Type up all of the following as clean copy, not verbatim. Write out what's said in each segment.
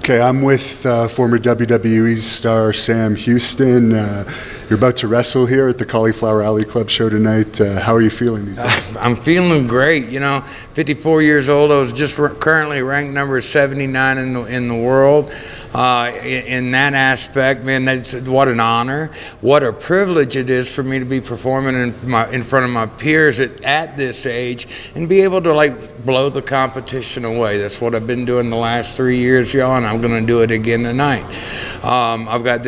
Okay, I'm with former WWE star Sam Houston. You're about to wrestle here at the Cauliflower Alley Club show tonight. How are you feeling these days? I'm feeling great. 54 years old. I was just currently ranked number 79 in the world. In that aspect, man, that's what an honor, what a privilege it is for me to be performing in front of my peers at this age and be able to blow the competition away. That's what I've been doing the last 3 years, y'all, and I'm going to do it again tonight. You got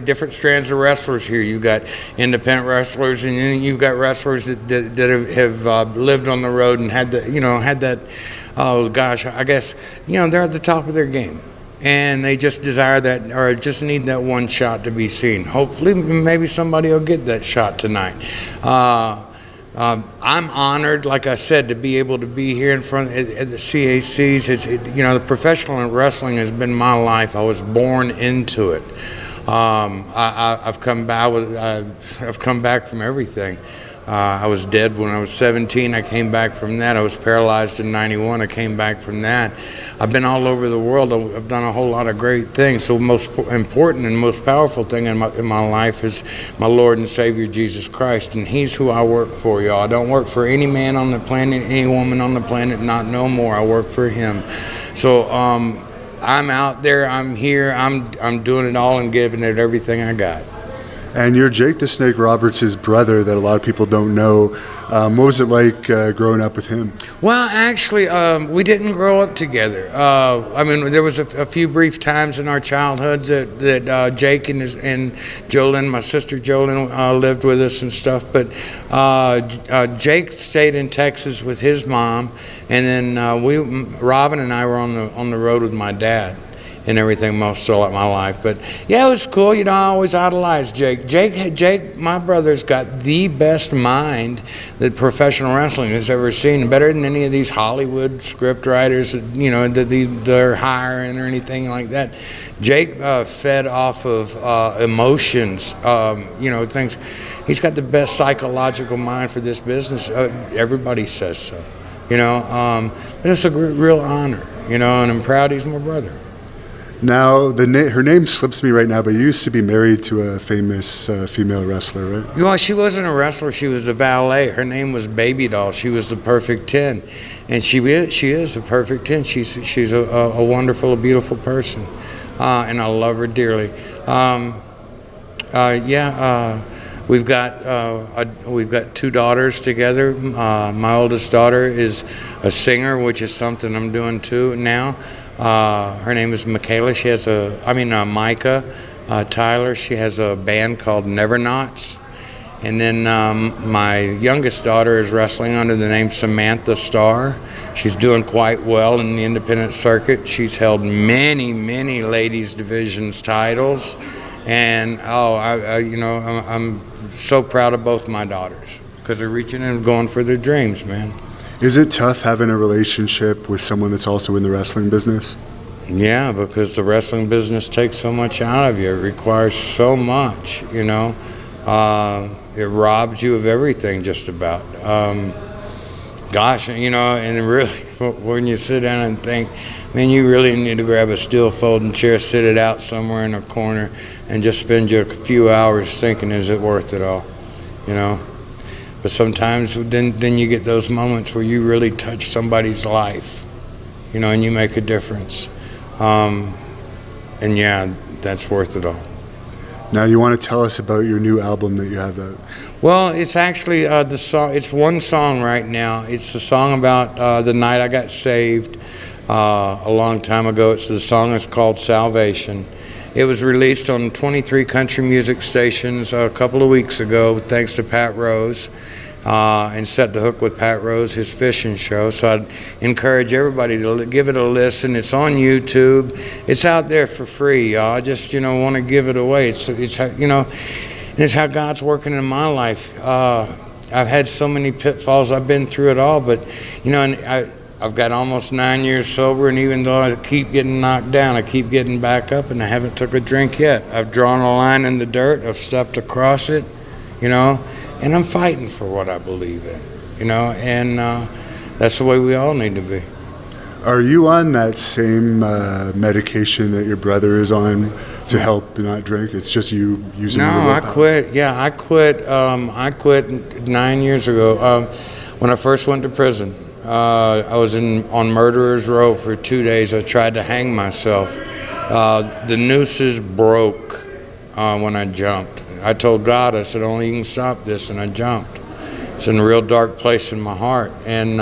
different strands of wrestlers here. You got independent wrestlers, and then you got wrestlers that have lived on the road and had that. Oh gosh, I guess they're at the top of their game, and they just desire that, or just need that one shot to be seen. Hopefully, maybe somebody will get that shot tonight. I'm honored, like I said, to be able to be here in front at the CACs. The professional wrestling has been my life. I was born into it. I've come back from everything. I was dead when I was 17. I came back from that. I was paralyzed in 91. I came back from that. I've been all over the world. I've done a whole lot of great things. So most important and most powerful thing in my life is my Lord and Savior, Jesus Christ. And He's who I work for, y'all. I don't work for any man on the planet, any woman on the planet, not no more. I work for Him. So I'm out there. I'm here. I'm doing it all and giving it everything I got. And you're Jake the Snake Roberts' brother that a lot of people don't know. What was it like growing up with him? Well, actually, we didn't grow up together. There was a few brief times in our childhoods that Jake and Jolyn, my sister Jolyn, lived with us and stuff. But Jake stayed in Texas with his mom, and then Robin and I were on the road with my dad and everything most of my life. But yeah, it was cool. I always idolized Jake. Jake, my brother's got the best mind that professional wrestling has ever seen, better than any of these Hollywood script writers that they're hiring or anything like that. Jake fed off of emotions, things. He's got the best psychological mind for this business. Everybody says so, but it's a real honor, and I'm proud he's my brother. Now, her name slips me right now, but you used to be married to a famous female wrestler, right? Well, she wasn't a wrestler. She was a valet. Her name was Baby Doll. She was the perfect 10. And she is a perfect 10. She's a wonderful, a beautiful person. And I love her dearly. We've got two daughters together. My oldest daughter is a singer, which is something I'm doing too now. Her name is Michaela. Micah Tyler. She has a band called Never Knots. And then my youngest daughter is wrestling under the name Samantha Starr. She's doing quite well in the independent circuit. She's held many, many ladies divisions titles. And I'm so proud of both my daughters because they're reaching and going for their dreams, man. Is it tough having a relationship with someone that's also in the wrestling business? Yeah, because the wrestling business takes so much out of you. It requires so much, It robs you of everything just about. And really, when you sit down and think, man, you really need to grab a steel folding chair, sit it out somewhere in a corner, and just spend a few hours thinking, is it worth it all, But sometimes then you get those moments where you really touch somebody's life, and you make a difference. That's worth it all. Now, you want to tell us about your new album that you have out? Well, it's actually the song. It's one song right now. It's the song about the night I got saved a long time ago. The song is called Salvation. It was released on 23 country music stations a couple of weeks ago, thanks to Pat Rose, and Set the Hook with Pat Rose, his fishing show. So I'd encourage everybody to give it a listen. It's on YouTube. It's out there for free, y'all. I just, want to give it away. It's how God's working in my life. I've had so many pitfalls. I've been through it all, but, I've got almost 9 years sober, and even though I keep getting knocked down, I keep getting back up, and I haven't took a drink yet. I've drawn a line in the dirt. I've stepped across it, and I'm fighting for what I believe in, and that's the way we all need to be. Are you on that same medication that your brother is on to help not drink? It's just you using your No, I willpower? quit. Yeah, I quit. I quit 9 years ago when I first went to prison. I was on Murderer's Row for 2 days. I tried to hang myself. The nooses broke when I jumped. I told God, I said, only you can stop this, and I jumped. It's in a real dark place in my heart, and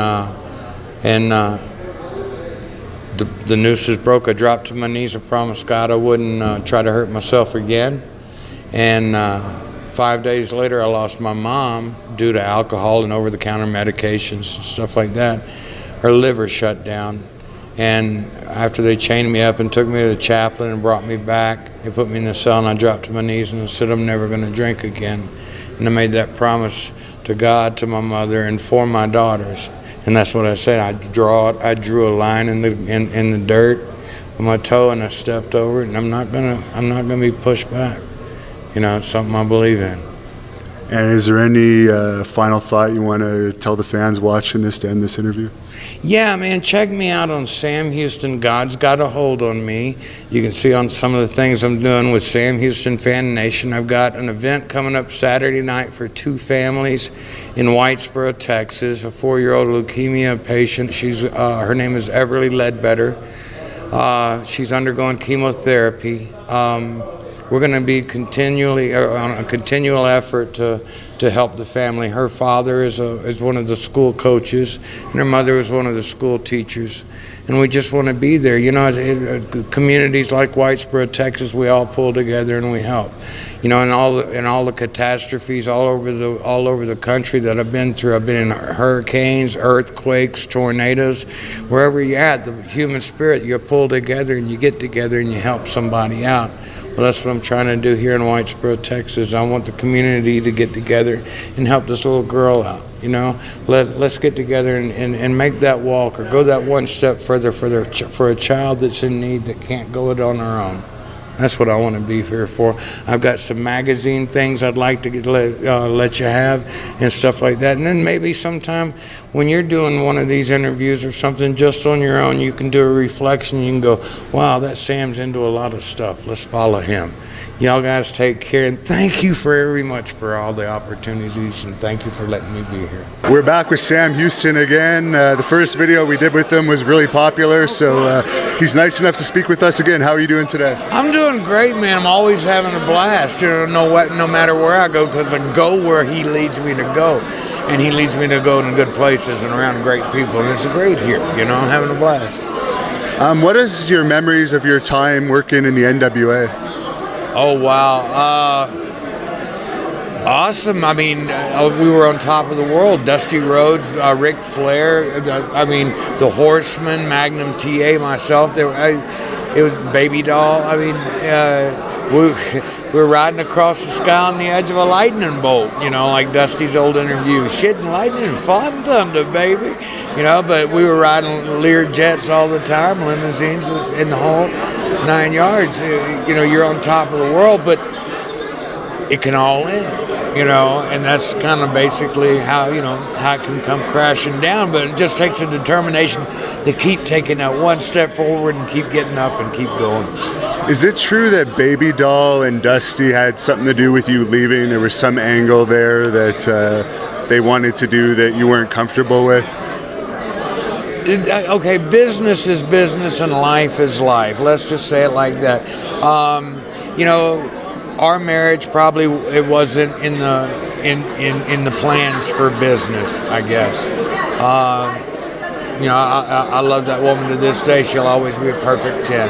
the nooses broke. I dropped to my knees. I promised God I wouldn't try to hurt myself again. And 5 days later, I lost my mom due to alcohol and over-the-counter medications and stuff like that. Her liver shut down. And after they chained me up and took me to the chaplain and brought me back, they put me in the cell, and I dropped to my knees and I said, I'm never going to drink again. And I made that promise to God, to my mother, and for my daughters. And that's what I said. I drew a line in the dirt with my toe, and I stepped over it, and I'm not gonna be pushed back. You know, it's something I believe in. And is there any final thought you want to tell the fans watching this to end this interview? Yeah, man, check me out on Sam Houston. God's Got a Hold on Me. You can see on some of the things I'm doing with Sam Houston Fan Nation. I've got an event coming up Saturday night for 2 families in Whitesboro, Texas. A 4-year-old leukemia patient. Her name is Everly Ledbetter. She's undergoing chemotherapy. We're going to be continually on a continual effort to help the family. Her father is one of the school coaches, and her mother is one of the school teachers. And we just want to be there. You know, communities like Whitesboro, Texas, we all pull together and we help. You know, and all the catastrophes all over the country that I've been through. I've been in hurricanes, earthquakes, tornadoes. Wherever you're at, the human spirit, you pull together and you get together and you help somebody out. Well, that's what I'm trying to do here in Whitesboro, Texas. I want the community to get together and help this little girl out. You know, let's get together and make that walk, or go that one step further for a child that's in need that can't go it on her own. That's what I want to be here for. I've got some magazine things I'd like to let you have and stuff like that. And then maybe sometime when you're doing one of these interviews or something just on your own, you can do a reflection. You can go, wow, that Sam's into a lot of stuff. Let's follow him. Y'all guys take care, and thank you very much for all the opportunities, and thank you for letting me be here. We're back with Sam Houston again. The first video we did with him was really popular, so he's nice enough to speak with us again. How are you doing today? I'm doing great, man. I'm always having a blast. You know, no matter where I go, because I go where he leads me to go. And he leads me to go to good places and around great people, and it's great here. You know, I'm having a blast. What is your memories of your time working in the NWA? Oh, wow. Awesome. I mean, we were on top of the world. Dusty Rhodes, Ric Flair, the Horseman, Magnum TA, myself. It was Baby Doll. I mean, we were riding across the sky on the edge of a lightning bolt, you know, like Dusty's old interview. Shitting lightning and fog and thunder, baby. You know, but we were riding Lear jets all the time, limousines in the whole 9 yards. You know, you're on top of the world, but it can all end, you know, and that's kind of basically how it can come crashing down. But it just takes a determination to keep taking that one step forward and keep getting up and keep going. Is it true that Baby Doll and Dusty had something to do with you leaving? There was some angle there that they wanted to do that you weren't comfortable with? Okay, business is business and life is life. Let's just say it like that. You know, our marriage probably it wasn't in the plans for business, I guess. You know, I love that woman to this day. She'll always be a perfect 10.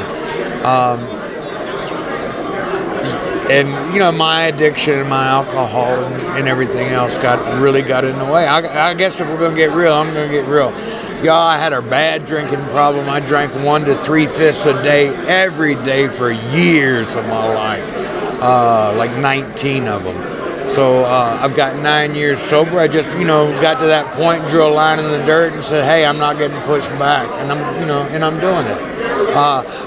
And you know, my addiction and my alcohol and everything else really got in the way. I guess if we're gonna get real, I'm gonna get real. Y'all, I had a bad drinking problem. I drank 1 to 3/5 a day, every day for years of my life, like 19 of them. So I've got 9 years sober. I just, got to that point, drew a line in the dirt, and said, "Hey, I'm not getting pushed back," and I'm doing it.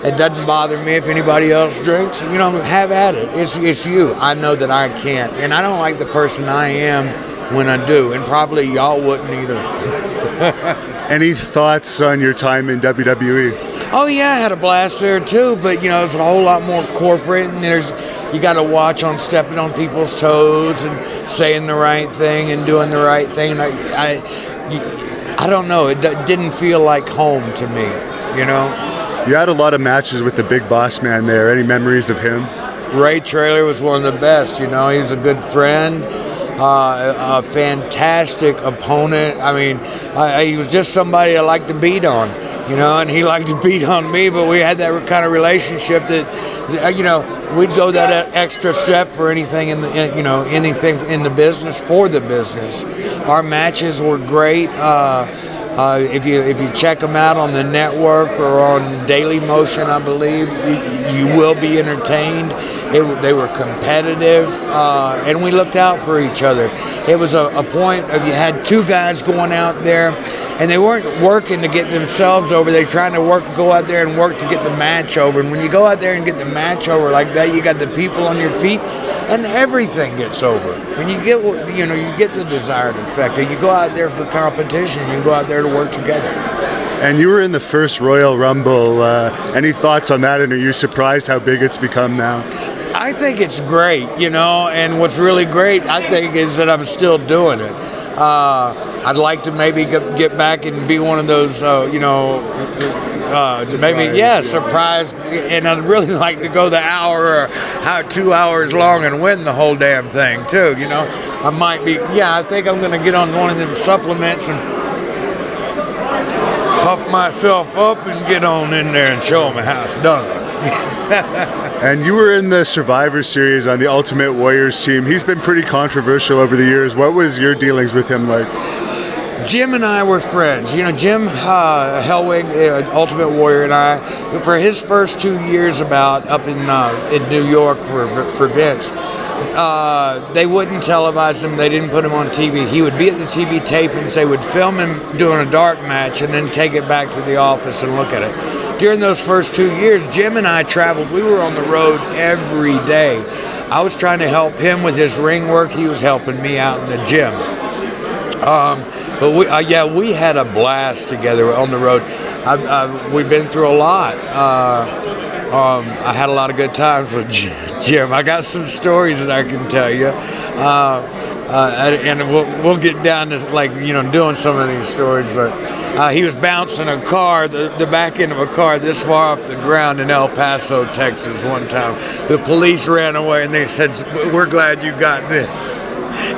It doesn't bother me if anybody else drinks. Have at it. It's you. I know that I can't, and I don't like the person I am when I do, and probably y'all wouldn't either. Any thoughts on your time in WWE? Oh yeah, I had a blast there too, but you know, it's a whole lot more corporate, and you got to watch on stepping on people's toes and saying the right thing and doing the right thing. And I don't know, it didn't feel like home to me, you know. You had a lot of matches with the Big Boss Man there. Any memories of him? Ray Traylor was one of the best, you know. He's a good friend, a fantastic opponent. I mean, he was just somebody I liked to beat on, you know, and he liked to beat on me, but we had that kind of relationship that, you know, we'd go that extra step for anything anything in the business, for the business. Our matches were great. If you check them out on the network or on Daily Motion, I believe, you will be entertained. They were competitive, and we looked out for each other. It was a point of, you had two guys going out there, and they weren't working to get themselves over. They trying to go out there and work to get the match over. And when you go out there and get the match over like that, you got the people on your feet, and everything gets over. And you get the desired effect. And you go out there for competition. You go out there to work together. And you were in the first Royal Rumble. Any thoughts on that? And are you surprised how big it's become now? I think it's great, you know. And what's really great, I think, is that I'm still doing it. I'd like to maybe get back and be one of those, surprise. And I'd really like to go the hour or 2 hours long and win the whole damn thing too. You know, I might be. Yeah, I think I'm going to get on one of them supplements and puff myself up and get on in there and show them how it's done. And you were in the Survivor Series on the Ultimate Warriors team. He's been pretty controversial over the years. What was your dealings with him like? Jim and I were friends. You know, Jim Hellwig, Ultimate Warrior, and I, for his first 2 years up in New York for Vince, they wouldn't televise him. They didn't put him on TV. He would be at the TV tapings. They would film him doing a dark match and then take it back to the office and look at it. During those first 2 years, Jim and I traveled. We were on the road every day. I was trying to help him with his ring work. He was helping me out in the gym. But we had a blast together on the road. We've been through a lot. I had a lot of good times with Jim. I got some stories that I can tell you. And we'll get down to doing some of these stories, but he was bouncing a car, the back end of a car this far off the ground in El Paso, Texas one time. The police ran away and they said, "We're glad you got this."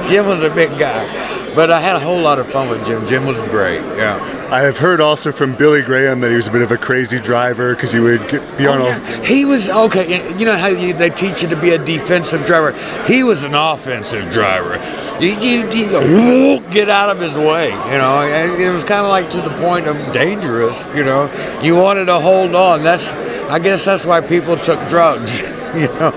Jim was a big guy, but I had a whole lot of fun with Jim. Jim was great, yeah. I have heard also from Billy Graham that he was a bit of a crazy driver because he would be on all... He was, okay, you know how they teach you to be a defensive driver? He was an offensive driver. You get out of his way, you know. It was kind of like to the point of dangerous, you know. You wanted to hold on. I guess that's why people took drugs, you know.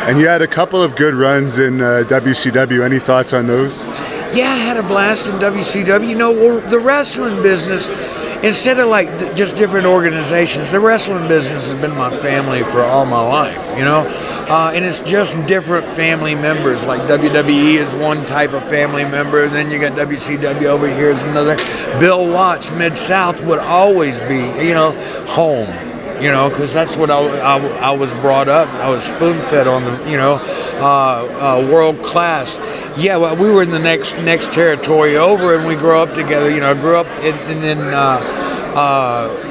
And you had a couple of good runs in WCW. Any thoughts on those? Yeah, I had a blast in WCW. You know, the wrestling business, instead of just different organizations, the wrestling business has been my family for all my life, you know. And it's just different family members. Like WWE is one type of family member, and then you got WCW over here is another. Bill Watts, Mid-South, would always be, you know, home. You know, because that's what I was brought up. I was spoon-fed on the, you know, world class. Yeah, well, we were in the next territory over, and we grew up together. You know, I grew up, and then,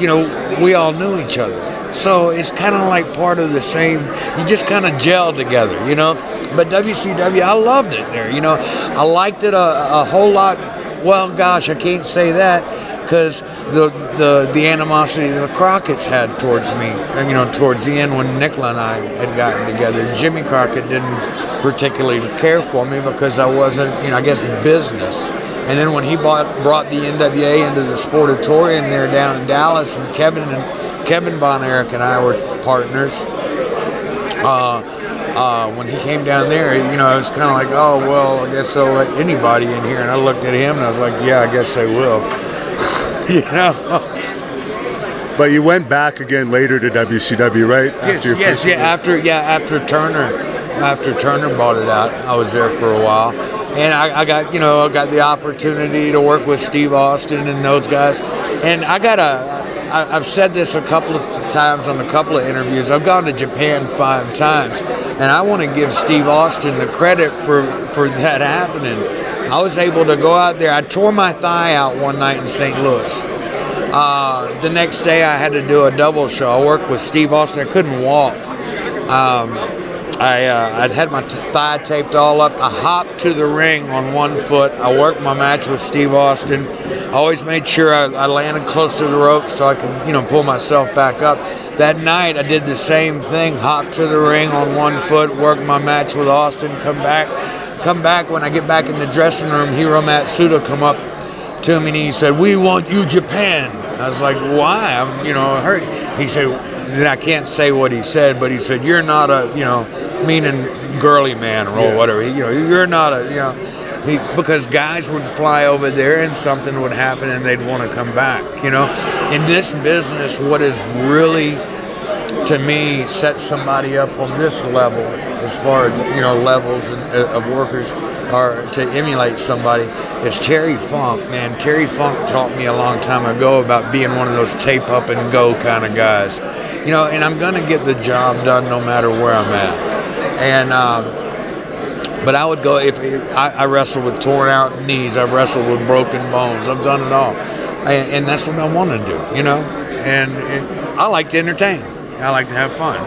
you know, we all knew each other. So it's kind of like part of the same. You just kind of gel together, you know. But WCW, I loved it there. You know, I liked it a whole lot. Well, gosh, I can't say that. Because the animosity the Crockett's had towards me, you know, towards the end when Nicola and I had gotten together, Jimmy Crockett didn't particularly care for me because I wasn't, you know, I guess business. And then when he brought the NWA into the Sportatorium there down in Dallas, and Kevin Von Erich and I were partners. When he came down there, you know, it was kind of like, oh well, I guess they'll let anybody in here. And I looked at him and I was like, yeah, I guess they will. You know. But you went back again later to WCW, right? After Turner bought it out, I was there for a while. And I got, I got the opportunity to work with Steve Austin and those guys. And I've said this a couple of times on a couple of interviews. I've gone to Japan 5 times, and I want to give Steve Austin the credit for that happening. I was able to go out there. I tore my thigh out one night in St. Louis. The next day I had to do a double show. I worked with Steve Austin. I couldn't walk. I'd had my thigh taped all up. I hopped to the ring on one foot. I worked my match with Steve Austin. I always made sure I landed close to the ropes so I could, pull myself back up. That night I did the same thing. Hopped to the ring on one foot, worked my match with Austin, come back. When I get back in the dressing room, Hiro Matsuda come up to me and he said, "We want you, Japan." I was like, "Why?" I'm, hurt. He said, and I can't say what he said, but he said, "You're not a, meaning girly man or whatever. You're not a, because guys would fly over there and something would happen and they'd want to come back. In this business, what is really, to me, set somebody up on this level, as far as levels of workers, or to emulate somebody, is Terry Funk. Man, Terry Funk taught me a long time ago about being one of those tape up and go kind of guys. And I'm gonna get the job done no matter where I'm at. And but I would go if I wrestled with torn out knees. I've wrestled with broken bones. I've done it all, and that's what I want to do. And I like to entertain. I like to have fun.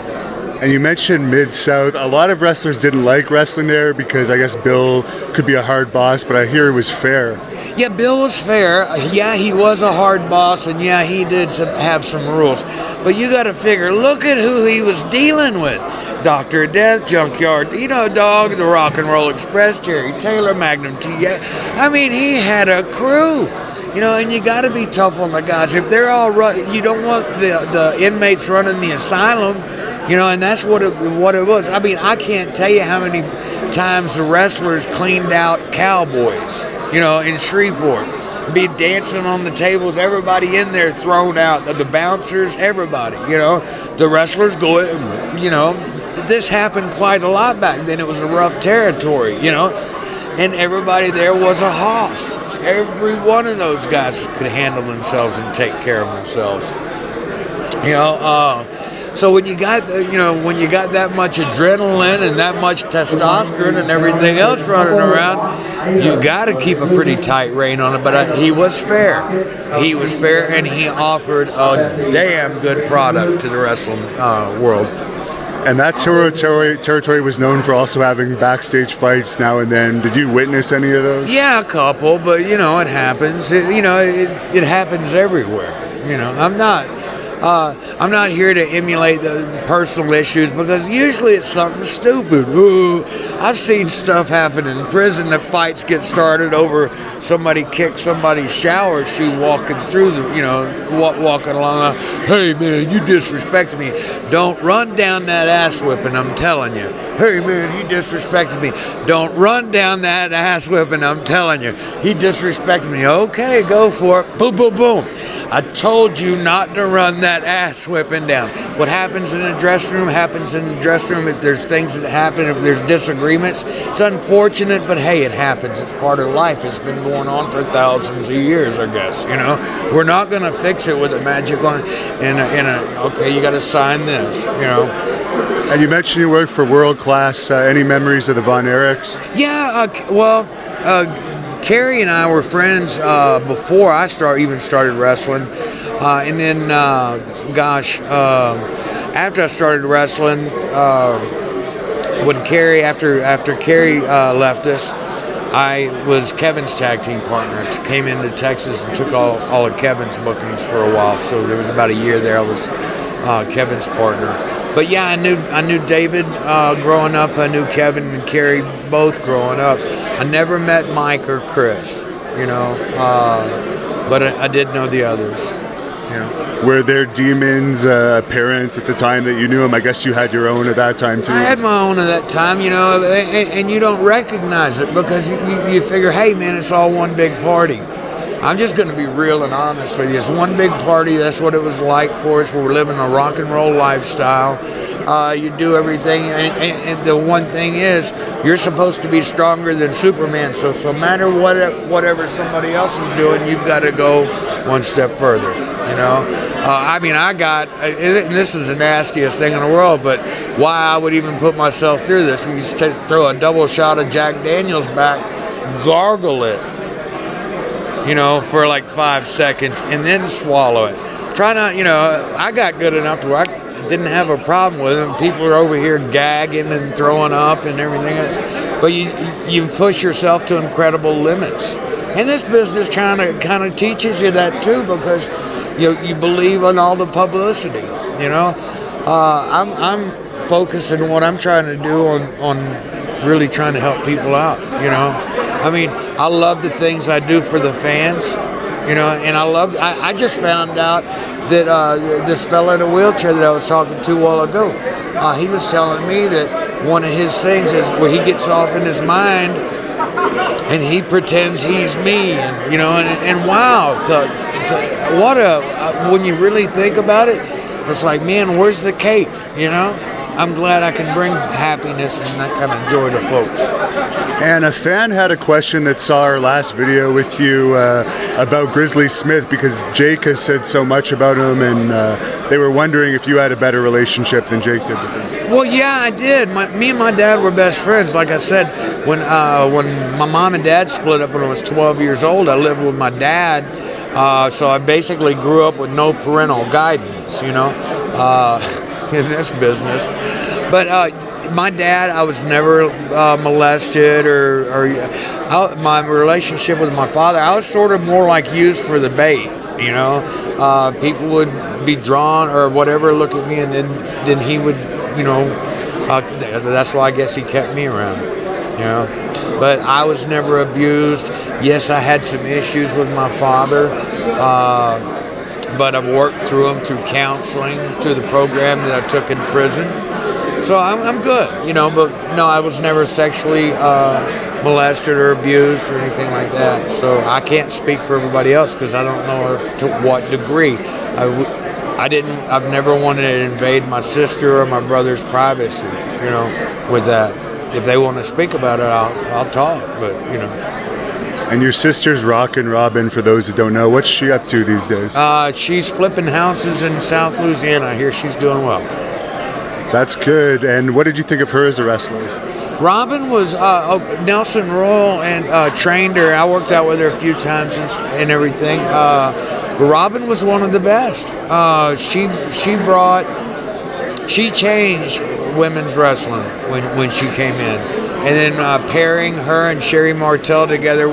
And you mentioned Mid-South. A lot of wrestlers didn't like wrestling there because I guess Bill could be a hard boss, but I hear it was fair. Yeah, Bill was fair. Yeah, he was a hard boss, and yeah, he did have some rules. But you got to figure, look at who he was dealing with. Dr. Death, Junkyard, Dog, the Rock and Roll Express, Jerry Taylor, Magnum T.A. I mean, he had a crew. And you got to be tough on the guys. If they're all you don't want the inmates running the asylum, and that's what it was. I mean, I can't tell you how many times the wrestlers cleaned out cowboys, in Shreveport. Be dancing on the tables, everybody in there thrown out, the bouncers, everybody, the wrestlers go, this happened quite a lot back then. It was a rough territory, and everybody there was a hoss. Every one of those guys could handle themselves and take care of themselves. So when you got that much adrenaline and that much testosterone and everything else running around, you got to keep a pretty tight rein on it. But he was fair. He was fair, and he offered a damn good product to the wrestling world. And that territory was known for also having backstage fights now and then. Did you witness any of those? Yeah, a couple, but it happens. It happens everywhere. I'm not here to emulate the personal issues because usually it's something stupid. Ooh, I've seen stuff happen in prison that fights get started over somebody kicked somebody's shower shoe walking through walking along. Hey man, you disrespected me. Don't run down that ass whipping, I'm telling you. Hey man, he disrespected me. Don't run down that ass whipping, I'm telling you. He disrespected me. Okay, go for it. Boom, boom, boom. I told you not to run that ass whipping down. What happens in the dressing room happens in the dressing room. If there's things that happen, if there's disagreements, it's unfortunate, but hey, it happens. It's part of life. It's been going on for thousands of years, I guess. We're not going to fix it with a magic on okay, you got to sign this. And you mentioned you worked for World Class. Any memories of the Von Erichs? Yeah, Kerry and I were friends before I started wrestling, and then after I started wrestling, when Kerry after Kerry left us, I was Kevin's tag team partner. Came into Texas and took all of Kevin's bookings for a while. So there was about a year there. I was Kevin's partner. But yeah, I knew David growing up. I knew Kevin and Kerry both growing up. I never met Mike or Chris, but I did know the others. Were there demons apparent at the time that you knew him? I guess you had your own at that time too. I had my own at that time, and you don't recognize it because you figure, hey man, it's all one big party. I'm just going to be real and honest with you. It's one big party. That's what it was like for us. We were living a rock and roll lifestyle. You do everything, and the one thing is, you're supposed to be stronger than Superman. So no matter whatever somebody else is doing, you've got to go one step further. You know, I mean, and this is the nastiest thing in the world, but why I would even put myself through this? You just throw a double shot of Jack Daniels back, gargle it, you know, for like 5 seconds, and then swallow it. Try not, you know, I got good enough to where I didn't have a problem with it. People are over here gagging and throwing up and everything else. But you push yourself to incredible limits. And this business kind of teaches you that too, because you believe in all the publicity. You know, I'm focused on what I'm trying to do on really trying to help people out. You know, I mean, I love the things I do for the fans. You know, and I just found out that this fella in a wheelchair that I was talking to a while ago, he was telling me that one of his things is where he gets off in his mind and he pretends he's me, and you know, and wow, what when you really think about it, it's like, man, where's the cake? You know, I'm glad I can bring happiness and that kind of joy to folks. And a fan had a question that saw our last video with you about Grizzly Smith, because Jake has said so much about him, and they were wondering if you had a better relationship than Jake did to him. Well, yeah, I did. Me and my dad were best friends. Like I said, when my mom and dad split up when I was 12 years old, I lived with my dad, so I basically grew up with no parental guidance, you know, in this business. But my dad, I was never molested or my relationship with my father, I was sort of more like used for the bait, you know. People would be drawn or whatever, look at me, and then he would, you know, that's why I guess he kept me around, you know. But I was never abused. Yes, I had some issues with my father, but I've worked through them through counseling, through the program that I took in prison. So I'm good, you know, but no, I was never sexually molested or abused or anything like that. So I can't speak for everybody else because I don't know to what degree. I've never wanted to invade my sister or my brother's privacy, you know, with that. If they want to speak about it, I'll talk, but, you know. And your sister's Rockin' Robin, for those that don't know. What's she up to these days? She's flipping houses in South Louisiana. I hear she's doing well. That's good. And what did you think of her as a wrestler? Robin was Nelson Royal and trained her. I worked out with her a few times and everything. But Robin was one of the best. She changed women's wrestling when she came in, and then pairing her and Sherry Martel together.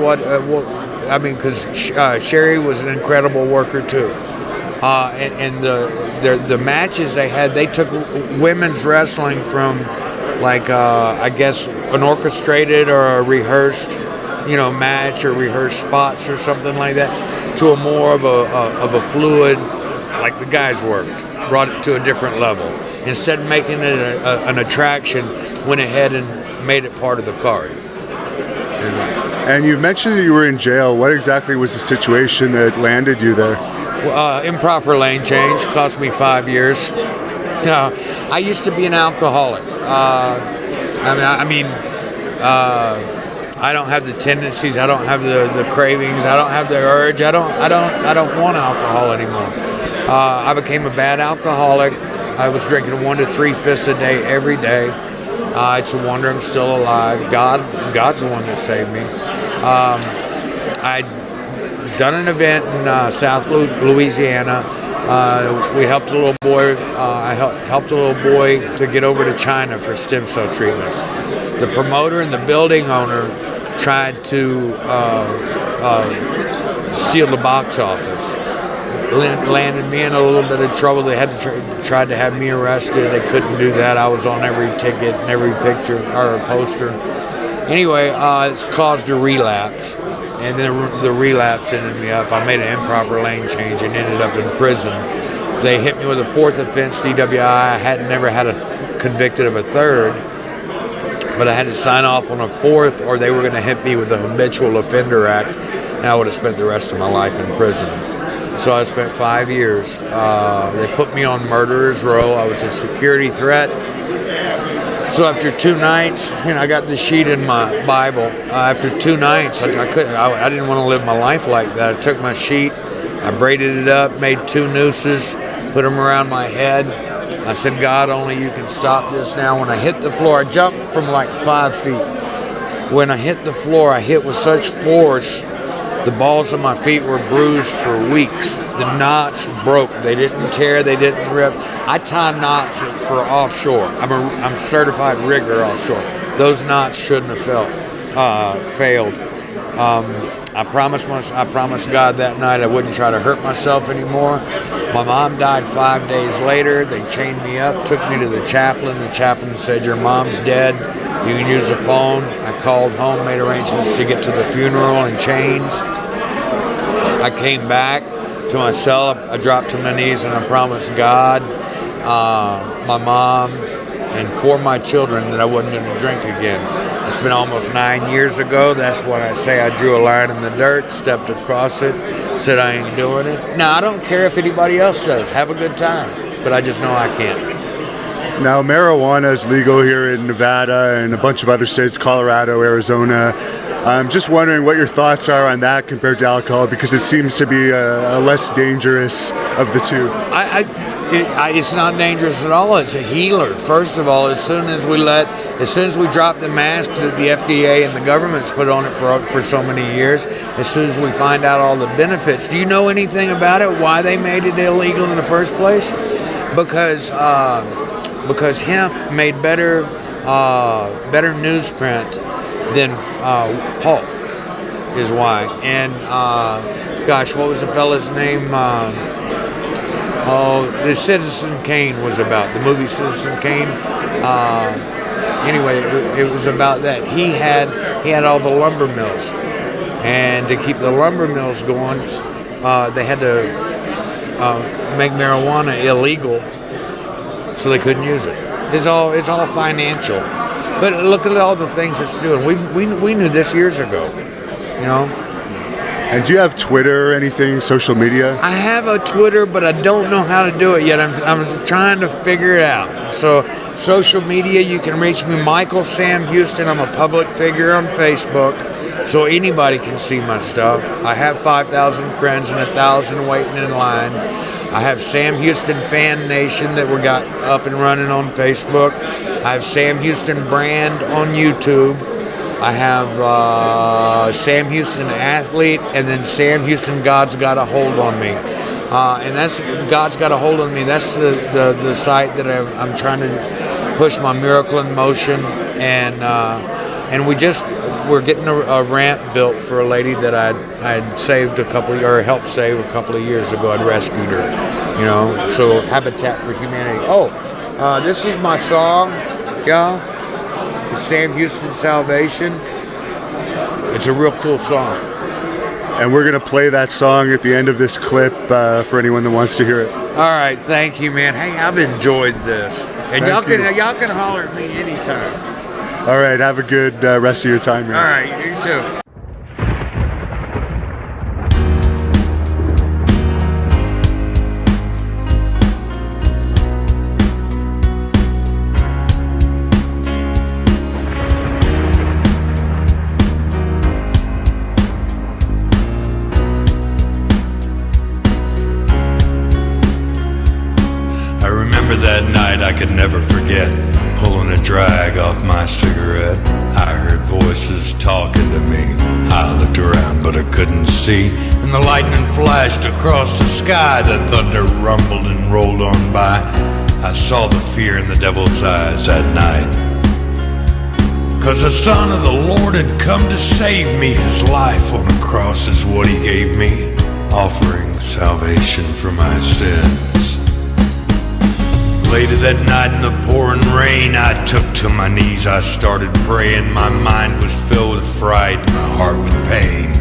Because Sherry was an incredible worker too. And the matches they had, they took women's wrestling from I guess an orchestrated or a rehearsed, you know, match or rehearsed spots or something like that, to a more of a fluid, like the guys worked, brought it to a different level. Instead of making it an attraction, went ahead and made it part of the card. And you mentioned that you were in jail. What exactly was the situation that landed you there? Improper lane change cost me 5 years. I used to be an alcoholic. I don't have the tendencies. I don't have the cravings. I don't have the urge. I don't want alcohol anymore. I became a bad alcoholic. I was drinking 1 to 3 fists a day every day. It's a wonder I'm still alive. God's the one that saved me. I'd done an event in South Louisiana. We helped a little boy. I helped a little boy to get over to China for stem cell treatments. The promoter and the building owner tried to steal the box office. Landed me in a little bit of trouble. They had to tried to have me arrested. They couldn't do that. I was on every ticket and every picture or poster. Anyway, it's caused a relapse, and then the relapse ended me up. I made an improper lane change and ended up in prison. They hit me with a 4th offense DWI. I had never had convicted of a 3rd, but I had to sign off on a 4th, or they were going to hit me with the Habitual Offender Act, and I would have spent the rest of my life in prison. So I spent 5 years. They put me on murderer's row. I was a security threat. So after 2 nights, I got the sheet in my Bible. After 2 nights, I didn't want to live my life like that. I took my sheet, I braided it up, made 2 nooses, put them around my head. I said, God, only you can stop this now. When I hit the floor, I jumped from like 5 feet. When I hit the floor, I hit with such force, the balls of my feet were bruised for weeks. The knots broke. They didn't tear. They didn't rip. I tie knots for offshore. I'm certified rigger offshore. Those knots shouldn't have failed. I promised God that night I wouldn't try to hurt myself anymore. My mom died 5 days later. They chained me up, took me to the chaplain. The chaplain said, your mom's dead. You can use the phone. I called home, made arrangements to get to the funeral in chains. I came back to my cell. I dropped to my knees and I promised God, my mom, and 4 of my children that I wasn't going to drink again. It's been almost 9 years ago. That's when I say I drew a line in the dirt, stepped across it, said I ain't doing it. Now, I don't care if anybody else does. Have a good time. But I just know I can't. Now, marijuana is legal here in Nevada and a bunch of other states, Colorado, Arizona. I'm just wondering what your thoughts are on that compared to alcohol, because it seems to be a less dangerous of the two. It's not dangerous at all. It's a healer. First of all, as soon as we drop the mask that the FDA and the government's put on it for so many years, as soon as we find out all the benefits. Do you know anything about it? Why they made it illegal in the first place? Because hemp made better newsprint than pulp is why. And gosh, what was the fella's name? The Citizen Kane was about, the movie Citizen Kane. Anyway, it was about that. He had all the lumber mills, and to keep the lumber mills going, they had to make marijuana illegal, so they couldn't use it. It's all financial. But look at all the things it's doing. We knew this years ago, And do you have Twitter or anything, social media? I have a Twitter, but I don't know how to do it yet. I'm trying to figure it out. So social media, you can reach me, Michael Sam Houston. I'm a public figure on Facebook, so anybody can see my stuff. I have 5,000 friends and 1,000 waiting in line. I have Sam Houston Fan Nation that we got up and running on Facebook. I have Sam Houston Brand on YouTube. I have Sam Houston Athlete, and then Sam Houston God's Got a Hold on Me. And that's God's Got a Hold on Me. That's the site that I'm trying to push my Miracle in Motion. And we're getting a ramp built for a lady that I'd saved helped save a couple of years ago. I'd rescued her, so Habitat for Humanity. This is my song, y'all. It's Sam Houston Salvation. It's a real cool song. And we're going to play that song at the end of this clip for anyone that wants to hear it. All right, thank you, man. Hey, I've enjoyed this. And y'all can holler at me anytime. All right, have a good rest of your time, man. All right, you too. That night I could never forget, pulling a drag off my cigarette. I heard voices talking to me. I looked around but I couldn't see, and the lightning flashed across the sky. The thunder rumbled and rolled on by. I saw the fear in the devil's eyes that night, 'cause the Son of the Lord had come to save me. His life on the cross is what he gave me, offering salvation for my sins. Later that night in the pouring rain, I took to my knees, I started praying. My mind was filled with fright, my heart with pain.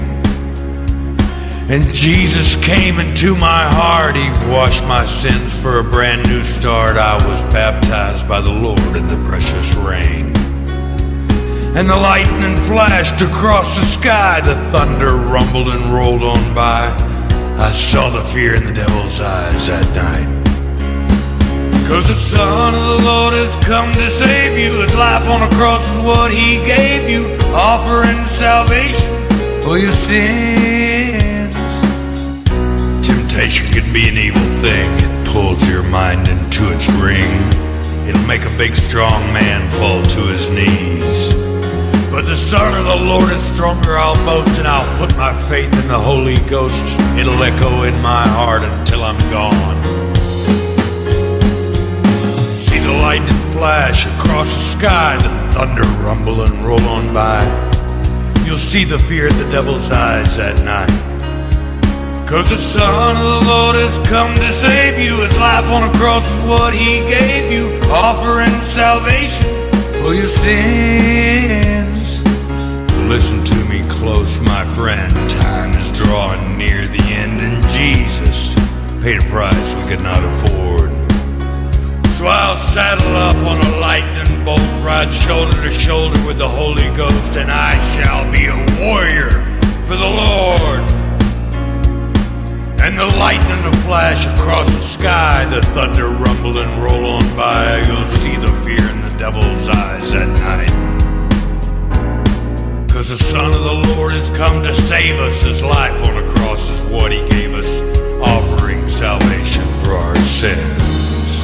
And Jesus came into my heart. He washed my sins for a brand new start. I was baptized by the Lord in the precious rain. And the lightning flashed across the sky. The thunder rumbled and rolled on by. I saw the fear in the devil's eyes that night. 'Cause the Son of the Lord has come to save you. His life on the cross is what he gave you, offering salvation for your sins. Temptation can be an evil thing. It pulls your mind into its ring. It'll make a big strong man fall to his knees. But the Son of the Lord is stronger, I'll boast, and I'll put my faith in the Holy Ghost. It'll echo in my heart until I'm gone. See the lightning flash across the sky, the thunder rumble and roll on by. You'll see the fear in the devil's eyes that night. 'Cause the Son of the Lord has come to save you. His life on the cross is what he gave you, offering salvation for your sins. Listen to me close, my friend. Time is drawing near the end, and Jesus paid a price we could not afford. So I'll saddle up on a lightning bolt, ride shoulder to shoulder with the Holy Ghost, and I shall be a warrior for the Lord. And the lightning will flash across the sky, the thunder rumble and roll on by. You'll see the fear in the devil's eyes at night. 'Cause the Son of the Lord has come to save us. His life on the cross is what he gave us, offering salvation for our sins.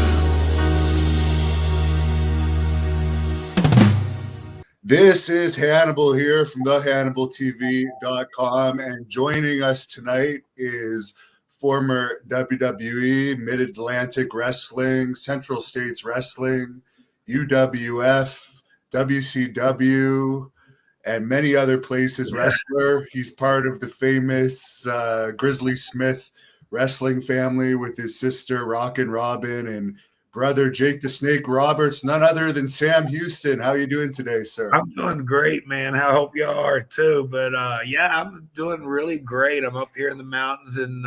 This is Hannibal here from thehannibaltv.com, and joining us tonight is former WWE, Mid-Atlantic Wrestling, Central States Wrestling, UWF, WCW, and many other places wrestler. He's part of the famous Grizzly Smith wrestling family with his sister Rockin' Robin and brother Jake the Snake Roberts, none other than Sam Houston. How are you doing today, sir? I'm doing great, man. I hope you are too. But yeah, I'm doing really great. I'm up here in the mountains in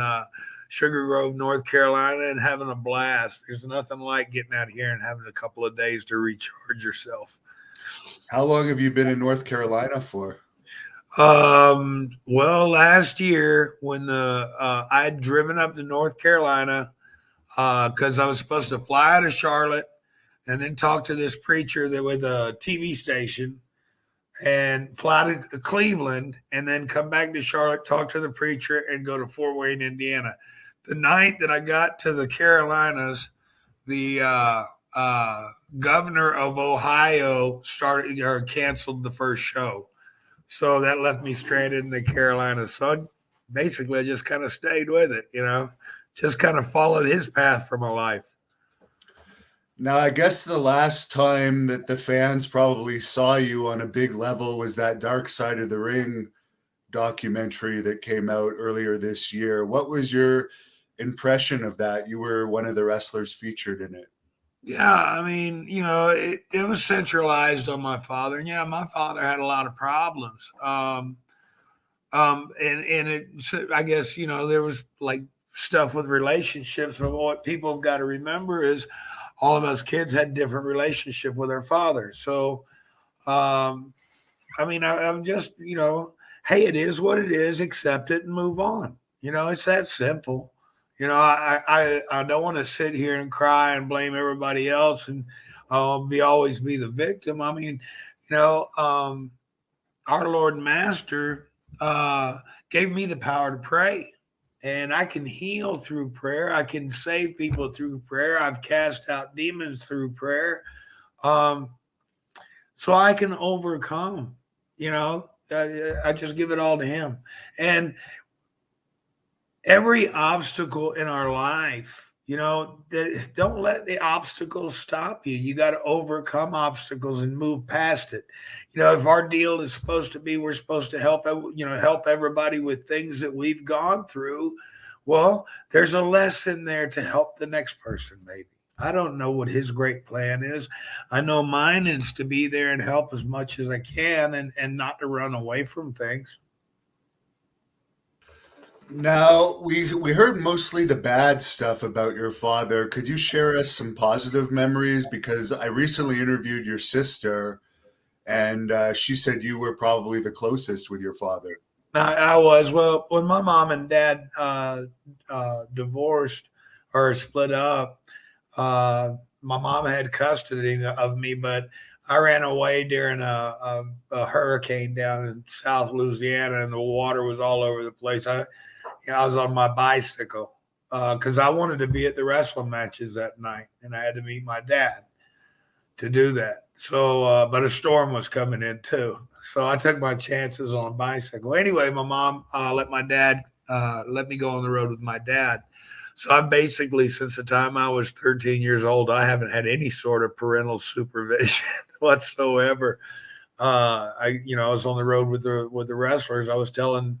Sugar Grove, North Carolina, and having a blast. There's nothing like getting out here and having a couple of days to recharge yourself. How long have you been in North Carolina for? Well, last year when I'd driven up to North Carolina because I was supposed to fly out of Charlotte and then talk to this preacher that with a TV station and fly to Cleveland and then come back to Charlotte, talk to the preacher, and go to Fort Wayne, Indiana. The night that I got to the Carolinas, the governor of Ohio canceled the first show. So that left me stranded in the Carolinas. So I just kind of stayed with it, just kind of followed his path for my life. Now, I guess the last time that the fans probably saw you on a big level was that Dark Side of the Ring documentary that came out earlier this year. What was your impression of that? You were one of the wrestlers featured in it. Yeah, I mean, it was centralized on my father. And yeah, my father had a lot of problems. And I guess, there was like stuff with relationships, but what people have got to remember is all of us kids had different relationship with our father. So, I'm just, hey, it is what it is, accept it and move on. It's that simple. I don't want to sit here and cry and blame everybody else and always be the victim. I mean, our Lord and Master gave me the power to pray, and I can heal through prayer. I can save people through prayer. I've cast out demons through prayer. So I can overcome, I just give it all to him. And every obstacle in our life, don't let the obstacles stop you. You got to overcome obstacles and move past it. If our deal is supposed to be, we're supposed to help everybody with things that we've gone through. Well, there's a lesson there to help the next person, maybe. I don't know what his great plan is. I know mine is to be there and help as much as I can and not to run away from things. Now, we heard mostly the bad stuff about your father. Could you share us some positive memories? Because I recently interviewed your sister, and she said you were probably the closest with your father. I was. Well, when my mom and dad divorced or split up, my mom had custody of me, but I ran away during a hurricane down in South Louisiana, and the water was all over the place. I was on my bicycle because I wanted to be at the wrestling matches that night, and I had to meet my dad to do that. So, but a storm was coming in too. So I took my chances on a bicycle. Anyway, my mom let my dad let me go on the road with my dad. So I basically, since the time I was 13 years old, I haven't had any sort of parental supervision whatsoever. I was on the road with the wrestlers. I was telling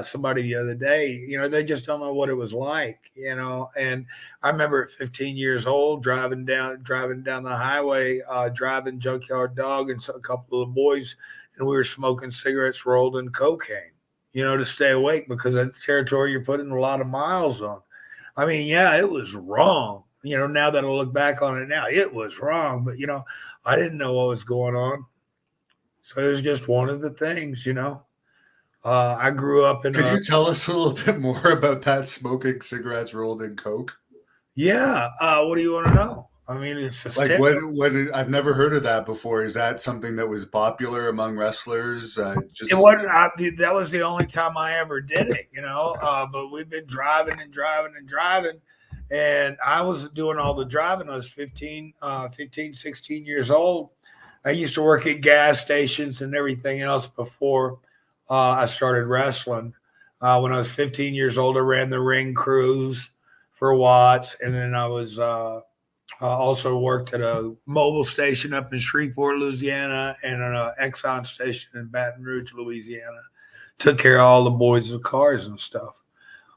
somebody the other day, they just don't know what it was like, and I remember at 15 years old driving down the highway, driving Junkyard Dog and a couple of the boys, and we were smoking cigarettes rolled in cocaine, to stay awake because that territory you're putting a lot of miles on. I mean, yeah, it was wrong. Now that I look back on it now, it was wrong, but I didn't know what was going on. So it was just one of the things. I grew up in Could a you tell us a little bit more about that smoking cigarettes rolled in coke? yeah. What do you want to know? I mean, it's a Like stereo. I've never heard of that before. Is that something that was popular among wrestlers? It Just wasn't. That was the only time I ever did it. But we've been driving and driving and driving, and I was doing all the driving. I was 16 years old. I used to work at gas stations and everything else before I started wrestling. When I was 15 years old, I ran the ring crews for Watts, and then I was also worked at a mobile station up in Shreveport, Louisiana, and an Exxon station in Baton Rouge, Louisiana. Took care of all the boys' cars and stuff.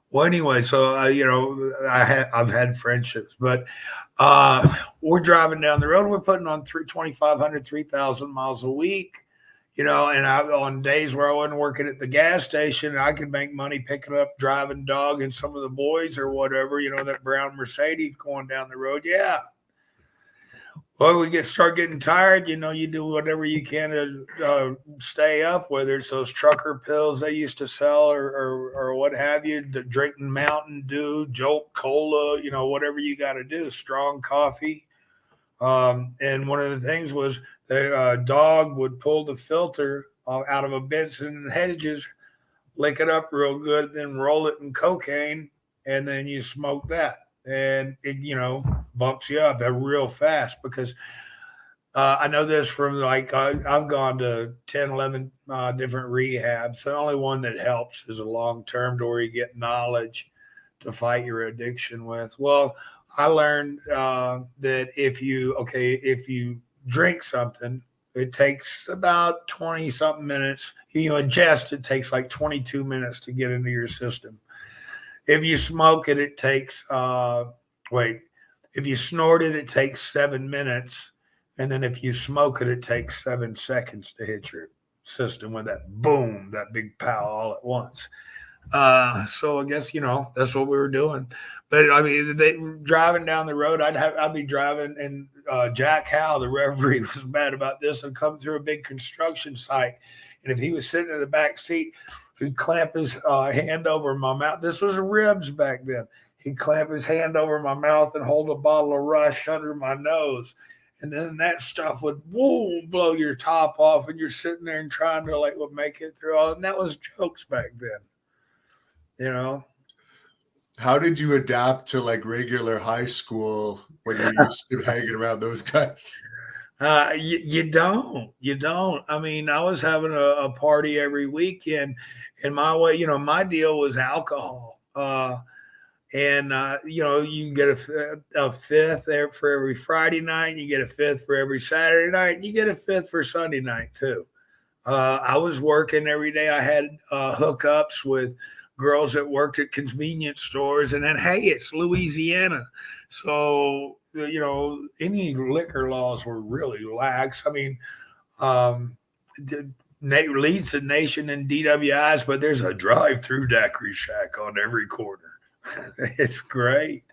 Well, anyway, so I've had friendships, but we're driving down the road. We're putting on 2,500, 3,000 miles a week. And on days where I wasn't working at the gas station, I could make money picking up, driving Dog and some of the boys or whatever, that brown Mercedes going down the road. Yeah. Well, we start getting tired. You do whatever you can to stay up, whether it's those trucker pills they used to sell or what have you, drinking Mountain Dew, Jolt Cola, whatever you got to do, strong coffee. And one of the things was the Dog would pull the filter out of a Benson and Hedges, lick it up real good, then roll it in cocaine, and then you smoke that. And it, bumps you up real fast because I know this from like I've gone to 10, 11 different rehabs. The only one that helps is a long term to where you get knowledge to fight your addiction with. Well, I learned that if you drink something, it takes about 20 something minutes. You ingest, it takes like 22 minutes to get into your system. If you smoke it, it takes, if you snort it, it takes 7 minutes. And then if you smoke it, it takes 7 seconds to hit your system with that boom, that big pow all at once. So I guess that's what we were doing. But I mean, they driving down the road. I'd be driving, and Jack Howe, the referee, was mad about this. And come through a big construction site, and if he was sitting in the back seat, he'd clamp his hand over my mouth. This was ribs back then. He'd clamp his hand over my mouth and hold a bottle of Rush under my nose. And then that stuff would boom blow your top off, and you're sitting there and trying to make it through all. And that was jokes back then, you know. how did you adapt to like regular high school when you're used to hanging around those guys? You don't. I mean, I was having a party every weekend, and my way, my deal was alcohol. And you can get a fifth there for every Friday night, and you get a fifth for every Saturday night, and you get a fifth for Sunday night too. I was working every day. I had hookups with girls that worked at convenience stores, and then hey, it's Louisiana, so any liquor laws were really lax. I mean, um, leads the nation in DWIs, but there's a drive-through daiquiri shack on every corner. It's great.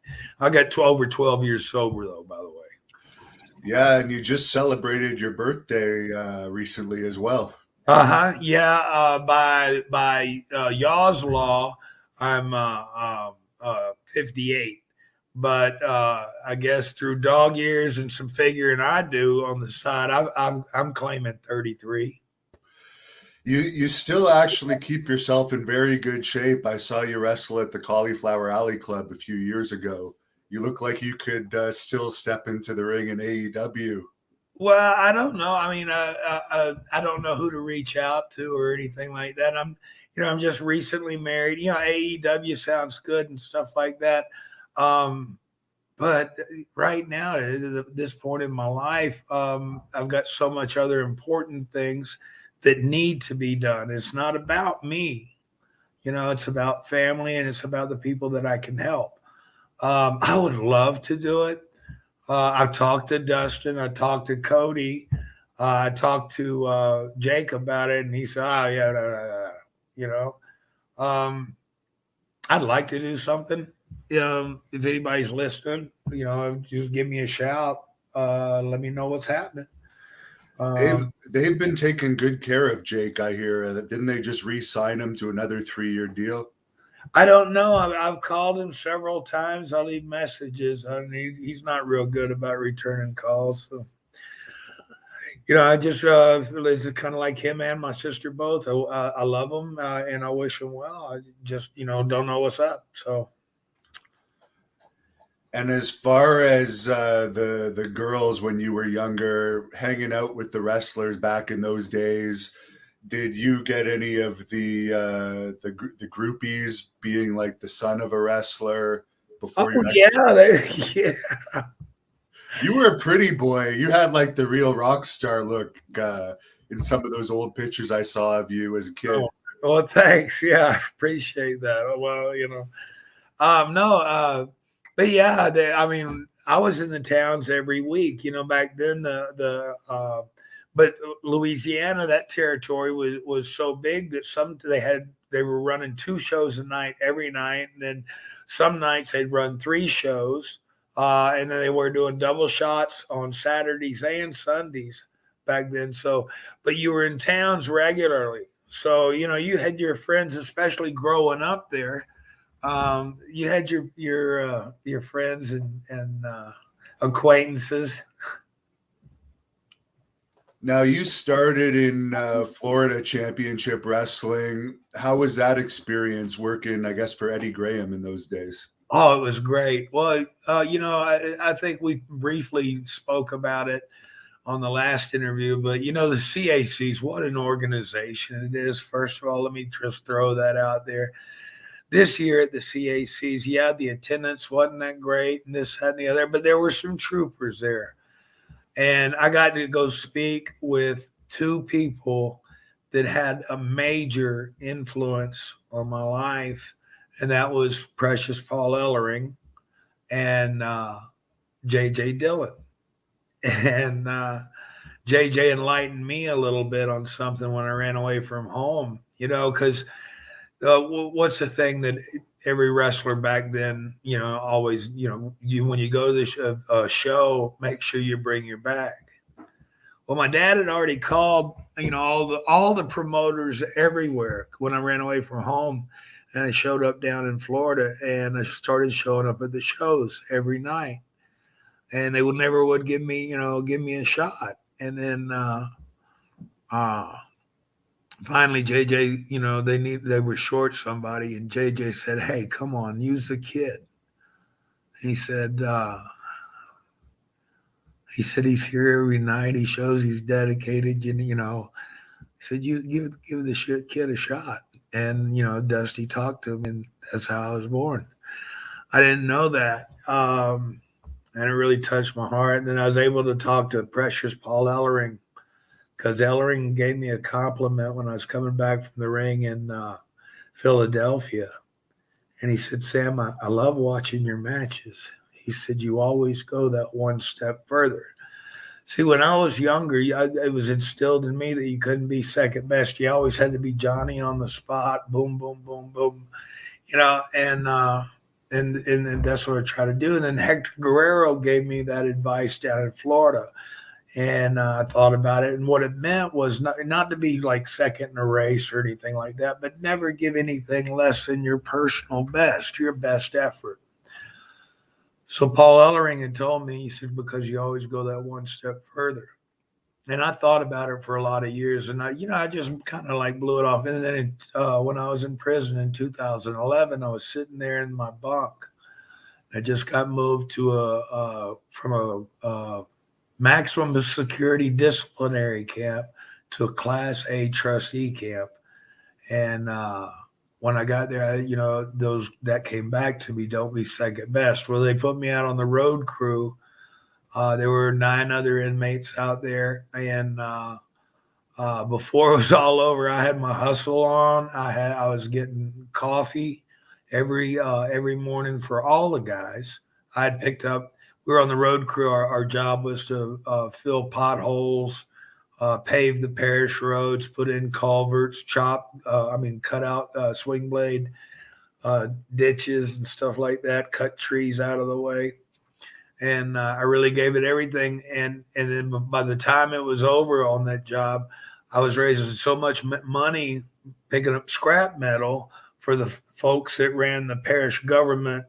I got 12 years sober though, by the way. Yeah, and you just celebrated your birthday recently as well. Yeah. By y'all's law, I'm 58. But I guess through dog years and some figuring I do on the side, I'm claiming 33. You still actually keep yourself in very good shape. I saw you wrestle at the Cauliflower Alley Club a few years ago. You look like you could still step into the ring in AEW. Well, I don't know. I mean, I don't know who to reach out to or anything like that. I'm just recently married. AEW sounds good and stuff like that. Um, but right now, at this point in my life, I've got so much other important things that need to be done. It's not about me. It's about family and it's about the people that I can help. I would love to do it. I've talked to Dustin. I talked to Cody. I talked to Jake about it, and he said, "Oh yeah, you know." Um, I'd like to do something. If anybody's listening, just give me a shout. Let me know what's happening. They've Um, they've been taking good care of Jake. I hear. Didn't they just re-sign him to another 3-year deal? I don't know. I've called him several times. I leave messages, and he's not real good about returning calls. So I just it's kind of like him and my sister both. I love them and I wish them well. I just don't know what's up. So And as far as the girls when you were younger, hanging out with the wrestlers back in those days, did you get any of the groupies being like the son of a wrestler oh before you actually? yeah, yeah. You were a pretty boy. You had like the real rock star look in some of those old pictures I saw of you as a kid. Oh, well, thanks. Yeah, I appreciate that. Well, no, but yeah, I mean, I was in the towns every week. Back then but Louisiana, that territory was so big that they were running 2 shows a night every night, and then some nights they'd run 3 shows, and then they were doing double shots on Saturdays and Sundays back then. So, but you were in towns regularly, so you had your friends, especially growing up there. You had your friends and acquaintances. Now you started in Florida Championship Wrestling. How was that experience working, I guess, for Eddie Graham in those days? Oh, it was great. Well, I think we briefly spoke about it on the last interview, but the CACs, what an organization it is. First of all, let me just throw that out there. This year at the CACs, yeah, the attendance wasn't that great, and this, that, and the other, but there were some troopers there. And I got to go speak with 2 people that had a major influence on my life, and that was Precious Paul Ellering and JJ Dillon. And JJ enlightened me a little bit on something when I ran away from home, because what's the thing that every wrestler back then, always, when you go to a show, make sure you bring your bag. Well, my dad had already called, all the promoters everywhere when I ran away from home, and I showed up down in Florida, and I started showing up at the shows every night, and they would give me a shot, and then uh, finally JJ, they were short somebody, and JJ said, "Hey, come on, use the kid." He said. He said he's here every night. He shows he's dedicated. He said you give the shit kid a shot. And Dusty talked to him, and that's how I was born. I didn't know that, and it really touched my heart. And then I was able to talk to Precious Paul Ellering because Ellering gave me a compliment when I was coming back from the ring in Philadelphia, and he said, "Sam, I love watching your matches." He said, "You always go that one step further." See, when I was younger, it was instilled in me that you couldn't be second best. You always had to be Johnny on the spot, boom, boom, boom, boom, and that's what I try to do. And then Hector Guerrero gave me that advice down in Florida. And I thought about it, and what it meant was not to be like second in a race or anything like that, but never give anything less than your personal best, your best effort. So Paul Ellering had told me, he said, because you always go that one step further. And I thought about it for a lot of years, and I just kind of like blew it off. And then when I was in prison in 2011, I was sitting there in my bunk. I just got moved to from a maximum security disciplinary camp to a class A trustee camp. And when I got there, those that came back to me, don't be second best. Well, they put me out on the road crew. There were 9 other inmates out there, and before it was all over, I had my hustle on. I was getting coffee every morning for all the guys. I had picked up. We were on the road crew. Our job was to fill potholes, pave the parish roads, put in culverts, cut out swing blade ditches and stuff like that, cut trees out of the way. And I really gave it everything. And then by the time it was over on that job, I was raising so much money picking up scrap metal for the folks that ran the parish government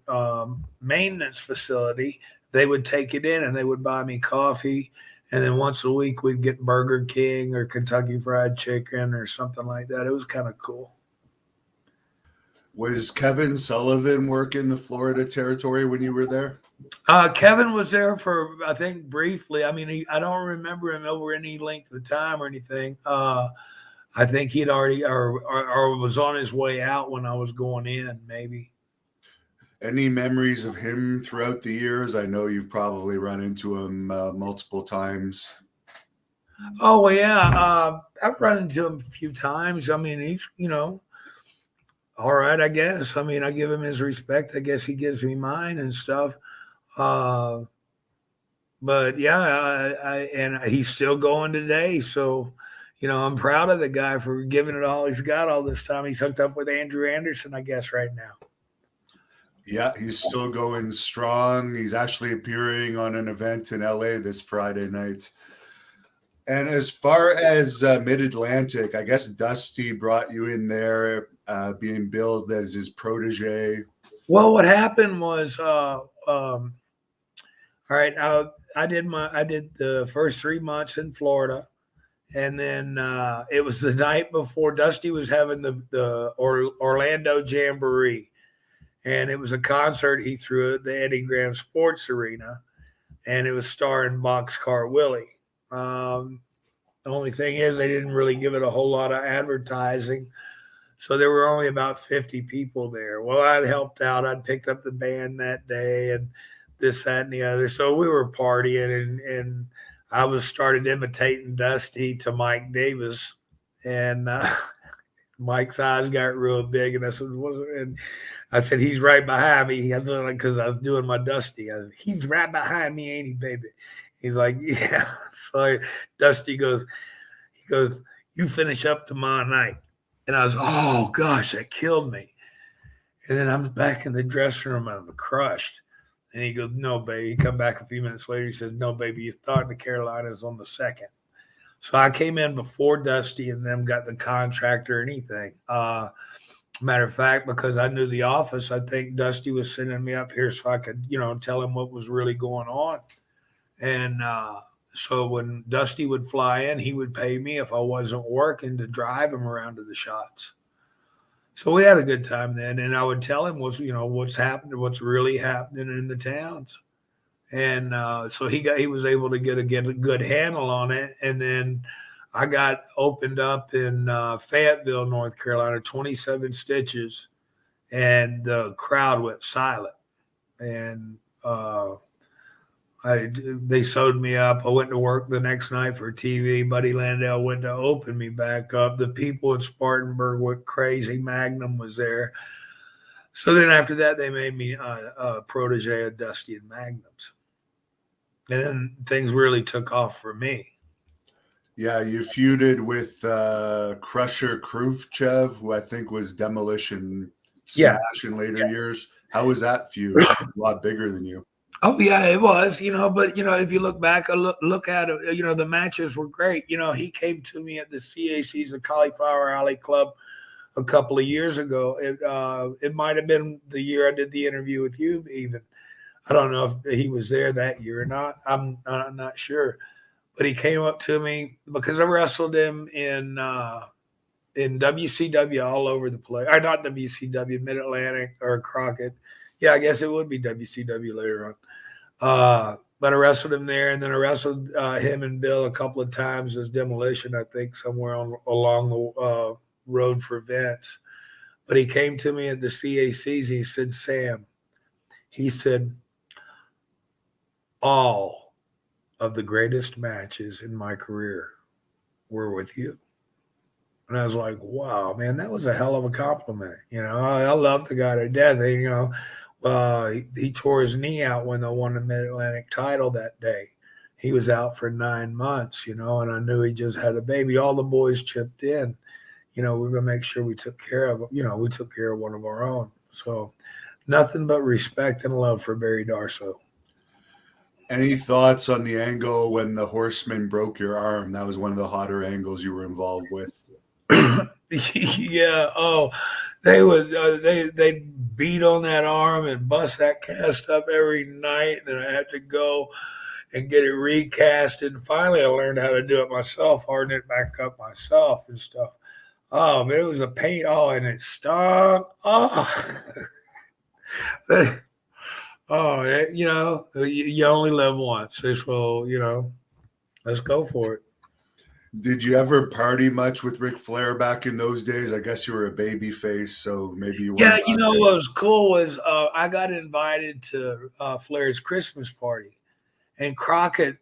maintenance facility. They would take it in and they would buy me coffee. And then once a week, we'd get Burger King or Kentucky Fried Chicken or something like that. It was kind of cool. Was Kevin Sullivan working the Florida territory when you were there? Kevin was there for, I think, briefly. I mean, I don't remember him over any length of time or anything. I think he'd already or was on his way out when I was going in, maybe. Any memories of him throughout the years? I know you've probably run into him multiple times. Oh, well, yeah. I've run into him a few times. I mean, he's, all right, I guess. I mean, I give him his respect. I guess he gives me mine and stuff. But yeah, and he's still going today. So, I'm proud of the guy for giving it all he's got all this time. He's hooked up with Andrew Anderson, I guess, right now. Yeah, he's still going strong. He's actually appearing on an event in LA this Friday night. And as far as Mid-Atlantic, I guess Dusty brought you in there, being billed as his protege. Well, what happened was, all right, I did the first 3 months in Florida, and then it was the night before Dusty was having the Orlando Jamboree, and it was a concert he threw at the Eddie Graham Sports Arena, and it was starring Boxcar Willie. The only thing is they didn't really give it a whole lot of advertising. So there were only about 50 people there. Well, I'd helped out. I'd picked up the band that day and this, that, and the other. So we were partying, and I was started imitating Dusty to Mike Davis. And Mike's eyes got real big. And I said, he's right behind me. Because I was doing my Dusty. He's right behind me, ain't he, baby? He's like, yeah. So Dusty goes, you finish up tomorrow night. And I was, oh, gosh, that killed me. And then I'm back in the dressing room and I'm crushed. And he goes, no, baby. He come back a few minutes later. He says, no, baby, you thought the Carolinas on the 2nd. So I came in before Dusty and them got the contract or anything. Matter of fact, because I knew the office, I think Dusty was sending me up here so I could, tell him what was really going on. And so when Dusty would fly in, he would pay me if I wasn't working to drive him around to the shots. So we had a good time then, and I would tell him what's happening, what's really happening in the towns. And so he was able to get a good handle on it. And then I got opened up in Fayetteville, North Carolina, 27 stitches, and the crowd went silent. And they sewed me up. I went to work the next night for TV. Buddy Landell went to open me back up. The people in Spartanburg went crazy. Magnum was there. So then after that, they made me a protege of Dusty and Magnum's. And then things really took off for me. Yeah, you feuded with Crusher Khrushchev, who I think was Demolition Smash in later years. How was that feud? A lot bigger than you. Oh yeah, it was, but if you look back, look at it, the matches were great. He came to me at the CAC's, the Cauliflower Alley Club, a couple of years ago. It might have been the year I did the interview with you, even. I don't know if he was there that year or not. I'm not sure, but he came up to me because I wrestled him in WCW all over the place. Or not WCW, Mid Atlantic or Crockett. Yeah, I guess it would be WCW later on. But I wrestled him there, and then I wrestled him and Bill a couple of times as Demolition, I think, somewhere along the road for Vince. But he came to me at the CACs. He said, Sam, he said, all of the greatest matches in my career were with you. And I was like, wow, man, that was a hell of a compliment. I love the guy to death. He tore his knee out when they won the Mid Atlantic title that day. He was out for 9 months, and I knew he just had a baby. All the boys chipped in. We're going to make sure we took care of, we took care of one of our own. So nothing but respect and love for Barry Darsow. Any thoughts on the angle when the Horseman broke your arm? That was one of the hotter angles you were involved with. Yeah. Oh, they'd beat on that arm and bust that cast up every night. And then I had to go and get it recast. And finally, I learned how to do it myself, harden it back up myself and stuff. Oh, man, it was a pain. Oh, and it stung. Oh, but, you only live once. So, let's go for it. Did you ever party much with Ric Flair back in those days? I guess you were a baby face, so maybe you Yeah, weren't. what was cool was I got invited to Flair's Christmas party, and Crockett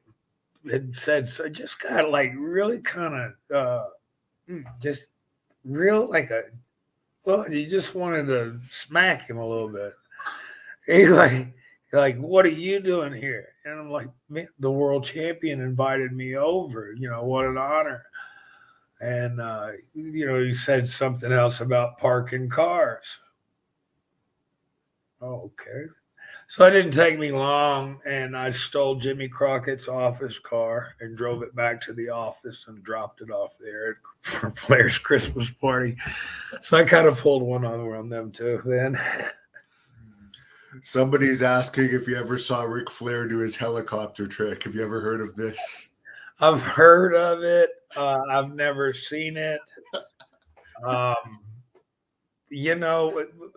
had said, so just got like really kind of just real like you just wanted to smack him a little bit. He like, what are you doing here? And I'm like, man, the world champion invited me over. What an honor. And he said something else about parking cars. Oh, okay. So it didn't take me long, and I stole Jimmy Crockett's office car and drove it back to the office and dropped it off there for Flair's Christmas party. So I kind of pulled one over on them too. Then Somebody's asking if you ever saw Ric Flair do his helicopter trick. Have you ever heard of this? I've heard of it. I've never seen it.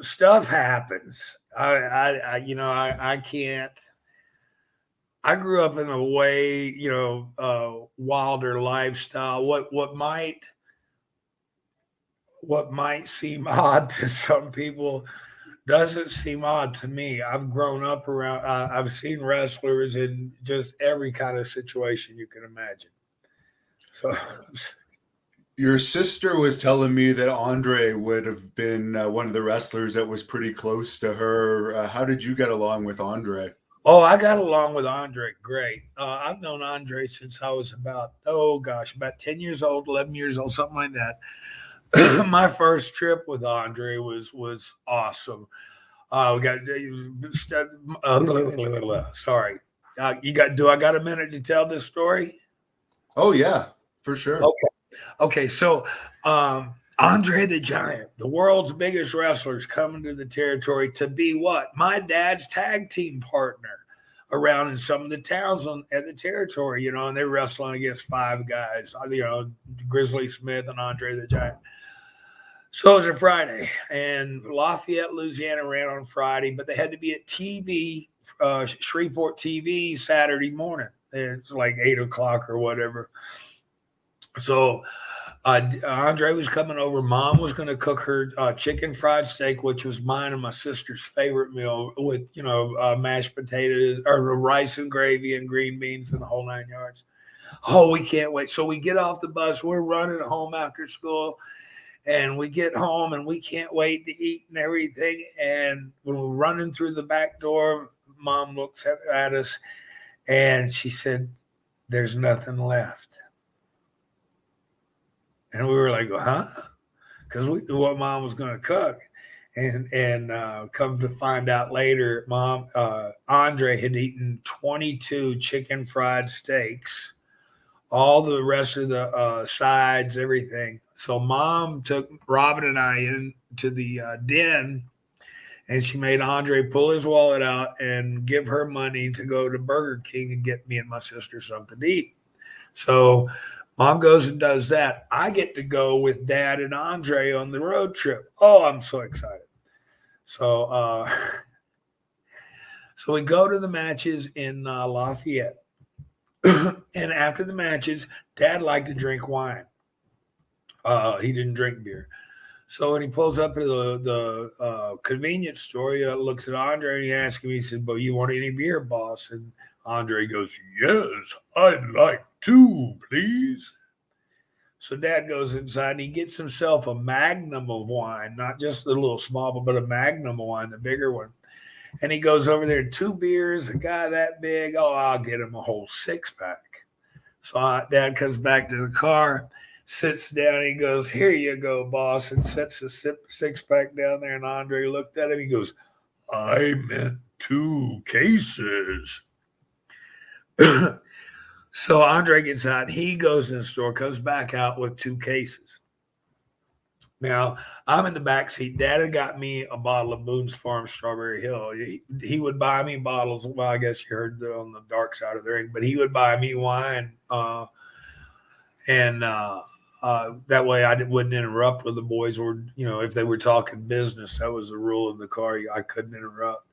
Stuff happens. I can't. I grew up in a way, wilder lifestyle. What might seem odd to some people doesn't seem odd to me. I've grown up around. I've seen wrestlers in just every kind of situation you can imagine. So. Your sister was telling me that Andre would have been one of the wrestlers that was pretty close to her. How did you get along with Andre? Oh, I got along with Andre great. I've known Andre since I was about 10 years old, 11 years old, something like that. My first trip with Andre was awesome. We got sorry. Do I got a minute to tell this story? Oh yeah, for sure. Okay. So Andre the Giant, the world's biggest wrestlers, coming to the territory to be what? My dad's tag team partner around in some of the towns at the territory, and they're wrestling against five guys, Grizzly Smith and Andre the Giant. So it was a Friday, and Lafayette, Louisiana ran on Friday, but they had to be at TV, Shreveport TV Saturday morning. It's like 8 o'clock or whatever. So Andre was coming over. Mom was going to cook her chicken fried steak, which was mine and my sister's favorite meal, with mashed potatoes or rice and gravy and green beans and the whole 9 yards. Oh, we can't wait. So we get off the bus. We're running home after school, and we get home, and we can't wait to eat and everything. And when we're running through the back door, Mom looks at us, and she said, "There's nothing left." And we were like, huh? Because we knew what Mom was going to cook. And come to find out later, Andre had eaten 22 chicken fried steaks, all the rest of the sides, everything. So mom took Robin and I into the den, and she made Andre pull his wallet out and give her money to go to Burger King and get me and my sister something to eat. So mom goes and does that. I get to go with dad and Andre on the road trip. Oh, I'm so excited. So so we go to the matches in Lafayette. And after the matches, dad liked to drink wine. He didn't drink beer. So when he pulls up to the convenience store, he looks at Andre and he asks him, he said, "Well, you want any beer, boss?" And Andre goes, "Yes, I'd like two, please." So dad goes inside and he gets himself a magnum of wine, not just the little small, but a magnum of wine, the bigger one. And he goes over there, two beers, a guy that big. Oh, I'll get him a whole six pack. So dad comes back to the car, sits down. He goes, "Here you go, boss," and sets the six pack down there. And Andre looked at him. He goes, "I meant two cases." So Andre gets out. He goes in the store, comes back out with two cases. Now, I'm in the back seat. Dad had got me a bottle of Boone's Farm Strawberry Hill. He would buy me bottles. Well, I guess you heard on the dark side of the ring, but he would buy me wine. And that way I wouldn't interrupt with the boys, or, if they were talking business. That was the rule in the car. I couldn't interrupt.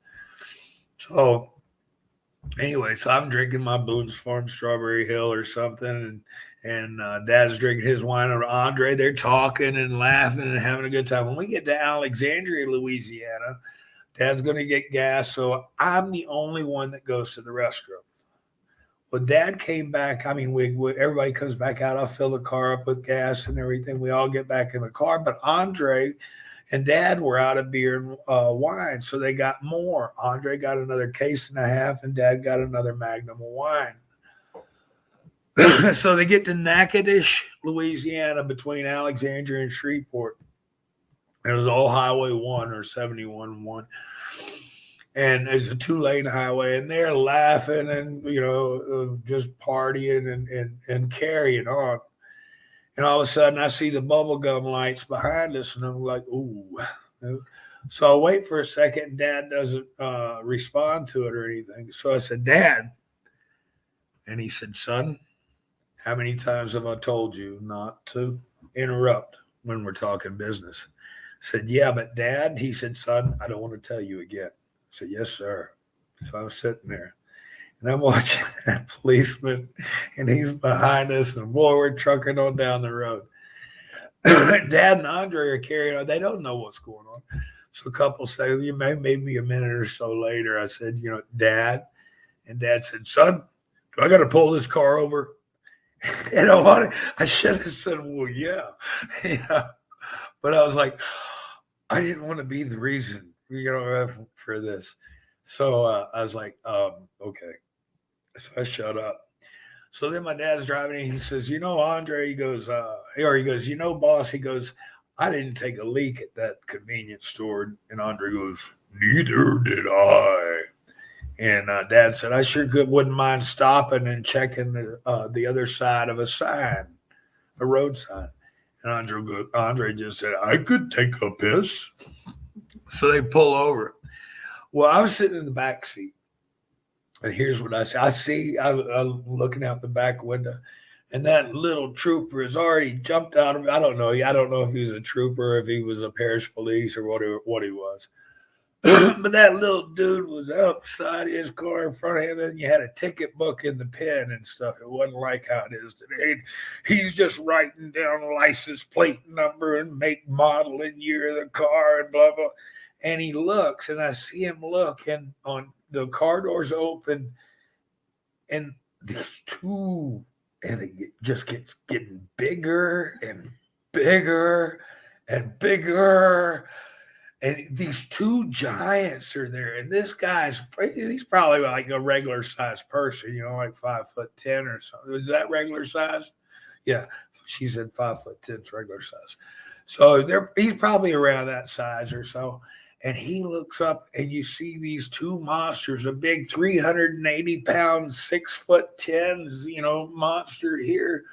So anyway, so I'm drinking my Boone's Farm Strawberry Hill or something, and Dad's drinking his wine. And Andre, they're talking and laughing and having a good time. When we get to Alexandria, Louisiana, Dad's going to get gas, so I'm the only one that goes to the restroom. Well, Dad came back. I mean, everybody comes back out. I'll fill the car up with gas and everything. We all get back in the car, but Andre and Dad were out of beer and wine, so they got more. Andre got another case and a half, and Dad got another magnum of wine. So they get to Natchitoches, Louisiana, between Alexandria and Shreveport. It was all Highway 1 or 71-1. And it's a 2-lane highway, and they're laughing and, just partying and carrying on. And all of a sudden, I see the bubblegum lights behind us, and I'm like, ooh. So I wait for a second, and Dad doesn't respond to it or anything. So I said, "Dad." And he said, "Son, how many times have I told you not to interrupt when we're talking business?" I said, "Yeah, but Dad," he said, "Son, I don't want to tell you again." I said, "Yes, sir." So I'm sitting there, and I'm watching that policeman, and he's behind us, and boy, we're trucking on down the road. Dad and Andre are carrying on. They don't know what's going on. So a couple say, "You maybe a minute or so later," I said, "Dad," and Dad said, "Son, do I got to pull this car over?" And I should have said, "Well, yeah," but I was like, I didn't want to be the reason, for this. So I was like, okay. So I shut up. So then my dad's driving, and he says, "Andre," he goes, "Boss," he goes, "I didn't take a leak at that convenience store." And Andre goes, "Neither did I." And Dad said, "I sure wouldn't mind stopping and checking the other side of a road sign." And Andre just said, "I could take a piss." So they pull over. Well, I was sitting in the back seat, and here's what I see. I'm looking out the back window, and that little trooper has already jumped out of. I don't know if he was a trooper, if he was a parish police, or what he was. But that little dude was outside his car in front of him, and you had a ticket book in the pen and stuff. It wasn't like how it is today. He's just writing down the license plate number and make, model, and year of the car and blah, blah. And he looks, and I see him look, and on the car doors open, and these two, and it just gets getting bigger and bigger and bigger. And these two giants are there, and this he's probably like a regular sized person, like 5'10" or something. Is that regular size? Yeah, she said 5'10" is regular size. So he's probably around that size or so. And he looks up and you see these two monsters, a big 380 pound, 6'10", monster here,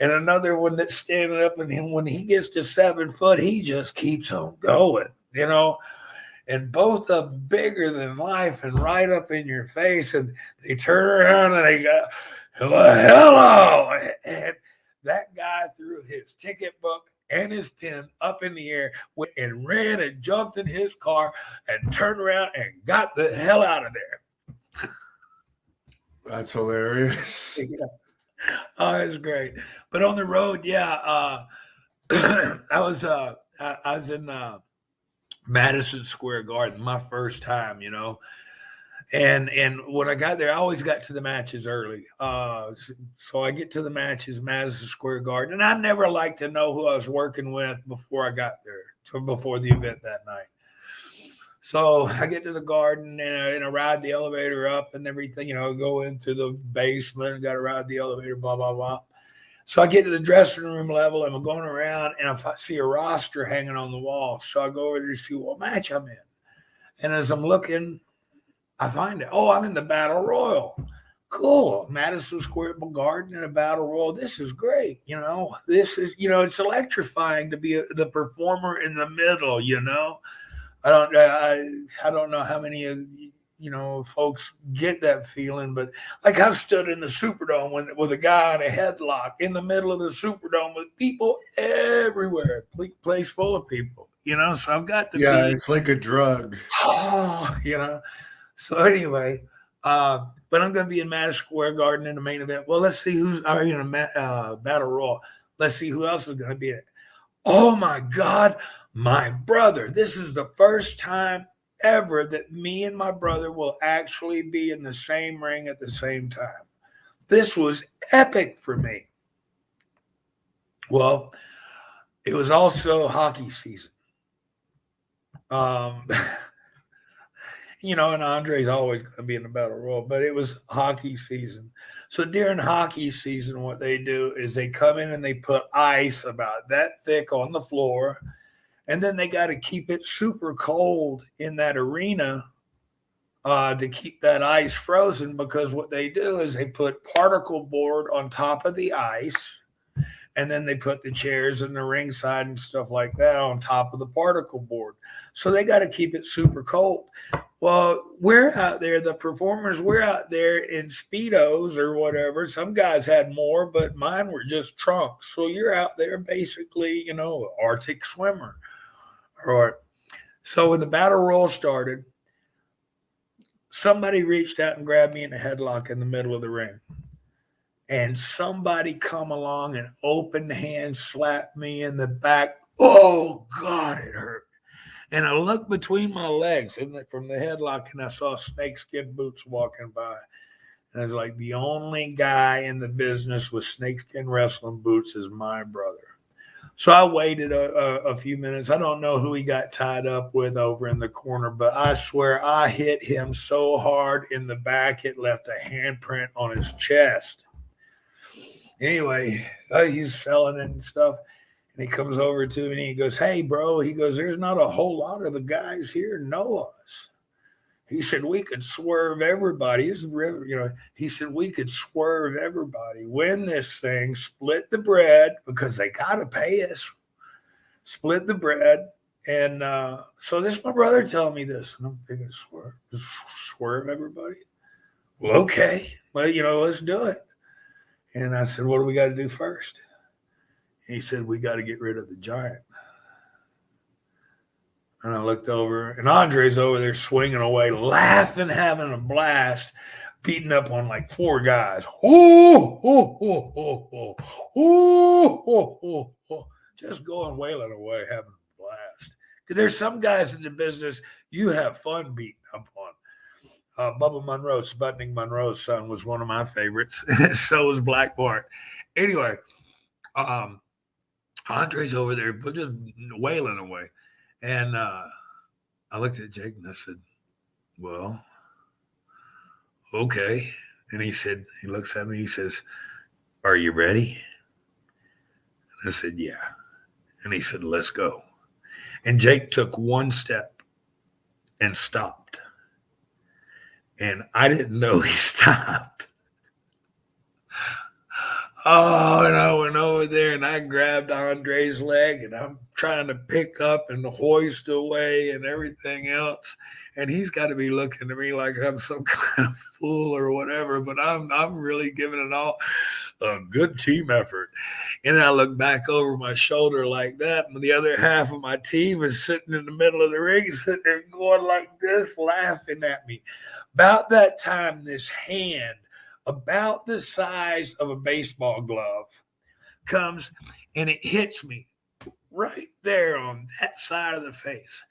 and another one that's standing up. And him, when he gets to 7 foot, he just keeps on going. And both are bigger than life and right up in your face. And they turn around and they go, hello. And that guy threw his ticket book and his pen up in the air and ran and jumped in his car and turned around and got the hell out of there. That's hilarious. Yeah. Oh, it's great. But on the road, yeah, I was in Madison Square Garden my first time, And when I got there, I always got to the matches early. So I get to the matches, Madison Square Garden, and I never liked to know who I was working with before I got there, before the event that night. So I get to the garden and I ride the elevator up and everything, go into the basement and got to ride the elevator, blah, blah, blah. So I get to the dressing room level and I'm going around and I see a roster hanging on the wall. So I go over there to see what match I'm in. And as I'm looking, I find it. Oh, I'm in the Battle Royal. Cool. Madison Square Garden in a Battle Royal. This is great. This is, it's electrifying to be the performer in the middle, I don't know how many of folks get that feeling, but like I've stood in the Superdome with a guy in a headlock in the middle of the Superdome with people everywhere, place full of people, so I've got to be. Yeah, it's like a drug. So anyway, but I'm going to be in Madison Square Garden in the main event. Well, let's see who's in a Battle Royal. Let's see who else is going to be in it. Oh my God, my brother. This is the first time ever that me and my brother will actually be in the same ring at the same time. This was epic for me. Well, it was also hockey season. And Andre's always going to be in the Battle Royal, but it was hockey season. So during hockey season, what they do is they come in and they put ice about that thick on the floor, and then they got to keep it super cold in that arena to keep that ice frozen, because what they do is they put particle board on top of the ice, and then they put the chairs and the ringside and stuff like that on top of the particle board. So they got to keep it super cold. Well, we're out there, the performers, we're out there in Speedos or whatever. Some guys had more, but mine were just trunks. So you're out there basically, Arctic swimmer. Or so when the Battle Royal started, somebody reached out and grabbed me in a headlock in the middle of the ring. And somebody come along and open hand slapped me in the back. Oh, God, it hurt. And I looked between my legs from the headlock, and I saw snakeskin boots walking by. And I was like, the only guy in the business with snakeskin wrestling boots is my brother. So I waited a few minutes. I don't know who he got tied up with over in the corner, but I swear I hit him so hard in the back, it left a handprint on his chest. Anyway, he's selling it and stuff. And he comes over to me and he goes, hey, bro, he goes, there's not a whole lot of the guys here know us. He said, we could swerve everybody. He said, we could swerve everybody, win this thing, split the bread, because they got to pay us, split the bread. And so this is my brother telling me this. And I'm thinking, swerve everybody? Well, okay. Well, let's do it. And I said, what do we got to do first? He said, we got to get rid of the giant. And I looked over, and Andre's over there swinging away, laughing, having a blast, beating up on like 4 guys. Just going wailing away, having a blast. Because there's some guys in the business you have fun beating up on. Bubba Monroe, Sputnik Monroe's son, was one of my favorites. So was Black Bart. Anyway, Andre's over there, but just wailing away. And I looked at Jake and I said, well, okay. And he looks at me, he says, are you ready? And I said, yeah. And he said, let's go. And Jake took one step and stopped. And I didn't know he stopped. Oh, and I went over there and I grabbed Andre's leg and I'm trying to pick up and hoist away and everything else. And he's got to be looking at me like I'm some kind of fool or whatever, but I'm really giving it all a good team effort. And I look back over my shoulder like that, and the other half of my team is sitting in the middle of the ring, sitting there going like this, laughing at me. About that time, this hand, about the size of a baseball glove, comes and it hits me right there on that side of the face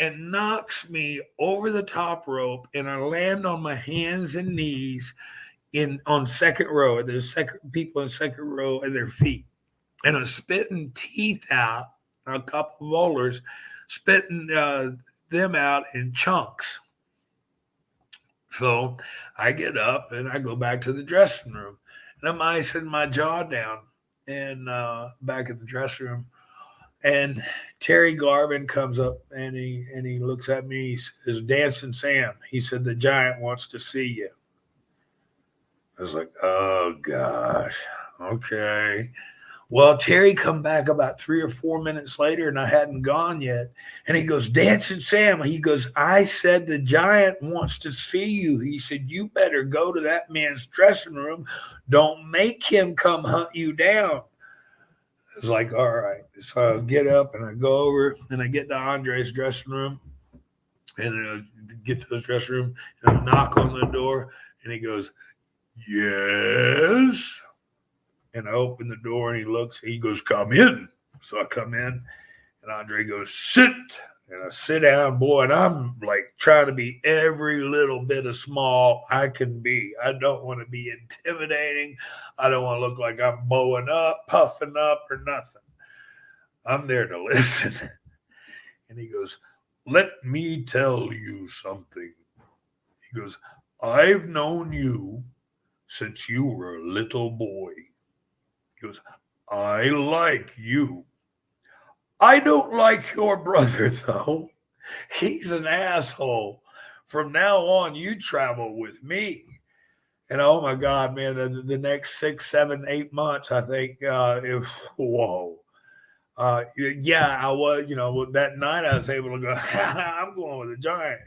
and knocks me over the top rope, and I land on my hands and knees on second row. There's second people in second row at their feet, and I'm spitting teeth out, a couple of molars, spitting them out in chunks. So I get up and I go back to the dressing room, and I'm icing my jaw down and back at the dressing room. And Terry Garvin comes up and he looks at me. He says, "Dancing Sam," he said, "the Giant wants to see you." I was like, "Oh gosh, okay." Well, Terry come back about 3 or 4 minutes later, and I hadn't gone yet. And he goes, "Dancing Sam," he goes, "I said the Giant wants to see you." He said, "You better go to that man's dressing room. Don't make him come hunt you down." I was like, all right. So I get up and I go over and I get to Andre's dressing room, and then I get to his dressing room and I knock on the door, and he goes, "Yes." And I open the door and he looks, he goes, "Come in." So I come in and Andre goes, "Sit." And I sit down, boy, and I'm like trying to be every little bit of small I can be. I don't want to be intimidating. I don't want to look like I'm bowing up, puffing up, or nothing. I'm there to listen. And he goes, "Let me tell you something." He goes, "I've known you since you were a little boy." He goes, "I like you. I don't like your brother, though. He's an asshole. From now on, you travel with me." And oh my God, man, the next 6, 7, 8 months, I think, whoa. Yeah, I was, that night I was able to go, I'm going with the Giant.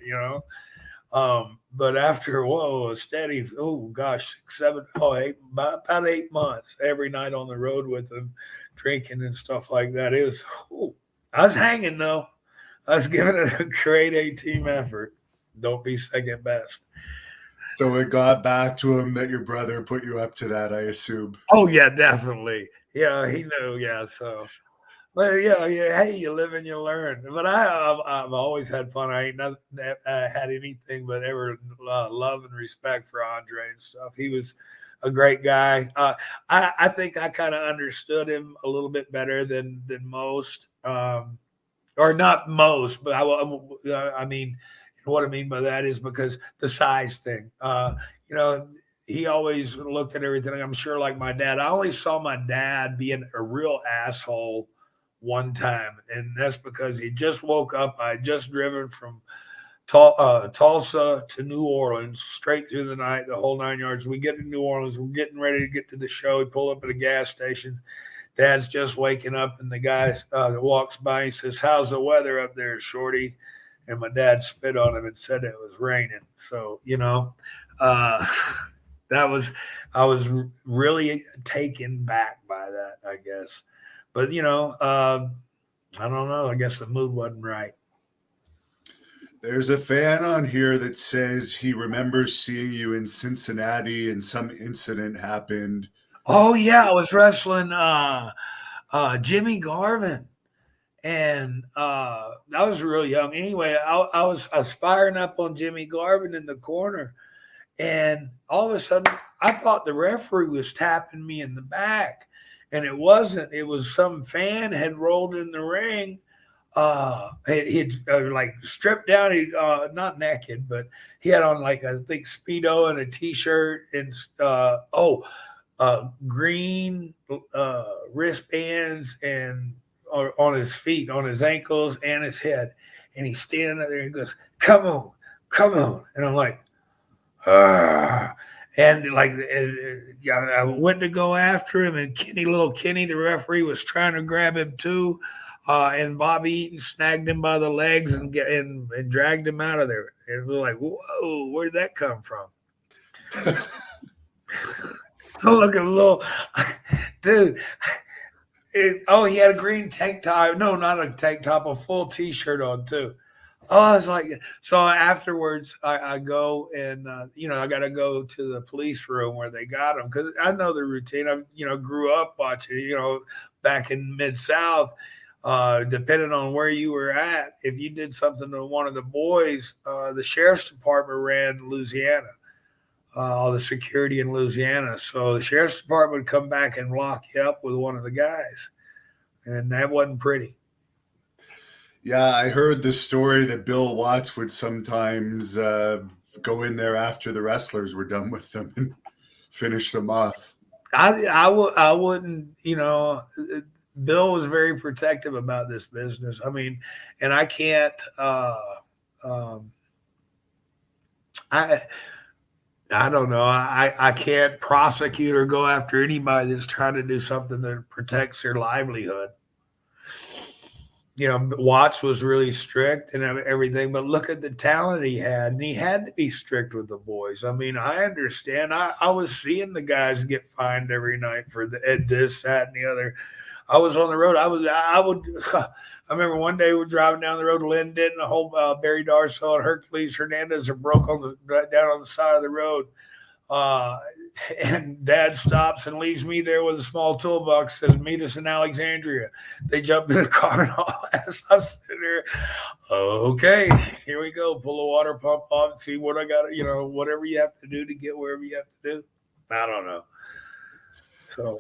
But after, whoa, a steady, oh gosh, 6, 7, 8, about 8 months, every night on the road with them, drinking and stuff like that. It was, I was hanging though. I was giving it a grade A team effort. Don't be second best. So it got back to him that your brother put you up to that, I assume. Oh yeah, definitely. Yeah, he knew. Yeah, so. Well, yeah. Hey, you live and you learn. But I've always had fun. I ain't had anything but ever love and respect for Andre and stuff. He was a great guy. I think I kind of understood him a little bit better than most, or not most. But I mean, what I mean by that is because the size thing. He always looked at everything. I'm sure, like my dad. I only saw my dad being a real asshole one time, and that's because he just woke up. I had just driven from Tulsa to New Orleans, straight through the night, the whole 9 yards. We get to New Orleans. We're getting ready to get to the show. We pull up at a gas station. Dad's just waking up, and the guy that walks by, he says, "How's the weather up there, Shorty?" And my dad spit on him and said it was raining. So, I was really taken back by that, I guess. But, I don't know. I guess the mood wasn't right. There's a fan on here that says he remembers seeing you in Cincinnati and some incident happened. Oh, yeah. I was wrestling Jimmy Garvin. And I was real young. Anyway, I was firing up on Jimmy Garvin in the corner. And all of a sudden, I thought the referee was tapping me in the back. And it wasn't. It was some fan had rolled in the ring. He'd like stripped down. He not naked, but he had on like I think Speedo and a t-shirt and green wristbands and on his feet, on his ankles and his head. And he's standing there and he goes, come on, come on. And I'm like, ah. And like, yeah, I went to go after him, and little Kenny, the referee, was trying to grab him too. And Bobby Eaton snagged him by the legs and dragged him out of there. And we're like, whoa, where'd that come from? So look at a little dude. He had a green tank top. No, not a tank top, a full T-shirt on too. Oh, I was like, so afterwards, I go and I got to go to the police room where they got him, because I know the routine. I grew up watching. Back in Mid-South, depending on where you were at, if you did something to one of the boys, the sheriff's department ran Louisiana. All the security in Louisiana. So the sheriff's department would come back and lock you up with one of the guys. And that wasn't pretty. Yeah, I heard the story that Bill Watts would sometimes go in there after the wrestlers were done with them and finish them off. I wouldn't, Bill was very protective about this business. I mean, and I can't, I don't know. I can't prosecute or go after anybody that's trying to do something that protects their livelihood. Watts was really strict and everything, but look at the talent he had, and he had to be strict with the boys. I mean, I understand. I was seeing the guys get fined every night for this, that, and the other. I was on the road. I remember one day we were driving down the road. Lynn did, and the whole Barry Darsow and Hercules Hernandez are broke down on the side of the road. And Dad stops and leaves me there with a small toolbox. Says, "Meet us in Alexandria." They jump in the car and all that. I'm sitting there. Okay, here we go. Pull the water pump off. See what I got. Whatever you have to do to get wherever you have to do. I don't know. So.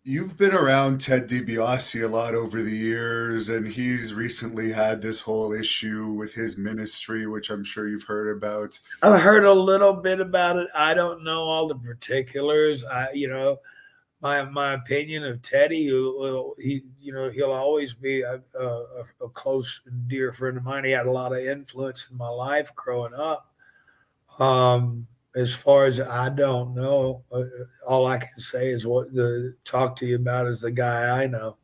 You've been around Ted DiBiase a lot over the years, and he's recently had this whole issue with his ministry, which I'm sure you've heard about. I've heard a little bit about it. I don't know all the particulars. My opinion of Teddy, he'll always be a close and dear friend of mine. He had a lot of influence in my life growing up. As far as I don't know, all I can say is what talk to you about is the guy I know.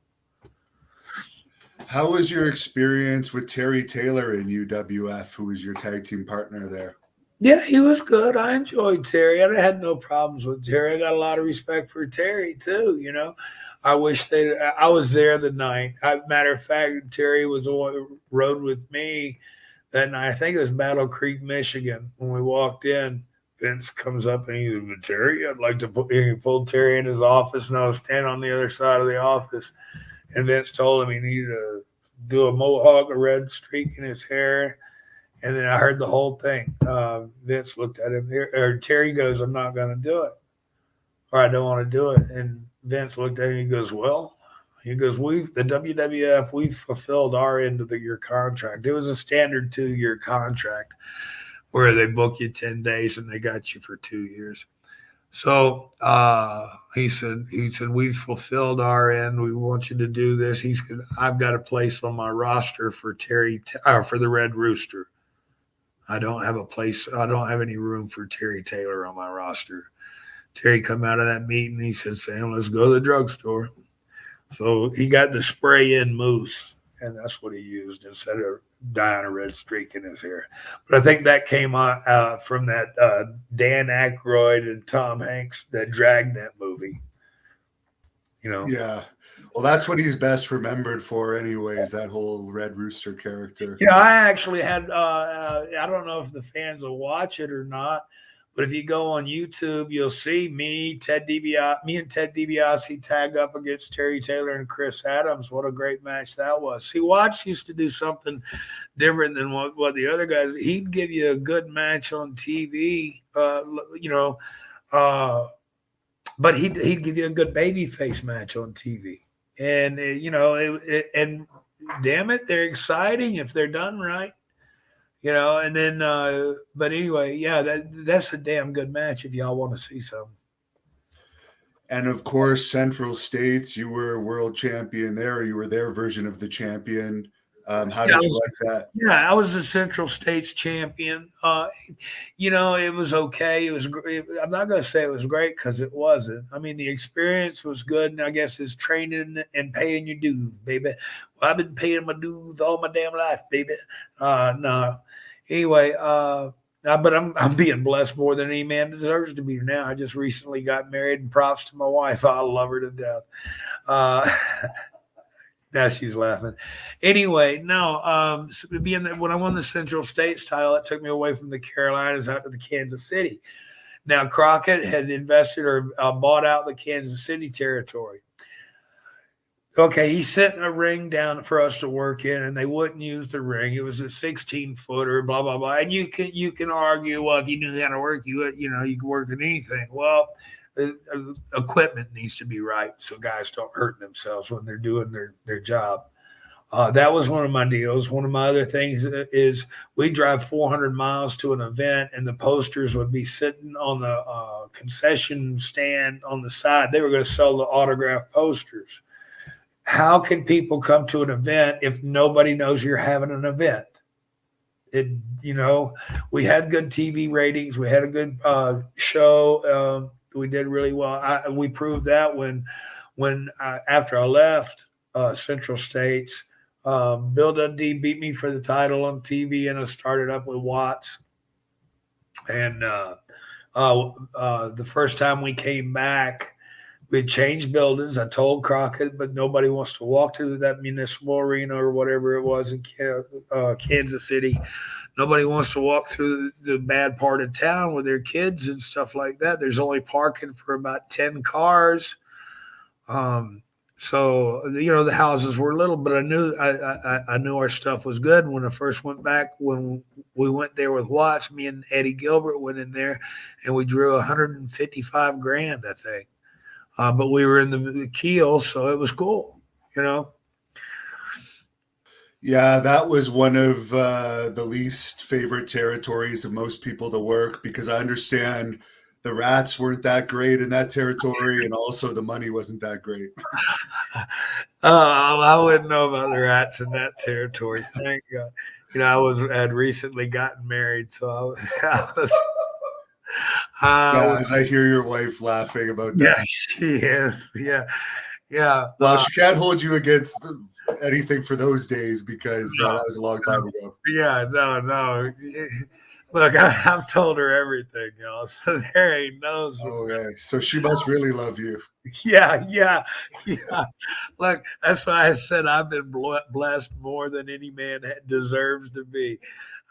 How was your experience with Terry Taylor in UWF, who was your tag team partner there? Yeah, he was good. I enjoyed Terry. I had no problems with Terry. I got a lot of respect for Terry too. I wish I was there the night. Matter of fact, Terry was rode with me that night. I think it was Battle Creek, Michigan. When we walked in, Vince comes up and he was, Terry, I'd like to he pulled Terry in his office, and I was standing on the other side of the office. And Vince told him he needed to do a mohawk, a red streak in his hair. And then I heard the whole thing. Vince looked at him or Terry goes, "I'm not going to do it." Or, "I don't want to do it." And Vince looked at him and he goes, the WWF, we've fulfilled our end of your contract. It was a standard 2-year contract where they book you 10 days and they got you for 2 years. So he said, "We've fulfilled our end. We want you to do this." I've got a place on my roster for for the Red Rooster. I don't have a place. I don't have any room for Terry Taylor on my roster. Terry come out of that meeting. He said, "Sam, let's go to the drugstore." So he got the spray-in mousse, and that's what he used instead of dyeing a red streak in his hair. But I think that came from that Dan Aykroyd and Tom Hanks, that Dragnet movie. Yeah. Well, that's what he's best remembered for anyways, that whole Red Rooster character. I actually had, I don't know if the fans will watch it or not, but if you go on YouTube, you'll see me and Ted DiBiase tag up against Terry Taylor and Chris Adams. What a great match that was. See, Watts used to do something different than what the other guys. He'd give you a good match on TV, but he'd give you a good babyface match on TV. And, and damn it, they're exciting if they're done right. And then, but anyway, yeah, that's a damn good match if y'all want to see something. And of course, Central States, you were world champion there. You were their version of the champion. How Yeah, did you like that? I was the Central States champion. It was okay. It was. I'm not going to say it was great because it wasn't. I mean, the experience was good, and I guess it's training and paying your dues, baby. Well, I've been paying my dues all my damn life, baby. No. Anyway, but I'm being blessed more than any man deserves to be now. I just recently got married, and props to my wife. I love her to death. Uh, Now she's laughing. Anyway, no. So being that when I won the Central States title, it took me away from the Carolinas out to the Kansas City. Now Crockett had invested or bought out the Kansas City territory. Okay, he sent a ring down for us to work in, and they wouldn't use the ring. It was a 16-footer, blah blah blah. And you can argue, well, if you knew how to work, you could work in anything. Well, equipment needs to be right so guys don't hurt themselves when they're doing their job. That was one of my deals. One of my other things is we drive 400 miles to an event, and the posters would be sitting on the concession stand on the side. They were going to sell the autographed posters. How can people come to an event if nobody knows you're having an event? We had good TV ratings. We had a good show. We did really well. We proved that when after I left Central States, Bill Dundee beat me for the title on TV, and I started up with Watts. And the first time we came back, we had changed buildings. I told Crockett, but nobody wants to walk to that municipal arena or whatever it was in Kansas City. Nobody wants to walk through the bad part of town with their kids and stuff like that. There's only parking for about 10 cars. So the houses were little, but I knew our stuff was good. When I first went back, when we went there with Watts, me and Eddie Gilbert went in there, and we drew 155 grand, I think. But we were in the keel, so it was cool, Yeah, that was one of the least favorite territories of most people to work because I understand the rats weren't that great in that territory, and also the money wasn't that great. I wouldn't know about the rats in that territory. Thank God. Had recently gotten married, so Yeah, as I hear your wife laughing about that. Yeah, she is. Yeah. Well, she can't hold you against anything for those days because that was a long time ago. Yeah, no. Look, I've told her everything, y'all. So there ain't no. Okay, so she must really love you. Yeah. Look, that's why I said I've been blessed more than any man deserves to be.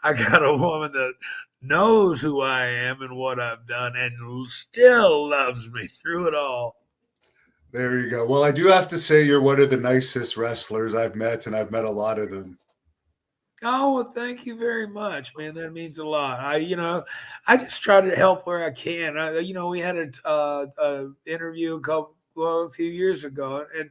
I got a woman that knows who I am and what I've done and still loves me through it all. There you go. Well, I do have to say you're one of the nicest wrestlers I've met, and I've met a lot of them. Oh, well, thank you very much, man. That means a lot. I just try to help where I can. We had a interview a few years ago, and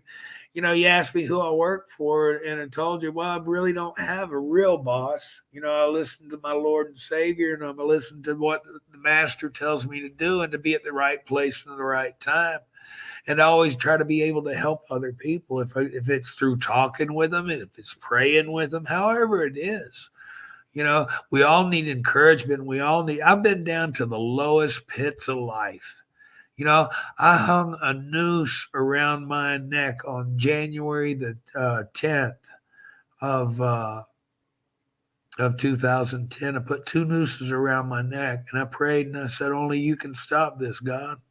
you asked me who I work for, and I told you, well, I really don't have a real boss. I listen to my Lord and Savior, and I'm listen to what the Master tells me to do, and to be at the right place and the right time. And I always try to be able to help other people if it's through talking with them, if it's praying with them, however it is. We all need encouragement. I've been down to the lowest pits of life. I hung a noose around my neck on January the 10th of 2010. I put 2 nooses around my neck, and I prayed, and I said, only you can stop this, God.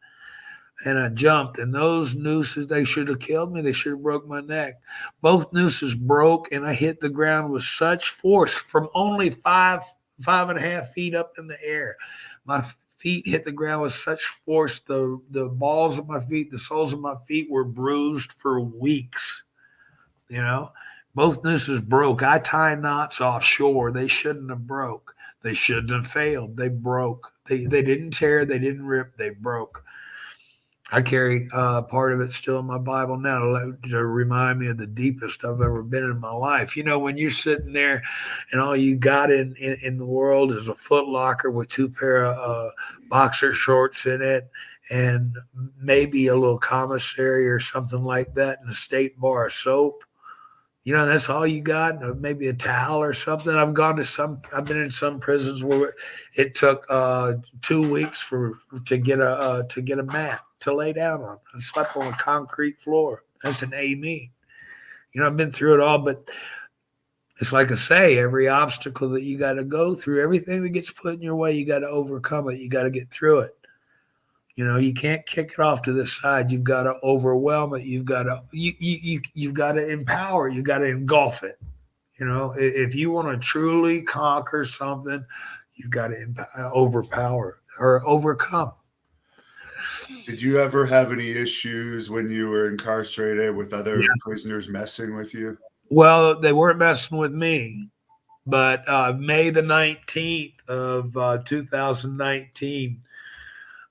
And I jumped, and those nooses, they should have killed me. They should have broke my neck. Both nooses broke, and I hit the ground with such force from only 5.5 feet up in the air. My feet hit the ground with such force. The balls of my feet, the soles of my feet were bruised for weeks. Both nooses broke. I tie knots offshore. They shouldn't have broke. They shouldn't have failed. They broke. They didn't tear. They didn't rip. They broke. I carry part of it still in my Bible now to remind me of the deepest I've ever been in my life. When you're sitting there and all you got in the world is a Foot Locker with 2 pair of boxer shorts in it, and maybe a little commissary or something like that, and a state bar of soap. That's all you got. Maybe a towel or something. I've been in some prisons where it took 2 weeks to get a mat to lay down on. I slept on a concrete floor. That's an A-me. I've been through it all, but it's like I say, every obstacle that you got to go through, everything that gets put in your way, you got to overcome it. You got to get through it. You can't kick it off to the side. You've got to overwhelm it. You've got to you've got to empower. You got to engulf it. If you want to truly conquer something, you've got to overpower or overcome. Did you ever have any issues when you were incarcerated with other prisoners messing with you? Well, they weren't messing with me, but May the 19th of 2019.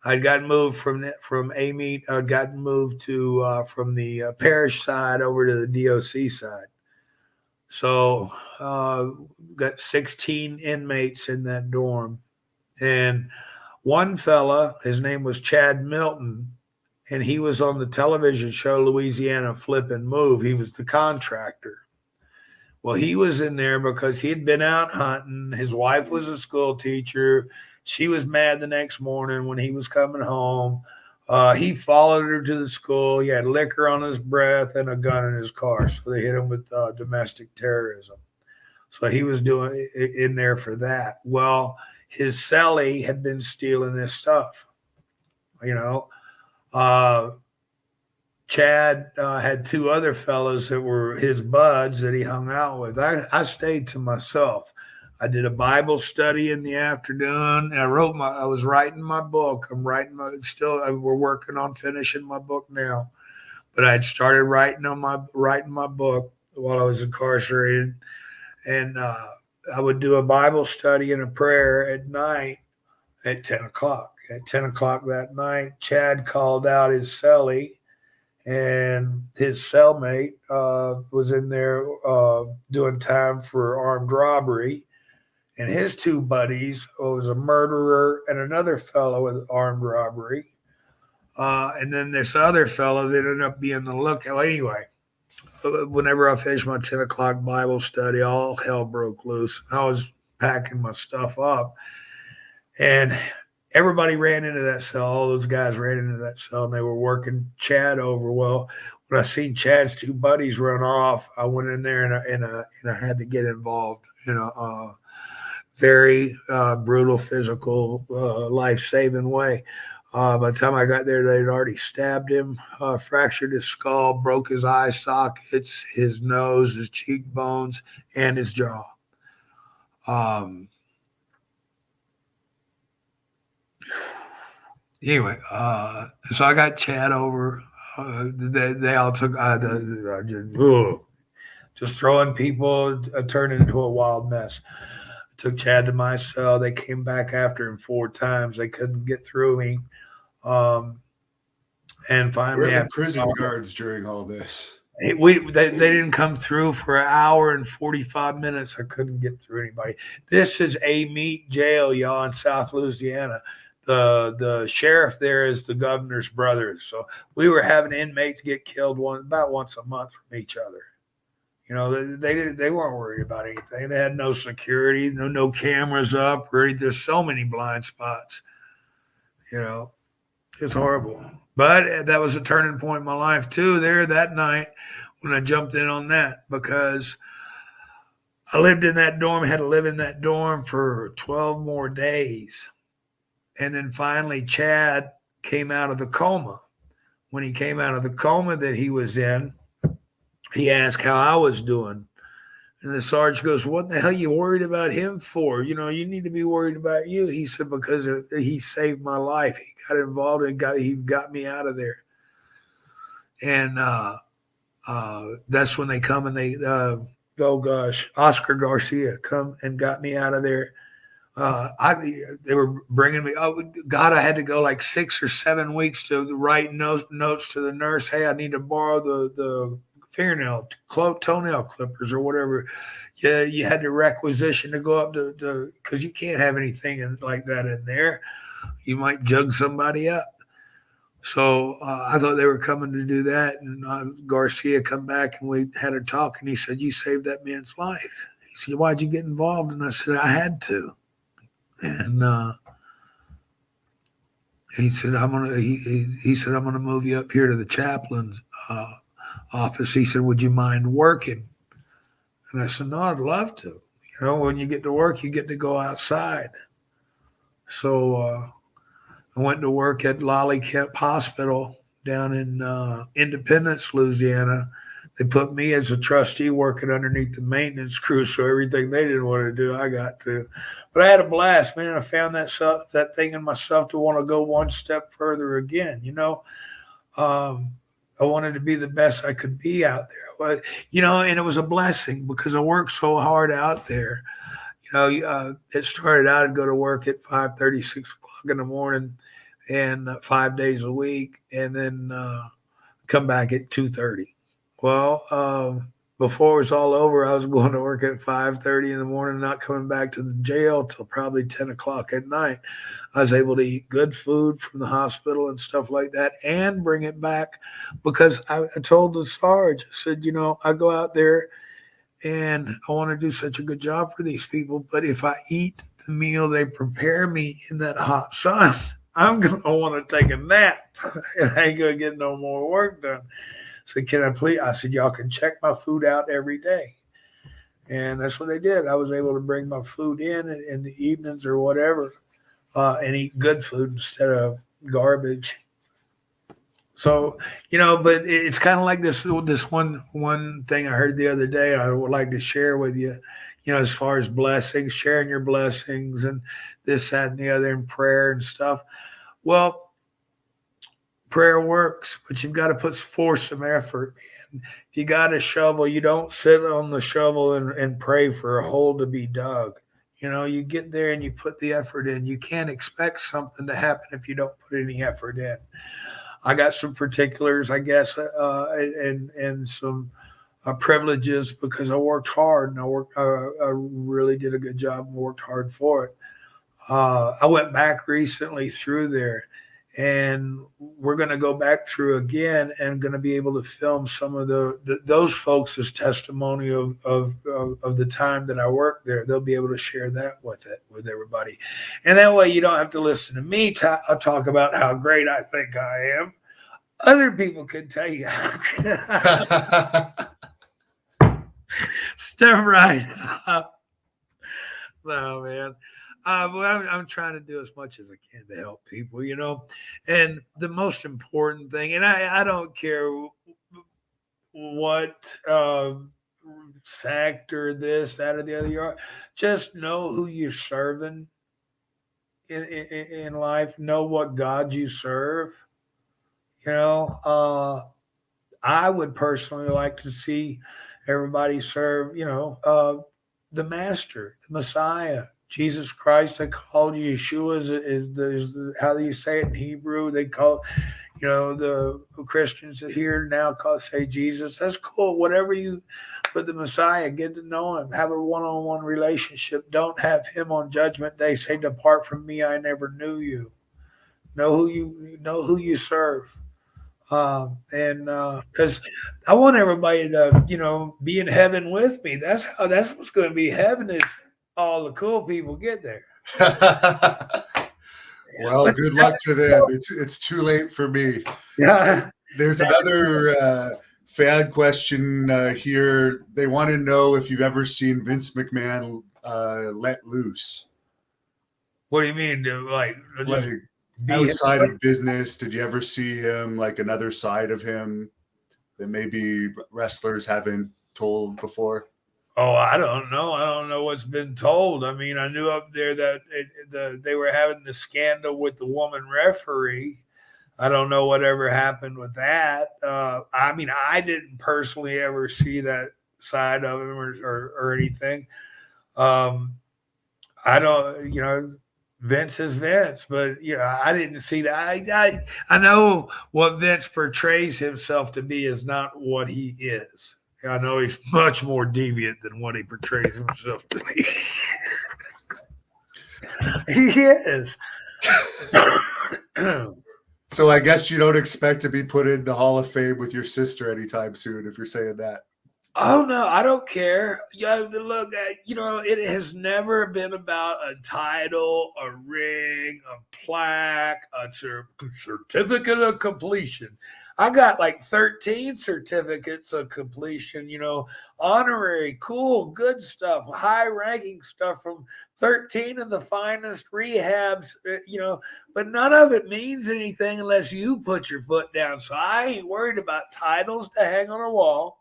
I'd gotten moved from Amy. I'd gotten moved to from the parish side over to the DOC side. So got 16 inmates in that dorm, and one fella, his name was Chad Milton, and he was on the television show Louisiana Flip and Move. He was the contractor. Well, he was in there because he had been out hunting. His wife was a school teacher. She was mad the next morning when he was coming home. He followed her to the school. He had liquor on his breath and a gun in his car. So they hit him with domestic terrorism. So he was doing in there for that. Well, his cellie had been stealing his stuff. Chad had two other fellows that were his buds that he hung out with. I stayed to myself. I did a Bible study in the afternoon. I was writing my book. We're working on finishing my book now, but I'd started writing my book while I was incarcerated. And I would do a Bible study and a prayer at night at 10 o'clock. At 10 o'clock that night, Chad called out his cellie, and his cellmate was in there doing time for armed robbery. And his two buddies was a murderer and another fellow with armed robbery. And then this other fellow that ended up being the lookout. Anyway, whenever I finished my 10 o'clock Bible study, all hell broke loose. I was packing my stuff up. And everybody ran into that cell. All those guys ran into that cell, and they were working Chad over. Well, when I seen Chad's two buddies run off, I went in there and I had to get involved. Very brutal, physical, life-saving way. By the time I got there, they'd already stabbed him, fractured his skull, broke his eye sockets, his nose, his cheekbones, and his jaw. Anyway, so I got Chad over. They all took just throwing people, turned into a wild mess. Took Chad to my cell. They came back after him 4 times. They couldn't get through me. And finally, where are the prison guards during all this? They didn't come through for an hour and 45 minutes. I couldn't get through anybody. This is a meat jail, y'all, in South Louisiana. The sheriff there is the governor's brother. So we were having inmates get killed about once a month from each other. They weren't worried about anything. They had no security, no cameras up. There's so many blind spots. It's horrible. But that was a turning point in my life too. There that night when I jumped in on that, because I lived in that dorm, had to live in that dorm for 12 more days. And then finally, Chad came out of the coma. When he came out of the coma that he was in, he asked how I was doing. And the sergeant goes, "What the hell are you worried about him for? You need to be worried about you." He said, "Because he saved my life. He got involved and he got me out of there." And that's when they come and Oscar Garcia come and got me out of there. They were bringing me. Oh God, I had to go like 6 or 7 weeks to write notes to the nurse. Hey, I need to borrow the fingernail, toenail clippers or whatever. Yeah, you had to requisition to go up to because you can't have anything like that in there. You might jug somebody up. So I thought they were coming to do that, and Garcia come back and we had a talk, and he said, "You saved that man's life." He said, "Why'd you get involved?" And I said, "I had to." And he said, He said, "I'm gonna move you up here to the chaplain's office." He said, "Would you mind working?" And I said, "No, I'd love to. When you get to work, you get to go outside." So I went to work at Lolly Kemp Hospital down in Independence, Louisiana. They put me as a trustee working underneath the maintenance crew, so everything they didn't want to do, I got to. But I had a blast, man. I found that thing in myself to want to go one step further again. I wanted to be the best I could be out there. And it was a blessing because I worked so hard out there. It started out, I'd go to work at 5:30, 6 o'clock in the morning, and 5 days a week, and then come back at 2:30. Well, before it was all over, I was going to work at 5:30 in the morning, not coming back to the jail till probably 10 o'clock at night. I was able to eat good food from the hospital and stuff like that, and bring it back because I told the Sarge, I said, I go out there and I want to do such a good job for these people. But if I eat the meal they prepare me in that hot sun, I'm going to want to take a nap and I ain't going to get no more work done. So can I please? I said, y'all can check my food out every day. And that's what they did. I was able to bring my food in the evenings or whatever and eat good food instead of garbage. So, but it's kind of like this one thing I heard the other day I would like to share with you, as far as blessings, sharing your blessings and this, that, and the other, and prayer and stuff. Well, prayer works, but you've got to put forth some effort, man. If you got a shovel, you don't sit on the shovel and pray for a hole to be dug. You get there and you put the effort in. You can't expect something to happen if you don't put any effort in. I got some particulars, I guess, and some privileges because I worked hard and I really did a good job and worked hard for it. I went back recently through there, and we're going to go back through again and going to be able to film some of those folks' testimony of the time that I worked there. They'll be able to share that with everybody, and that way you don't have to listen to me talk about how great I think I am. Other people can tell you step right up. No, man. Well, I'm trying to do as much as I can to help people, And the most important thing, and I don't care what sector, this, that, or the other you are, just know who you're serving in life. Know what God you serve. I would personally like to see everybody serve, the Master, the Messiah, Jesus Christ. They called Yeshua is how do you say it in Hebrew? They call, the Christians here now say Jesus. That's cool. Whatever but the Messiah, get to know him, have a one-on-one relationship. Don't have him on Judgment Day say, "Depart from me, I never knew you." Know who you serve. And because I want everybody to, be in heaven with me. That's what's going to be heaven is all the cool people get there. Well, good luck to them. It's too late for me. Yeah. There's another fan question here. They want to know if you've ever seen Vince McMahon let loose. What do you mean? Like outside of business, did you ever see him, like another side of him that maybe wrestlers haven't told before? Oh, I don't know. I don't know what's been told. I mean, I knew up there that they were having the scandal with the woman referee. I don't know whatever happened with that. I mean, I didn't personally ever see that side of him or anything. I don't, Vince is Vince, but I didn't see that. I know what Vince portrays himself to be is not what he is. I know he's much more deviant than what he portrays himself to be. He is. So I guess you don't expect to be put in the Hall of Fame with your sister anytime soon, if you're saying that. Oh no, I don't care. Look, it has never been about a title, a ring, a plaque, a certificate of completion. I got like 13 certificates of completion, honorary, cool, good stuff, high ranking stuff from 13 of the finest rehabs, but none of it means anything unless you put your foot down. So I ain't worried about titles to hang on a wall.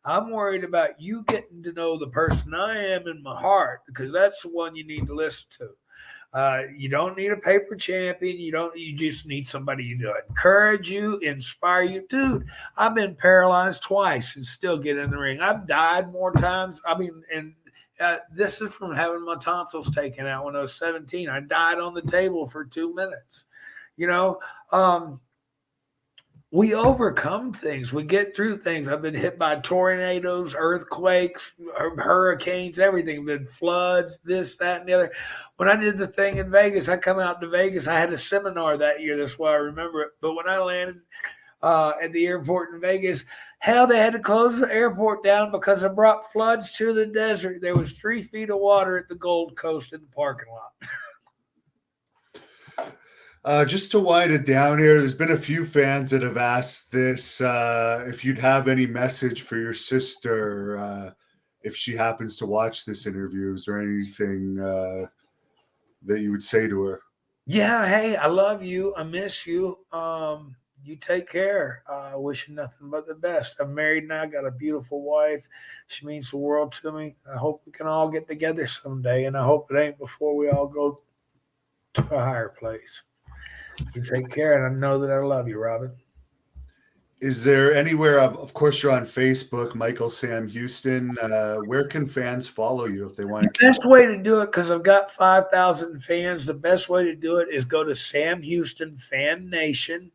I'm worried about you getting to know the person I am in my heart, because that's the one you need to listen to. You don't need a paper champion. You just need somebody to encourage you, inspire you. Dude, I've been paralyzed twice and still get in the ring. I've died more times. This is from having my tonsils taken out when I was 17. I died on the table for 2 minutes. We overcome things. We get through things. I've been hit by tornadoes, earthquakes, hurricanes, everything. Been floods, this, that, and the other. When I did the thing in Vegas, I come out to Vegas. I had a seminar that year. That's why I remember it. But when I landed at the airport in Vegas, hell, they had to close the airport down because it brought floods to the desert. There was 3 feet of water at the Gold Coast in the parking lot. Just to wind it down here, there's been a few fans that have asked this, if you'd have any message for your sister, if she happens to watch this interview. Is there anything that you would say to her? Yeah, hey, I love you. I miss you. You take care. I wish you nothing but the best. I'm married now, got a beautiful wife. She means the world to me. I hope we can all get together someday, and I hope it ain't before we all go to a higher place. You take care, and I know that I love you, Robin. Is there anywhere, of course, you're on Facebook, Michael Sam Houston. Where can fans follow you if they want The best way to do it, because I've got 5,000 fans, the best way to do it is go to Sam Houston Fan Nation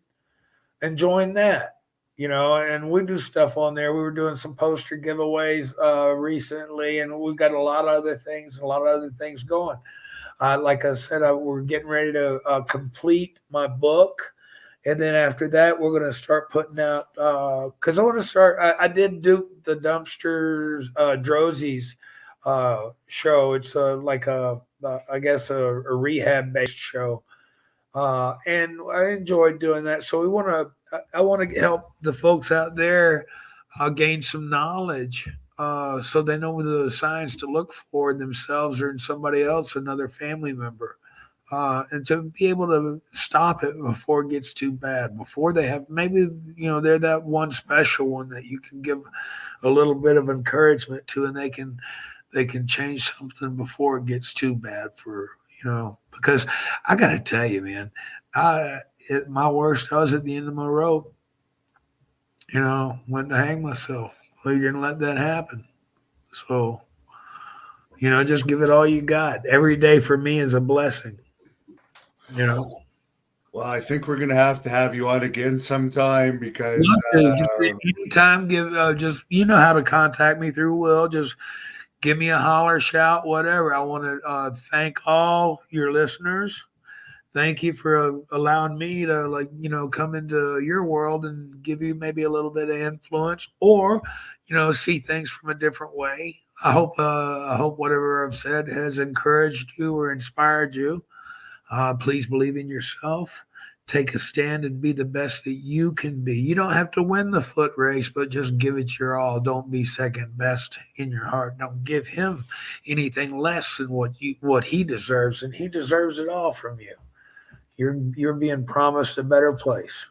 and join that. And we do stuff on there. We were doing some poster giveaways recently, and we've got a lot of other things going. Like I said, we're getting ready to complete my book. And then after that, we're going to start putting out, because I want to start, I did do the Dumpsters, Drozie's show. It's I guess a rehab-based show. And I enjoyed doing that. So I want to help the folks out there gain some knowledge, so they know the signs to look for in themselves or in somebody else, another family member, and to be able to stop it before it gets too bad, before they have maybe they're that one special one that you can give a little bit of encouragement to, and they can change something before it gets too bad for because I got to tell you, man, my worst, I was at the end of my rope. Went to hang myself. Well, you didn't let that happen. So, just give it all you got. Every day for me is a blessing. Well, I think we're going to have you on again sometime because Anytime, just how to contact me through Will. Just give me a holler, shout, whatever. I want to thank all your listeners. Thank you for allowing me to come into your world and give you maybe a little bit of influence, or see things from a different way. I hope whatever I've said has encouraged you or inspired you. Please believe in yourself. Take a stand and be the best that you can be. You don't have to win the foot race, but just give it your all. Don't be second best in your heart. Don't give him anything less than what he deserves, and he deserves it all from you. You're being promised a better place.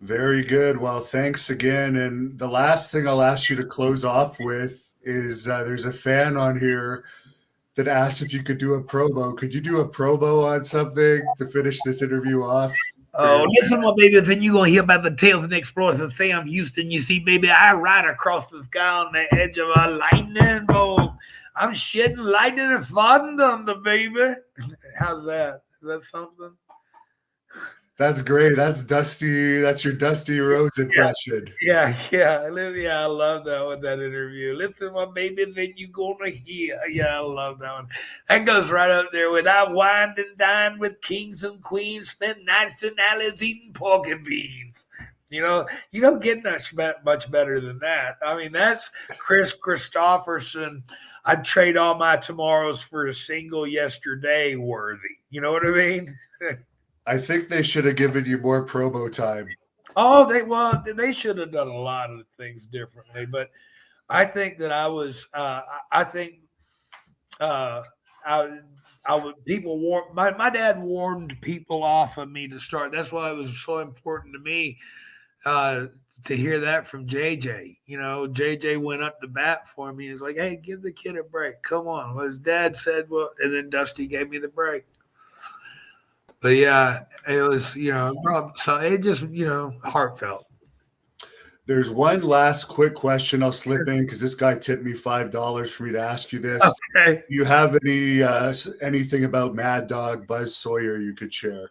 Very good. Well, thanks again. And the last thing I'll ask you to close off with is there's a fan on here that asked if you could do a promo. Could you do a promo on something to finish this interview off? Oh, listen, my baby, then you're going to hear about the tales and exploits of Sam Houston. You see, baby, I ride across the sky on the edge of a lightning bolt. I'm shedding lightning and thunder, baby. How's that? Is that something? That's great. That's Dusty. That's your Dusty Rhodes Yeah. impression. Yeah, I love that one, that interview. Listen, my baby, then you gonna hear. Yeah, I love that one. That goes right up there with I wined and dined with kings and queens, spent nights and alleys eating pork and beans. You don't get much better than that. I mean, that's Chris Christopherson. I'd trade all my tomorrows for a single yesterday worthy. You know what I mean? I think they should have given you more promo time. Oh, they should have done a lot of things differently, but I think that I was. I think uh, I I would people warn my dad warned people off of me to start. That's why it was so important to me uh, to hear that from JJ. JJ went up to bat for me. He's like, "Hey, give the kid a break. Come on." Well, his dad said, "Well," and then Dusty gave me the break. But yeah, it was so it just heartfelt. There's one last quick question I'll slip in because this guy tipped me $5 for me to ask you this. Okay. Do you have anything about Mad Dog Buzz Sawyer you could share?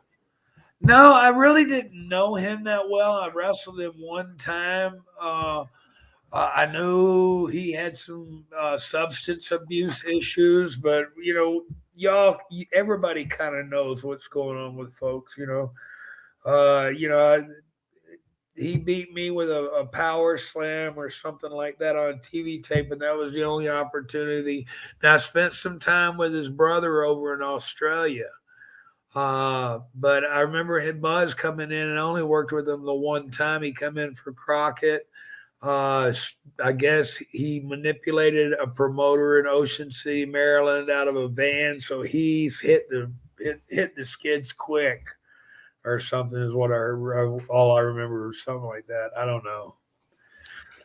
No, I really didn't know him that well. I wrestled him one time. I knew he had some substance abuse issues, but everybody kind of knows what's going on with folks. Uh, you know, he beat me with a power slam or something like that on TV tape, and that was the only opportunity. Now I spent some time with his brother over in Australia. But I remember him Buzz coming in, and I only worked with him the one time. He come in for Crockett. I guess he manipulated a promoter in Ocean City, Maryland, out of a van, so he's hit the skids quick or something. Is what all I remember, or something like that. I don't know.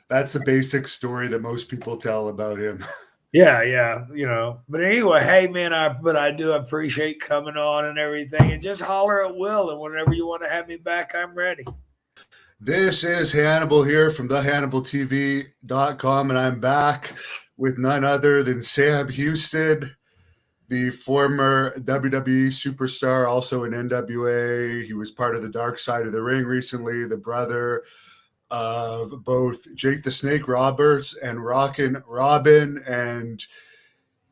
That's a basic story that most people tell about him. Yeah. But anyway, hey man, I do appreciate coming on and everything, and just holler at Will, and whenever you want to have me back, I'm ready. This is Hannibal here from thehannibaltv.com, and I'm back with none other than Sam Houston, the former WWE superstar, also in NWA. He was part of the Dark Side of the Ring recently, the brother of both Jake the Snake Roberts and Rockin' Robin, and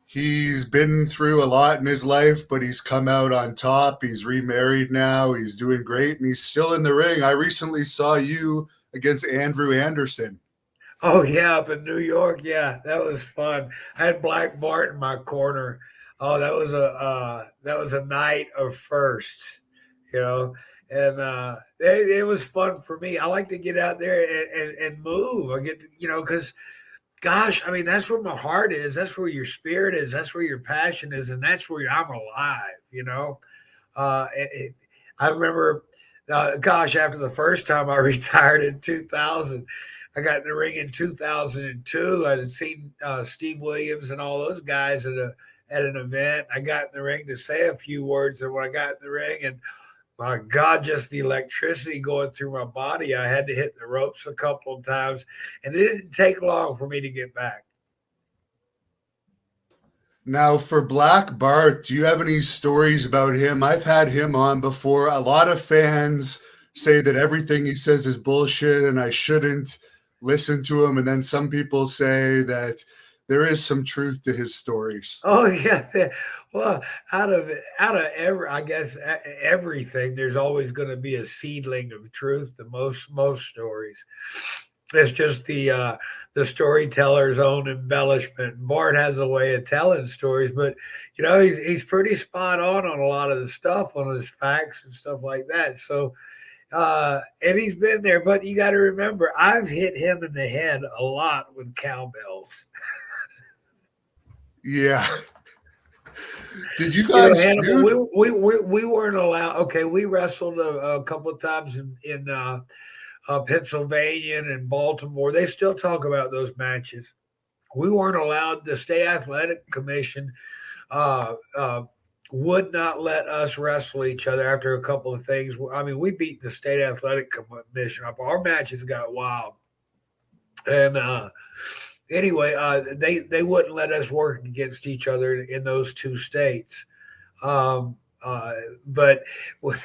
he's been through a lot in his life, but he's come out on top. He's remarried now. He's doing great, and he's still in the ring. I recently saw you against Andrew Anderson. Oh yeah, up in New York, yeah, that was fun. I had Black Bart in my corner. Oh, that was a night of firsts, you know, and it was fun for me. I like to get out there and move. I get because gosh, I mean, that's where my heart is. That's where your spirit is. That's where your passion is, and that's where I'm alive. I remember, gosh, after the first time I retired in 2000, I got in the ring in 2002. I had seen Steve Williams and all those guys at an event. I got in the ring to say a few words, and when I got in the ring, and my God, just the electricity going through my body. I had to hit the ropes a couple of times, and it didn't take long for me to get back. Now, for Black Bart, do you have any stories about him? I've had him on before. A lot of fans say that everything he says is bullshit and I shouldn't listen to him. And then some people say that there is some truth to his stories. Oh yeah, well, out of I guess everything, there's always going to be a seedling of truth to most stories. It's just the storyteller's own embellishment. Bart has a way of telling stories, but he's pretty spot on a lot of the stuff, on his facts and stuff like that. So and he's been there, but you got to remember, I've hit him in the head a lot with cowbells. Yeah. Did you guys Hannibal, we weren't allowed. Okay, we wrestled a couple of times in Pennsylvania and in Baltimore. They still talk about those matches. We weren't allowed. The state athletic commission uh, uh, would not let us wrestle each other after a couple of things. I mean, we beat the state athletic commission up. Our matches got wild, and anyway, they wouldn't let us work against each other in those two states. But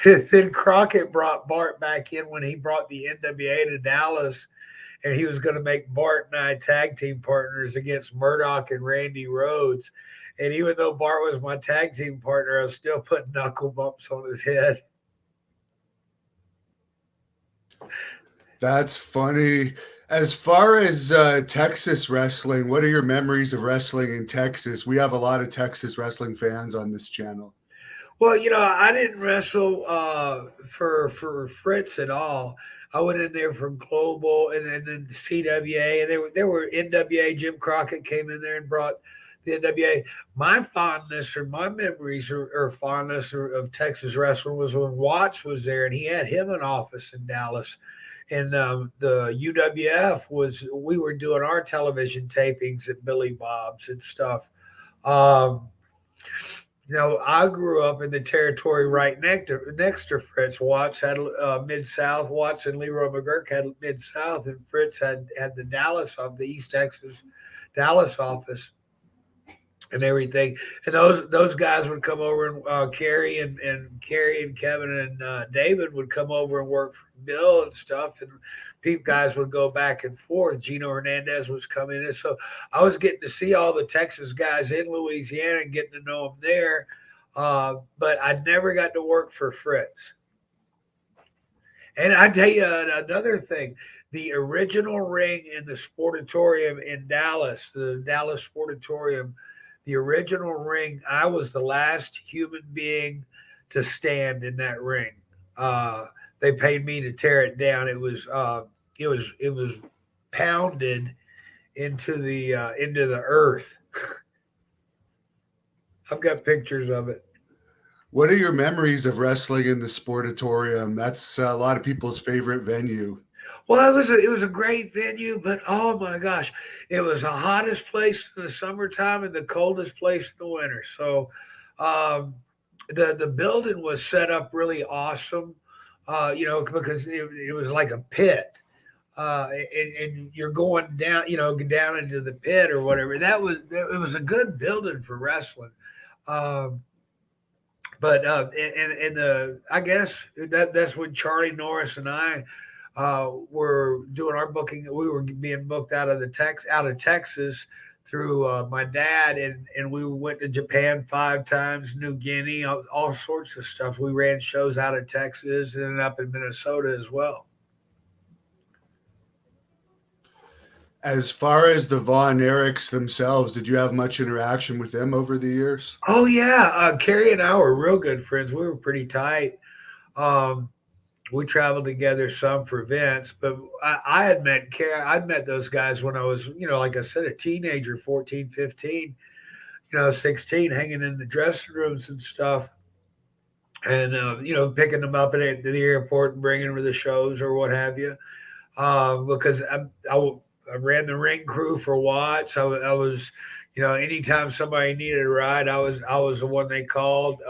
then Crockett brought Bart back in when he brought the NWA to Dallas, and he was going to make Bart and I tag team partners against Murdoch and Randy Rhodes. And even though Bart was my tag team partner, I was still putting knuckle bumps on his head. That's funny. As far as Texas wrestling, what are your memories of wrestling in Texas? We have a lot of Texas wrestling fans on this channel. Well, I didn't wrestle for Fritz at all. I went in there from Global and then CWA, and there were NWA. Jim Crockett came in there and brought the NWA. My fondness or my memories or fondness of Texas wrestling was when Watts was there, and he had him an office in Dallas. And the UWF we were doing our television tapings at Billy Bob's and stuff. Um, I grew up in the territory right next to Fritz. Watts had Mid South. Watts and Leroy McGurk had Mid South, and Fritz had the Dallas of the East Texas Dallas office and everything. And those guys would come over, and Kerry and Kevin and David would come over and work for Bill and stuff. And guys would go back and forth. Gino Hernandez was coming in. So I was getting to see all the Texas guys in Louisiana and getting to know them there. But I never got to work for Fritz. And I tell you another thing, the original ring in the Sportatorium in Dallas, the Dallas Sportatorium, the original ring, I was the last human being to stand in that ring. They paid me to tear it down. It was pounded into the earth. I've got pictures of it. What are your memories of wrestling in the Sportatorium? That's a lot of people's favorite venue. Well, it was a great venue, but oh my gosh, it was the hottest place in the summertime and the coldest place in the winter. So, the building was set up really awesome, because it was like a pit, and you're going down, down into the pit or whatever. It was a good building for wrestling. But I guess that's when Charlie Norris and I were doing our booking. We were being booked out of Texas through my dad, and we went to Japan 5 times, New Guinea, all sorts of stuff. We ran shows out of Texas and up in Minnesota as well. As far as the Von Erichs themselves, did you have much interaction with them over the years? Oh yeah, Kerry and I were real good friends. We were pretty tight. We traveled together some for events, but I had met Kerry. I'd met those guys when I was, like I said, a teenager, 14, 15, 16, hanging in the dressing rooms and stuff. And, picking them up at the airport and bringing them to the shows or what have you. Because I ran the ring crew for Watts. I was, anytime somebody needed a ride, I was the one they called.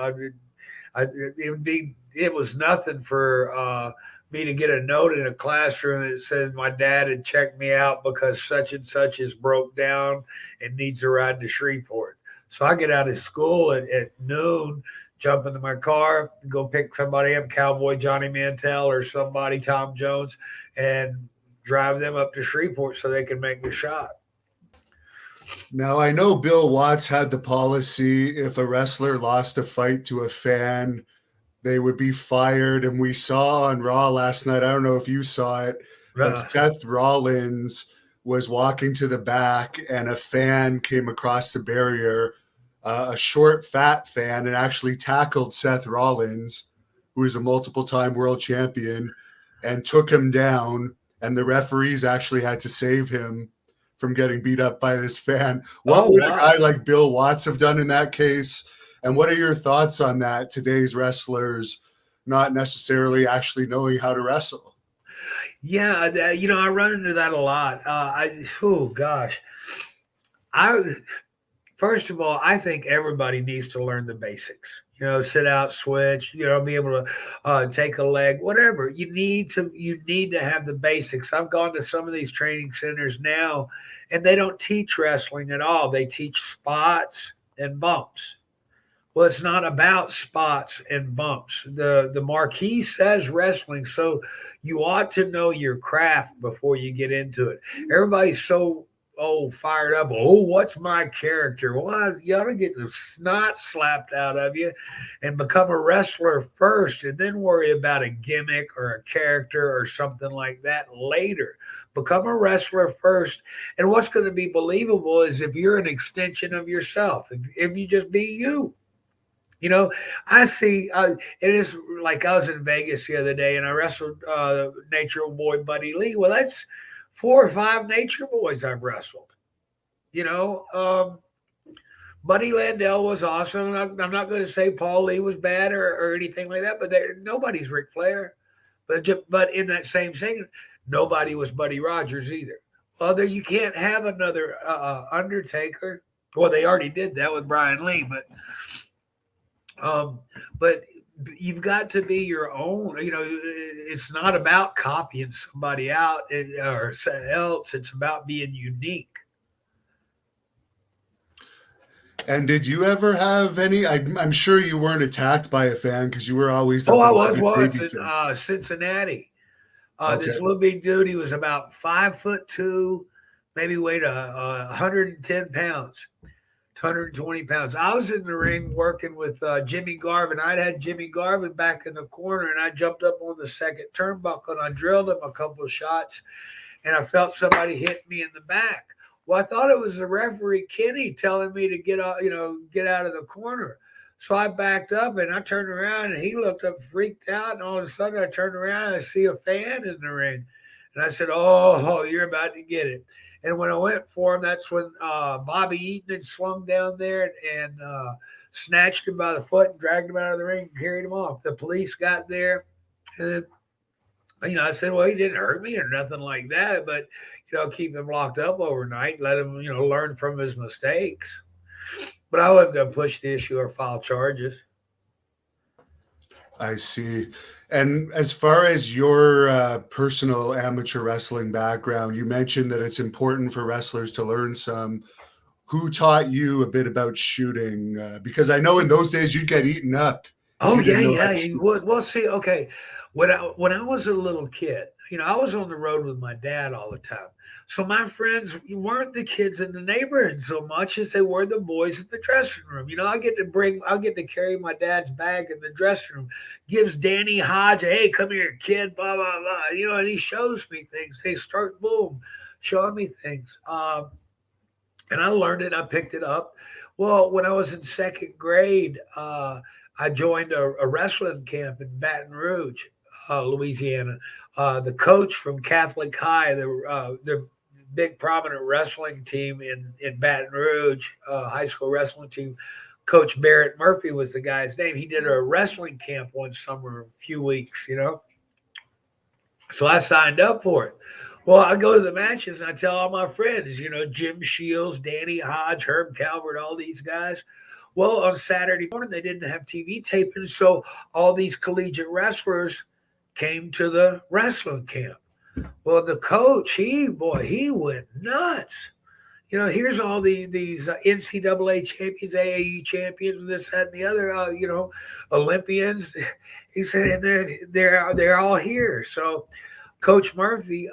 It was nothing for me to get a note in a classroom that says my dad had checked me out because such and such is broke down and needs a ride to Shreveport. So I get out of school at noon, jump into my car, go pick somebody up, Cowboy Johnny Mantell or somebody, Tom Jones, and drive them up to Shreveport so they can make the shot. Now, I know Bill Watts had the policy if a wrestler lost a fight to a fan, they would be fired. And we saw on Raw last night, I don't know if you saw it, but Seth Rollins was walking to the back and a fan came across the barrier, a short, fat fan, and actually tackled Seth Rollins, who is a multiple-time world champion, and took him down. And the referees actually had to save him from getting beat up by this fan. What would a guy like Bill Watts have done in that case? And what are your thoughts on that? Today's wrestlers not necessarily actually knowing how to wrestle. Yeah, I run into that a lot. First of all, I think everybody needs to learn the basics. Sit out, switch. Be able to take a leg, whatever. You need to have the basics. I've gone to some of these training centers now, and they don't teach wrestling at all. They teach spots and bumps. Well, it's not about spots and bumps. The marquee says wrestling, so you ought to know your craft before you get into it. Everybody's so fired up. Oh, what's my character? Well, you ought to get the snot slapped out of you and become a wrestler first, and then worry about a gimmick or a character or something like that later. Become a wrestler first, and what's going to be believable is if you're an extension of yourself. If you just be you. You know, I see. It is like I was in Vegas the other day, and I wrestled Nature Boy Buddy Lee. Well, that's 4 or 5 Nature Boys I've wrestled. You know, Buddy Landell was awesome. I'm not going to say Paul Lee was bad or anything like that, but nobody's Ric Flair. But in that same thing, nobody was Buddy Rogers either. Other you can't have another Undertaker. Well, they already did that with Brian Lee, um, but you've got to be your own. You know, it's not about copying somebody out or else. It's about being unique. And did you ever have any? I'm sure you weren't attacked by a fan because you were always Oh, the I was beloved once baby in face. Cincinnati. Okay. This little big dude, he was about 5'2", maybe weighed 110 pounds. 120 pounds. I was in the ring working with Jimmy Garvin. I'd had Jimmy Garvin back in the corner, and I jumped up on the second turnbuckle and I drilled him a couple of shots, and I felt somebody hit me in the back. Well, I thought it was the referee Kenny telling me to get out, get out of the corner. So I backed up and I turned around and he looked up freaked out, and all of a sudden I turned around and I see a fan in the ring. And I said, "Oh, you're about to get it." And when I went for him, that's when Bobby Eaton had slung down there and snatched him by the foot and dragged him out of the ring and carried him off. The police got there, and then, I said, "Well, he didn't hurt me or nothing like that, but keep him locked up overnight, let him learn from his mistakes." But I wasn't going to push the issue or file charges. I see. And as far as your personal amateur wrestling background, you mentioned that it's important for wrestlers to learn some. Who taught you a bit about shooting? Because I know in those days you'd get eaten up if Oh you yeah, didn't know how yeah, to you shoot. would. Well, see, okay, when I was a little kid, I was on the road with my dad all the time. So my friends weren't the kids in the neighborhood so much as they were the boys in the dressing room. I get to carry my dad's bag in the dressing room. Gives Danny Hodge, "Hey, come here, kid," blah blah blah. And he shows me things. They start boom, showing me things. And I learned it. I picked it up. Well, when I was in second grade, I joined a wrestling camp in Baton Rouge, Louisiana. The coach from Catholic High, the big prominent wrestling team in Baton Rouge, high school wrestling team. Coach Barrett Murphy was the guy's name. He did a wrestling camp one summer, a few weeks. So I signed up for it. Well, I go to the matches and I tell all my friends, Jim Shields, Danny Hodge, Herb Calvert, all these guys. Well, on Saturday morning, they didn't have TV taping. So all these collegiate wrestlers came to the wrestling camp. Well, the coach, he went nuts. Here's all these NCAA champions, AAU champions, this, that, and the other, Olympians. He said, and they're all here. So Coach Murphy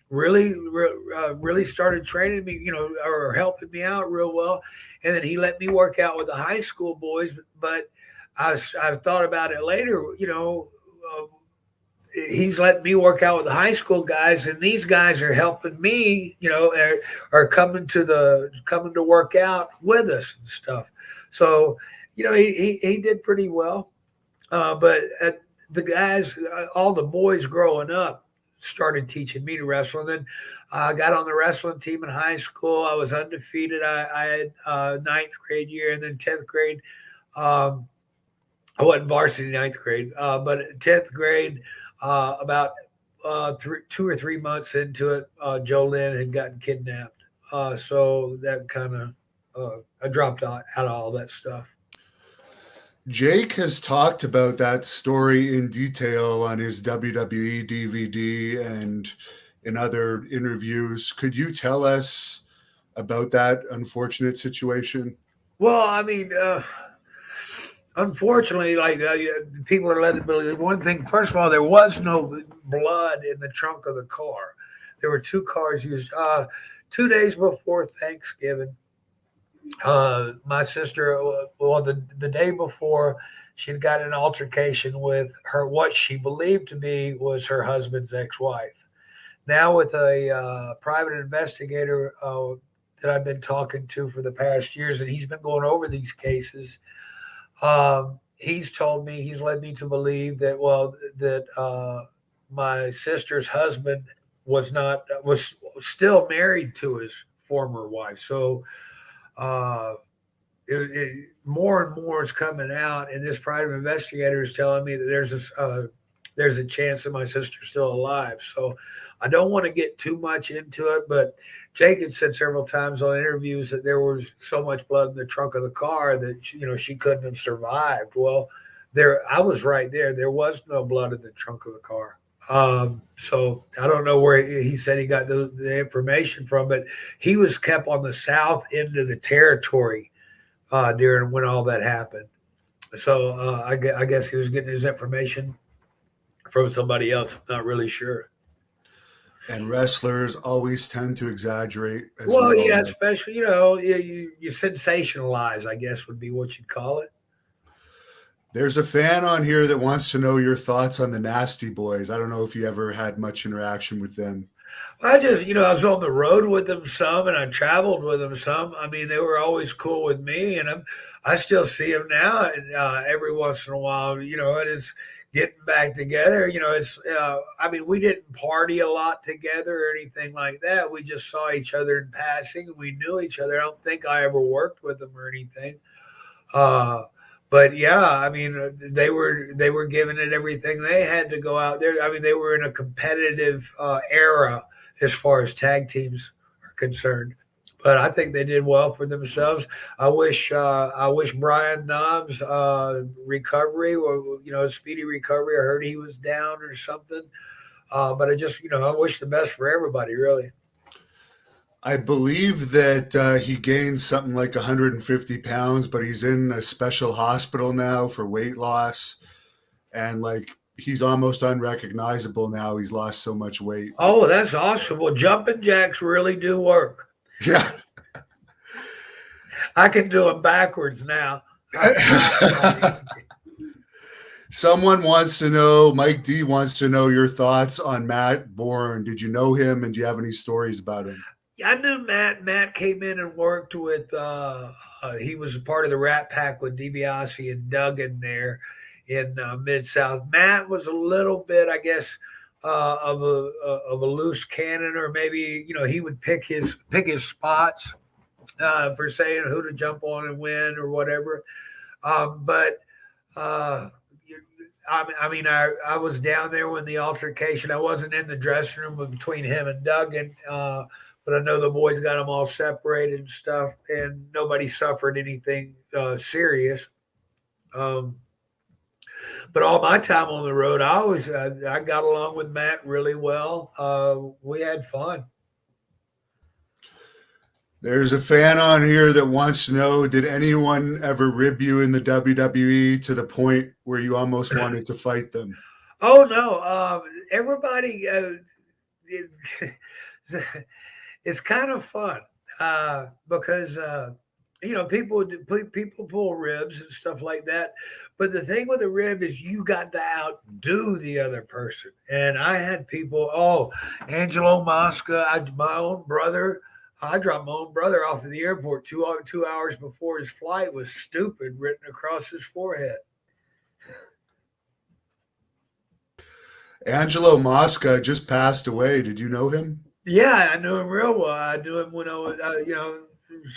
really started training me, or helping me out real well. And then he let me work out with the high school boys. But I thought about it later, he's letting me work out with the high school guys, and these guys are helping me, are coming to work out with us and stuff. So, he did pretty well. But the guys, all the boys growing up started teaching me to wrestle. And then I got on the wrestling team in high school. I was undefeated. I had ninth grade year, and then 10th grade. I wasn't varsity ninth grade, but 10th grade, about 2 or 3 months into it, Joe Lynn had gotten kidnapped. So that kind of, I dropped out of all that stuff. Jake has talked about that story in detail on his WWE DVD and in other interviews. Could you tell us about that unfortunate situation? Well, I mean, Unfortunately, like people are led to believe one thing. First of all, there was no blood in the trunk of the car. There were two cars used. 2 days before Thanksgiving, my sister, well, the day before, she'd got an altercation with her, what she believed to be was her husband's ex-wife. Now, with a private investigator that I've been talking to for the past years, and he's been going over these cases. He's told me, he's led me to believe that, well, that my sister's husband was still married to his former wife. So uh, more and more is coming out, and this private investigator is telling me that there's a chance that my sister's still alive. So I don't want to get too much into it, but Jake had said several times on interviews that there was so much blood in the trunk of the car that she couldn't have survived. Well, there I was right there. There was no blood in the trunk of the car. So I don't know where he said he got the information from, but he was kept on the south end of the territory during when all that happened. So I guess he was getting his information from somebody else. I'm not really sure. And wrestlers always tend to exaggerate, as we Well, all yeah, know. especially you sensationalize, I guess would be what you'd call it. There's a fan on here that wants to know your thoughts on the Nasty Boys. I don't know if you ever had much interaction with them. I just, I was on the road with them some, and I traveled with them some. I mean, they were always cool with me, and I still see them now, and every once in a while, it is getting back together. It's, I mean, we didn't party a lot together or anything like that. We just saw each other in passing, and we knew each other. I don't think I ever worked with them or anything. Uh, but yeah, I mean, they were giving it everything they had to go out there. I mean, they were in a competitive era as far as tag teams are concerned. But I think they did well for themselves. I wish Brian Knobs recovery, or speedy recovery. I heard he was down or something. But I just I wish the best for everybody, really. I believe that he gained something like 150 pounds, but he's in a special hospital now for weight loss. And like he's almost unrecognizable now. He's lost so much weight. Oh, that's awesome. Well, jumping jacks really do work. Yeah. I can do them backwards now. Someone wants to know, Mike D wants to know your thoughts on Matt Bourne. Did you know him and do you have any stories about him? Yeah, I knew Matt. Matt came in and worked with. He was a part of the Rat Pack with DiBiase and Duggan there in Mid South. Matt was a little bit, I guess, of a loose cannon, or maybe he would pick his spots for saying who to jump on and win or whatever. But uh, I mean, I was down there when the altercation. I wasn't in the dressing room between him and Duggan, but I know the boys got them all separated and stuff, and nobody suffered anything serious. Um, but all my time on the road, I got along with Matt really well. We had fun. There's a fan on here that wants to know, did anyone ever rib you in the WWE to the point where you almost wanted to fight them? Oh no, everybody. It, it's kind of fun because people pull ribs and stuff like that. But the thing with a rib is you got to outdo the other person. And I had people. Oh, Angelo Mosca, my own brother. I dropped my own brother off at the airport 2 hours before his flight with "stupid" written across his forehead. Angelo Mosca just passed away. Did you know him? Yeah, I knew him real well. I knew him when I was,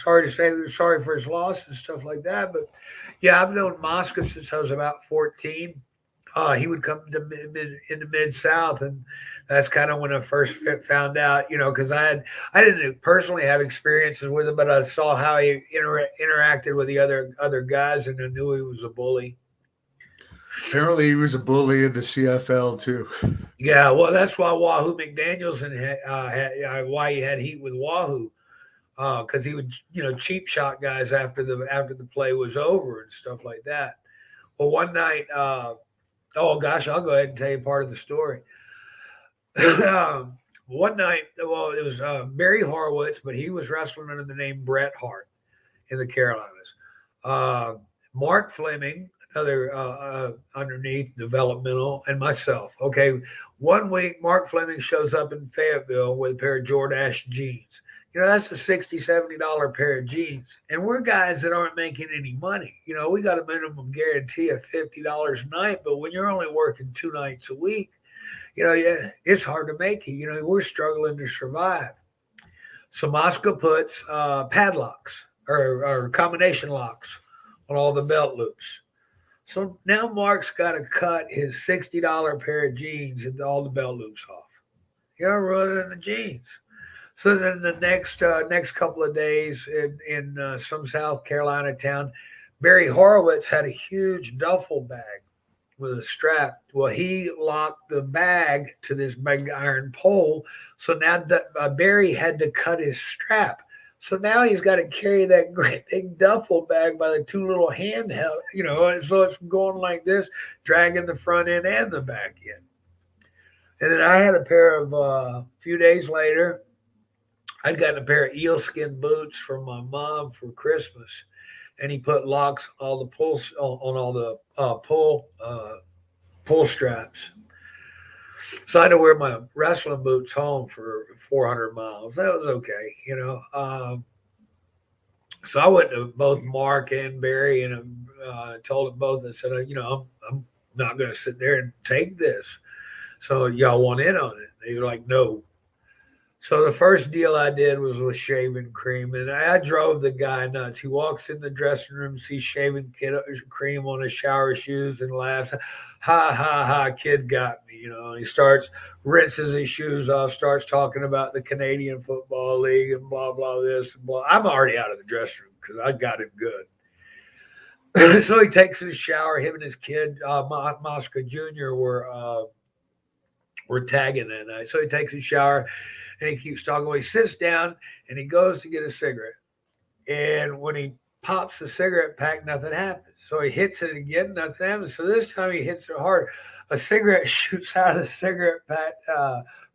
sorry to say, sorry for his loss and stuff like that. But yeah, I've known Mosca since I was about 14. He would come to into Mid South, and that's kind of when I first found out, because I didn't personally have experiences with him, but I saw how he interacted with the other guys, and I knew he was a bully. Apparently, he was a bully in the CFL too. Yeah, well, that's why Wahoo McDaniels why he had heat with Wahoo, because he would cheap shot guys after the play was over and stuff like that. Well, one night, oh gosh, I'll go ahead and tell you part of the story. One night, well, it was Barry Horowitz, but he was wrestling under the name Bret Hart in the Carolinas. Uh, Mark Fleming, another underneath developmental, and myself. Okay, one week Mark Fleming shows up in Fayetteville with a pair of Jordache jeans. That's a $60, $70 pair of jeans. And we're guys that aren't making any money. We got a minimum guarantee of $50 a night, but when you're only working 2 nights a week, yeah, it's hard to make it. We're struggling to survive. So Mosca puts padlocks or combination locks on all the belt loops. So now Mark's got to cut his $60 pair of jeans and all the belt loops off. Running the jeans. So then the next couple of days in some South Carolina town, Barry Horowitz had a huge duffel bag with a strap. Well, he locked the bag to this big iron pole. So now Barry had to cut his strap. So now he's got to carry that great big duffel bag by the two little handheld, and so it's going like this, dragging the front end and the back end. And then I had a pair of, a few days later, I'd gotten a pair of eelskin boots from my mom for Christmas. And he put locks on all the pulls on all the pull straps. So I had to wear my wrestling boots home for 400 miles. That was okay. So I went to both Mark and Barry and told them both. I said, I'm not going to sit there and take this. So y'all want in on it? They were like, no. So the first deal I did was with shaving cream, and I drove the guy nuts. He walks in the dressing room, sees shaving cream on his shower shoes, and laughs. Ha ha ha! Kid got me, And he starts rinses his shoes off, starts talking about the Canadian Football League and blah blah this and blah. I'm already out of the dressing room because I got him good. So he takes his shower. Him and his kid, Mosca Jr. were tagging that night. So he takes a shower and he keeps talking. Well, he sits down and he goes to get a cigarette. And when he pops the cigarette pack, nothing happens. So he hits it again, nothing happens. So this time he hits it hard. A cigarette shoots out of the cigarette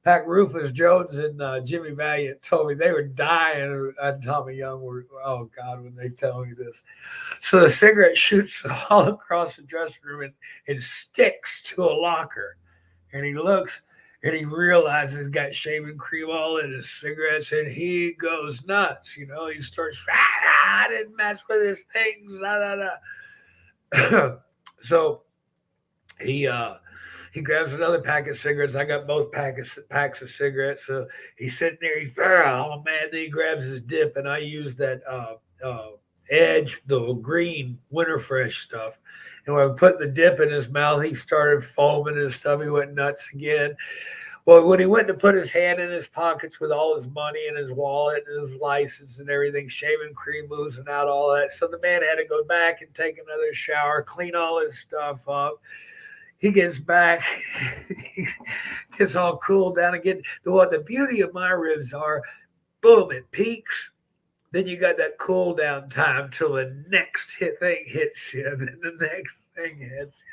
pack. Rufus Jones and Jimmy Valiant told me they were dying. And Tommy Young were, oh God, when they tell me this. So the cigarette shoots all across the dressing room and sticks to a locker. And he looks and he realizes he's got shaving cream all in his cigarettes and he goes nuts. He starts, I didn't mess with his things. So he grabs another pack of cigarettes. I got both packs of cigarettes. So he's sitting there, he's all mad. Then he grabs his dip and I use that Edge, the green Winter Fresh stuff. And when I put the dip in his mouth, he started foaming and stuff. He went nuts again. Well, when he went to put his hand in his pockets with all his money and his wallet and his license and everything, shaving cream oozing out, all that. So the man had to go back and take another shower, clean all his stuff up. He gets back, he gets all cooled down again. What the beauty of my ribs are, boom, it peaks. Then you got that cool down time till the next thing hits you. Then the next thing hits you.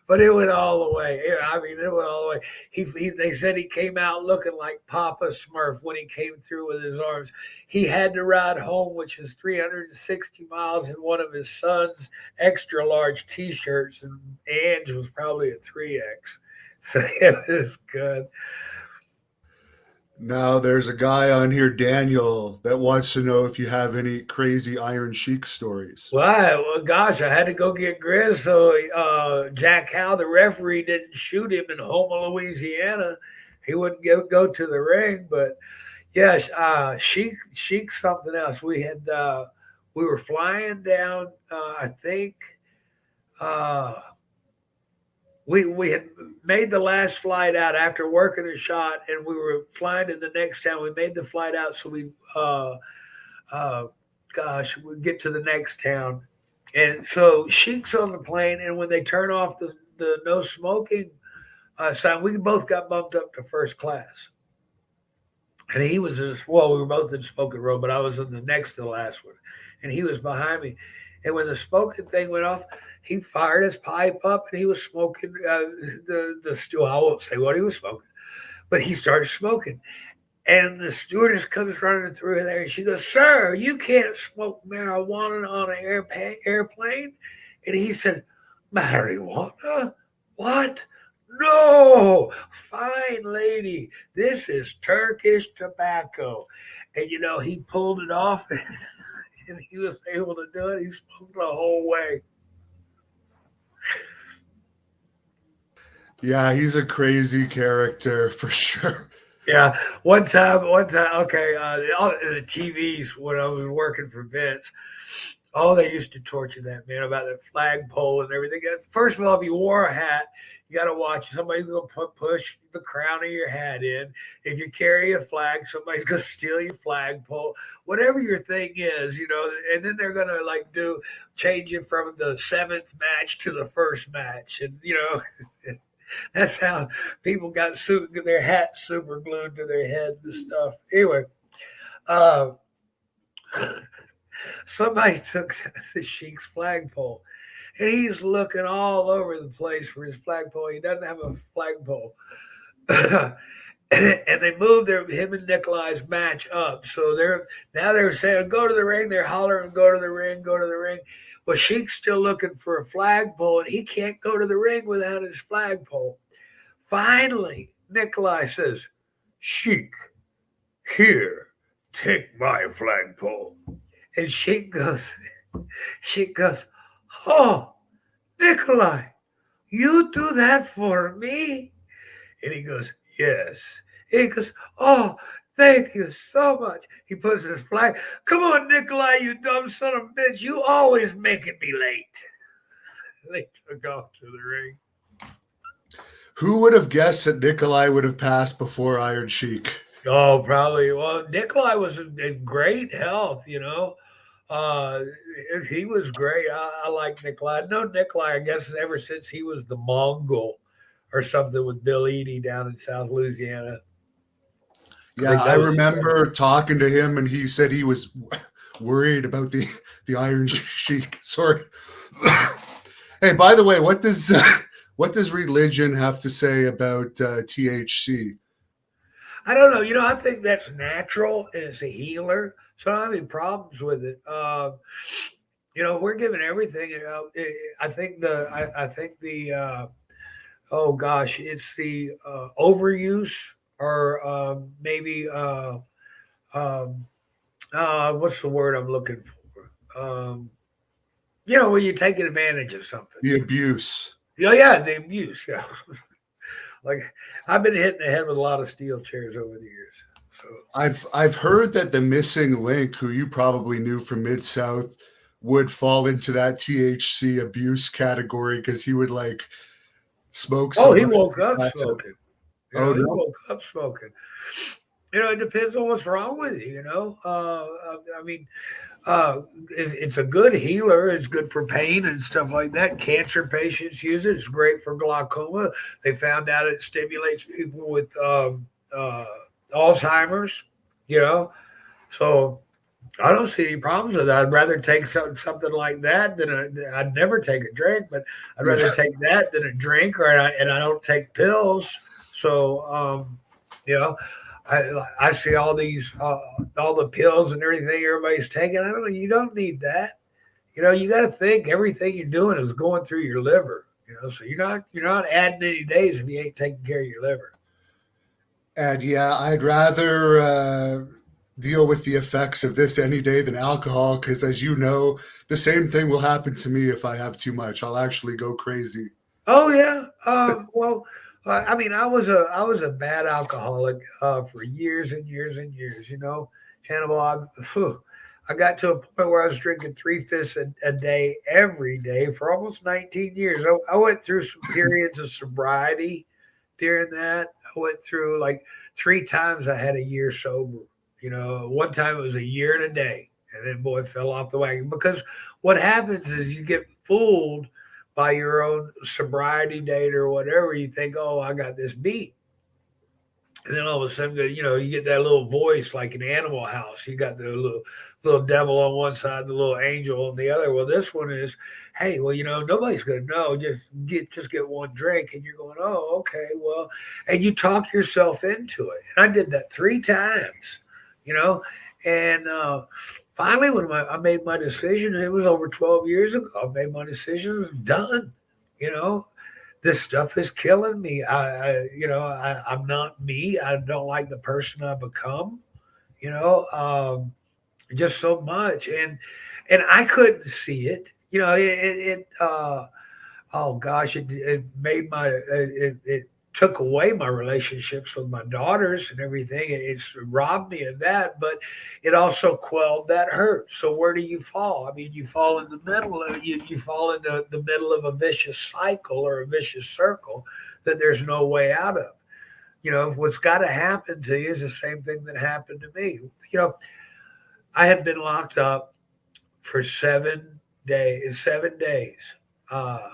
But it went all the way. It went all the way. They said he came out looking like Papa Smurf when he came through with his arms. He had to ride home, which is 360 miles, in one of his son's extra large T-shirts, and Ange was probably a 3X. So it was good. Now, there's a guy on here, Daniel, that wants to know if you have any crazy Iron Sheik stories. Well, gosh, I had to go get Grizz. So Jack Howe, the referee, didn't shoot him in Houma, Louisiana. He wouldn't go to the ring. But yeah, Sheik's something else. We were flying down. I think we had made the last flight out after working a shot, and we were flying to the next town. We made the flight out so we get to the next town. And so Sheik's on the plane, and when they turn off the no smoking sign, we both got bumped up to first class. And he was we were both in the smoking row, but I was in the next to the last one. And he was behind me. And when the smoking thing went off, he fired his pipe up and he was smoking the stool. I won't say what he was smoking, but he started smoking. And the stewardess comes running through there and she goes, "Sir, you can't smoke marijuana on an airplane." And he said, "Marijuana? What? No, fine lady. This is Turkish tobacco." And he pulled it off and he was able to do it. He smoked the whole way. Yeah, he's a crazy character for sure. Yeah, one time. Okay, the TVs when I was working for Vince. Oh, they used to torture that man about the flagpole and everything. First of all, if you wore a hat, you got to watch. Somebody's going to push the crown of your hat in. If you carry a flag, somebody's going to steal your flagpole. Whatever your thing is, and then they're going to change it from the seventh match to the first match, and that's how people got their hats super glued to their head and stuff. Anyway, uh, somebody took the Sheik's flagpole, and he's looking all over the place for his flagpole. He doesn't have a flagpole. And they moved him and Nikolai's match up. So they're saying, "Go to the ring." They're hollering, "Go to the ring, go to the ring." Well, Sheik's still looking for a flagpole, and he can't go to the ring without his flagpole. Finally, Nikolai says, "Sheik, here, take my flagpole." And Sheik goes, "Oh, Nikolai, you do that for me?" And he goes, "Yes." He goes, "Oh, thank you so much." He puts his flag. "Come on, Nikolai, you dumb son of a bitch. You always making me late." They took off to the ring. Who would have guessed that Nikolai would have passed before Iron Sheik? Oh, probably. Well, Nikolai was in great health, Uh, he was great. I like Nikolai. I know Nikolai, I guess, ever since he was the Mongol or something with Bill Eadie down in South Louisiana. Yeah, I remember talking to him, and he said he was worried about the Iron Sheik. Sorry. Hey, by the way, what does religion have to say about THC? I don't know. I think that's natural and it's a healer. So I don't have any problems with it. We're giving everything. I think oh gosh, it's the overuse or maybe what's the word I'm looking for? When you're taking advantage of something. The abuse. Yeah, the abuse. Yeah. Like I've been hitting the head with a lot of steel chairs over the years. So I've heard that the missing link, who you probably knew from Mid-South, would fall into that THC abuse category because he would smoke. Oh, he woke up smoking. Oh, He no. woke up smoking. It depends on what's wrong with you. I mean, it's a good healer. It's good for pain and stuff like that. Cancer patients use it. It's great for glaucoma. They found out it stimulates people with Alzheimer's. So I don't see any problems with that. I'd rather take something like that than I'd never take a drink, but I'd rather take that than a drink, and I don't take pills. So I see all these all the pills and everything everybody's taking. I don't know. You don't need that. You got to think everything you're doing is going through your liver. So you're not adding any days if you ain't taking care of your liver. And yeah, I'd rather deal with the effects of this any day than alcohol, because as you know, the same thing will happen to me if I have too much. I'll actually go crazy. Oh yeah. Well, I mean, I was a bad alcoholic for years and years and years. Hannibal. I got to a point where I was drinking 3 5 a day every day for almost 19 years. I went through some periods of sobriety during that. I went through 3 times I had a year sober. One time it was a year and a day, and then boy fell off the wagon. Because what happens is you get fooled by your own sobriety date or whatever. You think, oh, I got this beat. And then all of a sudden, you get that little voice like an Animal House. You got the little devil on one side, the little angel on the other. Well, this one is, hey, well, nobody's gonna know. Just get one drink, and you're going, oh, okay, well, and you talk yourself into it. And I did that 3 times, you know, and finally, when I made my decision, it was over 12 years ago. I made my decision. It was done, you know this stuff is killing me. I'm not me. I don't like the person I become. You know, just so much, and I couldn't see it. Oh gosh, it made it took away my relationships with my daughters and everything. It's robbed me of that, but it also quelled that hurt. So where do you fall? I mean, you fall in the middle of you fall in the middle of a vicious cycle or a vicious circle that there's no way out of. What's got to happen to you is the same thing that happened to me. I had been locked up for 7 days. 7 days. Uh,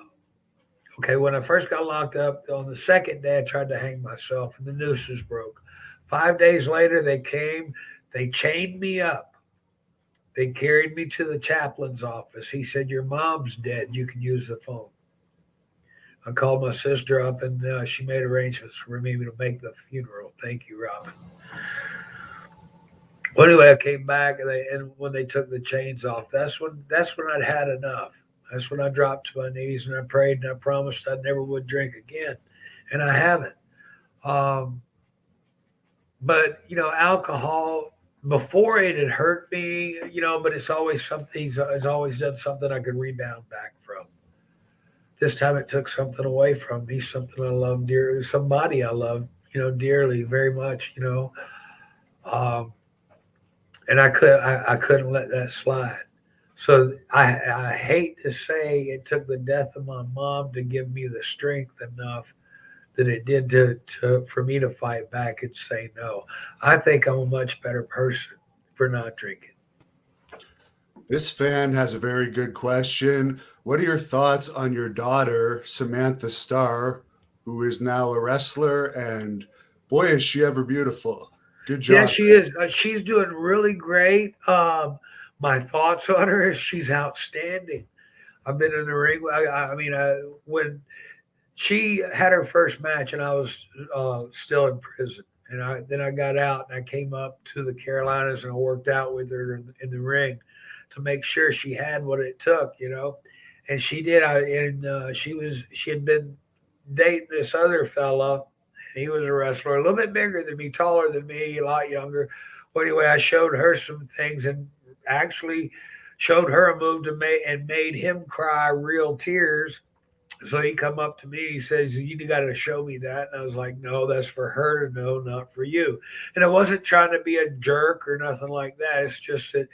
Okay, when I first got locked up, on the second day, I tried to hang myself and the nooses broke. 5 days later, they came, they chained me up. They carried me to the chaplain's office. He said, your mom's dead. You can use the phone. I called my sister up and she made arrangements for me to make the funeral. Thank you, Robin. Well, anyway, I came back and when they took the chains off, that's when I'd had enough. That's when I dropped to my knees and I prayed and I promised I never would drink again, and I haven't. Um, but alcohol before it had hurt me, but it's always something. It's always done something I could rebound back from. This time it took something away from me, something I love dearly, somebody I love, dearly, very much, um, and I couldn't let that slide. So I hate to say it took the death of my mom to give me the strength enough that it did for me to fight back and say no. I think I'm a much better person for not drinking. This fan has a very good question. What are your thoughts on your daughter, Samantha Starr, who is now a wrestler? And boy, is she ever beautiful. Good Yeah, job. she is. She's doing really great. My thoughts on her is she's outstanding. I've been in the ring. When she had her first match, and I was still in prison. And then I got out and I came up to the Carolinas and I worked out with her in the ring to make sure she had what it took. And she did. She had been dating this other fella, and he was a wrestler, a little bit bigger than me, taller than me, a lot younger. Well, anyway, I showed her some things and actually showed her a move and made him cry real tears. So he come up to me, he says, you got to show me that. And I was like, no, that's for her to know, not for you. And I wasn't trying to be a jerk or nothing like that. It's just that,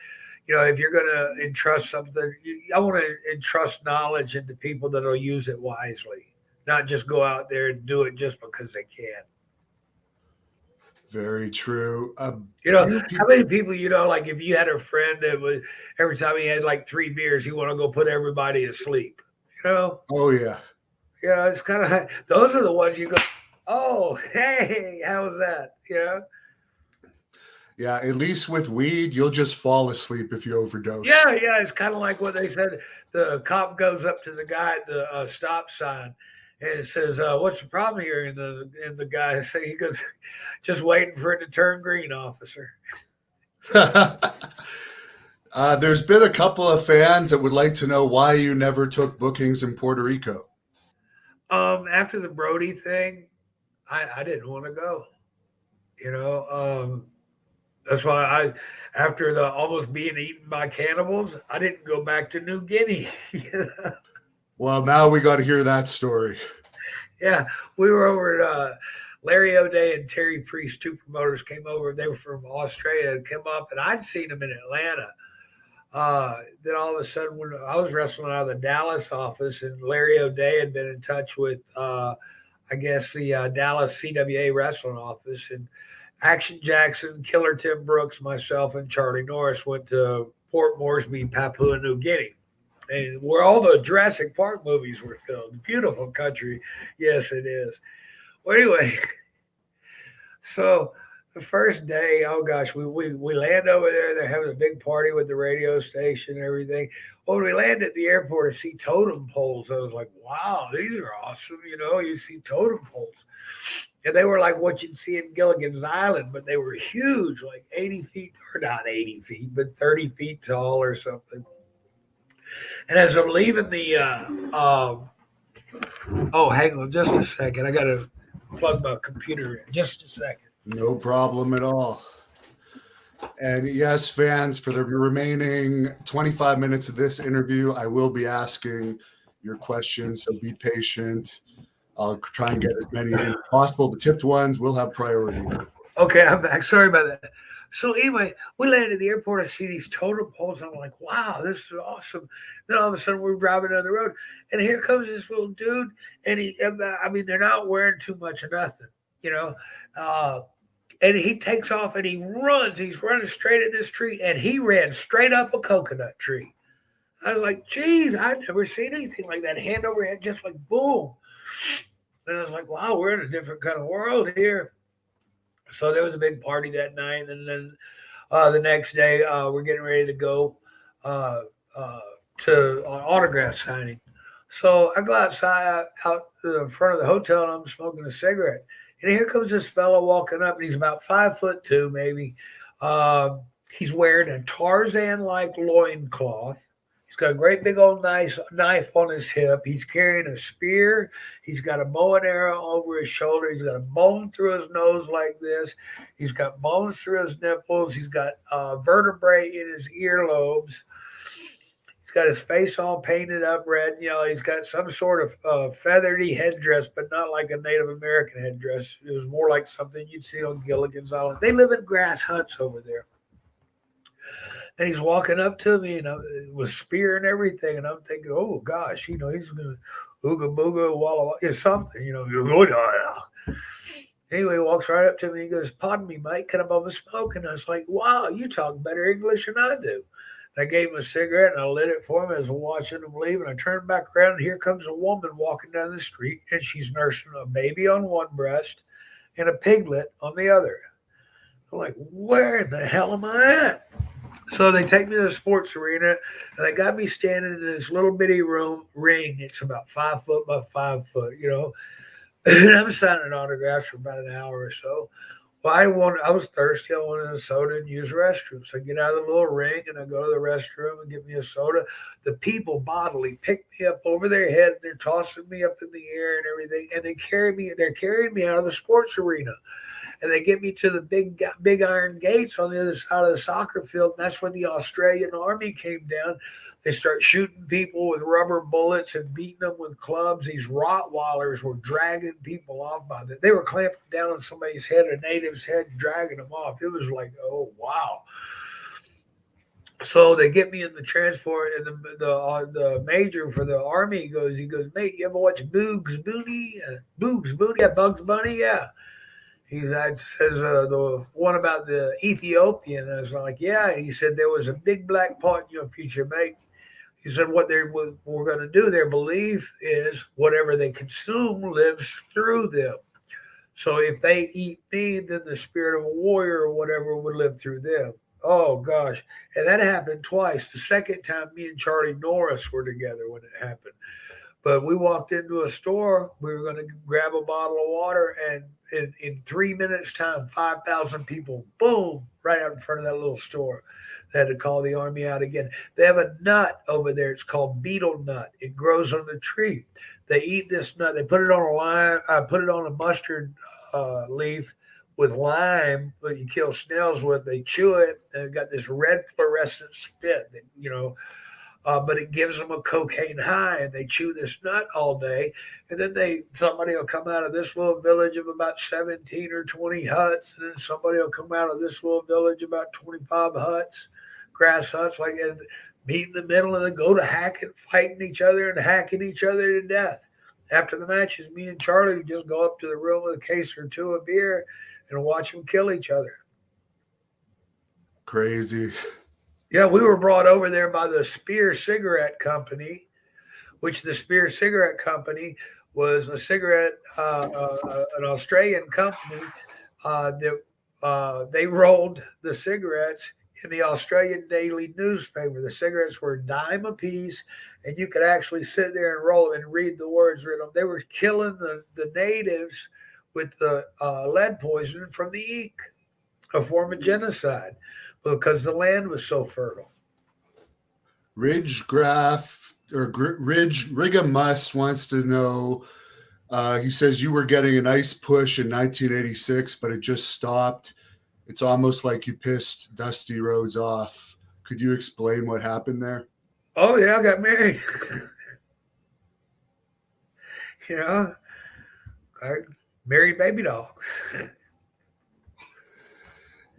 if you're going to entrust something, I want to entrust knowledge into people that'll use it wisely, not just go out there and do it just because they can. Very true. How many people, like if you had a friend that was, every time he had like 3 beers, he want to go put everybody asleep, Oh, yeah. Yeah, it's kind of those are the ones you go, oh, hey, how was that? Yeah, at least with weed, you'll just fall asleep if you overdose. Yeah. It's kind of like what they said. The cop goes up to the guy at the stop sign and it says, "What's the problem here?" And the guy say, he goes, "Just waiting for it to turn green, officer." There's been a couple of fans that would like to know why you never took bookings in Puerto Rico. After the Brody thing, I didn't want to go. That's why after the almost being eaten by cannibals, I didn't go back to New Guinea. Well, now we got to hear that story. Yeah, we were over at Larry O'Day and Terry Priest, 2 promoters, came over. They were from Australia and came up, and I'd seen them in Atlanta. Then all of a sudden, when I was wrestling out of the Dallas office, and Larry O'Day had been in touch with, I guess, the Dallas CWA wrestling office, and Action Jackson, Killer Tim Brooks, myself, and Charlie Norris went to Port Moresby, Papua New Guinea, and where all the Jurassic Park movies were filmed. Beautiful country. Yes, it is. Well, anyway, So the first day, oh gosh, we land over there. They're having a big party with the radio station and everything. Well, when we land at the airport and see totem poles, I was like, wow, these are awesome. You know, you see totem poles. And they were like what you'd see in Gilligan's Island, but they were huge, like 80 feet, or not 80 feet, but 30 feet tall or something. And as I'm leaving the, oh, hang on just a second. I got to plug my computer in. Just a second. No problem at all. And yes, fans, for the remaining 25 minutes of this interview, I will be asking your questions, so be patient. I'll try and get as many as possible. The tipped ones will have priority. Okay, I'm back. Sorry about that. So anyway, we landed at the airport. I see these totem poles. I'm like, wow, this is awesome. Then all of a sudden, we're driving down the road, and here comes this little dude. And I mean, they're not wearing too much of nothing, you know. And he takes off and he runs. He's running straight at this tree, and he ran straight up a coconut tree. I was like, geez, I've never seen anything like that. Hand over hand, just like boom. And I was like, wow, we're in a different kind of world here. So there was a big party that night. And then the next day, we're getting ready to go uh, to autograph signing. So I go outside, out to the front of the hotel, and I'm smoking a cigarette. And here comes this fellow walking up, and he's about 5'2", maybe. He's wearing a Tarzan-like loincloth. He's got a great big old nice knife on his hip. He's carrying a spear. He's got a bow and arrow over his shoulder. He's got a bone through his nose like this. He's got bones through his nipples. He's got vertebrae in his earlobes. He's got his face all painted up red and yellow. He's got some sort of feathery headdress, but not like a Native American headdress. It was more like something you'd see on Gilligan's Island. They live in grass huts over there. And he's walking up to me and with spear and everything. And I'm thinking, oh, gosh, you know, he's going to ooga booga, walla walla, something, you know. Anyway, he walks right up to me and he goes, pardon me, mate, can I bum a smoke? And I was like, wow, you talk better English than I do. And I gave him a cigarette and I lit it for him as I'm watching him leave. And I turned back around and here comes a woman walking down the street and she's nursing a baby on one breast and a piglet on the other. I'm like, where the hell am I at? So they take me to the sports arena, and they got me standing in this little bitty ring. It's about 5 foot by 5 foot, you know. And I'm signing autographs for about an hour or so. Well, I was thirsty. I wanted a soda and use the restroom. So I get out of the little ring, and I go to the restroom and get me a soda. The people bodily pick me up over their head, and they're tossing me up in the air and everything. And they're carrying me out of the sports arena. And they get me to the big iron gates on the other side of the soccer field. And that's when the Australian army came down. They start shooting people with rubber bullets and beating them with clubs. These Rottweilers were dragging people off by that. They were clamping down on somebody's head, a native's head, dragging them off. It was like, oh, wow. So they get me in the transport, and the major for the army he goes, mate, you ever watch Bugs Bunny? Yeah, Bugs Bunny, yeah. He says the one about the Ethiopian. I was like, yeah. And he said there was a big black pot in your future, mate. He said what they were going to do, their belief is whatever they consume lives through them. So if they eat me, then the spirit of a warrior or whatever would live through them. Oh, gosh. And that happened twice. The second time, me and Charlie Norris were together when it happened. But we walked into a store. We were going to grab a bottle of water, and in 3 minutes' time, 5,000 people, boom, right out in front of that little store. They had to call the army out again. They have a nut over there. It's called beetle nut. It grows on the tree. They eat this nut. They put it on a lime. Put it on a mustard leaf with lime that you kill snails with. They chew it, and it got this red fluorescent spit that, you know, but it gives them a cocaine high, and they chew this nut all day. And then somebody will come out of this little village of about 17 or 20 huts, and then somebody will come out of this little village about 25 huts, grass huts, like, and meet in the middle, and then go to fighting each other and hacking each other to death. After the matches, me and Charlie would just go up to the room with a case or two of beer and watch them kill each other. Crazy. Yeah, we were brought over there by the Spear Cigarette Company, which the Spear Cigarette Company was an Australian company they rolled the cigarettes in the Australian daily newspaper. The cigarettes were a dime a piece, and you could actually sit there and roll them and read the words written on them. They were killing the natives with the lead poisoning from the ink, a form of genocide, because the land was so fertile. Ridge Rigamus wants to know. He says you were getting a nice push in 1986, but it just stopped. It's almost like you pissed Dusty Rhodes off. Could you explain what happened there? Oh yeah, I got married. I married baby doll.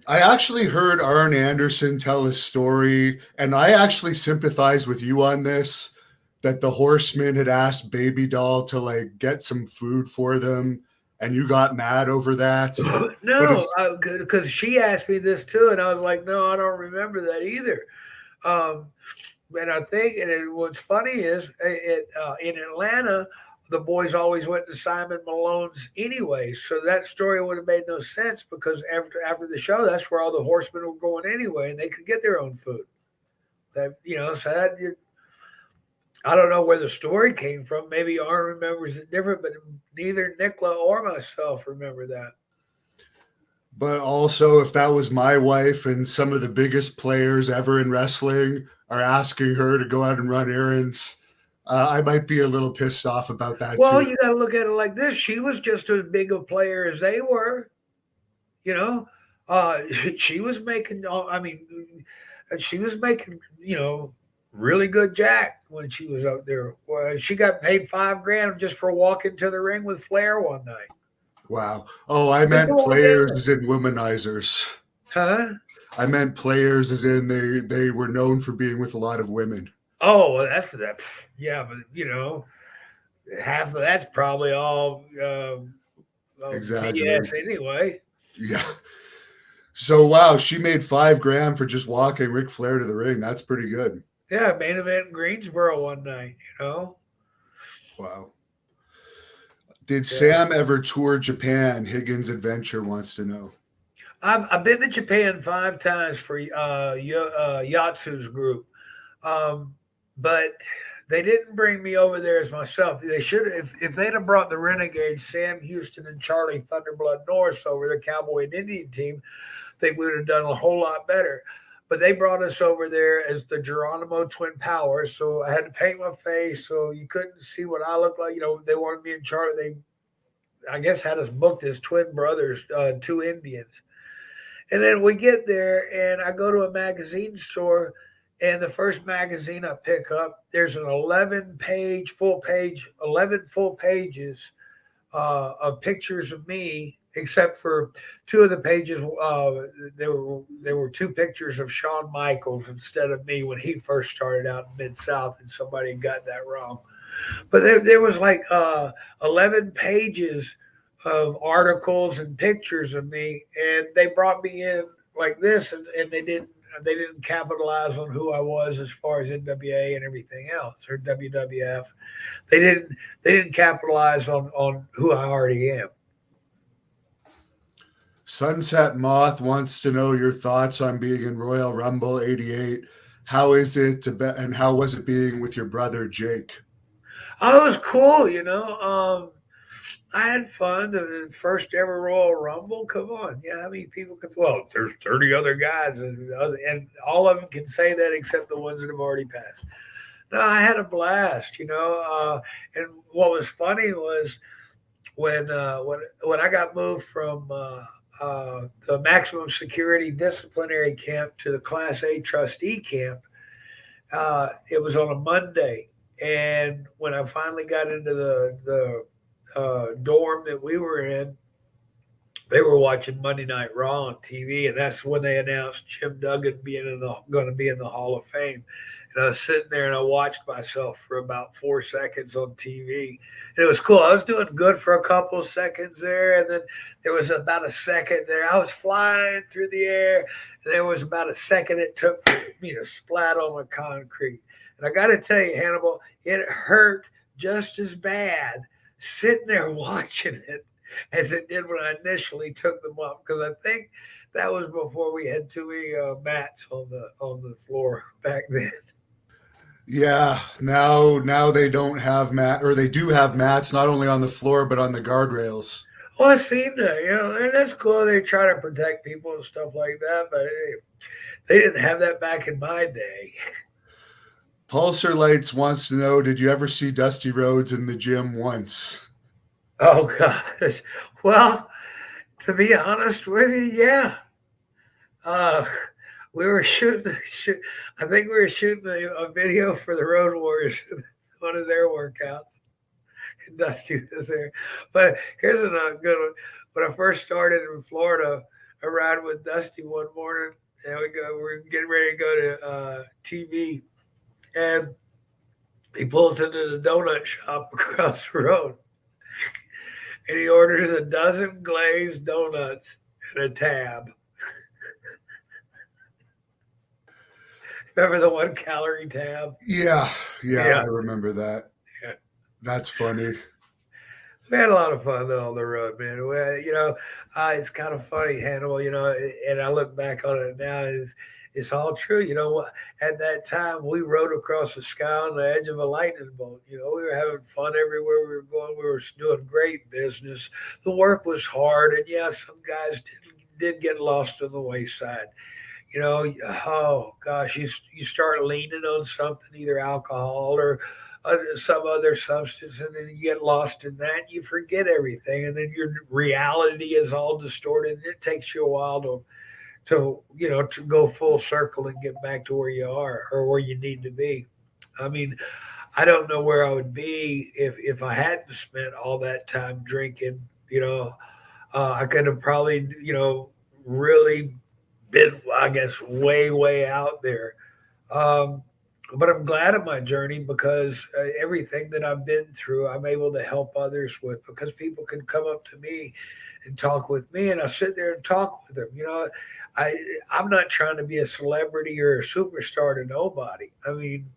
I actually heard Arn Anderson tell a story, and I actually sympathize with you on this, that the Horsemen had asked Baby Doll to like get some food for them, and you got mad over that. No, because she asked me this too, and I was like, no, I don't remember that either. Um, and I think, what's funny is in Atlanta, the boys always went to Simon Malone's anyway. So that story would have made no sense because after the show, that's where all the horsemen were going anyway, and they could get their own food. So I don't know where the story came from. Maybe Arn remembers it different, but neither Nicola or myself remember that. But also, if that was my wife and some of the biggest players ever in wrestling are asking her to go out and run errands, I might be a little pissed off about that Well, too. you got to look at it like this. She was just as big a player as they were. You know, she was making. I mean, she was making. Really good jack when she was out there. Well, she got paid $5,000 just for walking to the ring with Flair one night. Wow. Oh, I meant players as in womanizers. Huh? I meant players as in they were known for being with a lot of women. Oh, well, that's that. Yeah, but half of that's probably all Exaggerated. BS anyway. Yeah. So wow, she made $5,000 for just walking Ric Flair to the ring. That's pretty good. Yeah, main event in Greensboro one night. Wow. Did Sam ever tour Japan? Higgins Adventure wants to know. I've been to Japan 5 times for Yatsu's group, but they didn't bring me over there as myself. They should if they'd have brought the Renegades, Sam Houston and Charlie Thunderblood Norris over, the Cowboy and Indian team, they would have done a whole lot better. But they brought us over there as the Geronimo Twin Powers, so I had to paint my face so you couldn't see what I looked like. They wanted me and Charlie. They, I guess, had us booked as twin brothers, 2 Indians. And then we get there, and I go to a magazine store, and the first magazine I pick up, there's an 11 full pages of pictures of me, except for 2 of the pages. There were 2 pictures of Shawn Michaels instead of me when he first started out in Mid-South, and somebody got that wrong. But there was like 11 pages of articles and pictures of me, and they brought me in like this, and they didn't capitalize on who I was as far as NWA and everything else, or WWF. They didn't capitalize on who I already am. Sunset Moth wants to know your thoughts on being in Royal Rumble '88. How is it and how was it being with your brother Jake? Oh, it was cool, I had fun. The first ever Royal Rumble. Come on, how many people could? Well, there's 30 other guys, and all of them can say that except the ones that have already passed. No, I had a blast, and what was funny was when I got moved from the maximum security disciplinary camp to the Class A trustee camp. It was on a Monday, and when I finally got into the dorm that we were in, they were watching Monday Night Raw on TV, and that's when they announced Jim Duggan going to be in the Hall of Fame. And I was sitting there and I watched myself for about 4 seconds on TV, and it was cool. I was doing good for a couple of seconds there, and then there was about a second there. I was flying through the air, and there was about a second it took for me to splat on the concrete. And I got to tell you, Hannibal, it hurt just as bad sitting there watching it as it did when I initially took them up, because I think that was before we had too many mats on the floor back then. Yeah, now they don't have mat, or they do have mats not only on the floor but on the guardrails. Well, I seen that, and that's cool. They try to protect people and stuff like that, but hey, they didn't have that back in my day. Pulsar Lights wants to know, did you ever see Dusty Rhodes in the gym once? Oh gosh. Well, to be honest with you, yeah. Uh, we were I think we were shooting a video for the Road Warriors, one of their workouts. And Dusty was there. But here's a good one. When I first started in Florida, I ride with Dusty one morning, and we're getting ready to go to TV, and he pulls into the donut shop across the road, and he orders a dozen glazed donuts and a tab. Remember the 1 calorie tab? Yeah, I Yeah. remember that. Yeah. That's funny. We had a lot of fun though on the road, man. It's kind of funny, Hannibal. And I look back on it now, it's all true. You know what? At that time, we rode across the sky on the edge of a lightning bolt. We were having fun everywhere we were going. We were doing great business. The work was hard, and yeah, some guys did get lost on the wayside. Oh gosh, you start leaning on something, either alcohol or some other substance, and then you get lost in that. And you forget everything, and then your reality is all distorted. And it takes you a while to go full circle and get back to where you are or where you need to be. I mean, I don't know where I would be if I hadn't spent all that time drinking. I could have probably really been, I guess, way, way out there. Um, but I'm glad of my journey because everything that I've been through, I'm able to help others with because people can come up to me and talk with me, and I sit there and talk with them. I I'm not trying to be a celebrity or a superstar to nobody. I mean,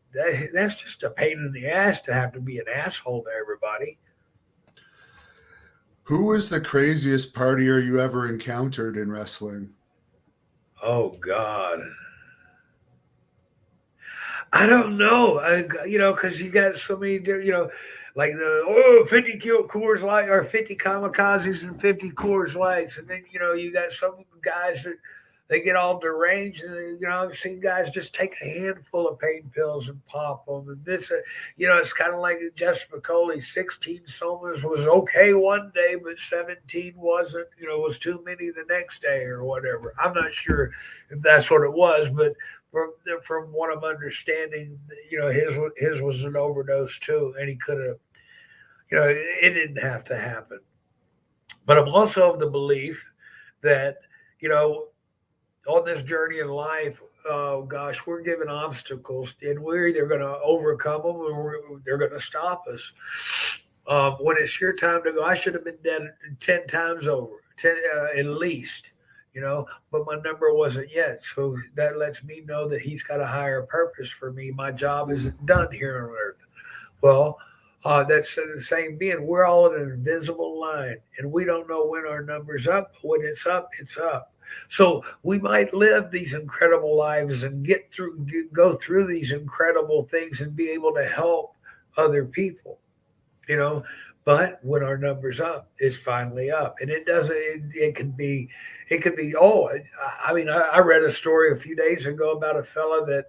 that's just a pain in the ass to have to be an asshole to everybody. Who was the craziest partier you ever encountered in wrestling? Oh God. I don't know. Because you got so many, like the 50 kilo Coors Light or 50 kamikazes and 50 Coors Lights, and then you got some guys that they get all deranged, and I've seen guys just take a handful of pain pills and pop them, and it's kind of like Jeff Spicoli. 16 somas was okay one day, but 17 wasn't. Was too many the next day or whatever. I'm not sure if that's what it was, but from what I'm understanding, his was an overdose too, and he could have, it didn't have to happen. But I'm also of the belief that you know on this journey in life, gosh, we're given obstacles, and we're either going to overcome them or they're going to stop us. When it's your time to go, I should have been dead 10 times over, at least. But my number wasn't yet. So that lets me know that he's got a higher purpose for me. My job isn't done here on earth. Well, that's the same being. We're all in an invisible line, and we don't know when our number's up. But when it's up, it's up. So we might live these incredible lives and go through these incredible things and be able to help other people. You know, but when our numbers up, it's finally up, and it doesn't. It can be, it could be. Oh, I mean, I read a story a few days ago about a fella that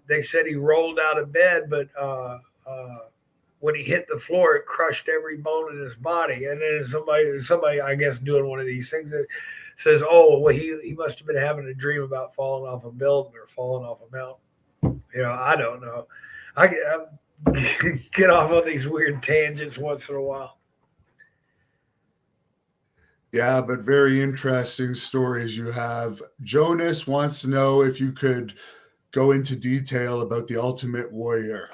they said he rolled out of bed, but when he hit the floor, it crushed every bone in his body. And then somebody, I guess, doing one of these things that says, "Oh, well, he must have been having a dream about falling off a building or falling off a mountain." I don't know. I get off on these weird tangents once in a while. Yeah, but very interesting stories you have. Jonas wants to know if you could go into detail about the Ultimate Warrior.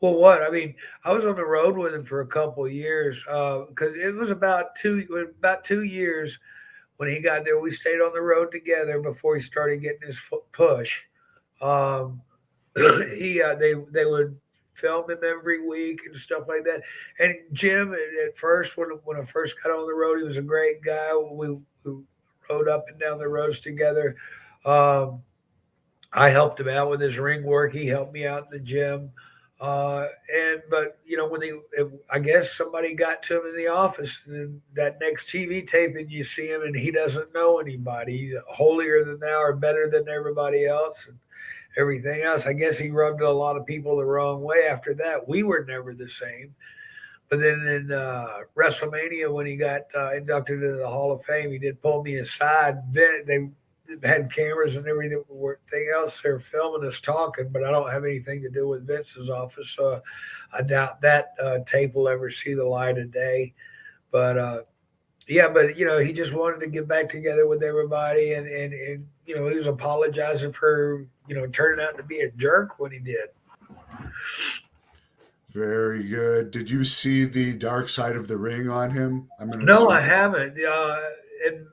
Well, what I mean, I was on the road with him for a couple of years because it was about 2 years when he got there. We stayed on the road together before he started getting his push. Um, they would film him every week and stuff like that. And Jim, at first, when I first got on the road, he was a great guy. We rode up and down the roads together. Um, I helped him out with his ring work. He helped me out in the gym. And but when I guess somebody got to him in the office, and that next TV taping, you see him, and he doesn't know anybody. He's holier than thou, or better than everybody else, and everything else. I guess he rubbed a lot of people the wrong way. After that, we were never the same. But then in WrestleMania, when he got inducted into the Hall of Fame, he did pull me aside. They had cameras and everything else. They're filming us talking, but I don't have anything to do with Vince's office, so I doubt that tape will ever see the light of day. But yeah, but he just wanted to get back together with everybody, and he was apologizing for turning out to be a jerk when he did. Very good. Did you see the Dark Side of the Ring on him? I'm gonna No, assume. I haven't. And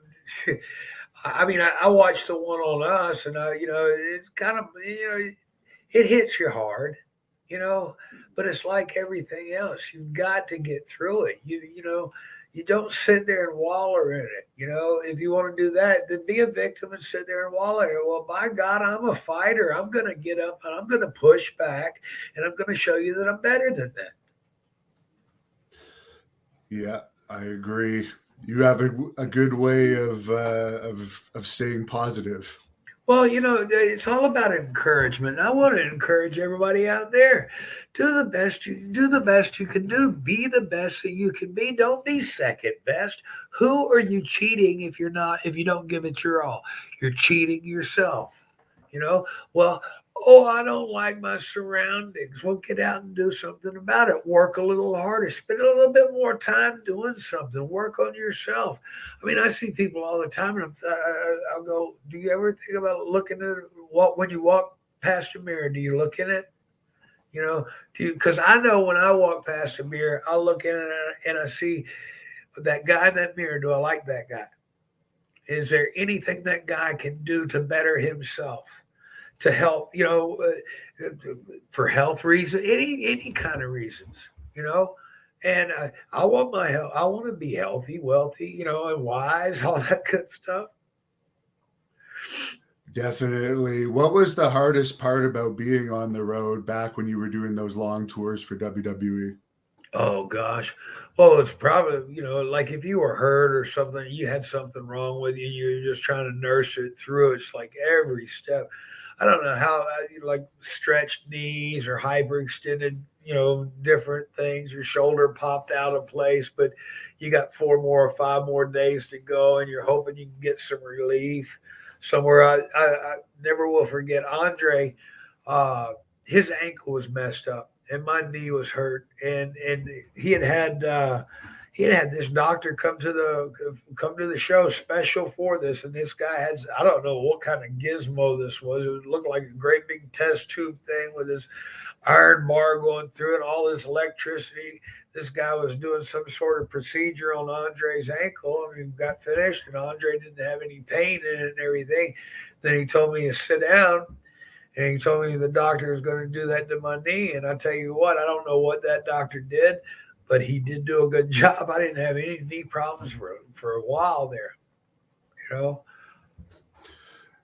I mean, I watched the one on us, and it's kind of it hits you hard, you know, but it's like everything else. You've got to get through it. You don't sit there and waller in it. If you want to do that, then be a victim and sit there and waller in it. Well, by God, I'm a fighter. I'm going to get up and I'm going to push back, and I'm going to show you that I'm better than that. Yeah, I agree. You have a good way of staying positive. Well, it's all about encouragement. I want to encourage everybody out there. Do the best you can do. Be the best that you can be. Don't be second best. Who are you cheating if you don't give it your all? You're cheating yourself. You know? Well, oh, I don't like my surroundings. Well, get out and do something about it. Work a little harder. Spend a little bit more time doing something. Work on yourself. I mean, I see people all the time, and I'll go, do you ever think about looking at what when you walk past a mirror? Do you look in it? Because I know when I walk past a mirror, I look in it and I see that guy in that mirror. Do I like that guy? Is there anything that guy can do to better himself? To help, for health reasons, any kind of reasons, you know. And I want my health. I want to be healthy, wealthy, and wise, all that good stuff. Definitely. What was the hardest part about being on the road back when you were doing those long tours for WWE? Oh gosh. Well, it's probably, like if you were hurt or something, you had something wrong with you, and you're just trying to nurse it through. It's like every step. I don't know how, like stretched knees or hyperextended, different things. Your shoulder popped out of place, but you got 4 more or 5 more days to go, and you're hoping you can get some relief somewhere. I never will forget Andre. His ankle was messed up, and my knee was hurt, and he had this doctor come to the show special for this, and this guy had, I don't know what kind of gizmo this was. It looked like a great big test tube thing with this iron bar going through it, all this electricity. This guy was doing some sort of procedure on Andre's ankle, and he got finished, and Andre didn't have any pain in it and everything. Then he told me to sit down, and he told me the doctor was going to do that to my knee. And I tell you what, I don't know what that doctor did, but he did do a good job. I didn't have any knee problems for a while there, you know.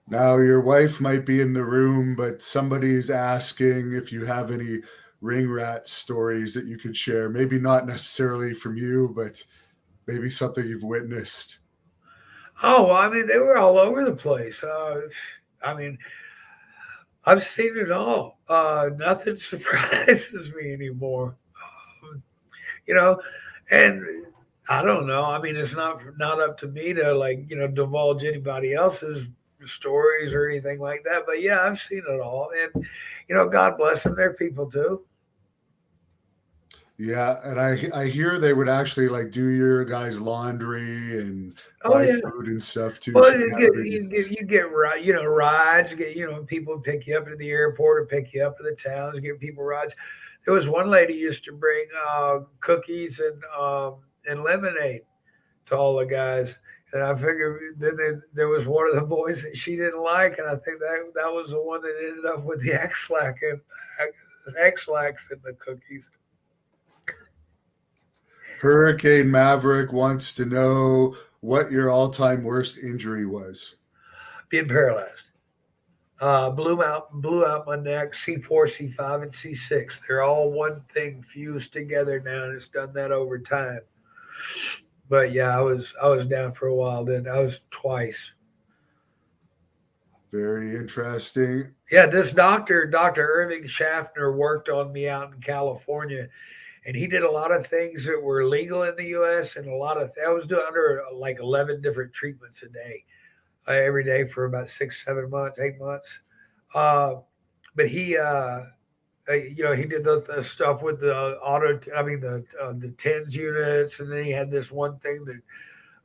Now, your wife might be in the room, but somebody's asking if you have any ring rat stories that you could share. Maybe not necessarily from you, but maybe something you've witnessed. Oh, well, I mean, they were all over the place. I mean, I've seen it all. Nothing surprises me anymore. Um, you know, and I don't know. I mean, it's not up to me to like divulge anybody else's stories or anything like that. But yeah, I've seen it all, and God bless them. They're people too. Yeah, and I hear they would actually like do your guys' laundry and Oh buy yeah. food and stuff too. Well, So that would be you get rides. You get people pick you up at the airport or pick you up at the towns. Get people rides. There was one lady used to bring cookies and lemonade to all the guys. And I figured then there was one of the boys that she didn't like, and I think that was the one that ended up with the X-Lac. X-Lax in the cookies. Hurricane Maverick wants to know what your all-time worst injury was. Being paralyzed. Blew out my neck. C4, C5, and C6. They're all one thing fused together now, and it's done that over time. But yeah, I was down for a while. Then I was twice. Very interesting. Yeah, this Dr. Irving Schaffner, worked on me out in California, and he did a lot of things that were legal in the U.S. and a lot of I was doing under like 11 different treatments a day, every day for about 6, 7 months, 8 months. Uh, but he did the stuff with the the tens units, and then he had this one thing that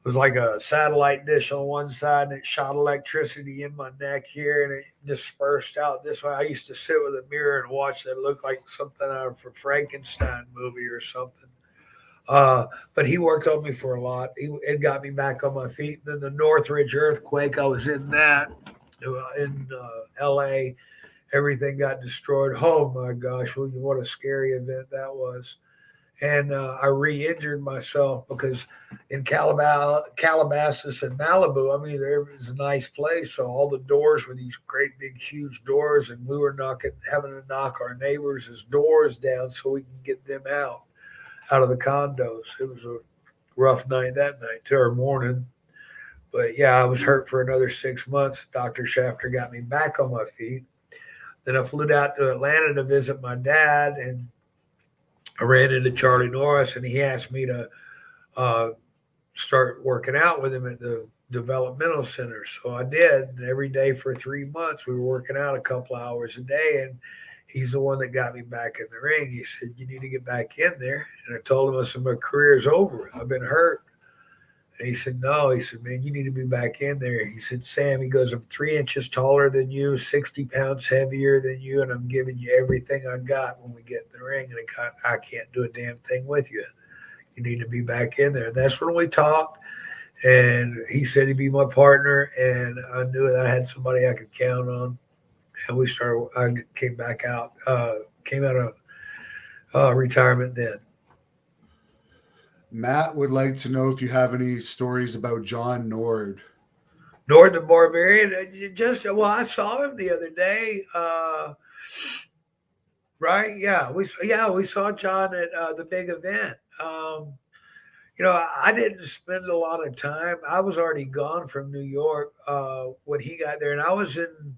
was like a satellite dish on one side, and it shot electricity in my neck here, and it dispersed out this way. I used to sit with a mirror and watch that. It looked like something out of a Frankenstein movie or something. Uh, but he worked on me for a lot. It got me back on my feet. Then the Northridge earthquake, I was in that in L.A. Everything got destroyed. Oh my gosh, what a scary event that was. And I re-injured myself because in Calabasas and Malibu, I mean, there was a nice place. So all the doors were these great big huge doors, and we were having to knock our neighbors' doors down so we can get them out of the condos. It was a rough night that night, or morning. But yeah, I was hurt for another 6 months. Dr. Shafter got me back on my feet. Then I flew out to Atlanta to visit my dad, and I ran into Charlie Norris, and he asked me to uh, start working out with him at the developmental center. So I did. And every day for 3 months, we were working out a couple hours a day. And he's the one that got me back in the ring. He said, "You need to get back in there." And I told him, I said, "My career's over. I've been hurt." And he said, "No." He said, "Man, you need to be back in there." He said, "Sam," he goes, "I'm 3 inches taller than you, 60 pounds heavier than you, and I'm giving you everything I got when we get in the ring, and I can't do a damn thing with you. You need to be back in there." And that's when we talked. And he said he'd be my partner, and I knew that I had somebody I could count on. And I came back out, came out of retirement then. Matt would like to know if you have any stories about John Nord. Nord the Barbarian, I saw him the other day. Right? Yeah, we saw John at the big event. I didn't spend a lot of time. I was already gone from New York when he got there, and I was in.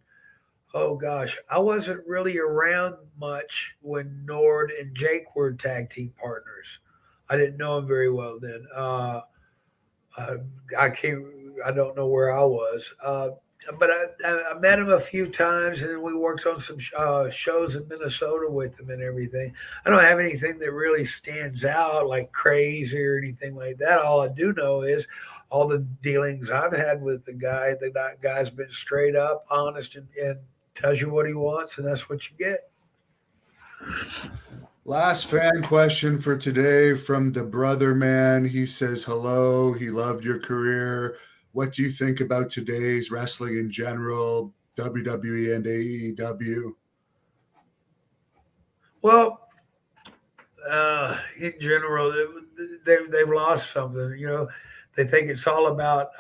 Oh gosh, I wasn't really around much when Nord and Jake were tag team partners. I didn't know him very well then. Uh, I came. I don't know where I was, but I met him a few times, and we worked on some shows in Minnesota with him and everything. I don't have anything that really stands out like crazy or anything like that. All I do know is all the dealings I've had with the guy. That guy's been straight up, honest, and tells you what he wants, and that's what you get. Last fan question for today from the brother man. He says, hello. He loved your career. What do you think about today's wrestling in general, WWE and AEW? Well, in general, they've lost something. They think it's all about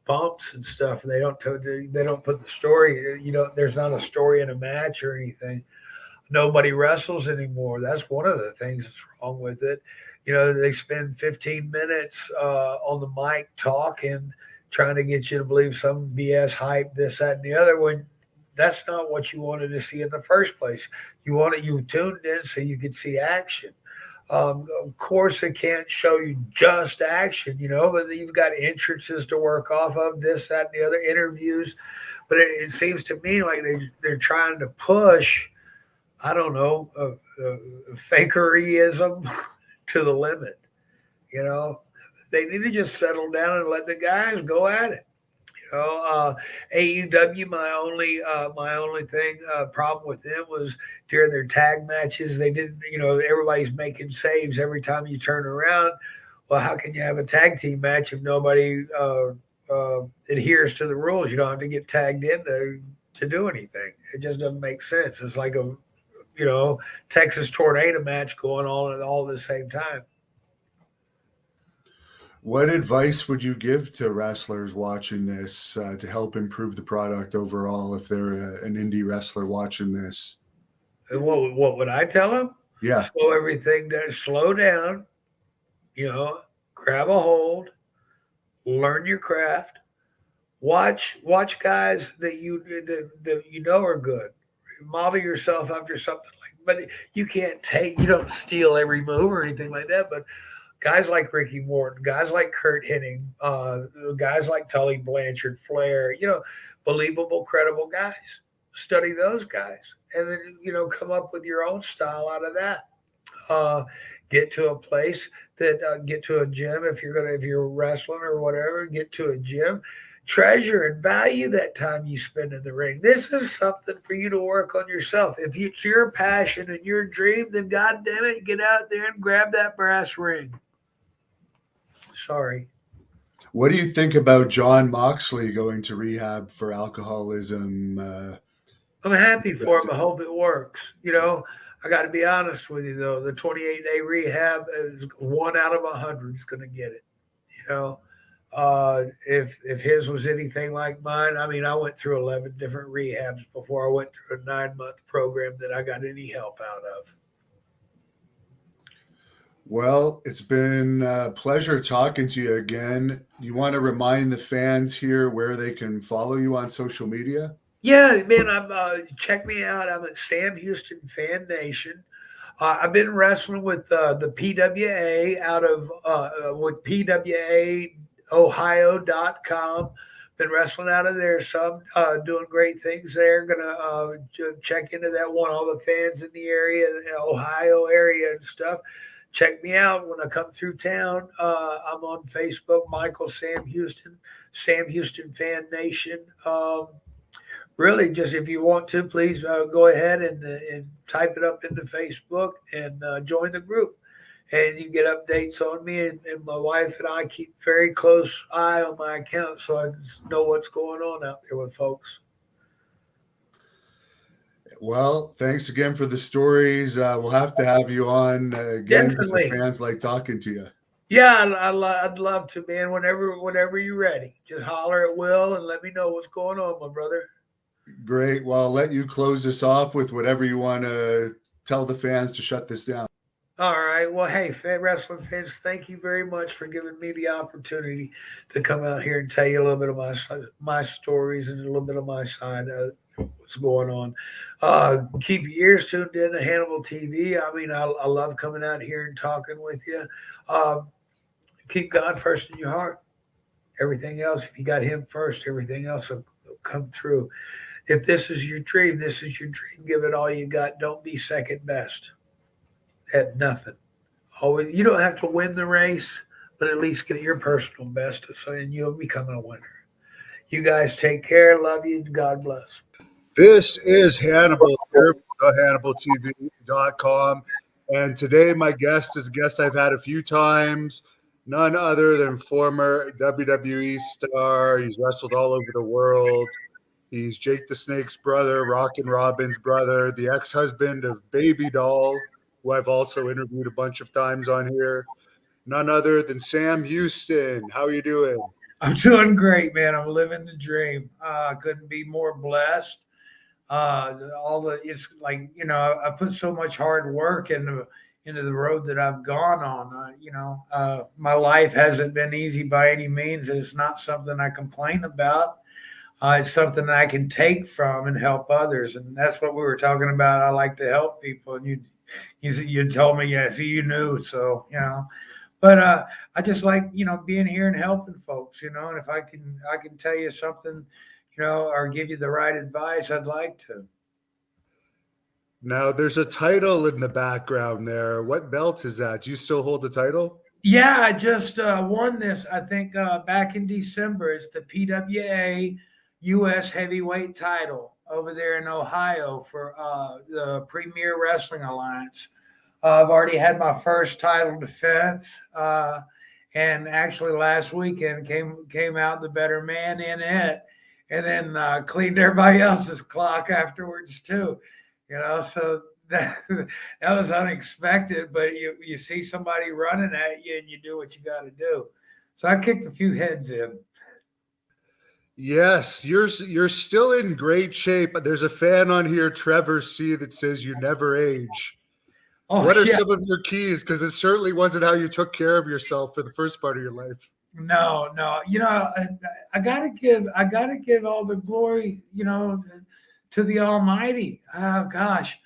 bumps and stuff. They don't put the story. There's not a story in a match or anything. Nobody wrestles anymore. That's one of the things that's wrong with it. They spend 15 minutes on the mic talking, trying to get you to believe some BS hype, this, that, and the other. When that's not what you wanted to see in the first place. You tuned in so you could see action. Of course, they can't show you just action, but you've got entrances to work off of, this, that, and the other, interviews. But it seems to me like they're trying to push, I don't know, fakeryism to the limit. They need to just settle down and let the guys go at it. AEW, my only thing problem with them was during their tag matches, they didn't. Everybody's making saves every time you turn around. Well, how can you have a tag team match if nobody adheres to the rules? You don't have to get tagged in to do anything. It just doesn't make sense. It's like a Texas tornado match going on all at the same time. What advice would you give to wrestlers watching this to help improve the product overall if they're an indie wrestler watching this? And what would I tell them? Yeah. Slow everything down, slow down, grab a hold, learn your craft, watch guys that you know are good. Model yourself after something but you don't steal every move or anything like that, but guys like Ricky Morton, guys like Kurt Hennig, guys like Tully Blanchard, Flair, believable, credible guys. Study those guys, and then come up with your own style out of that. Uh, get to a place get to a gym if you're wrestling or whatever. Get to a gym. Treasure and value that time you spend in the ring. This is something for you to work on yourself. If it's your passion and your dream, then God damn it, get out there and grab that brass ring. Sorry. What do you think about John Moxley going to rehab for alcoholism? I'm happy for him. I hope it works. I got to be honest with you, though. The 28-day rehab is 1 out of 100 is going to get it. If his was anything like mine, I mean, I went through 11 different rehabs before I went through a 9-month program that I got any help out of. Well, it's been a pleasure talking to you again. You want to remind the fans here where they can follow you on social media? Yeah, man, check me out. I'm at Sam Houston Fan Nation. I've been wrestling with the PWA out of with PWAOhio.com. Been wrestling out of there some, doing great things there. Gonna check into that one. All the fans in the area, the Ohio area and stuff. Check me out when I come through town. I'm on Facebook, Michael Sam Houston Fan Nation. Really, just if you want to, please go ahead and type it up into Facebook and join the group. And you get updates on me. And my wife and I keep very close eye on my account so I just know what's going on out there with folks. Well, thanks again for the stories. We'll have to have you on again because the fans like talking to you. Yeah, I'd love to, man. Whenever you're ready, just holler at Will and let me know what's going on, my brother. Great. Well, I'll let you close this off with whatever you want to tell the fans to shut this down. All right. Well, hey, wrestling fans, thank you very much for giving me the opportunity to come out here and tell you a little bit of my stories and a little bit of my side of what's going on. Keep your ears tuned in to Hannibal TV. I mean, I love coming out here and talking with you. Keep God first in your heart. Everything else, if you got Him first, everything else will come through. If this is your dream, this is your dream. Give it all you got. Don't be second best at nothing. Always, you don't have to win the race, but at least get your personal best, and you'll become a winner. You guys take care. Love you. God bless. This is Hannibal here, HannibalTV.com. And today my guest is a guest I've had a few times, none other than former WWE star. He's wrestled all over the world. He's Jake the Snake's brother, Rockin' Robin's brother, the ex-husband of Baby Doll, who I've also interviewed a bunch of times on here. None other than Sam Houston. How are you doing? I'm doing great, man. I'm living the dream. I couldn't be more blessed. It's like, I put so much hard work into the road that I've gone on. My life hasn't been easy by any means. It's not something I complain about. It's something that I can take from and help others. And that's what we were talking about. I like to help people. And you told me, yeah, so you knew. So, but I just like, being here and helping folks, and if I can tell you something, or give you the right advice, I'd like to. Now, there's a title in the background there. What belt is that? Do you still hold the title? Yeah, I just won this, I think, back in December. It's the PWA U.S. Heavyweight title over there in Ohio for the Premier Wrestling Alliance. I've already had my first title defense, and actually last weekend came out the better man in it, and then cleaned everybody else's clock afterwards too. So that was unexpected, but you see somebody running at you and you do what you got to do. So I kicked a few heads in. Yes, you're still in great shape. There's a fan on here, Trevor C, that says you never age. Oh What are yeah, some of your keys? Because it certainly wasn't how you took care of yourself for the first part of your life. no. I gotta give all the glory, to the Almighty. Oh gosh,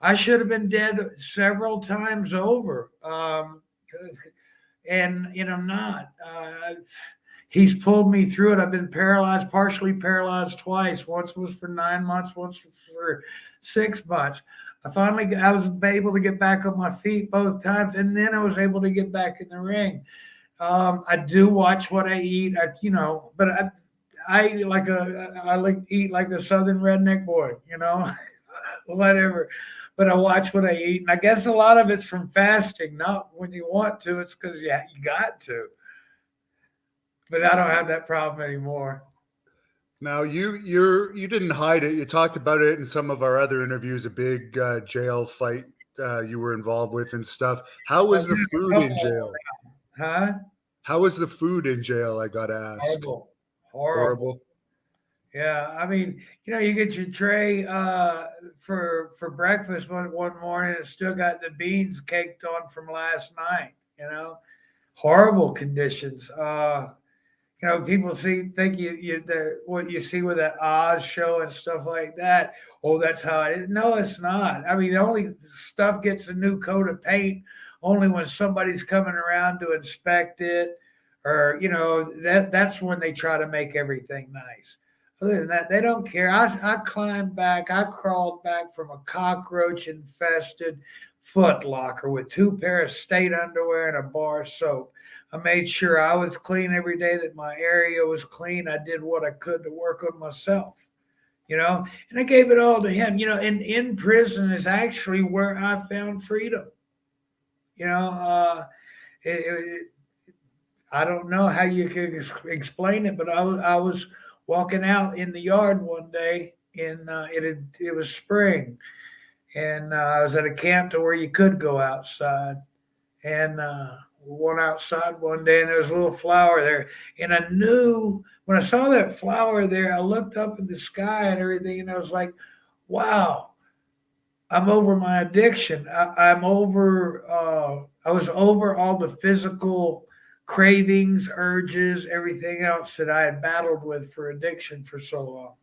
I should have been dead several times over, and I'm not. He's pulled me through it. I've been paralyzed, partially paralyzed twice. Once was for 9 months, once was for 6 months. I was able to get back on my feet both times, and then I was able to get back in the ring. I do watch what I eat, but I like eat like a southern redneck boy, whatever. But I watch what I eat, and I guess a lot of it's from fasting, not when you want to. It's because you got to. But I don't have that problem anymore. Now you didn't hide it. You talked about it in some of our other interviews. A big jail fight you were involved with and stuff. How was the food in jail? Huh? How was the food in jail? I gotta ask. Horrible. Horrible. Yeah, I mean, you get your tray for breakfast one morning, and still got the beans caked on from last night. Horrible conditions. People think what you see with that Oz show and stuff like that. Oh, that's how it is. No, it's not. I mean, the only stuff gets a new coat of paint only when somebody's coming around to inspect it, or that's when they try to make everything nice. Other than that, they don't care. I climbed back. I crawled back from a cockroach infested foot locker with 2 pair of state underwear and a bar of soap. I made sure I was clean every day, that my area was clean. I did what I could to work on myself, and I gave it all to him. And in prison is actually where I found freedom. You know, it, it, I don't know how you could explain it, but I was walking out in the yard one day, and it was spring, and I was at a camp to where you could go outside, and went outside one day, and there was a little flower there, and I knew when I saw that flower there, I looked up in the sky and everything, and I was like, wow. I'm over my addiction. I'm over. I was over all the physical cravings, urges, everything else that I had battled with for addiction for so long.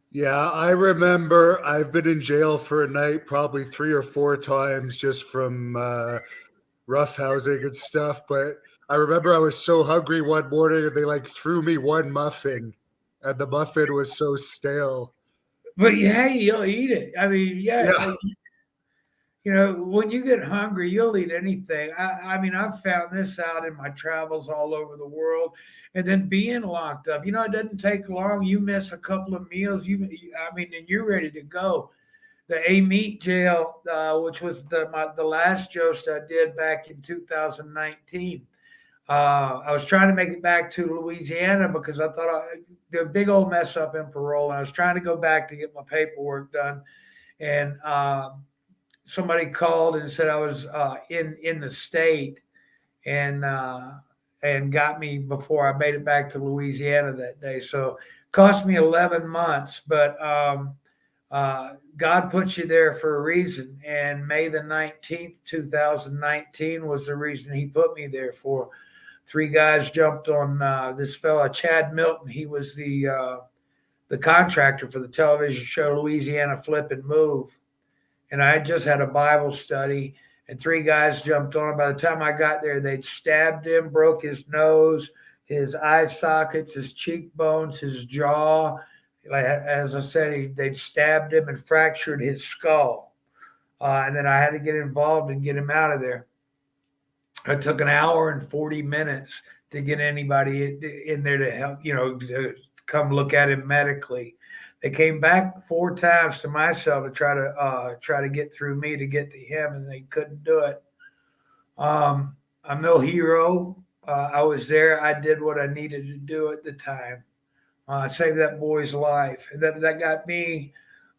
Yeah, I remember I've been in jail for a night probably 3 or 4 times just from roughhousing and stuff. But I remember I was so hungry one morning and they like threw me one muffin, and the muffin was so stale. But yeah, you'll eat it. I mean, Yeah. when you get hungry, you'll eat anything. I mean, I've found this out in my travels all over the world, and then being locked up. It doesn't take long. You miss a couple of meals, and you're ready to go. The A Meat jail, which was the last joust I did back in 2019. I was trying to make it back to Louisiana because I thought the big old mess up in parole, and I was trying to go back to get my paperwork done, and somebody called and said I was in the state, and got me before I made it back to Louisiana that day. So it cost me 11 months, but God puts you there for a reason. And May the 19th, 2019 was the reason he put me there for. 3 guys jumped on this fella, Chad Milton. He was the contractor for the television show Louisiana Flip and Move. And I had just had a Bible study, and 3 guys jumped on him. By the time I got there, they'd stabbed him, broke his nose, his eye sockets, his cheekbones, his jaw. Like, as I said, they'd stabbed him and fractured his skull. And then I had to get involved and get him out of there. It took an hour and 40 minutes to get anybody in there to help, to come look at him medically. They came back 4 times to my cell to try to get through me to get to him, and they couldn't do it. I'm no hero. I was there. I did what I needed to do at the time. Saved that boy's life. And that got me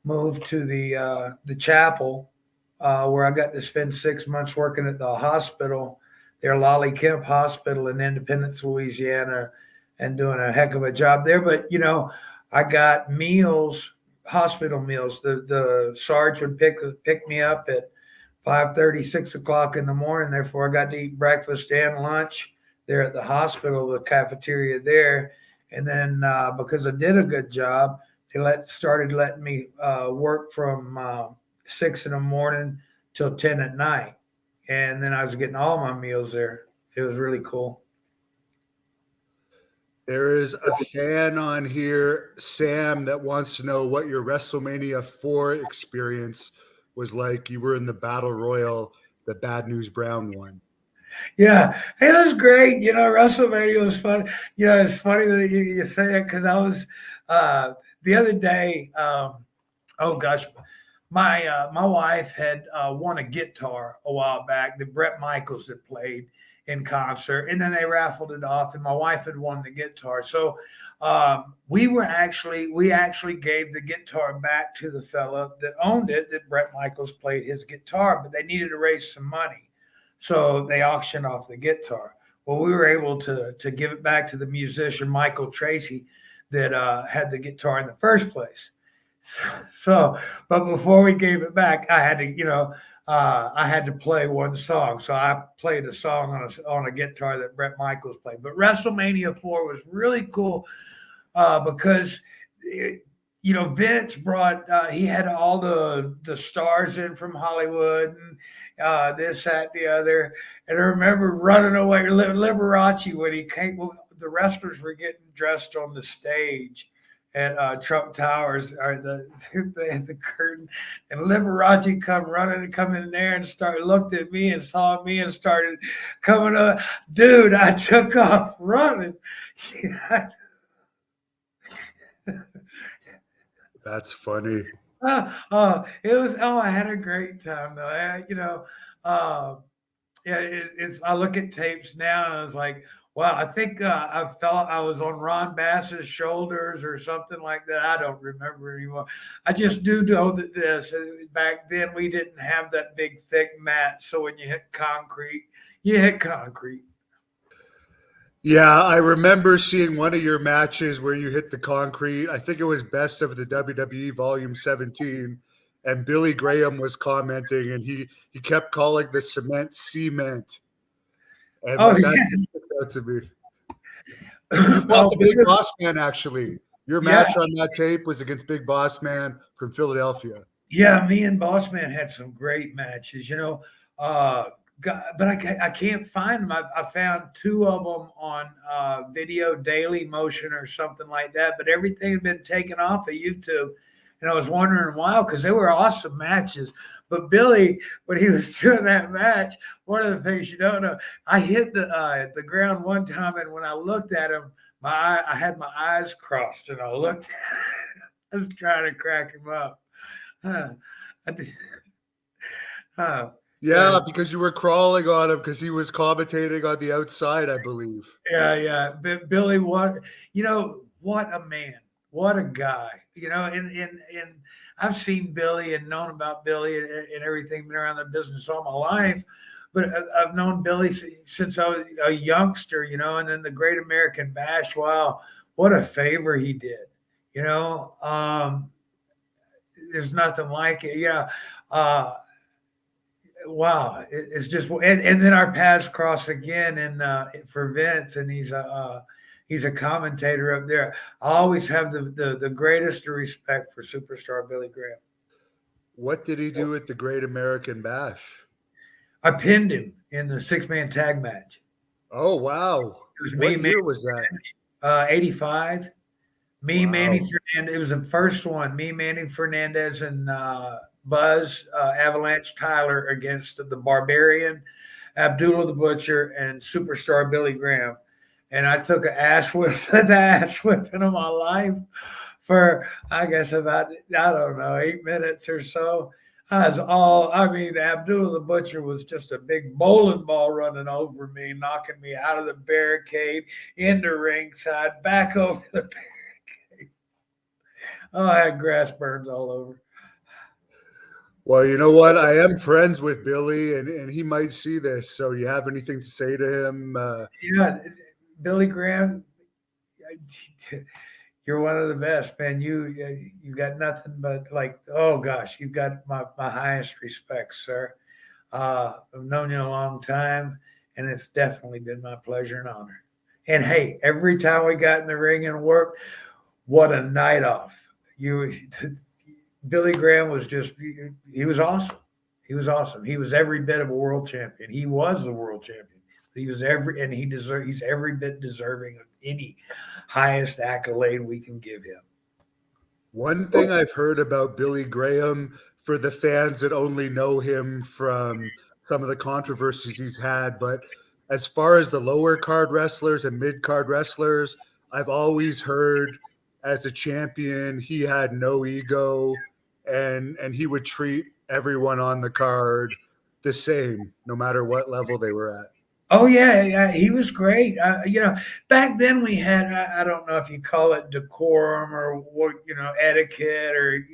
moved to the chapel, where I got to spend 6 months working at the hospital, their Lolly Kemp Hospital in Independence, Louisiana, and doing a heck of a job there. But I got meals, hospital meals. The Sarge would pick me up at 5:30, 6 o'clock in the morning. Therefore, I got to eat breakfast and lunch there at the hospital, the cafeteria there. And then because I did a good job, they started letting me work from 6 in the morning till 10 at night. And then I was getting all my meals there. It was really cool. There is a fan on here, Sam, that wants to know what your WrestleMania 4 experience was like. You were in the Battle Royal, the Bad News Brown one. Yeah, it was great. WrestleMania was fun. It's funny that you say it because I was the other day. Oh gosh, my wife had won a guitar a while back that Bret Michaels had played in concert, and then they raffled it off, and my wife had won the guitar. So we actually gave the guitar back to the fella that owned it, that Bret Michaels played his guitar, but they needed to raise some money. So they auctioned off the guitar. Well, we were able to give it back to the musician Michael Tracy that had the guitar in the first place. So, but before we gave it back, I had to, I had to play one song. So I played a song on a guitar that Bret Michaels played. But WrestleMania 4 was really cool because Vince brought he had all the stars in from Hollywood and this, that, the other. And I remember running away Liberace when he came. The wrestlers were getting dressed on the stage at Trump Towers, or the curtain, and Liberace come in there and looked at me and saw me and started coming up. Dude, I took off running. That's funny. It was. Oh, I had a great time though. I look at tapes now and I was like, wow. I think I was on Ron Bass's shoulders or something like that. I don't remember anymore. I just do know that back then we didn't have that big thick mat, so when you hit concrete, you hit concrete. Yeah, I remember seeing one of your matches where you hit the concrete. I think it was Best of the WWE Volume 17, and Billy Graham was commenting, and he kept calling the cement. And that stood out to me. You fought the Big Boss Man, actually. Your match on that tape was against Big Boss Man from Philadelphia. Yeah, me and Boss Man had some great matches. But I can't find them. I found 2 of them on Video Daily Motion or something like that, but everything had been taken off of YouTube. And I was wondering why, because they were awesome matches. But Billy, when he was doing that match, one of the things you don't know, I hit the ground one time, and when I looked at him, I had my eyes crossed, and I looked at him. I was trying to crack him up. Yeah, because you were crawling on him because he was commentating on the outside, I believe. Yeah. Billy, what a man, what a guy. And I've seen Billy and known about Billy and everything, been around the business all my life. But I've known Billy since I was a youngster, and then the Great American Bash. Wow, what a favor he did. There's nothing like it. Yeah. Wow, it's just, and then our paths cross again, and for Vince, and he's a commentator up there. I always have the greatest respect for superstar Billy Graham. What did he do at the Great American Bash? I pinned him in the 6-man tag match. Oh wow! What year was that? 85. Me, wow. Manny Fernandez. It was the first one. Me, Manny Fernandez, and Buzz Avalanche Tyler against the Barbarian, Abdullah the Butcher, and superstar Billy Graham. And I took an ass whipping of my life for, I guess, about, 8 minutes or so. Abdullah the Butcher was just a big bowling ball running over me, knocking me out of the barricade, into ringside, back over the barricade. Oh, I had grass burns all over. Well, you know what? I am friends with Billy, and he might see this. So, you have anything to say to him? Yeah, Billy Graham, you're one of the best, man. You got nothing but like, oh gosh, you've got my highest respect, sir. I've known you a long time, and it's definitely been my pleasure and honor. And hey, every time we got in the ring and worked, what a night off! You, Billy Graham was he was awesome. He was awesome. He was every bit of a world champion. He was the world champion. He's every bit deserving of any highest accolade we can give him. One thing I've heard about Billy Graham, for the fans that only know him from some of the controversies he's had, but as far as the lower card wrestlers and mid card wrestlers, I've always heard as a champion he had no ego, and he would treat everyone on the card the same, no matter what level they were at. Oh yeah, yeah, he was great. Back then we had I don't know if you call it decorum or what, etiquette or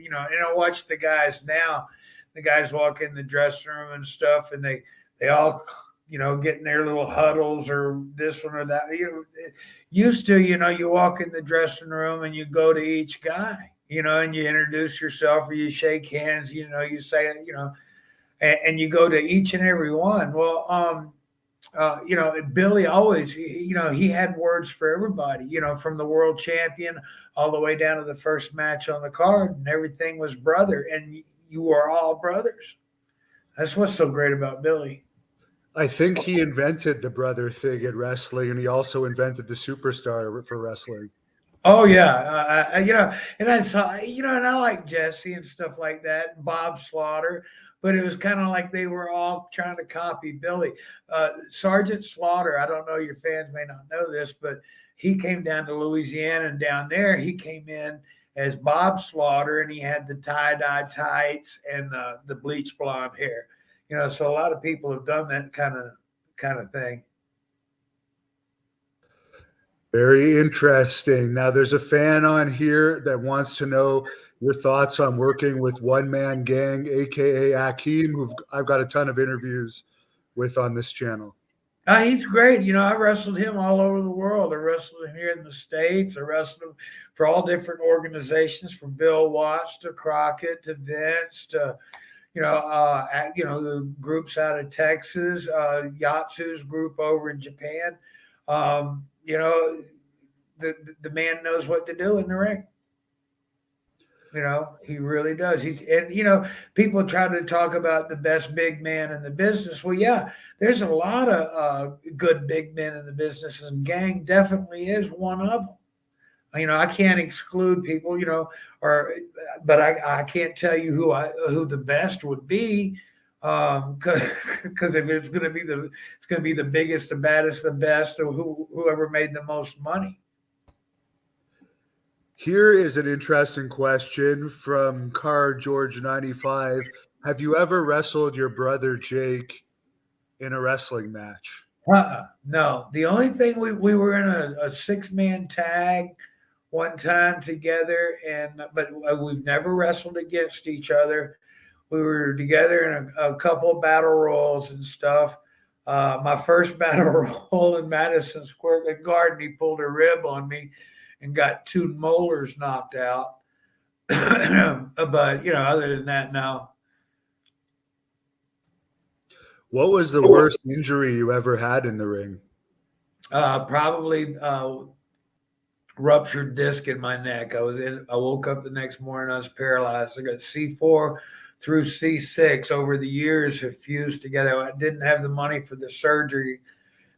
watch the guys now. The guys walk in the dressing room and stuff, and they all get in their little huddles or this one or that. Used to, you walk in the dressing room and you go to each guy, and you introduce yourself or you shake hands. You say and you go to each and every one. Well, Billy always, he had words for everybody, from the world champion all the way down to the first match on the card, and everything was brother, and you were all brothers. That's what's so great about Billy. I think he invented the brother thing in wrestling, and he also invented the superstar for wrestling. Oh yeah, and I saw, and I like Jesse and stuff like that, Bob Slaughter, but it was kind of like they were all trying to copy Billy. Sergeant Slaughter, I don't know, your fans may not know this, but he came down to Louisiana, and down there he came in as Bob Slaughter, and he had the tie-dye tights and the bleach blonde hair. So a lot of people have done that kind of thing. Very interesting. Now, there's a fan on here that wants to know your thoughts on working with One Man Gang, aka Akeem, who I've got a ton of interviews with on this channel. He's great. I wrestled him all over the world. I wrestled him here in the States. I wrestled him for all different organizations, from Bill Watts to Crockett to Vince to, the groups out of Texas, Yatsu's group over in Japan. The man knows what to do in the ring. He really does. People try to talk about the best big man in the business. Well, yeah, there's a lot of good big men in the business, and Gang definitely is one of them. I can't exclude people, but I can't tell you who the best would be, because if it's going to be the biggest, the baddest, the best, or whoever made the most money. Here is an interesting question from Car George 95. Have you ever wrestled your brother Jake in a wrestling match? No. The only thing we were in a 6-man tag one time together, but we've never wrestled against each other. We were together in a couple of battle royals and stuff. My first battle royal in Madison Square Garden, he pulled a rib on me and got 2 molars knocked out. But, other than that, no. What was the worst injury you ever had in the ring? Probably ruptured disc in my neck. I woke up the next morning, I was paralyzed. I got C4 through C6 over the years have fused together. I didn't have the money for the surgery.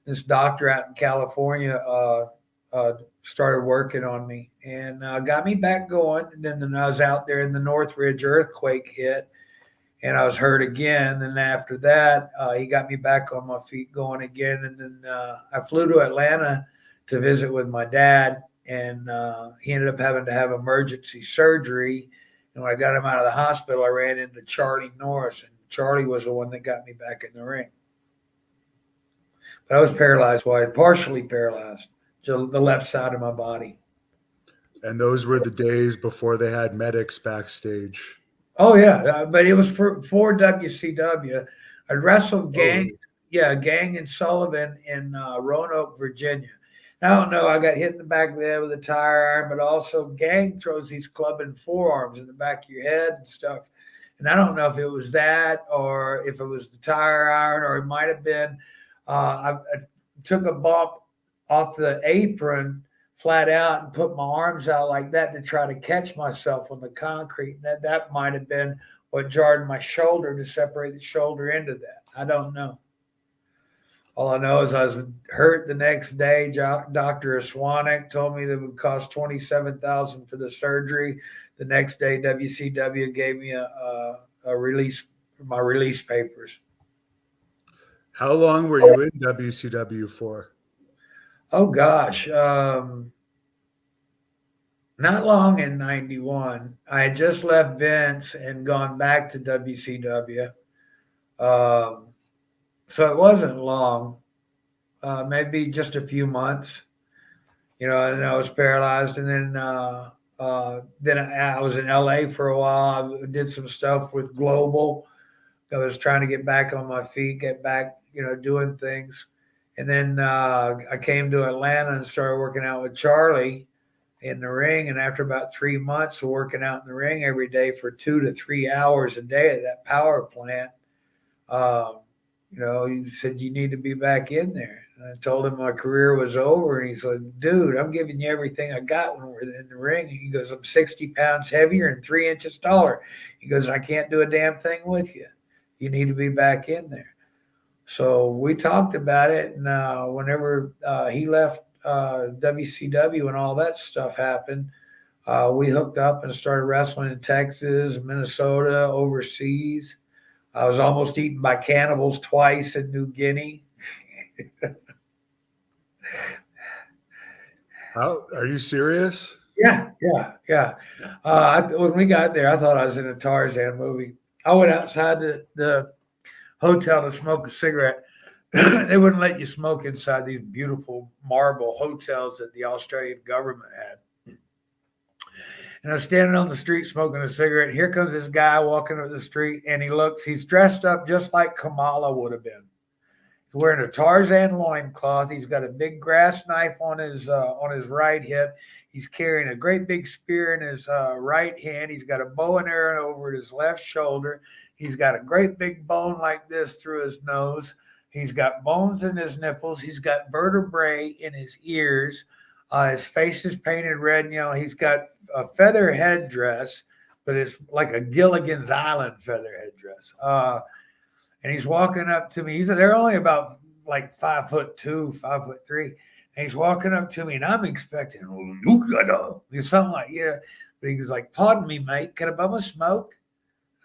This doctor out in California started working on me and got me back going. And then I was out there and the Northridge earthquake hit and I was hurt again. Then after that, he got me back on my feet going again. And then I flew to Atlanta to visit with my dad, and he ended up having to have emergency surgery. And when I got him out of the hospital, I ran into Charlie Norris, and Charlie was the one that got me back in the ring. But I was paralyzed, partially paralyzed, to the left side of my body. And those were the days before they had medics backstage. Oh yeah, but it was for WCW. I wrestled Oh, Gang, really? yeah, Gang and Sullivan in Roanoke, Virginia. I don't know. I got hit in the back of the head with a tire iron, but also Gang throws these clubbing forearms in the back of your head and stuff. And I don't know if it was that or if it was the tire iron or it might have been. I took a bump off the apron flat out and put my arms out like that to try to catch myself on the concrete. And that might have been what jarred my shoulder to separate the shoulder into that. I don't know. All I know is I was hurt the next day. Dr. Aswanek told me that it would cost $27,000 for the surgery. The next day, WCW gave me a release, my release papers. How long were you in WCW for? Oh gosh, not long in '91. I had just left Vince and gone back to WCW. Um, so it wasn't long, maybe just a few months, and I was paralyzed. And then I was in LA for a while. I did some stuff with Global. I was trying to get back on my feet, get back, doing things. And then I came to Atlanta and started working out with Charlie in the ring. And after about 3 months of working out in the ring every day for 2 to 3 hours a day at that power plant, um, he said, you need to be back in there. And I told him my career was over. And he's like, dude, I'm giving you everything I got when we're in the ring. And he goes, I'm 60 pounds heavier and 3 inches taller. He goes, I can't do a damn thing with you. You need to be back in there. So we talked about it. And whenever he left WCW and all that stuff happened, we hooked up and started wrestling in Texas, Minnesota, overseas. I was almost eaten by cannibals twice in New Guinea. How are you serious? Yeah, yeah, yeah. When we got there, I thought I was in a Tarzan movie. I went outside the hotel to smoke a cigarette. They wouldn't let you smoke inside these beautiful marble hotels that the Australian government had. And I was standing on the street smoking a cigarette. Here comes this guy walking up the street, and he's dressed up just like Kamala would have been. He's wearing a Tarzan loincloth. He's got a big grass knife on his right hip. He's carrying a great big spear in his right hand. He's got a bow and arrow over his left shoulder. He's got a great big bone like this through his nose. He's got bones in his nipples. He's got vertebrae in his ears. His face is painted red and yellow. He's got a feather headdress, but it's like a Gilligan's Island feather headdress. And he's walking up to me. They're only about like 5'2", 5'3". And he's walking up to me, and I'm expecting something like, yeah. But he was like, pardon me, mate, can I bum a smoke?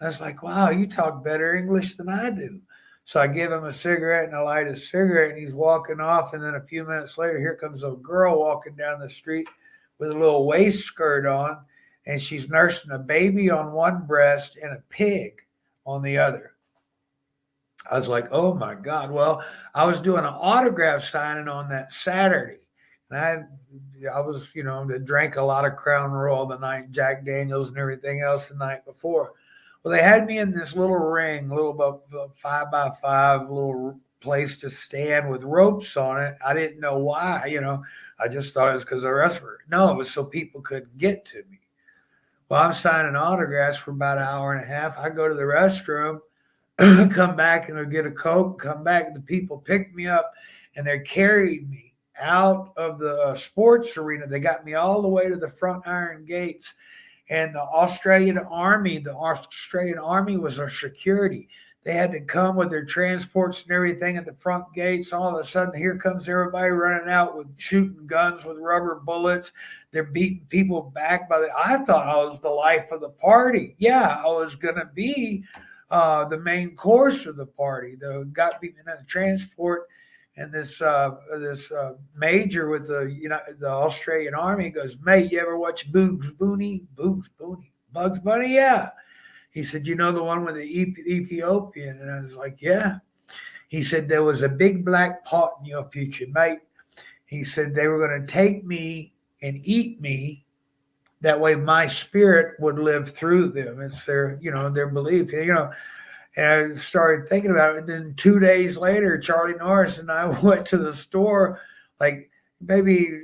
I was like, wow, you talk better English than I do. So I give him a cigarette and I light a cigarette, and he's walking off. And then a few minutes later, here comes a girl walking down the street with a little waist skirt on, and she's nursing a baby on one breast and a pig on the other. I was like, oh my God. Well, I was doing an autograph signing on that Saturday. And I was, drank a lot of Crown Royal the night, Jack Daniels and everything else the night before. Well, they had me in this little ring, little about 5x5, little place to stand with ropes on it. I didn't know why, I just thought it was because of the wrestler. No, it was so people couldn't get to me. Well, I'm signing autographs for about an hour and a half. I go to the restroom, come back and I'll get a Coke, come back. The people picked me up and they carried me out of the sports arena. They got me all the way to the front iron gates. And the Australian Army was our security. They had to come with their transports and everything at the front gates. All of a sudden, here comes everybody running out with shooting guns with rubber bullets. They're beating people back I thought I was the life of the party. Yeah, I was going to be the main course of the party. They got me in the transport, and this major with the Australian Army goes, mate, you ever watch Bugs Bunny? Bugs Bunny, yeah. He said, the one with the Ethiopian? And I was like, yeah. He said, there was a big black pot in your future, mate. He said they were going to take me and eat me That way my spirit would live through them. It's their, their belief, And I started thinking about it. And then 2 days later, Charlie Norris and I went to the store, like maybe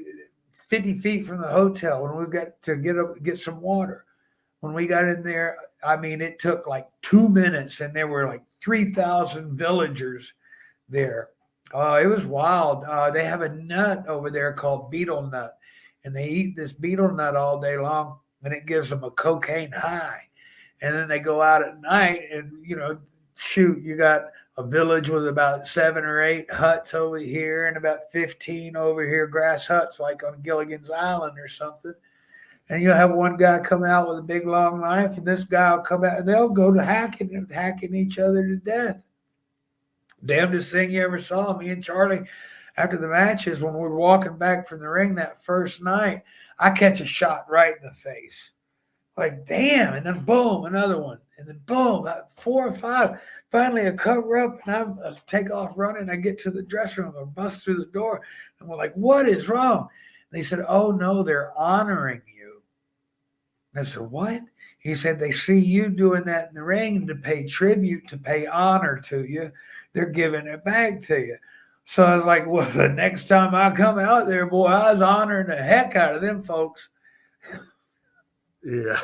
50 feet from the hotel, when we got to get some water. When we got in there, I mean, it took like 2 minutes, and there were like 3,000 villagers there. It was wild. They have a nut over there called beetle nut, and they eat this beetle nut all day long, and it gives them a cocaine high. And then they go out at night, and shoot, you got a village with about 7 or 8 huts over here, and about 15 over here, grass huts like on Gilligan's Island or something. And you'll have one guy come out with a big long knife, and this guy will come out, and they'll go to hacking each other to death. Damnedest thing you ever saw. Me and Charlie, after the matches, when we were walking back from the ring that first night, I catch a shot right in the face. Like, damn. And then boom, another one. And then boom, 4 or 5. Finally, I cover up, and I take off running. I get to the dressing room. I bust through the door. And we're like, what is wrong? They said, oh, no, they're honoring you. And I said, what? He said, they see you doing that in the ring to pay tribute, to pay honor to you. They're giving it back to you. So I was like, well, the next time I come out there, boy, I was honoring the heck out of them folks. Yeah,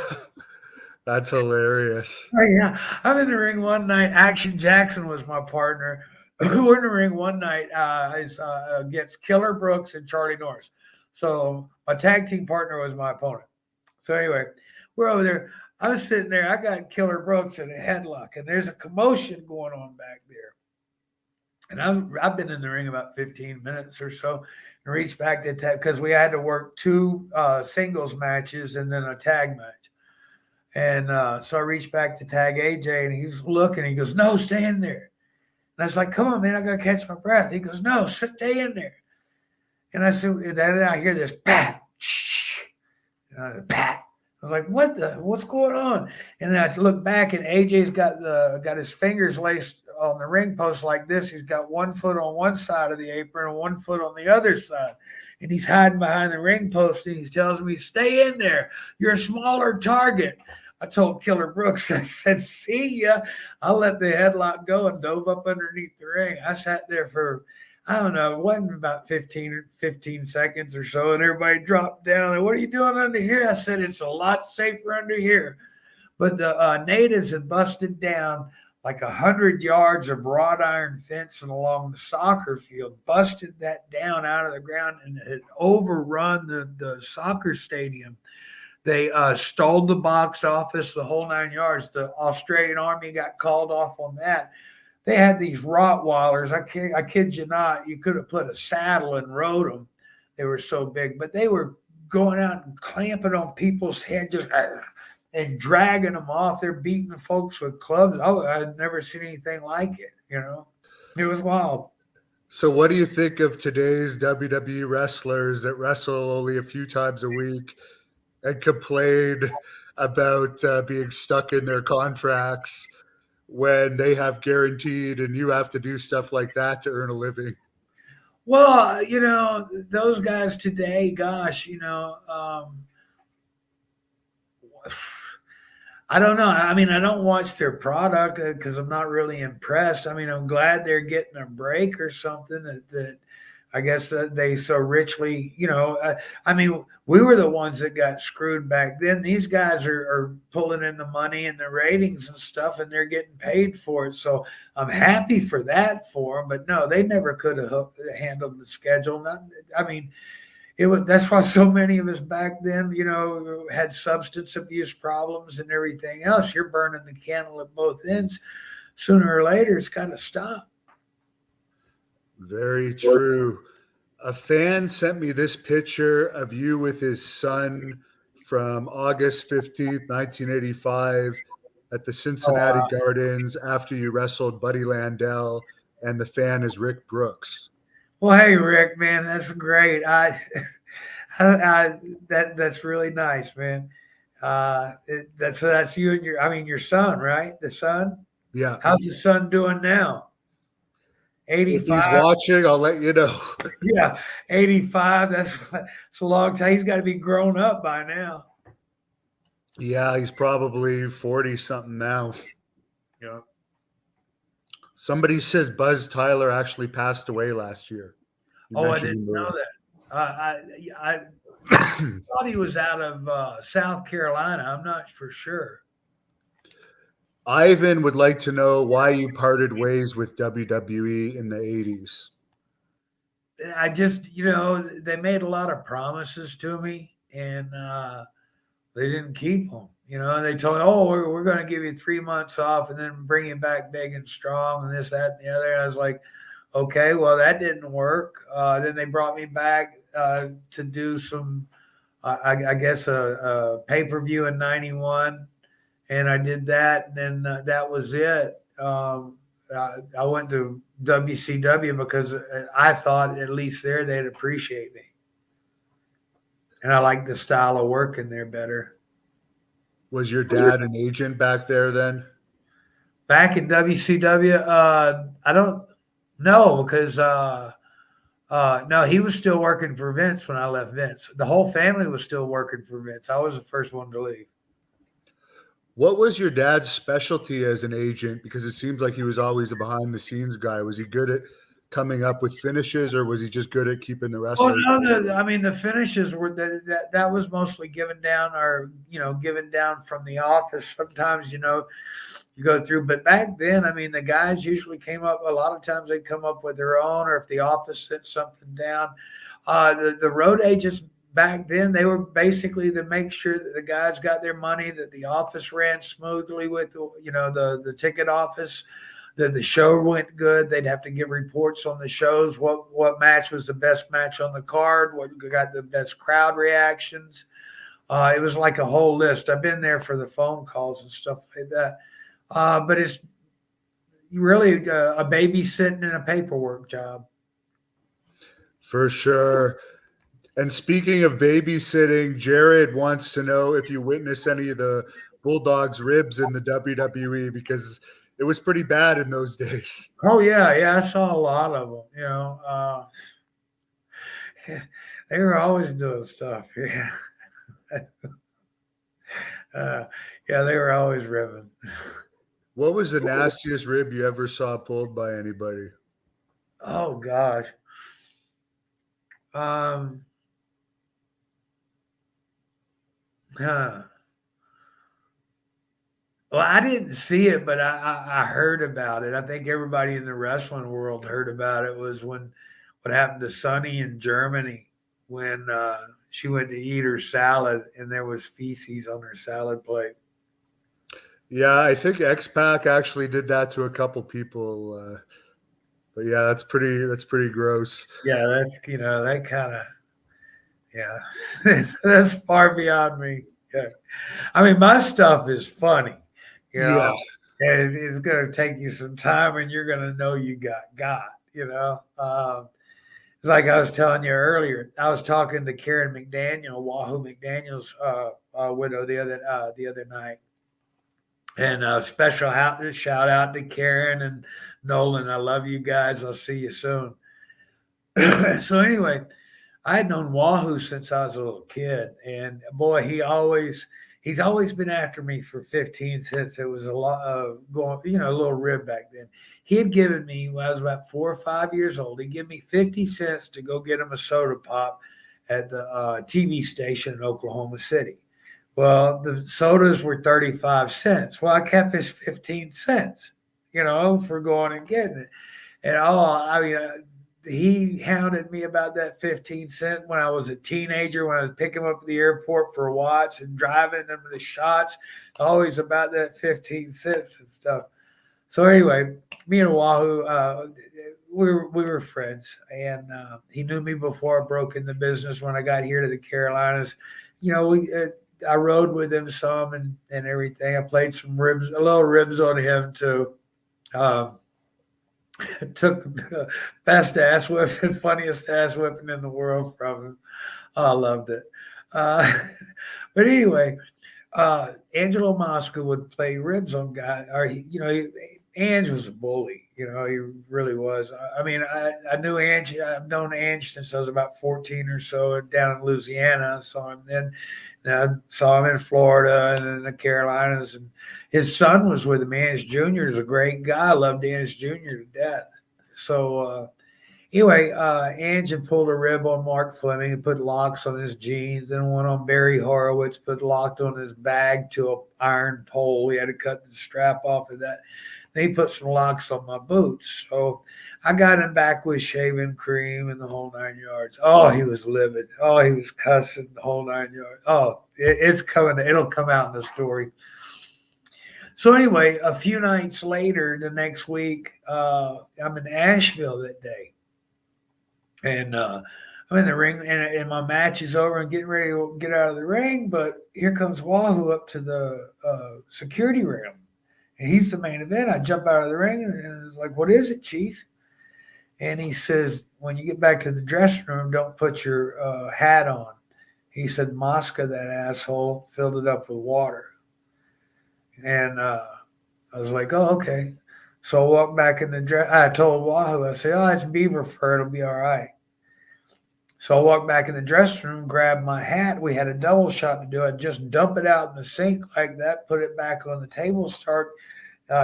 that's hilarious. Oh, yeah. I'm in the ring one night. Action Jackson was my partner. We're in the ring one night against Killer Brooks and Charlie Norris. So my tag team partner was my opponent. So anyway, we're over there. I was sitting there. I got Killer Brooks in a headlock, and there's a commotion going on back there. And I've been in the ring about 15 minutes or so, and reached back to tag, because we had to work 2 singles matches and then a tag match. And so I reached back to tag AJ, and he's looking. He goes, no, stay in there. And I was like, come on, man, I got to catch my breath. He goes, no, stay in there. And I said, and then I hear this pat, shh, pat. I was like, what's going on? And then I look back, and AJ's got his fingers laced on the ring post like this. He's got 1 foot on one side of the apron and 1 foot on the other side. And he's hiding behind the ring post, and he tells me, stay in there. You're a smaller target. I told Killer Brooks, I said, see ya. I let the headlock go and dove up underneath the ring. I sat there for, I don't know, it wasn't about 15 seconds or so, and everybody dropped down. Like, what are you doing under here? I said, it's a lot safer under here. But the natives had busted down like 100 yards of wrought iron fencing along the soccer field, busted that down out of the ground, and had overrun the soccer stadium. They stole the box office, the whole 9 yards. The Australian Army got called off on that. They had these Rottweilers. I kid you not. You could have put a saddle and rode them. They were so big. But they were going out and clamping on people's heads and dragging them off. They're beating folks with clubs. I'd never seen anything like it, It was wild. So what do you think of today's WWE wrestlers that wrestle only a few times a week and complain about being stuck in their contracts when they have guaranteed and you have to do stuff like that to earn a living? Well, those guys today, gosh, I don't know. I mean, I don't watch their product because I'm not really impressed. I mean, I'm glad they're getting a break or something that I guess that they so richly, I mean, we were the ones that got screwed back then. These guys are pulling in the money and the ratings and stuff, and they're getting paid for it. So I'm happy for that for them. But no, they never could have handled the schedule. That's why so many of us back then, had substance abuse problems and everything else. You're burning the candle at both ends. Sooner or later, it's got to stop. Very true. A fan sent me this picture of you with his son from August 15th, 1985 at the Cincinnati Gardens after you wrestled Buddy Landell, and the fan is Rick Brooks. Well, hey, Rick, man, that's great. That's really nice, man. That's you and your son, right? The son? Yeah. How's the son doing now? 85. If he's watching, I'll let you know. Yeah, 85. That's a long time. He's got to be grown up by now. Yeah, he's probably 40 something now. Yeah. Somebody says Buzz Tyler actually passed away last year. You Oh, I mentioned didn't know him that. I earlier. thought he was out of South Carolina. I'm not for sure. Ivan would like to know why you parted ways with WWE in the 80s. I just, you know, they made a lot of promises to me, and they didn't keep them. You know, they told me, "Oh, we're going to give you 3 months off, and then bring you back big and strong, and this, that, and the other." And I was like, "Okay, well, that didn't work." Then they brought me back to do some, I guess, a pay per view in '91, and I did that, and then that was it. I went to WCW because I thought at least there they'd appreciate me, and I like the style of work in there better. Was your dad an agent back there then? Back in WCW, I don't know because no, he was still working for Vince when I left Vince. The whole family was still working for Vince. I was the first one to leave. What was your dad's specialty as an agent? Because it seems like he was always a behind the scenes guy. Was he good at coming up with finishes, or was he just good at keeping the Well, wrestlers? no, I mean the finishes were that was mostly given down or given down from the office. Sometimes you go through, but back then, I mean the guys usually came up. A lot of times they'd come up with their own, or if the office sent something down. The road agents back then they were basically to make sure that the guys got their money, that the office ran smoothly with the ticket office, that the show went good. They'd have to give reports on the shows, what match was the best match on the card, what got the best crowd reactions. It was like a whole list. I've been there for the phone calls and stuff like that. But it's really a babysitting and a paperwork job. For sure. And speaking of babysitting, Jared wants to know if you witnessed any of the Bulldogs' ribs in the WWE because it was pretty bad in those days. Oh yeah, I saw a lot of them. They were always doing stuff. Yeah, yeah, they were always ribbing. What was the nastiest rib you ever saw pulled by anybody? Oh gosh. Um, huh. Well, I didn't see it, but I heard about it. I think everybody in the wrestling world heard about it. Was when what happened to Sunny in Germany when she went to eat her salad and there was feces on her salad plate. Yeah, I think X-Pac actually did that to a couple people. But yeah, that's pretty gross. Yeah, that's that kind of yeah, that's far beyond me. Yeah. I mean, my stuff is funny, you Yeah. know, and it's going to take you some time, and you're going to know you got. It's like I was telling you earlier. I was talking to Karen McDaniel, Wahoo McDaniel's widow, the other night, and special shout out to Karen and Nolan. I love you guys. I'll see you soon. So anyway, I had known Wahoo since I was a little kid, and boy, he's always been after me for 15 cents. It was a lot of going, a little rib back then. He had given me when I was about 4 or 5 years old. He'd give me 50 cents to go get him a soda pop at the TV station in Oklahoma City. Well, the sodas were 35 cents. Well, I kept his 15 cents, for going and getting it. And I mean, he hounded me about that 15 cent when I was a teenager, when I was picking him up at the airport for Watts and driving him to the shots, always about that 15 cents and stuff. So anyway, me and Wahoo, we were friends, and he knew me before I broke in the business. When I got here to the Carolinas, I rode with him some and everything. I played a little ribs on him too. Took the best ass whipping, funniest ass whipping in the world from him. I loved it. But anyway, Angelo Mosca would play ribs on guys, or Ange was a bully. He really was. I mean, I knew Ange. I've known Ange since I was about 14 or so down in Louisiana. I saw him then I saw him in Florida and in the Carolinas. And his son was with him. Ange Jr. is a great guy. I loved Ange Jr. to death. So anyway, Ange had pulled a rib on Mark Fleming and put locks on his jeans, and one on Barry Horowitz, put locked on his bag to an iron pole. He had to cut the strap off of that. Then he put some locks on my boots. So I got him back with shaving cream and the whole 9 yards. Oh, he was livid. Oh, he was cussing the whole 9 yards. Oh, it's coming. It'll come out in the story. So anyway, a few nights later, the next week, I'm in Asheville that day. And I'm in the ring, and my match is over and getting ready to get out of the ring. But here comes Wahoo up to the security room. And he's the main event. I jump out of the ring and it's like, "What is it, Chief?" And he says, "When you get back to the dressing room, don't put your hat on." He said, "Mosca, that asshole, filled it up with water." And I was like, "Oh, okay." So I walked back in the dress. I told Wahoo, I said, "Oh, it's beaver fur. It'll be all right." So I walked back in the dressing room, grabbed my hat. We had a double shot to do. I'd just dump it out in the sink like that, put it back on the table, start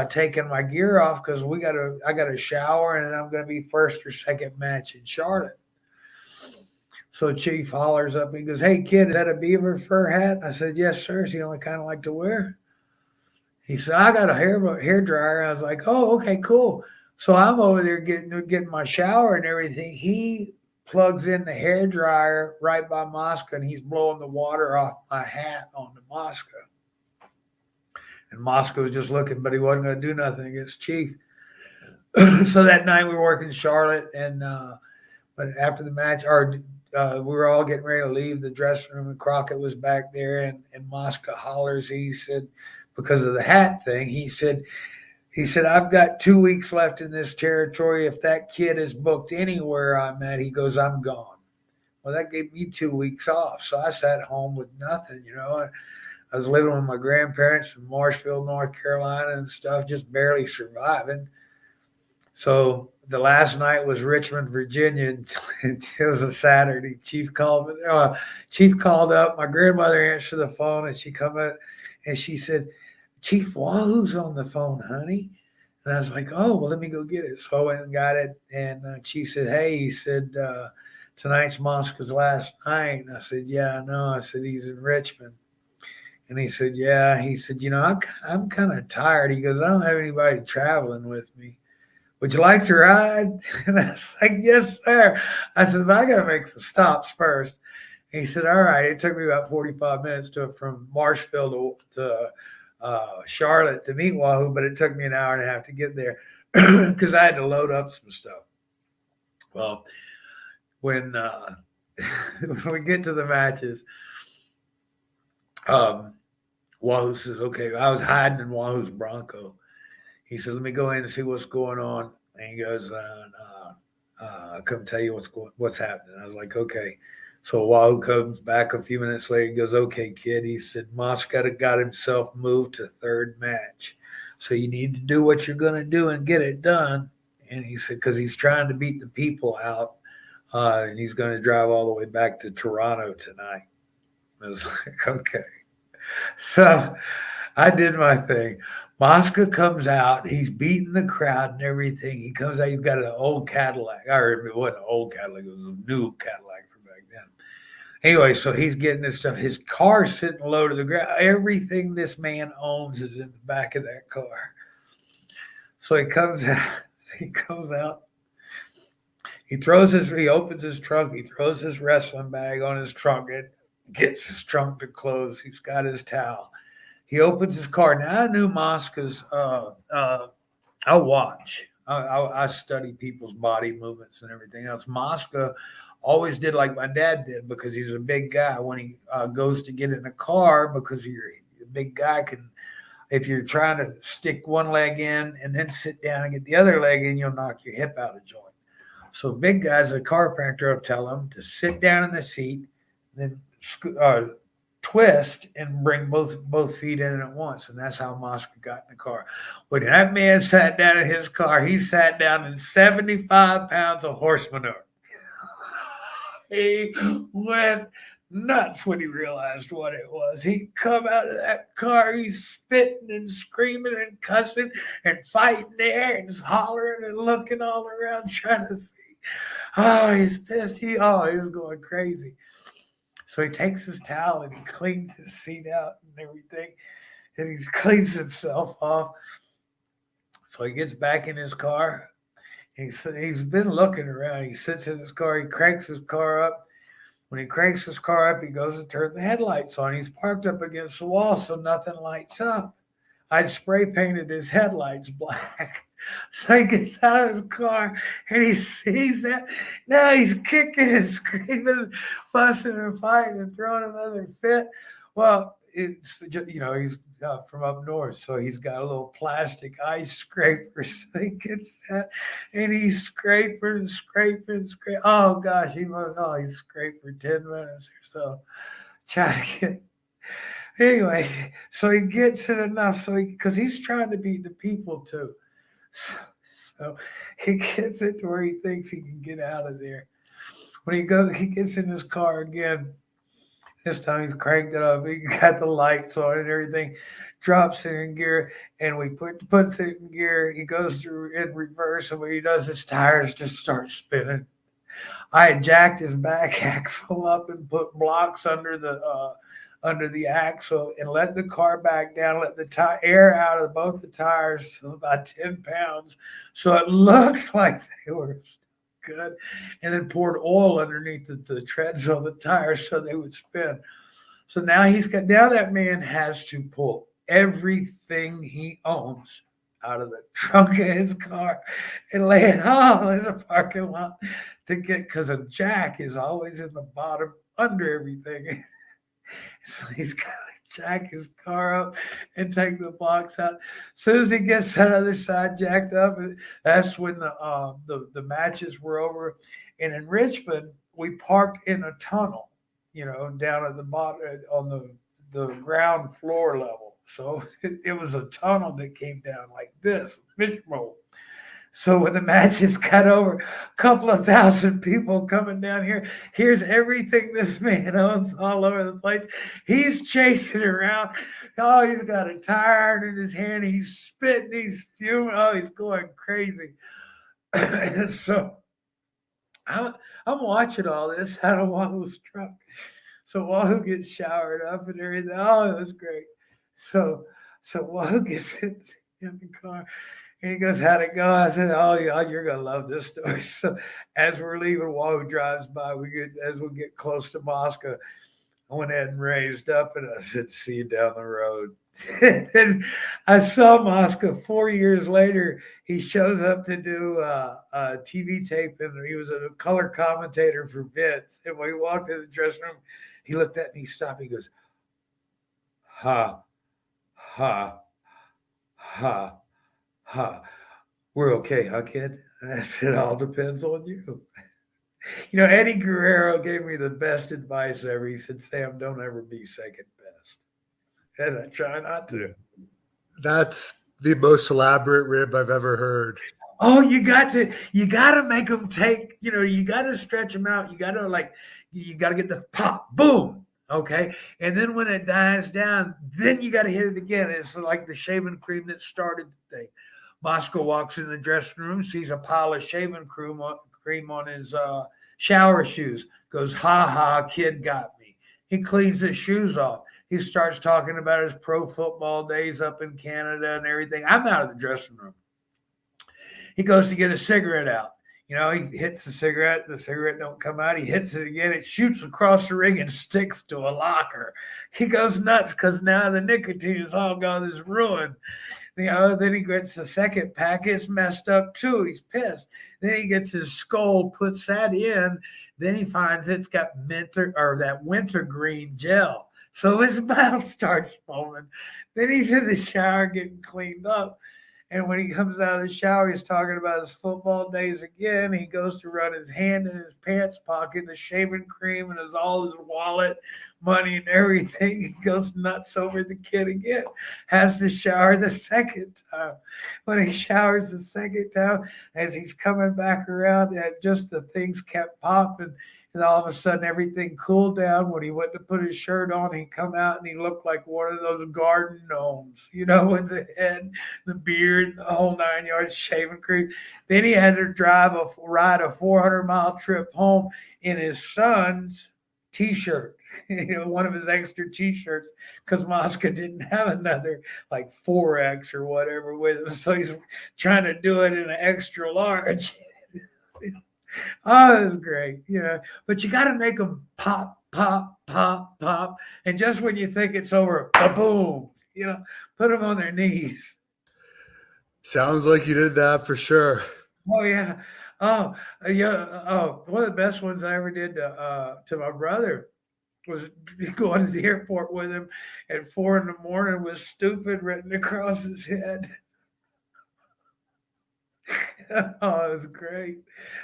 taking my gear off because I got a shower and I'm going to be first or second match in Charlotte. So Chief hollers up. He goes, "Hey, kid, is that a beaver fur hat?" I said, "Yes, sir. It's the only kind I like to wear." He said, "I got a hair dryer." I was like, "Oh, okay, cool." So I'm over there getting my shower and everything. He plugs in the hair dryer right by Mosca, and he's blowing the water off my hat onto Mosca. And Mosca was just looking, but he wasn't going to do nothing against Chief. So that night we were working Charlotte, and but after the match, we were all getting ready to leave the dressing room, and Crockett was back there, and Mosca hollers. He said, because of the hat thing, he said, "I've got 2 weeks left in this territory. If that kid is booked anywhere I'm at," he goes, "I'm gone." Well, that gave me 2 weeks off. So I sat home with nothing, I was living with my grandparents in Marshville, North Carolina and stuff, just barely surviving. So the last night was Richmond, Virginia. It was a Saturday. Chief called up. My grandmother answered the phone, and she come in and she said, "Chief Wahoo's on the phone, honey." And I was like, "Oh, well, let me go get it." So I went and got it. And Chief said, "Hey," he said, "tonight's Mosca's last night." And I said, "Yeah, I know." I said, "He's in Richmond." And he said, "Yeah." He said, I'm kind of tired." He goes, "I don't have anybody traveling with me. Would you like to ride?" And I was like, "Yes, sir." I said, "But I got to make some stops first." And he said, "All right." It took me about 45 minutes from Marshville to Charlotte to meet Wahoo, but it took me an hour and a half to get there because I had to load up some stuff. Well, when when we get to the matches, Wahoo says, "Okay." I was hiding in Wahoo's Bronco. He said, "Let me go in and see what's going on." And he goes, "I'll come tell you what's happening." I was like, "Okay." So Wahoo comes back a few minutes later. He goes, "Okay, kid." He said, "Mosca got himself moved to third match. So you need to do what you're going to do and get it done." And he said, because he's trying to beat the people out. And he's going to drive all the way back to Toronto tonight. I was like, okay. So I did my thing. Mosca comes out. He's beating the crowd and everything. He comes out. He's got an old Cadillac. It wasn't an old Cadillac. It was a new Cadillac from back then. Anyway, so he's getting this stuff. His car's sitting low to the ground. Everything this man owns is in the back of that car. So he comes out. He comes out. He opens his trunk. He throws his wrestling bag on his trunk. It gets his trunk to close. He's got his towel. He opens his car. Now I knew Mosca's. I watch. I study people's body movements and everything else. Mosca always did like my dad did because he's a big guy. When he goes to get in a car, because you're a big guy, if you're trying to stick one leg in and then sit down and get the other leg in, you'll knock your hip out of joint. So big guys, a chiropractor will tell them to sit down in the seat, then twist and bring both feet in at once. And that's how Mosca got in the car. When that man sat down in his car, he sat down in 75 pounds of horse manure. He went nuts when he realized what it was. He come out of that car, he's spitting and screaming and cussing and fighting there and hollering and looking all around trying to see. Oh, he's pissed. He was going crazy. So he takes his towel and he cleans his seat out and everything. And he cleans himself off. So he gets back in his car. He's been looking around. He sits in his car. He cranks his car up. When he cranks his car up, he goes to turn the headlights on. He's parked up against the wall, so nothing lights up. I'd spray painted his headlights black. So he gets out of his car and he sees that. Now he's kicking and screaming, fussing and fighting and throwing another fit. Well, it's just, he's from up north, so he's got a little plastic ice scraper. So he gets that and he's scraping. Oh gosh, he scraped for 10 minutes or so. Trying to get. Anyway, so he gets it enough because he's trying to beat the people too. So he gets it to where he thinks he can get out of there. When he gets in his car again. This time he's cranked it up. He got the lights on and everything. Drops it in gear, and we puts it in gear. He goes through in reverse, and when he does, his tires just start spinning. I had jacked his back axle up and put blocks under the axle and let the car back down, let the air out of both the tires to about 10 pounds. So it looked like they were good, and then poured oil underneath the treads on the tires so they would spin. So now that man has to pull everything he owns out of the trunk of his car and lay it all in the parking lot because a jack is always in the bottom under everything. So he's got to jack his car up and take the blocks out. As soon as he gets that other side jacked up, that's when the matches were over. And in Richmond, we parked in a tunnel, down at the bottom on the ground floor level. So it was a tunnel that came down like this, fishbowl. So when the matches got over, a couple of thousand people coming down here. Here's everything this man owns all over the place. He's chasing around. Oh, he's got a tire iron in his hand. He's spitting. He's fuming. Oh, he's going crazy. So I'm watching all this out of Wahoo's truck. So Wahoo gets showered up and everything. Oh, it was great. So Wahoo gets in the car. And he goes, how'd it go? I said, oh, yeah, you're going to love this story. So as we're leaving, Wahoo drives by. As we get close to Moscow, I went ahead and raised up, and I said, see you down the road. And I saw Moscow 4 years later. He shows up to do a TV tape, and he was a color commentator for Vince. And when he walked in the dressing room, he looked at me, he stopped, he goes, ha, ha, ha. We're okay, huh, kid? And I said, it all depends on you. Eddie Guerrero gave me the best advice ever. He said, Sam, don't ever be second best. And I try not to. That's the most elaborate rib I've ever heard. Oh, you got to make them take, you got to stretch them out. You got to get the pop, boom. Okay. And then when it dies down, then you got to hit it again. It's like the shaving cream that started the thing. Moscow walks in the dressing room, sees a pile of shaving cream on his shower shoes, goes, ha ha, kid got me. He cleans his shoes off. He starts talking about his pro football days up in Canada and everything. I'm out of the dressing room. He goes to get a cigarette out. He hits the cigarette don't come out. He hits it again. It shoots across the ring and sticks to a locker. He goes nuts because now the nicotine is all gone. It's ruined. Then he gets the second pack. It's messed up too. He's pissed. Then he gets his skull, puts that in. Then he finds it's got that wintergreen gel. So his mouth starts foaming. Then he's in the shower getting cleaned up. And when he comes out of the shower, he's talking about his football days again. He goes to run his hand in his pants pocket, the shaving cream, and all his wallet, money, and everything. He goes nuts over the kid again. Has to shower the second time. When he showers the second time, as he's coming back around, and just the things kept popping. And all of a sudden, everything cooled down. When he went to put his shirt on, he come out and he looked like one of those garden gnomes, with the head, the beard, the whole 9 yards, shaving cream. Then he had to ride a 400-mile trip home in his son's T-shirt, one of his extra T-shirts, because Mosca didn't have another like 4X or whatever with him, so he's trying to do it in an extra large. Oh, it was great, But you got to make them pop, pop, pop, pop, and just when you think it's over, boom, put them on their knees. Sounds like you did that for sure. Oh yeah, yeah. Oh, one of the best ones I ever did to my brother was going to the airport with him at 4 a.m. with "stupid" written across his head. Oh, it was great.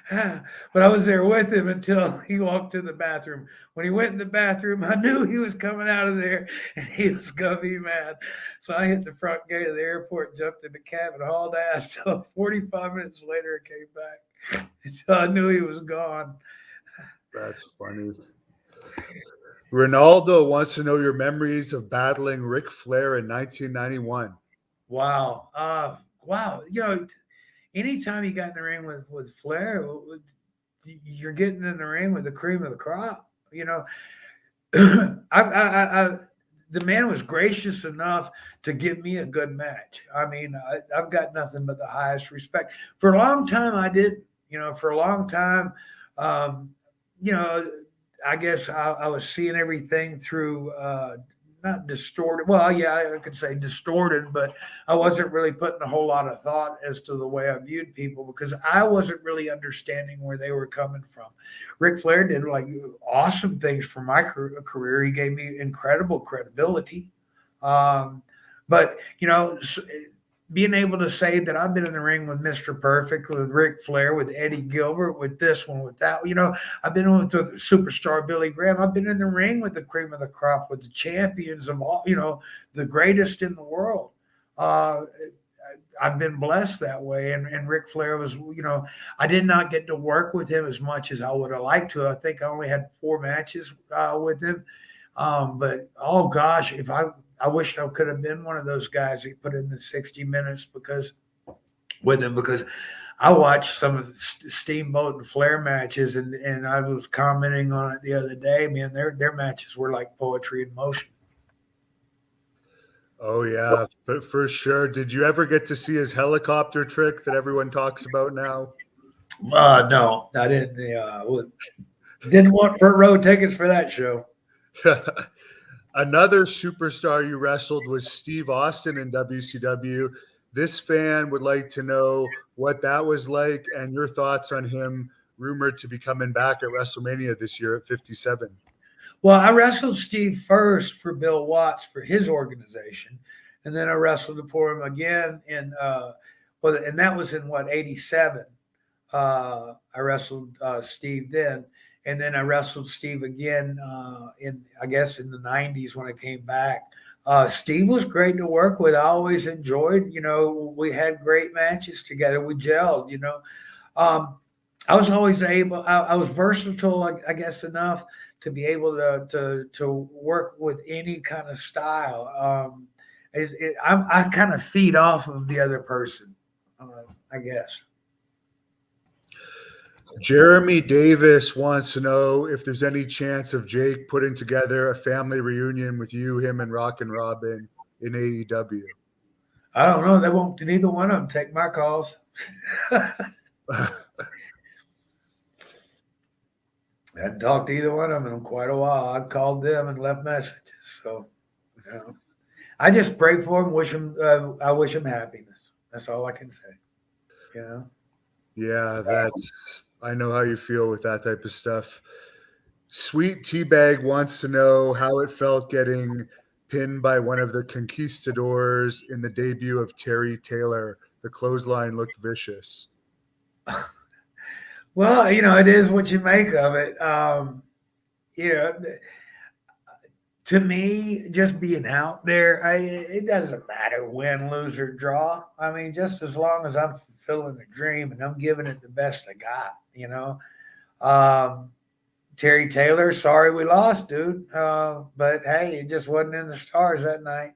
But I was there with him until he walked to the bathroom. When he went in the bathroom, I knew he was coming out of there and he was going to be mad. So I hit the front gate of the airport, jumped in the cab, and hauled ass. So 45 minutes later, it came back. So I knew he was gone. That's funny. Ronaldo wants to know your memories of battling Ric Flair in 1991. Wow. Wow. Anytime you got in the ring with Flair, you're getting in the ring with the cream of the crop. The man was gracious enough to give me a good match. I mean, I've got nothing but the highest respect. For a long time, I did. For a long time, I guess I was seeing everything through not distorted. Well, yeah, I could say distorted, but I wasn't really putting a whole lot of thought as to the way I viewed people because I wasn't really understanding where they were coming from. Ric Flair did like awesome things for my career. He gave me incredible credibility. But being able to say that I've been in the ring with Mr. Perfect, with Ric Flair, with Eddie Gilbert, with this one, with that, I've been with the superstar Billy Graham. I've been in the ring with the cream of the crop, with the champions of all, the greatest in the world. I've been blessed that way. And Ric Flair was, I did not get to work with him as much as I would have liked to. I think I only had 4 matches with him. But, oh, gosh, I wish I could have been one of those guys that put in the 60 minutes with him because I watched some of the Steamboat and Flair matches and I was commenting on it the other day. Man, their matches were like poetry in motion. Oh yeah, for sure. Did you ever get to see his helicopter trick that everyone talks about now? No, I didn't. Didn't want front row tickets for that show. Another superstar you wrestled was Steve Austin in WCW. This fan would like to know what that was like and your thoughts on him, rumored to be coming back at WrestleMania this year at 57. Well, I wrestled Steve first for Bill Watts for his organization, and then I wrestled for him again and that was in 87. I wrestled Steve then. And then I wrestled Steve again in the 90s when I came back. Steve was great to work with. I always enjoyed, we had great matches together. We gelled, I was always I was versatile, I guess, enough to be able to work with any kind of style. I kind of feed off of the other person, I guess. Jeremy Davis wants to know if there's any chance of Jake putting together a family reunion with you, him, and Rockin' Robin in AEW. I don't know. They won't neither one of them take my calls. I hadn't talked to either one of them in quite a while. I called them and left messages. So, I just pray for them. I wish them happiness. That's all I can say. Yeah, I know how you feel with that type of stuff. Sweet Teabag wants to know how it felt getting pinned by one of the conquistadors in the debut of Terry Taylor The clothesline looked vicious. Well, it is what you make of it. You know, to me, just being out there, it doesn't matter win, lose, or draw. I mean, just as long as I'm fulfilling the dream and I'm giving it the best I got. Um, Terry Taylor, sorry we lost, dude. But hey, it just wasn't in the stars that night.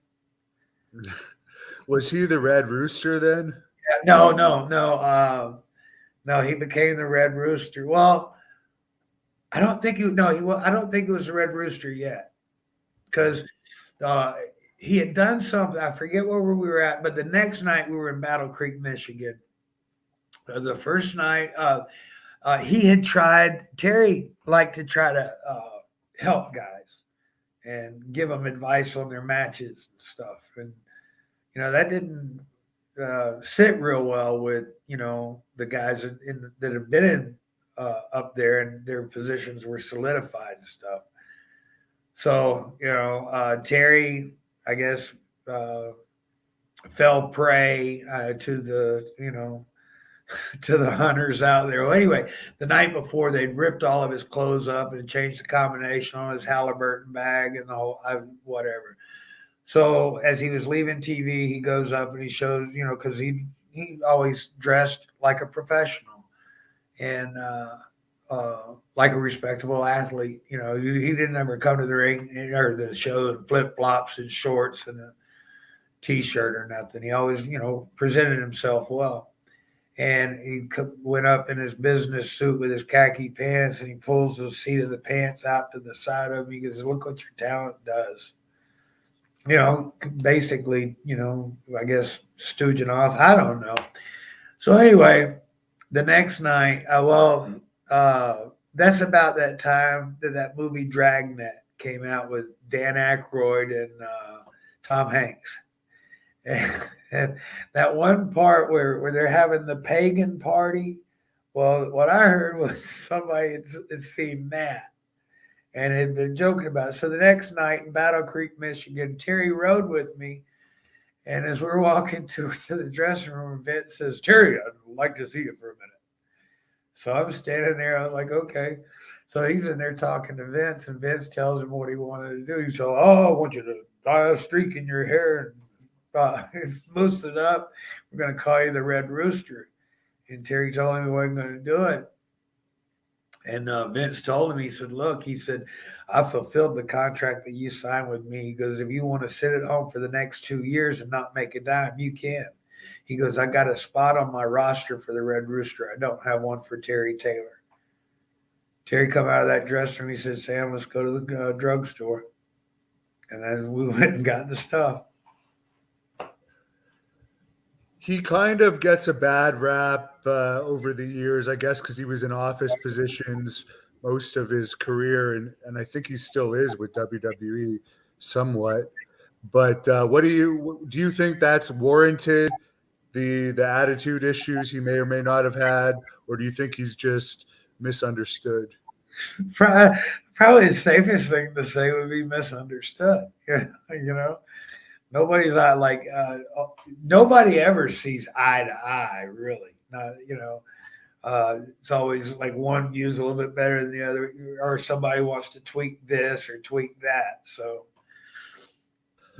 Was he the Red Rooster then? No, no, no. No, he became the Red Rooster. Well, I don't think he. No, he. I don't think it was the Red Rooster yet, because uh, he had done something. I forget where we were at, but the next night we were in Battle Creek, Michigan. The first night, he had tried. Terry liked to try to help guys and give them advice on their matches and stuff, and that didn't sit real well with the guys that have been in up there and their positions were solidified and stuff. So Terry, I guess, fell prey to the to the hunters out there. Well, anyway, the night before they'd ripped all of his clothes up and changed the combination on his Halliburton bag and the whole whatever. So as he was leaving TV, he goes up and he shows, because he always dressed like a professional and like a respectable athlete. He didn't ever come to the ring or the show in flip flops and shorts and a t-shirt or nothing. He always, presented himself well. And he went up in his business suit with his khaki pants, and he pulls the seat of the pants out to the side of him. He goes, "Look what your talent does." Basically, I guess stooging off. I don't know. So anyway, the next night, that's about that time that movie Dragnet came out with Dan Aykroyd and Tom Hanks. And that one part where they're having the pagan party, well, what I heard was somebody had seen that and had been joking about it. So the next night in Battle Creek, Michigan, Terry rode with me. And as we're walking to the dressing room, Vince says, "Terry, I'd like to see you for a minute." So I'm standing there. I was like, okay. So he's in there talking to Vince, and Vince tells him what he wanted to do. He said, "Oh, I want you to dye a streak in your hair and moose it up. We're going to call you the Red Rooster." And Terry told him he wasn't going to do it. And Vince told him, he said, "Look," he said, "I fulfilled the contract that you signed with me." He goes, "If you want to sit at home for the next 2 years and not make a dime, you can." He goes, "I got a spot on my roster for the Red Rooster. I don't have one for Terry Taylor." Terry come out of that dressing room. He said, "Sam, let's go to the drugstore." And then we went and got the stuff. He kind of gets a bad rap over the years, I guess, because he was in office positions most of his career, and I think he still is with WWE somewhat. But what do you think that's warranted? The attitude issues he may or may not have had, or do you think he's just misunderstood? Probably the safest thing to say would be misunderstood. Nobody's not like nobody ever sees eye to eye, really. Not, it's always like one view's a little bit better than the other, or somebody wants to tweak this or tweak that. So,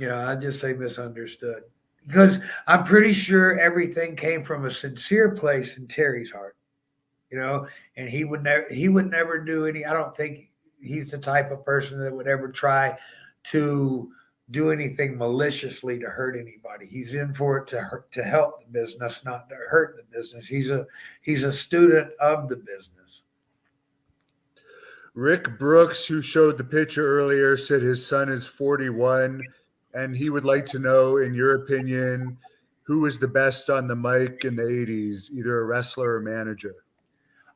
I just say misunderstood because I'm pretty sure everything came from a sincere place in Terry's heart, and he would never do any. I don't think he's the type of person that would ever try to do anything maliciously to hurt anybody. He's in for it to help the business, not to hurt the business. He's a student of the business. Rick Brooks, who showed the picture earlier, said his son is 41, and he would like to know, in your opinion, who was the best on the mic in the 80s, either a wrestler or manager?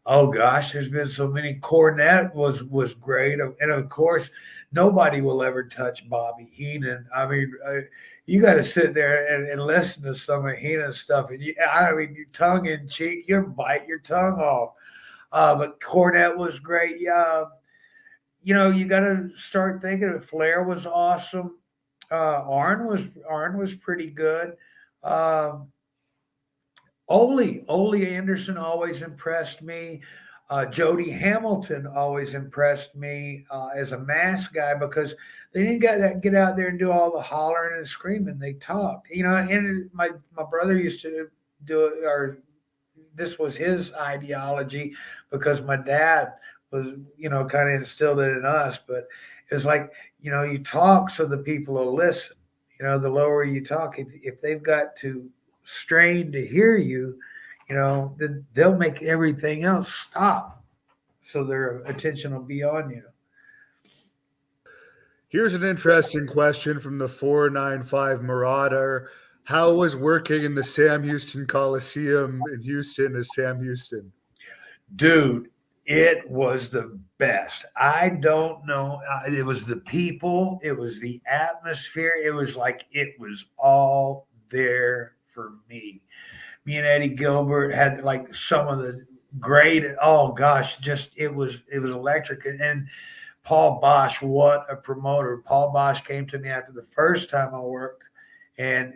Oh gosh, there's been so many. Cornette was great, and of course, nobody will ever touch Bobby Heenan. I mean, you got to sit there and listen to some of Heenan's stuff, and you tongue in cheek, you bite your tongue off. But Cornette was great. Yeah, you got to start thinking of Flair was awesome. Arn was pretty good. Ole Anderson always impressed me. Jody Hamilton always impressed me as a mask guy because they didn't get out there and do all the hollering and screaming. They talked, And my brother used to do it, or this was his ideology because my dad was, kind of instilled it in us. But it's like, you talk so the people will listen. The lower you talk, if they've got to strain to hear you, then they'll make everything else stop. So their attention will be on you. Here's an interesting question from the 495 Marauder. How was working in the Sam Houston Coliseum in Houston as Sam Houston? Dude, it was the best. I don't know. It was the people, it was the atmosphere. It was like it was all there for me. Me and Eddie Gilbert had like some of the great, oh gosh, just it was electric. And Paul Bosch, what a promoter. Paul Bosch came to me after the first time I worked, and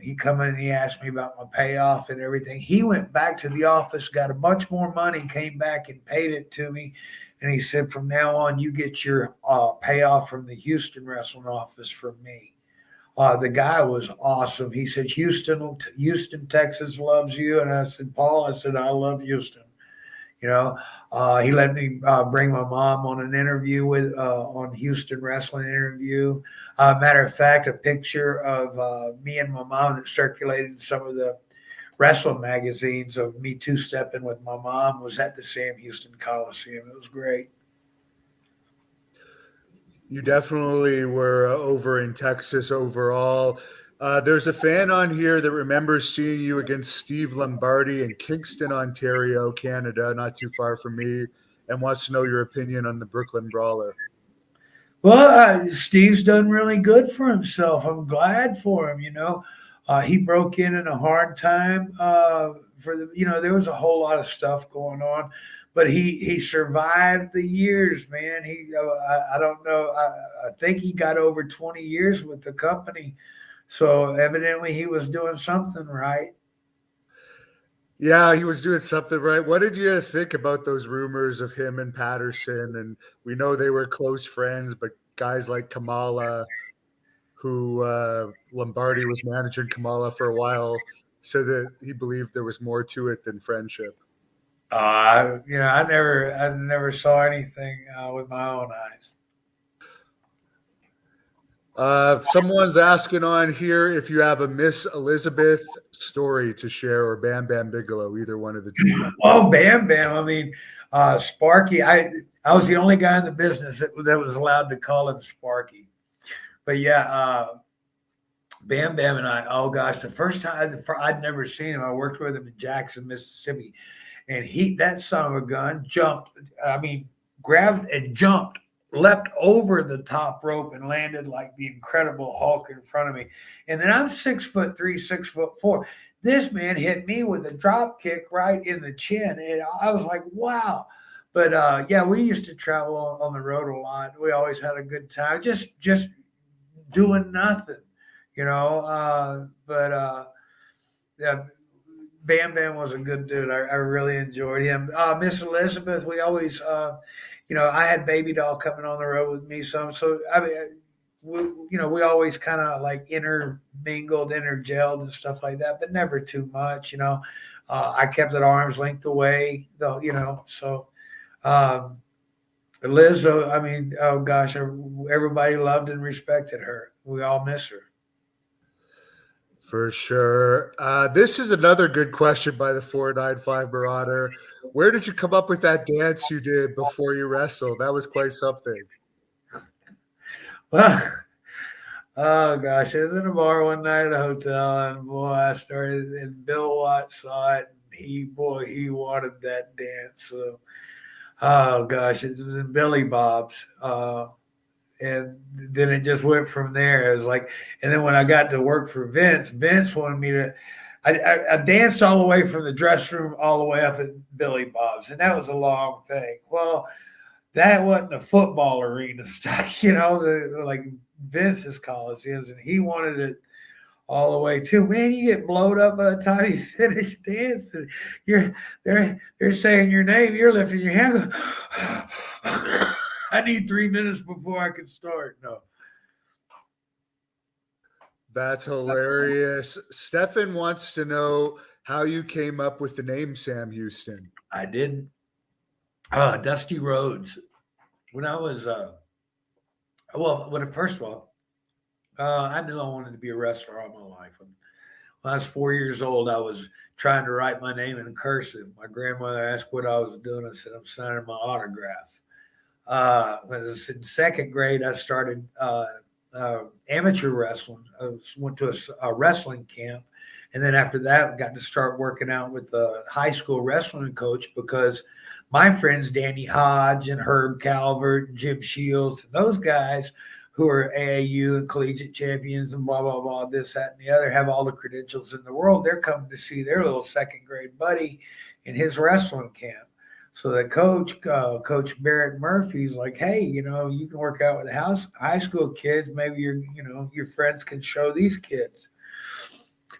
he come in and he asked me about my payoff and everything. He went back to the office, got a bunch more money, came back and paid it to me. And he said, from now on, you get your payoff from the Houston wrestling office from me. The guy was awesome. He said, Houston, Texas loves you. And I said, Paul, I love Houston. He let me bring my mom on an interview on Houston Wrestling Interview. Matter of fact, a picture of me and my mom that circulated in some of the wrestling magazines of me two-stepping with my mom was at the Sam Houston Coliseum. It was great. You definitely were over in Texas overall. There's a fan on here that remembers seeing you against Steve Lombardi in Kingston, Ontario, Canada, not too far from me, and wants to know your opinion on the Brooklyn Brawler. Well, Steve's done really good for himself. I'm glad for him. He broke in a hard time there was a whole lot of stuff going on, but he survived the years, man. I don't know. I think he got over 20 years with the company, so evidently he was doing something right. Yeah, he was doing something right. What did you think about those rumors of him and Patterson? And we know they were close friends, but guys like Kamala, who Lombardi was managing Kamala for a while, said that he believed there was more to it than friendship. I never saw anything with my own eyes. Someone's asking on here if you have a Miss Elizabeth story to share, or Bam Bam Bigelow, either one of the two. Oh, Bam Bam. I mean, Sparky, I was the only guy in the business that was allowed to call him Sparky. But yeah, Bam Bam and I, oh gosh, the first time I'd never seen him, I worked with him in Jackson, Mississippi. And that son of a gun grabbed and jumped, leapt over the top rope and landed like the Incredible Hulk in front of me. And then I'm 6'3", 6'4". This man hit me with a drop kick right in the chin. And I was like, wow. But yeah, we used to travel on the road a lot. We always had a good time, just doing nothing, yeah, Bam Bam was a good dude. I really enjoyed him. Miss Elizabeth, we always, I had Baby Doll coming on the road with me some. So I mean, we always kind of like intermingled, intergelled, and stuff like that, but never too much. I kept at arm's length away, though. So Liz, oh gosh, everybody loved and respected her. We all miss her. For sure. This is another good question by the 495 Marauder. Where did you come up with that dance you did before you wrestled? That was quite something. Well, oh gosh, I was in a bar one night at a hotel, and boy, I started, and Bill Watts saw it, and he wanted that dance. So, oh gosh, it was in Billy Bob's. And then it just went from there. It was like, and then when I got to work for Vince wanted me to, I danced all the way from the dressing room all the way up at Billy Bob's, and that was a long thing. Well, that wasn't a football arena stuff, like Vince's Coliseums, and he wanted it all the way too. Man, you get blowed up by the time you finish dancing. You're they're saying your name. You're lifting your hand. I need 3 minutes before I can start. No. That's hilarious. Stefan wants to know how you came up with the name Sam Houston. I didn't. Dusty Rhodes. When I was first of all, I knew I wanted to be a wrestler all my life. When I was 4 years old, I was trying to write my name in cursive. My grandmother asked what I was doing. I said, I'm signing my autograph. When I was in second grade, I started amateur wrestling. I went to a wrestling camp. And then after that, got to start working out with the high school wrestling coach because my friends, Danny Hodge and Herb Calvert and Jim Shields, and those guys who are AAU and collegiate champions and blah, blah, blah, this, that, and the other, have all the credentials in the world. They're coming to see their little second grade buddy in his wrestling camp. So the coach, Coach Barrett Murphy's like, hey, you can work out with the high school kids. Maybe your friends can show these kids.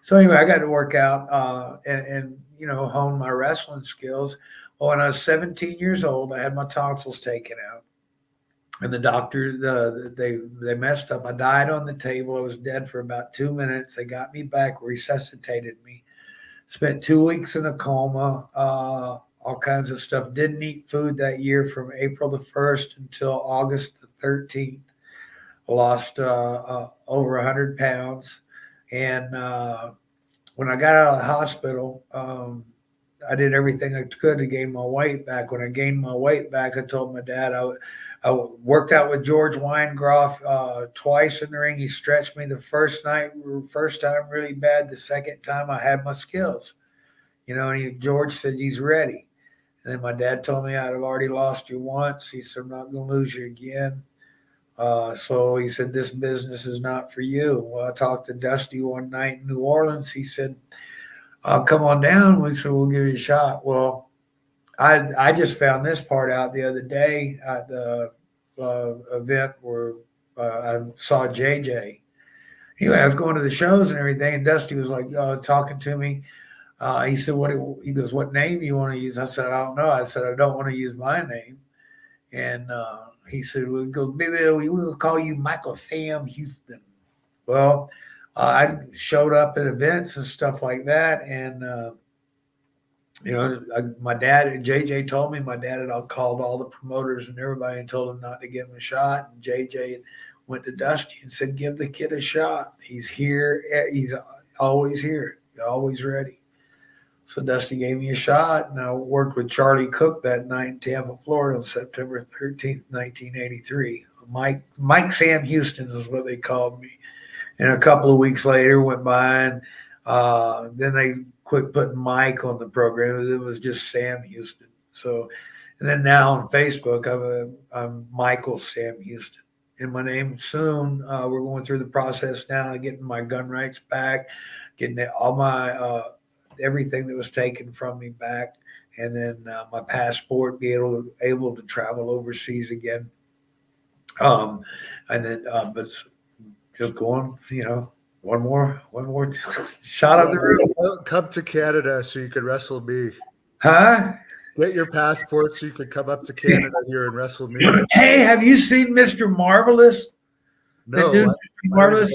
So anyway, I got to work out and hone my wrestling skills. Well, when I was 17 years old, I had my tonsils taken out. And the doctor, they messed up. I died on the table. I was dead for about 2 minutes. They got me back, resuscitated me. Spent 2 weeks in a coma, all kinds of stuff. Didn't eat food that year from April the 1st until August the 13th. Lost over 100 pounds. And when I got out of the hospital, I did everything I could to gain my weight back. When I gained my weight back, I told my dad I worked out with George Weingroff twice in the ring. He stretched me the first time really bad. The second time I had my skills, and George said, he's ready. And then my dad told me I'd have already lost you once. He said, I'm not going to lose you again. So he said, this business is not for you. Well, I talked to Dusty one night in New Orleans. He said, come on down. We said, we'll give you a shot. Well, I just found this part out the other day at the event where I saw JJ. Anyway, I was going to the shows and everything, and Dusty was like talking to me. He said, he goes, what name do you want to use? I said, I don't know. I said, I don't want to use my name. And he said, maybe we'll call you Michael Sam Houston. Well, I showed up at events and stuff like that. And, my dad and JJ told me, my dad had called all the promoters and everybody and told them not to give him a shot. And JJ went to Dusty and said, give the kid a shot. He's here. He's always here. Always ready. So Dusty gave me a shot, and I worked with Charlie Cook that night in Tampa, Florida on September 13th, 1983. Mike Sam Houston is what they called me. And a couple of weeks later went by, and then they quit putting Mike on the program. It was just Sam Houston. So, and then now on Facebook, I'm Michael Sam Houston. And my name soon, we're going through the process now of getting my gun rights back, getting all my everything that was taken from me back, and then my passport, be able to travel overseas again. And then, but just going, one more shot up the road. Come to Canada so you could wrestle me. Huh? Get your passport so you could come up to Canada here and wrestle me. Hey, have you seen Mr. Marvelous? No, Mr. Marvelous.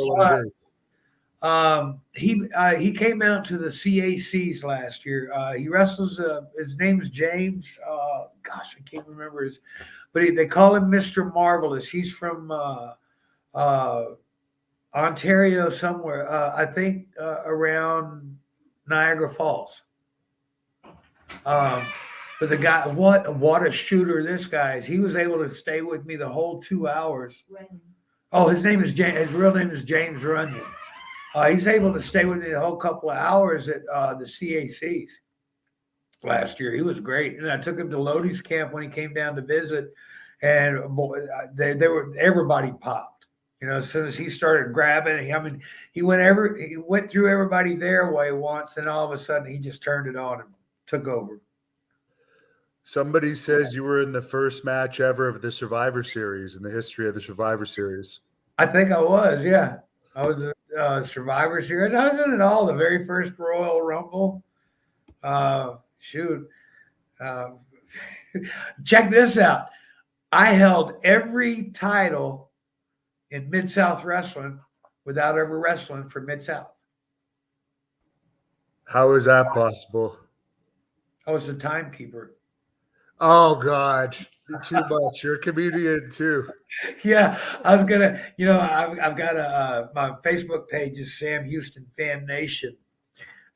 He came out to the CACs last year. He wrestles. His name's James. Gosh, I can't remember but they call him Mr. Marvelous. He's from Ontario somewhere. I think around Niagara Falls. But the guy, what a shooter this guy is. He was able to stay with me the whole 2 hours. Oh, his name is James. His real name is James Runyon. He's able to stay with me the whole couple of hours at the CACs last year. He was great. And I took him to Lodi's camp when he came down to visit, and boy, everybody popped. As soon as he started grabbing, he went through everybody their way once, and all of a sudden he just turned it on and took over. Somebody says you were in the first match ever of the Survivor Series, in the history of the Survivor Series. I think I was, yeah. I was Survivor Series. I was in it all. The very first Royal Rumble. Shoot. Uh, check this out. I held every title in Mid-South Wrestling without ever wrestling for Mid-South. How is that possible? I was the timekeeper. Oh God, too much. You're a comedian too. Yeah, I was gonna. I've got my Facebook page is Sam Houston Fan Nation,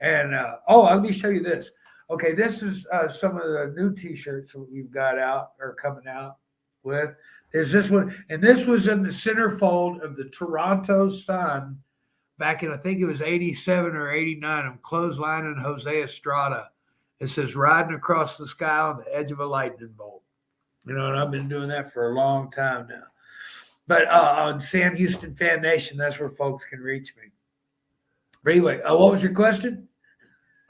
and let me show you this. Okay, this is some of the new T-shirts that we've got out or coming out with. There's this one, and this was in the centerfold of the Toronto Sun back in, I think it was 87 or 89. I'm clotheslining Jose Estrada. It says riding across the sky on the edge of a lightning bolt. And I've been doing that for a long time now. But on Sam Houston Fan Nation, that's where folks can reach me. But anyway, what was your question?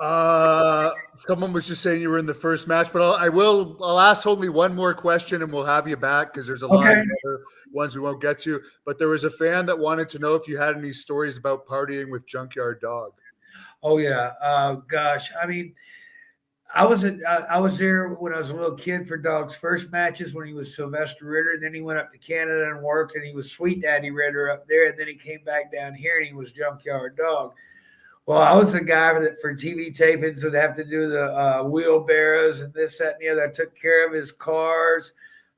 Someone was just saying you were in the first match, but I'll ask only one more question and we'll have you back because there's a lot of other ones we won't get to. But there was a fan that wanted to know if you had any stories about partying with Junkyard Dog. Oh yeah, gosh, I mean, I was there when I was a little kid for Dog's first matches when he was Sylvester Ritter. Then he went up to Canada and worked, and he was Sweet Daddy Ritter up there. And then he came back down here and he was Junkyard Dog. Well, I was the guy that for TV tapings would have to do the wheelbarrows and this, that, and the other. I took care of his cars,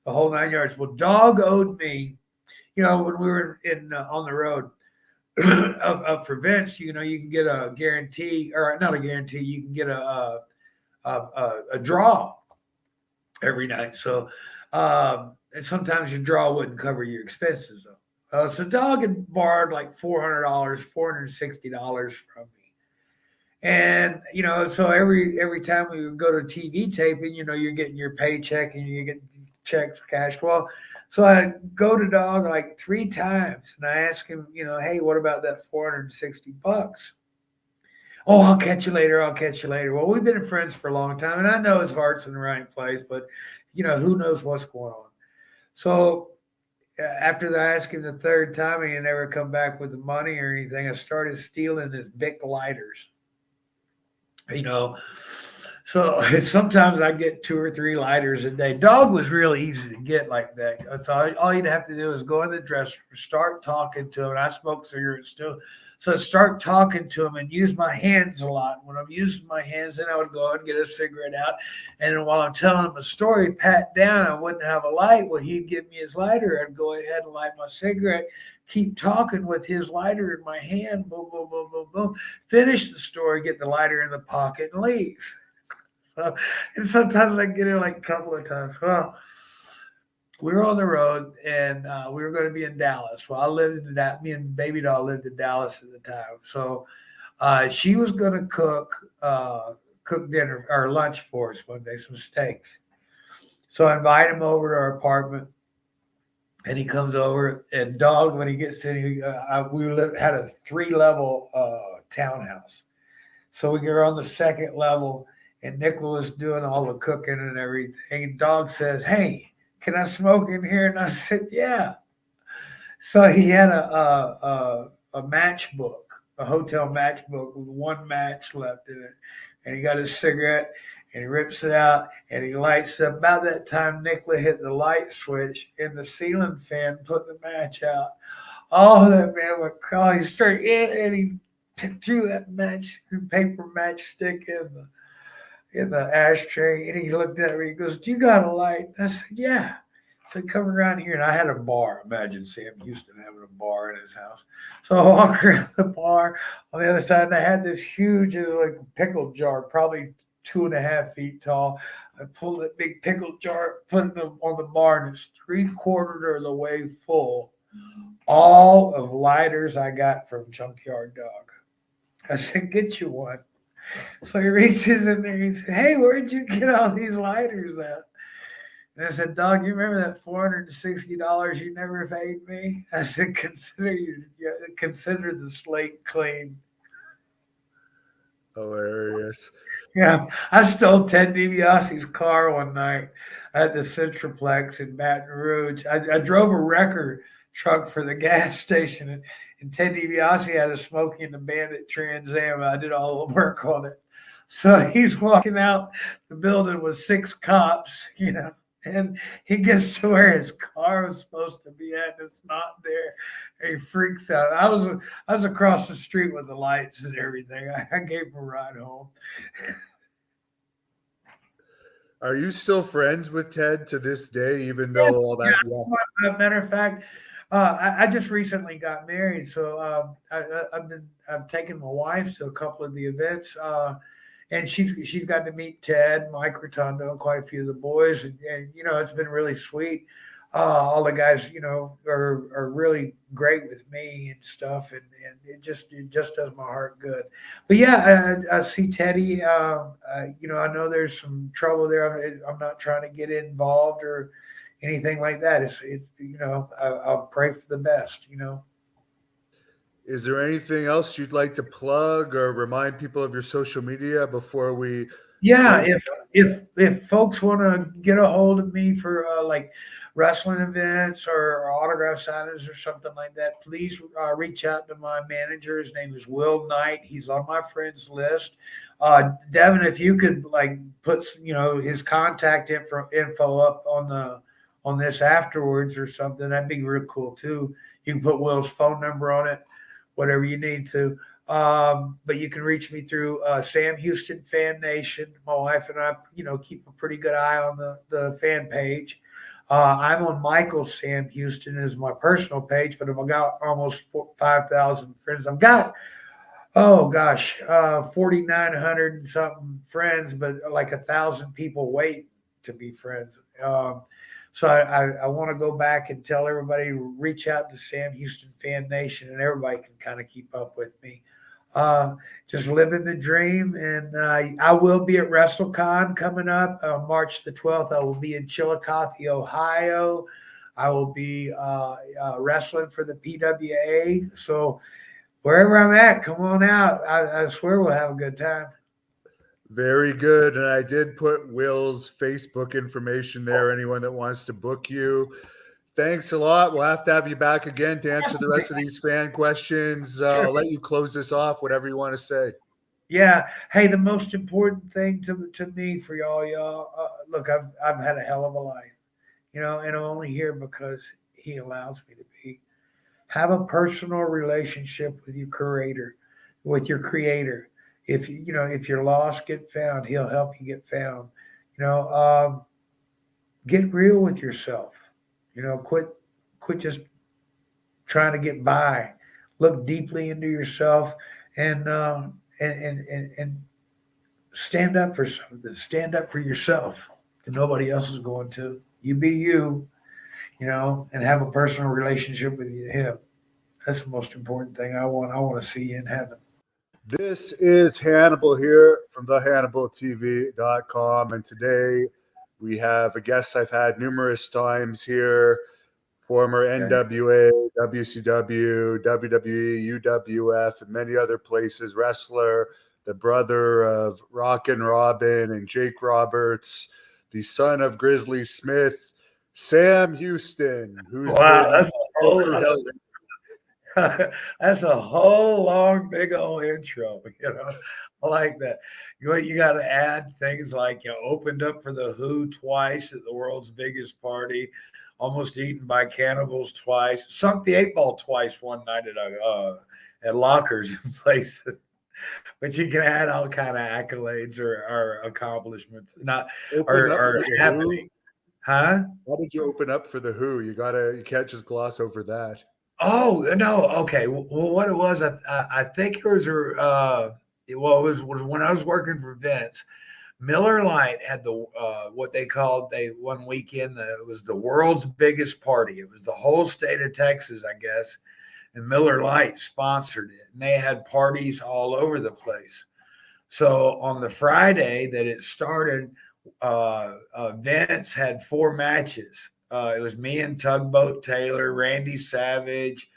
the whole 9 yards. Well, Dog owed me, when we were in on the road up for Vince. You can get a guarantee, or not a guarantee. You can get a draw every night. So, and sometimes your draw wouldn't cover your expenses though. So Dog had borrowed like $400, $460 from me. And, so every time we would go to TV taping, you're getting your paycheck and you get checks, cash. Well, so I go to Dog like 3 times and I ask him, hey, what about that $460? Oh, I'll catch you later. I'll catch you later. Well, we've been friends for a long time, and I know his heart's in the right place, but, who knows what's going on. So after I asked him the 3rd time, he never come back with the money or anything. I started stealing his Bic lighters. So sometimes I get 2 or 3 lighters a day. Dog was really easy to get like that. So all you'd have to do is go in the dressing room, start talking to him. And I smoke cigarettes too. So start talking to him and use my hands a lot. When I'm using my hands, then I would go and get a cigarette out. And then while I'm telling him a story, pat down, I wouldn't have a light. Well, he'd give me his lighter. I'd go ahead and light my cigarette, keep talking with his lighter in my hand, boom, boom, boom, boom, boom. Finish the story, get the lighter in the pocket, and leave. So, and sometimes I get it like a couple of times. Well, we were on the road and we were going to be in Dallas. Well, I lived in that. Me and Baby Doll lived in Dallas at the time. So she was going to cook dinner or lunch for us one day, some steaks. So I invite him over to our apartment. And he comes over, and Dog, when he gets in, had a 3-level townhouse. So we were on the 2nd level, and Nicola was doing all the cooking and everything. And Dog says, hey, can I smoke in here? And I said, yeah. So he had a matchbook, a hotel matchbook with 1 match left in it. And he got his cigarette, and he rips it out, and he lights up. About that time, Nicola hit the light switch, and the ceiling fan put the match out. Oh, that man went crazy. He started and he threw that paper matchstick in the ashtray, and he looked at me. He goes, "Do you got a light?" I said, "Yeah." I said, "Come around here." And I had a bar. Imagine Sam Houston having a bar in his house. So I walk around the bar on the other side, and I had this huge, like pickle jar, probably 2.5 feet tall. I pulled that big pickle jar, put it on the bar, and it's 3/4 of the way full. All of lighters I got from Junkyard Dog. I said, "Get you one." So he reaches in there and he said, "Hey, where'd you get all these lighters at?" And I said, "Dog, you remember that $460 you never paid me?" I said, consider the slate clean." Hilarious. Yeah, I stole Ted DiBiase's car one night at the Centroplex in Baton Rouge. I drove a wrecker truck for the gas station, and Ted DiBiase had a Smokey and the Bandit Trans Am. I did all the work on it. So he's walking out the building with 6 cops, and he gets to where his car was supposed to be at, and it's not there. And he freaks out. I was across the street with the lights and everything. I gave him a ride home. Are you still friends with Ted to this day, even though all that? Yeah. As a matter of fact, I just recently got married, so I've taken my wife to a couple of the events, and she's got to meet Ted, Mike Rotundo, quite a few of the boys, and it's been really sweet. All the guys, are really great with me and stuff, and it just does my heart good. But yeah, I see Teddy. I know there's some trouble there. I'm not trying to get involved or anything like that. It's I'll pray for the best. Is there anything else you'd like to plug or remind people of your social media before we? Yeah, if folks want to get a hold of me for like wrestling events or autograph signings or something like that, please reach out to my manager. His name is Will Knight. He's on my friends list. Devin, if you could like put his contact info up on this afterwards or something, that'd be real cool too. You can put Will's phone number on it, whatever you need to. But you can reach me through Sam Houston Fan Nation. My wife and I, keep a pretty good eye on the fan page. I'm on Michael Sam Houston as my personal page, but I've got almost 5,000 friends. I've got, 4,900 and something friends, but like 1,000 people wait to be friends. So I want to go back and tell everybody, reach out to Sam Houston Fan Nation, and everybody can kind of keep up with me. Just living the dream. And I will be at WrestleCon coming up March the 12th. I will be in Chillicothe, Ohio. I will be wrestling for the PWA. So wherever I'm at, come on out. I swear we'll have a good time. Very good. And I did put Will's Facebook information there. Anyone that wants to book you. Thanks a lot. We'll have to have you back again to answer the rest of these fan questions. Sure. I'll let you close this off, whatever you want to say. Yeah. Hey, the most important thing to me for y'all, look, I've had a hell of a life, and I'm only here because he allows me to be. Have a personal relationship with your creator. If you're lost, get found. He'll help you get found. Get real with yourself. Quit just trying to get by. Look deeply into yourself and stand up for something. Stand up for yourself. And nobody else is going to. You be you, and have a personal relationship with him. That's the most important thing I want. I want to see you in heaven. This is Hannibal here from thehannibaltv.com. And today we have a guest I've had numerous times here. Former NWA, WCW, WWE, UWF, and many other places. Wrestler, the brother of Rockin' Robin and Jake Roberts, the son of Grizzly Smith, Sam Houston, who's that's a whole long, big old intro. I like that. You got to add things like opened up for the Who twice at the world's biggest party. Almost eaten by cannibals twice, sunk the 8-ball twice one night at lockers and places. But you can add all kind of accolades or accomplishments, not or happening. Huh? Why did you open up for the Who? You can't just gloss over that. Oh no, okay. Well, what it was, I think it was it was when I was working for Vince. Miller Lite had the what they called one weekend. It was the world's biggest party. It was the whole state of Texas, I guess, and Miller Lite sponsored it. And they had parties all over the place. So on the Friday that it started, Vince had 4 matches. It was me and Tugboat Taylor, Randy Savage.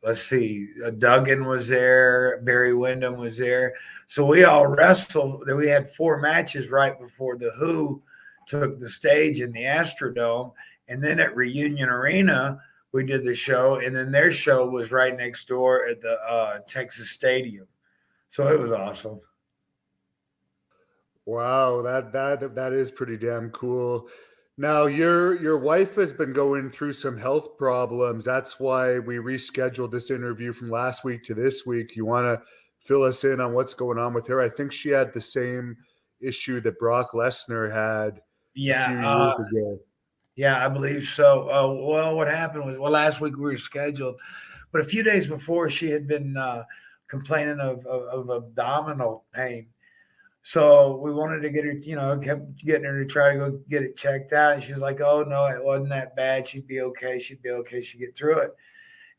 Let's see, Duggan was there, Barry Windham was there. So we all wrestled. We had 4 matches right before the Who took the stage in the Astrodome. And then at Reunion Arena, we did the show, and then their show was right next door at the Texas Stadium. So it was awesome. Wow, that is pretty damn cool. Now your wife has been going through some health problems. That's why we rescheduled this interview from last week to this week. You want to fill us in on what's going on with her? I think she had the same issue that Brock Lesnar had a few Yeah, years ago. yeah, I believe so. Well, what happened was, well, last week we were scheduled, but a few days before she had been complaining of abdominal pain. So we wanted to get her, kept getting her to try to go get it checked out. And she was like, "Oh no, it wasn't that bad. She'd be okay. She'd be okay. She'd get through it."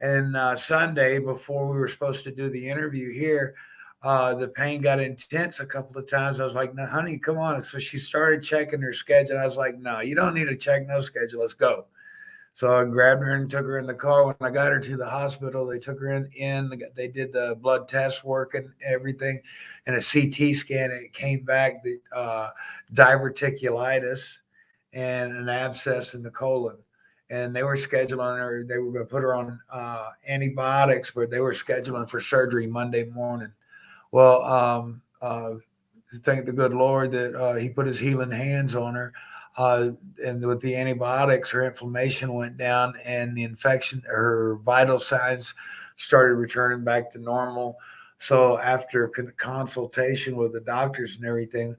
And Sunday, before we were supposed to do the interview here, the pain got intense a couple of times. I was like, "No, honey, come on." So she started checking her schedule. I was like, "No, you don't need to check no schedule. Let's go." So I grabbed her and took her in the car. When I got her to the hospital, they took her in. They did the blood test work and everything, and a CT scan. It came back the diverticulitis and an abscess in the colon. And they were scheduling her. They were going to put her on antibiotics, but they were scheduling for surgery Monday morning. Well, thank the good Lord that He put His healing hands on her. And with the antibiotics, her inflammation went down, and the infection, her vital signs started returning back to normal. So after consultation with the doctors and everything,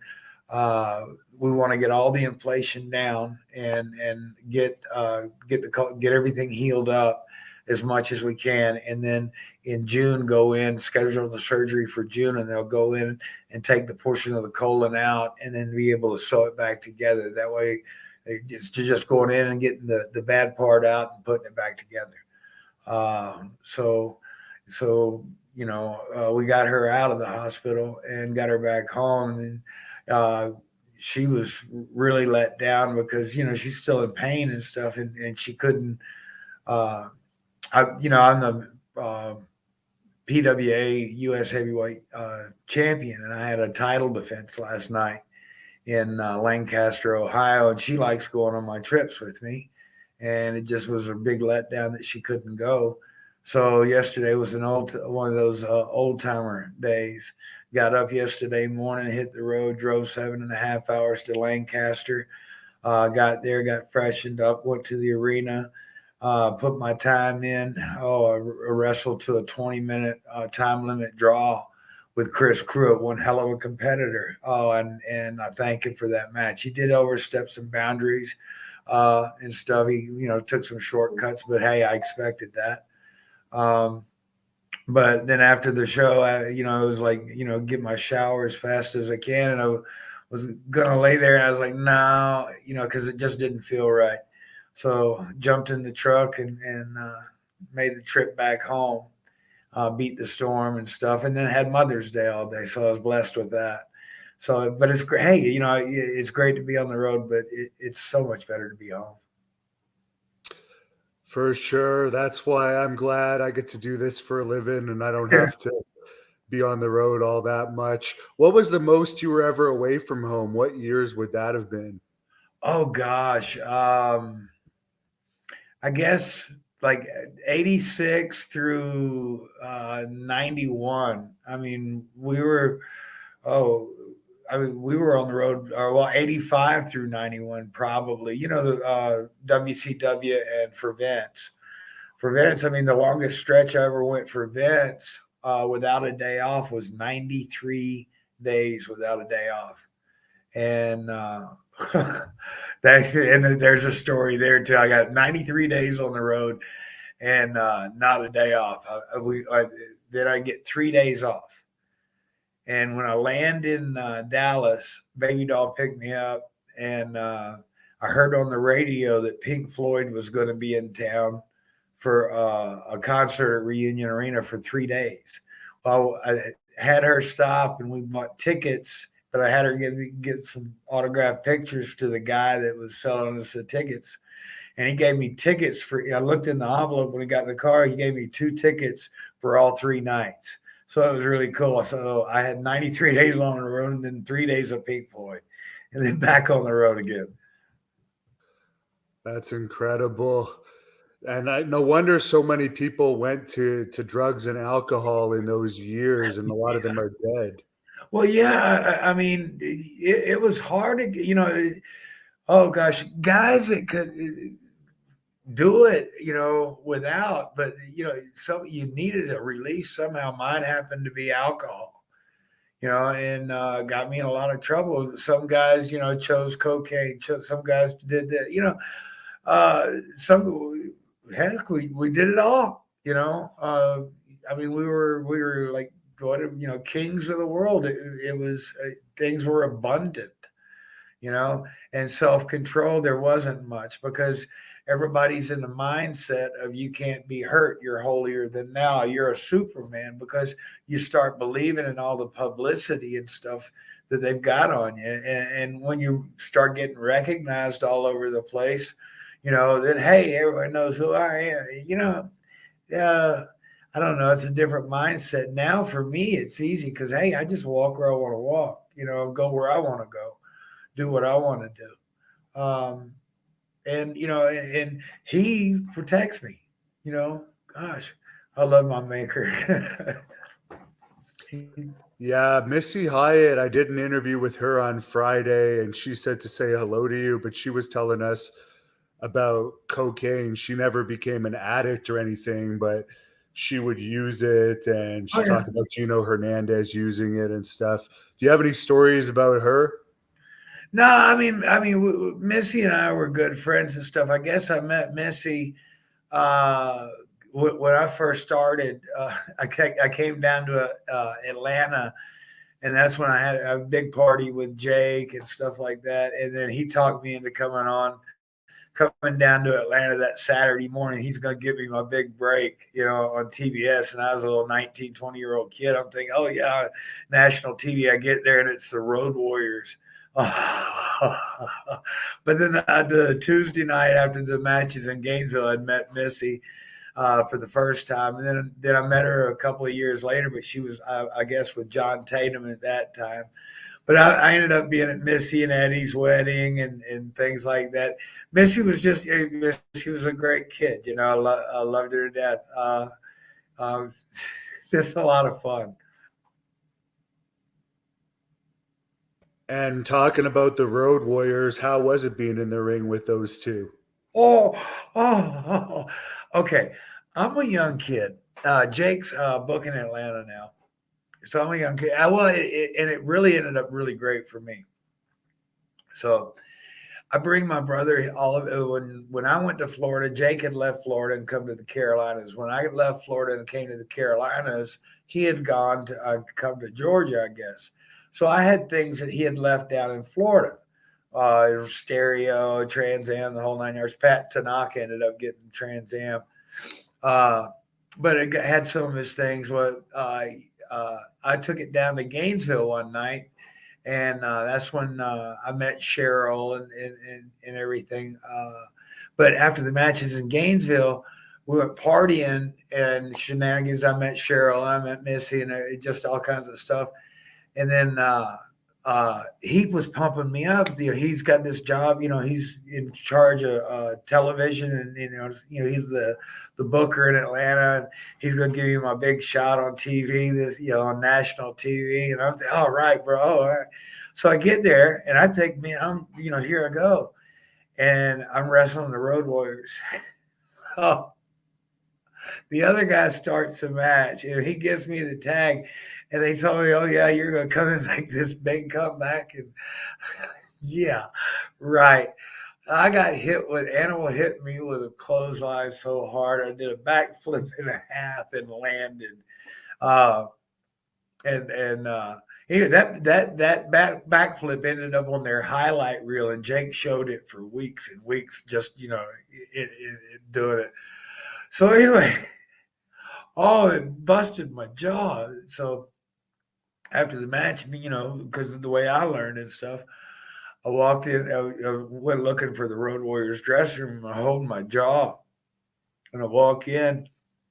we want to get all the inflation down and get everything healed up as much as we can, and then in June go in, schedule the surgery for June, and they'll go in and take the portion of the colon out and then be able to sew it back together. That way it's just going in and getting the bad part out and putting it back together. So we got her out of the hospital and got her back home, and she was really let down because she's still in pain and stuff, and she couldn't. I'm the PWA U.S. heavyweight champion, and I had a title defense last night in Lancaster, Ohio, and she likes going on my trips with me, and it just was a big letdown that she couldn't go. So yesterday was one of those old timer days. Got up yesterday morning, hit the road, drove 7.5 hours to Lancaster. Got there, got freshened up, went to the arena. Put my time in. I wrestled to a 20-minute time limit draw with Chris Pruitt, one hell of a competitor. And I thank him for that match. He did overstep some boundaries and stuff. He, took some shortcuts, but hey, I expected that. But then after the show, it was like, get my shower as fast as I can. And I was going to lay there, and I was like, no, because it just didn't feel right. So jumped in the truck and made the trip back home, beat the storm and stuff, and then had Mother's Day all day. So I was blessed with that. So, but it's great. Hey, it's great to be on the road, but it's so much better to be home. For sure. That's why I'm glad I get to do this for a living and I don't have to be on the road all that much. What was the most you were ever away from home? What years would that have been? Oh gosh. I guess like 86 through 91. I mean, we were we were on the road, 85 through 91, probably, the WCW and for Vince. For Vince, I mean, the longest stretch I ever went for Vince without a day off was 93 days without a day off. And and there's a story there too. I got 93 days on the road and not a day off. Then I get 3 days off. And when I land in Dallas, Baby Doll picked me up, and I heard on the radio that Pink Floyd was going to be in town for a concert at Reunion Arena for 3 days. Well, I had her stop, and we bought tickets, but I had her get some autographed pictures to the guy that was selling us the tickets. And he gave me tickets I looked in the envelope when he got in the car. He gave me 2 tickets for all 3 nights. So it was really cool. So I had 93 days on the road and then 3 days of Pink Floyd and then back on the road again. That's incredible. And no wonder so many people went to drugs and alcohol in those years, and a lot of them are dead. Well, yeah, I mean, it was hard to, oh gosh, guys that could do it, without, but so you needed a release somehow. Mine happened to be alcohol, and got me in a lot of trouble. Some guys, chose cocaine. Some guys did that, some heck, we did it all. I mean, we were like what kings of the world. It was things were abundant, you know, and self control. There wasn't much because everybody's in the mindset of you can't be hurt. You're holier than now. You're a Superman because you start believing in all the publicity and stuff that they've got on you. And when you start getting recognized all over the place, then hey, everyone knows who I am. Uh, I don't know. It's a different mindset now. For me, it's easy because hey, I just walk where I want to walk. Go where I want to go, do what I want to do. And and he protects me. Gosh, I love my maker. Yeah, Missy Hyatt, I did an interview with her on Friday, and she said to say hello to you, but she was telling us about cocaine. She never became an addict or anything, but she would use it, and Oh she yeah. talked about Gino Hernandez using it and stuff. Do you have any stories about her? No, I mean, Missy and I were good friends and stuff. I guess I met Missy uh, when I first started. I came down to Atlanta, and that's when I had a big party with Jake and stuff like that. And then he talked me into coming down to Atlanta that Saturday morning. He's going to give me my big break, on TBS. And I was a little 19, 20-year-old kid. I'm thinking, oh, yeah, national TV. I get there and it's the Road Warriors. But then the Tuesday night after the matches in Gainesville, I'd met Missy for the first time. And then I met her a couple of years later, but she was, I guess, with John Tatum at that time. But I ended up being at Missy and Eddie's wedding and things like that. Missy was a great kid. I loved her to death. Um, just a lot of fun. And talking about the Road Warriors, how was it being in the ring with those two? Oh, okay. I'm a young kid. Jake's booking Atlanta now, so I'm a young kid. And it really ended up really great for me. So I bring my brother all of it. When I went to Florida, Jake had left Florida and come to the Carolinas. When I left Florida and came to the Carolinas, he had gone to come to Georgia, I guess. So I had things that he had left down in Florida. Stereo, Trans Am, the whole 9 yards. Pat Tanaka ended up getting Trans Am. Uh, but it had some of his things. I took it down to Gainesville one night, and that's when I met Cheryl and everything. But after the matches in Gainesville, we went partying and shenanigans. I met Cheryl, I met Missy, and just all kinds of stuff. And then he was pumping me up. He's got this job. He's in charge of television, and he's the booker in Atlanta. And he's going to give me my big shot on TV, this on national TV. And I'm thinking, all right, bro, all right. So I get there, and I think, man, I'm here I go, and I'm wrestling the Road Warriors. Oh, the other guy starts the match, and he gives me the tag, and they told me, "Oh yeah, you're going to come and make this big comeback." And yeah, right. I got hit with Animal hit me with a clothesline so hard I did a backflip and a half and landed. Uh, and that backflip ended up on their highlight reel, and Jake showed it for weeks and weeks, just doing it. So anyway, oh, it busted my jaw. So after the match, because of the way I learned and stuff, I walked in, I went looking for the Road Warriors dressing room, and I hold my jaw, and I walk in,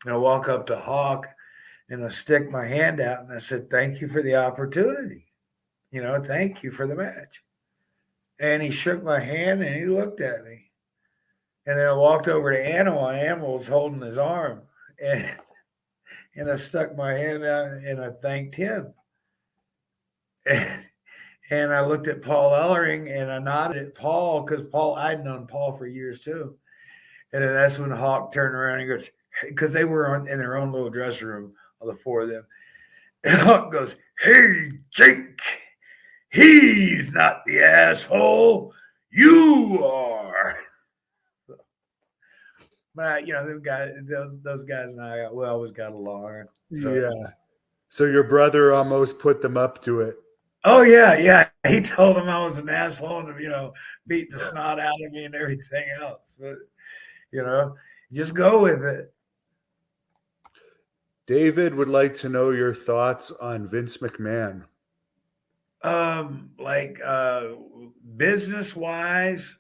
and I walk up to Hawk, and I stick my hand out, and I said, "Thank you for the opportunity. Thank you for the match." And he shook my hand, and he looked at me, And then I walked over to Animal, and Animal was holding his arm. And I stuck my hand out and I thanked him. And, and I looked at Paul Ellering and I nodded at Paul because Paul, I'd known Paul for years too. And then that's when Hawk turned around and goes, because they were in their own little dressing room, all the four of them. And Hawk goes, "Hey, Jake, he's not the asshole. You are." But those guys and I, we always got along. So. Yeah. So your brother almost put them up to it. Oh yeah. He told him I was an asshole and beat the snot out of me and everything else. But just go with it. David would like to know your thoughts on Vince McMahon. Business wise,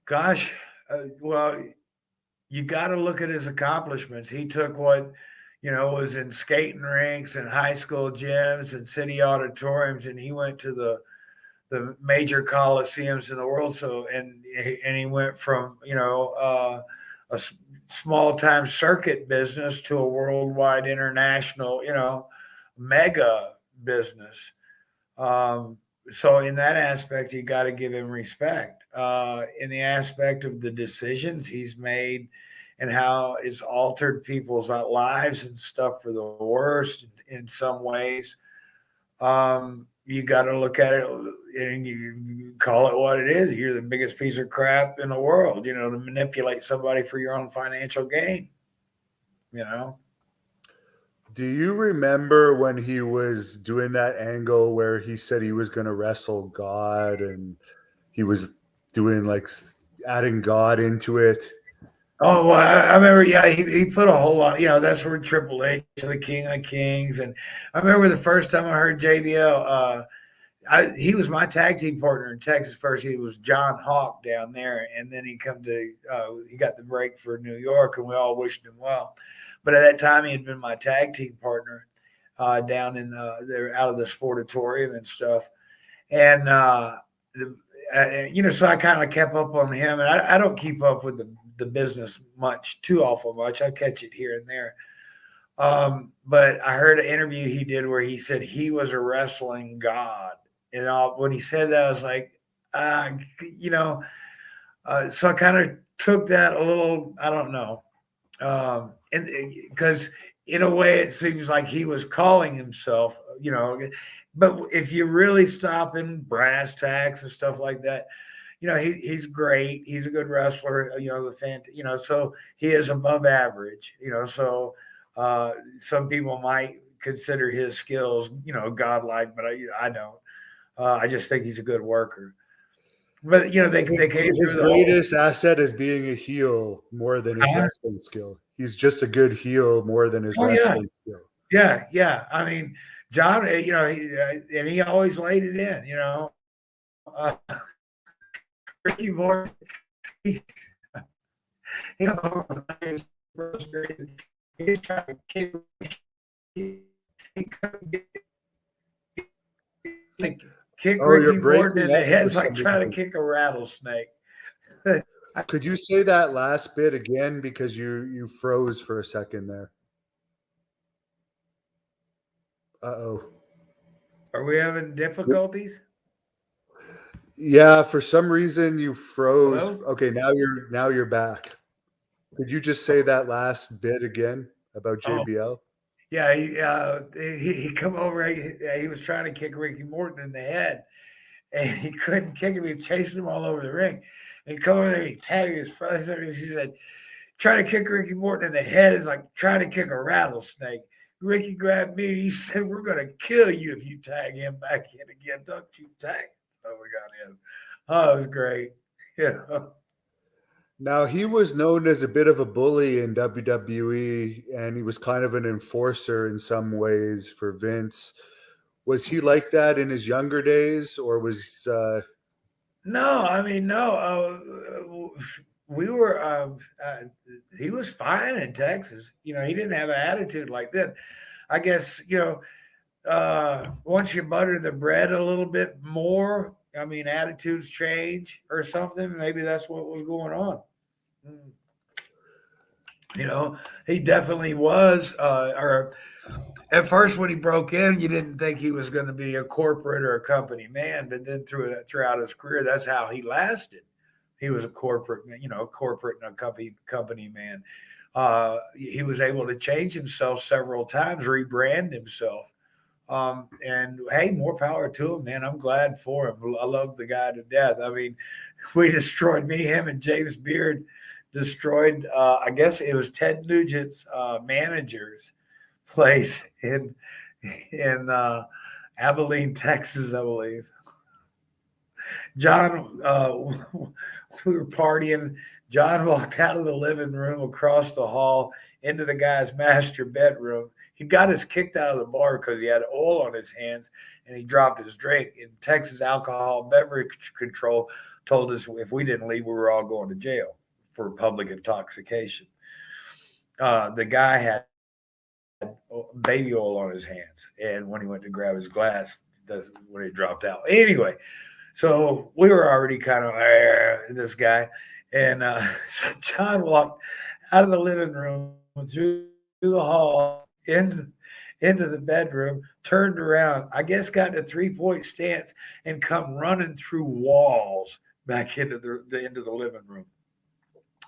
gosh, well, you got to look at his accomplishments. He took what was in skating rinks and high school gyms and city auditoriums, and he went to the major coliseums in the world. So and he went from a small time circuit business to a worldwide international mega business. So in that aspect, you got to give him respect. In the aspect of the decisions he's made and how it's altered people's lives and stuff for the worst in some ways, you got to look at it and you call it what it is. You're the biggest piece of crap in the world, to manipulate somebody for your own financial gain, Do you remember when he was doing that angle where he said he was going to wrestle God and he was doing adding God into it? Oh, well, I remember. Yeah, he put a whole lot. That's where Triple H, the King of Kings, and I remember the first time I heard JBL. He was my tag team partner in Texas. First, he was John Hawk down there, and then he got the break for New York, and we all wished him well. But at that time, he had been my tag team partner down in they're out of the Sportatorium and stuff, and so I kind of kept up on him, and I don't keep up with the business too awful much. I catch it here and there. But I heard an interview he did where he said he was a wrestling god. And when he said that, I was like, so I kind of took that a little, I don't know. And because in a way it seems like he was calling himself, but if you really stop in brass tacks and stuff like that, he's great. He's a good wrestler, so he is above average, so some people might consider his skills, godlike, but I don't. I just think he's a good worker. But they came his through greatest asset is being a heel more than his wrestling skill. He's just a good heel more than his wrestling skill. Yeah. I mean, John, and he always laid it in. Ricky Morton, he's frustrated. He's trying to kick. He couldn't kick Ricky Morton in the head. It's like trying to kick a rattlesnake. Could you say that last bit again because you froze for a second there? Uh-oh. Are we having difficulties? Yeah, for some reason you froze. Hello? Okay, now you're back. Could you just say that last bit again about JBL? Yeah, he come over. He was trying to kick Ricky Morton in the head, and he couldn't kick him. He was chasing him all over the ring. And he come over there, and he tagged his brother. He said, "Trying to kick Ricky Morton in the head is like trying to kick a rattlesnake." Ricky grabbed me and he said, "We're going to kill you if you tag him back in again. Don't you tag." So we got him. Oh, it was great. Now, he was known as a bit of a bully in WWE, and he was kind of an enforcer in some ways for Vince. Was he like that in his younger days, or was... No, I mean, no. We were, he was fine in Texas. He didn't have an attitude like that. I guess, once you butter the bread a little bit more, I mean, attitudes change or something. Maybe that's what was going on. Mm. You know, he definitely was. Or at first, when he broke in, you didn't think he was going to be a corporate or a company man, but then throughout his career, that's how he lasted. He was a corporate, corporate and a company man. He was able to change himself several times, rebrand himself. And hey, more power to him, man. I'm glad for him. I love the guy to death. I mean, we destroyed him and James Beard destroyed. I guess it was Ted Nugent's manager's place in Abilene, Texas, I believe. John, we were partying. John walked out of the living room across the hall into the guy's master bedroom. He got us kicked out of the bar because he had oil on his hands and he dropped his drink. And Texas Alcohol Beverage Control told us if we didn't leave, we were all going to jail for public intoxication. The guy had baby oil on his hands, and when he went to grab his glass, that's when he dropped out. Anyway, so we were already kind of this guy, and so John walked out of the living room through the hall into the bedroom, turned around, I guess got in a 3-point stance, and come running through walls back into the living room.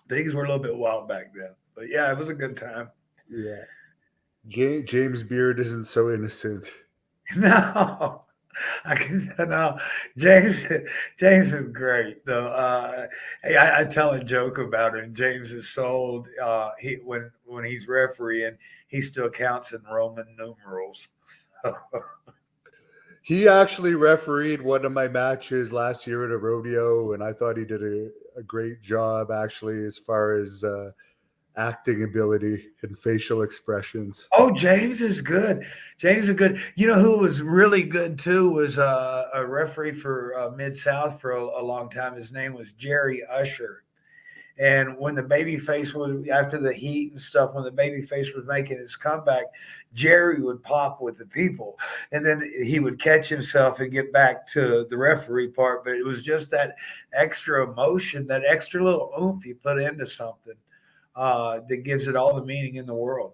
Things were a little bit wild back then, but yeah, it was a good time. Yeah. James Beard isn't so innocent. No, I can no. James James is great though. Hey, I tell a joke about it. James is sold. He when he's refereeing, he still counts in Roman numerals. He actually refereed one of my matches last year at a rodeo, and I thought he did a great job, actually, as far as acting ability and facial expressions. Oh, James is good. James is good. You know who was really good too was a referee for Mid South for a long time. His name was Jerry Usher. And when the babyface was after the heat and stuff, when the babyface was making his comeback, Jerry would pop with the people, and then he would catch himself and get back to the referee part. But it was just that extra emotion, that extra little oomph you put into something that gives it all the meaning in the world.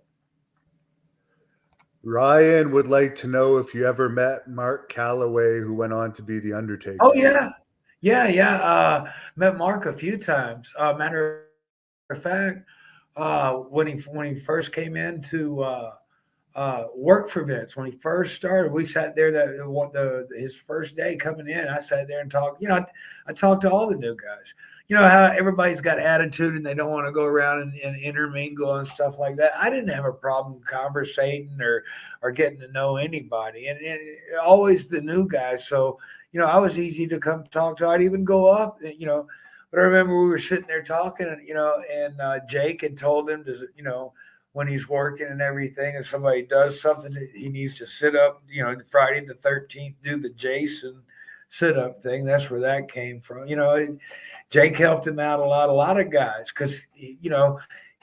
Ryan would like to know if you ever met Mark Calloway, who went on to be the Undertaker. Oh yeah, yeah. Met Mark a few times. Matter of fact, when he first came in to work for Vince, when he first started, we sat there his first day coming in. I sat there and talked. I talked to all the new guys. You know how everybody's got attitude and they don't want to go around and intermingle and stuff like that. I didn't have a problem conversating or getting to know anybody, and always the new guys. So I was easy to come talk to. I'd even go up, But I remember we were sitting there talking, and Jake had told him to, when he's working and everything, if somebody does something, he needs to sit up. Friday the 13th, do the Jason sit up thing. That's where that came from. Jake helped him out a lot. A lot of guys, because he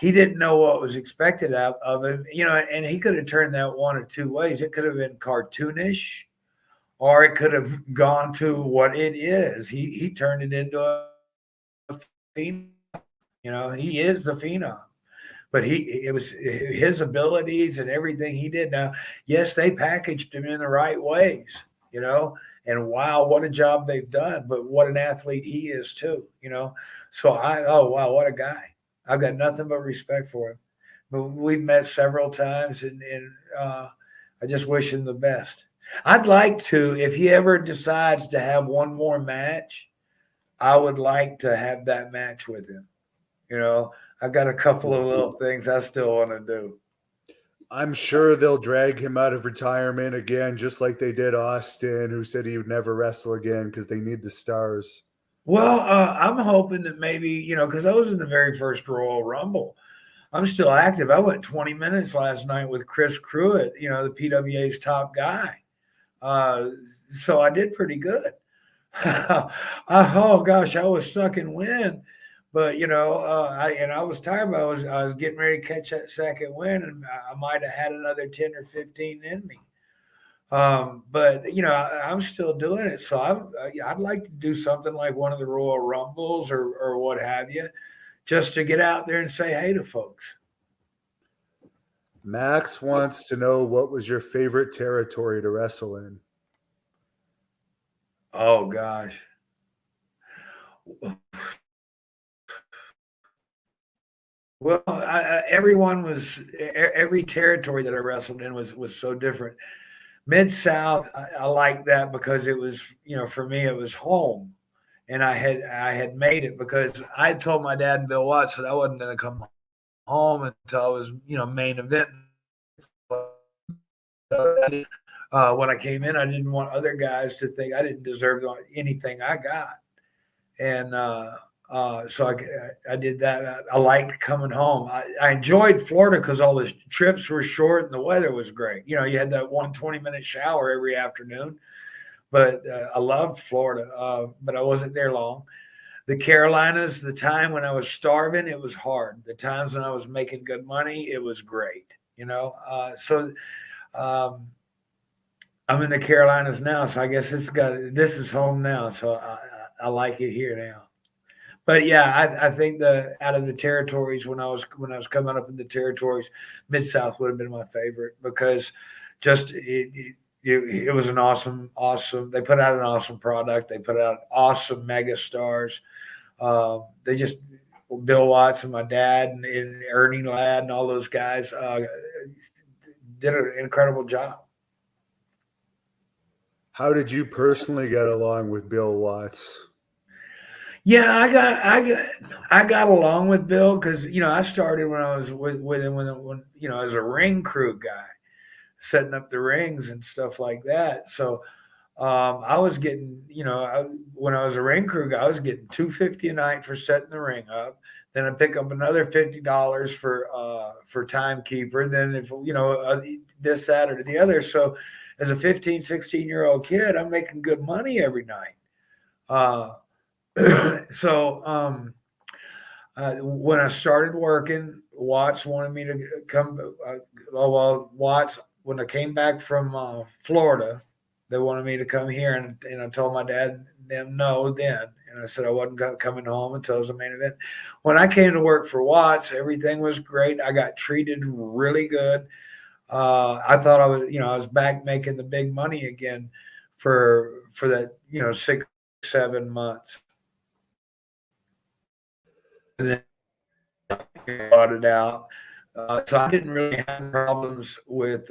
didn't know what was expected of him. And he could have turned that one of two ways. It could have been cartoonish, or it could have gone to what it is. He turned it into a phenom. He is the phenom. But it was his abilities and everything he did. Now, yes, they packaged him in the right ways, and wow, what a job they've done. But what an athlete he is too, So wow, what a guy. I've got nothing but respect for him. But we've met several times, and I just wish him the best. I'd like to, if he ever decides to have one more match, I would like to have that match with him. I got a couple of little things I still want to do. I'm sure they'll drag him out of retirement again, just like they did Austin, who said he would never wrestle again because they need the stars. Well, I'm hoping that maybe, because I was in the very first Royal Rumble. I'm still active. I went 20 minutes last night with Chris Pruitt, the PWA's top guy. So I did pretty good. Oh gosh, I was sucking wind, but I was tired. But I was getting ready to catch that second win, and I might have had another 10 or 15 in me. But I'm still doing it. So I'd like to do something like one of the Royal Rumbles or what have you, just to get out there and say hey to folks. Max wants to know what was your favorite territory to wrestle in? Oh gosh. Well, everyone was every territory that I wrestled in was so different. Mid South, I like that because it was, for me it was home, and I had made it because I had told my dad and Bill Watts that I wasn't going to come home until I was, main event. When I came in, I didn't want other guys to think I didn't deserve anything I got, and so I did that. I liked coming home. I enjoyed Florida because all the trips were short and the weather was great. You had that 1 20-minute shower every afternoon. But I loved Florida, but I wasn't there long. The Carolinas, the time when I was starving, it was hard. The times when I was making good money, it was great. So um, I'm in the Carolinas now, so I guess this is home now. So I like it here now. But yeah, I think the out of the territories when I was coming up in the territories, Mid South would have been my favorite because just it was an awesome. They put out an awesome product. They put out awesome mega stars. They just Bill Watts and my dad and Ernie Ladd and all those guys did an incredible job. How did you personally get along with Bill Watts? Yeah, I got along with Bill because I started when I was with him when as a ring crew guy, setting up the rings and stuff like that. So I was getting when I was a ring crew guy, I was getting $250 a night for setting the ring up. Then I pick up another $50 for timekeeper. Then if this that or the other. So as a 15, 16-year-old kid, I'm making good money every night. Uh, so when I started working, Watts wanted me to come. Well, Watts, when I came back from Florida, they wanted me to come here, and I told my dad them no then, and I said I wasn't coming home until it was a main event. When I came to work for Watts, everything was great. I got treated really good. I thought I was back making the big money again for that 6 7 months. And then bought it out. So I didn't really have problems with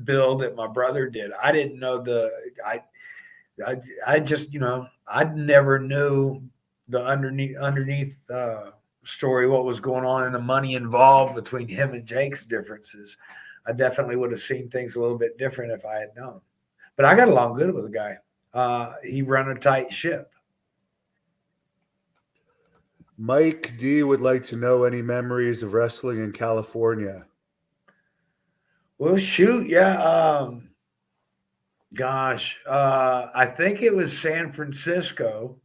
Bill that my brother did. I didn't know I just I never knew the underneath story, what was going on and the money involved between him and Jake's differences. I definitely would have seen things a little bit different if I had known. But I got along good with the guy. He run a tight ship. Mike D would like to know any memories of wrestling in California. Well, shoot, yeah. Gosh, I think it was San Francisco,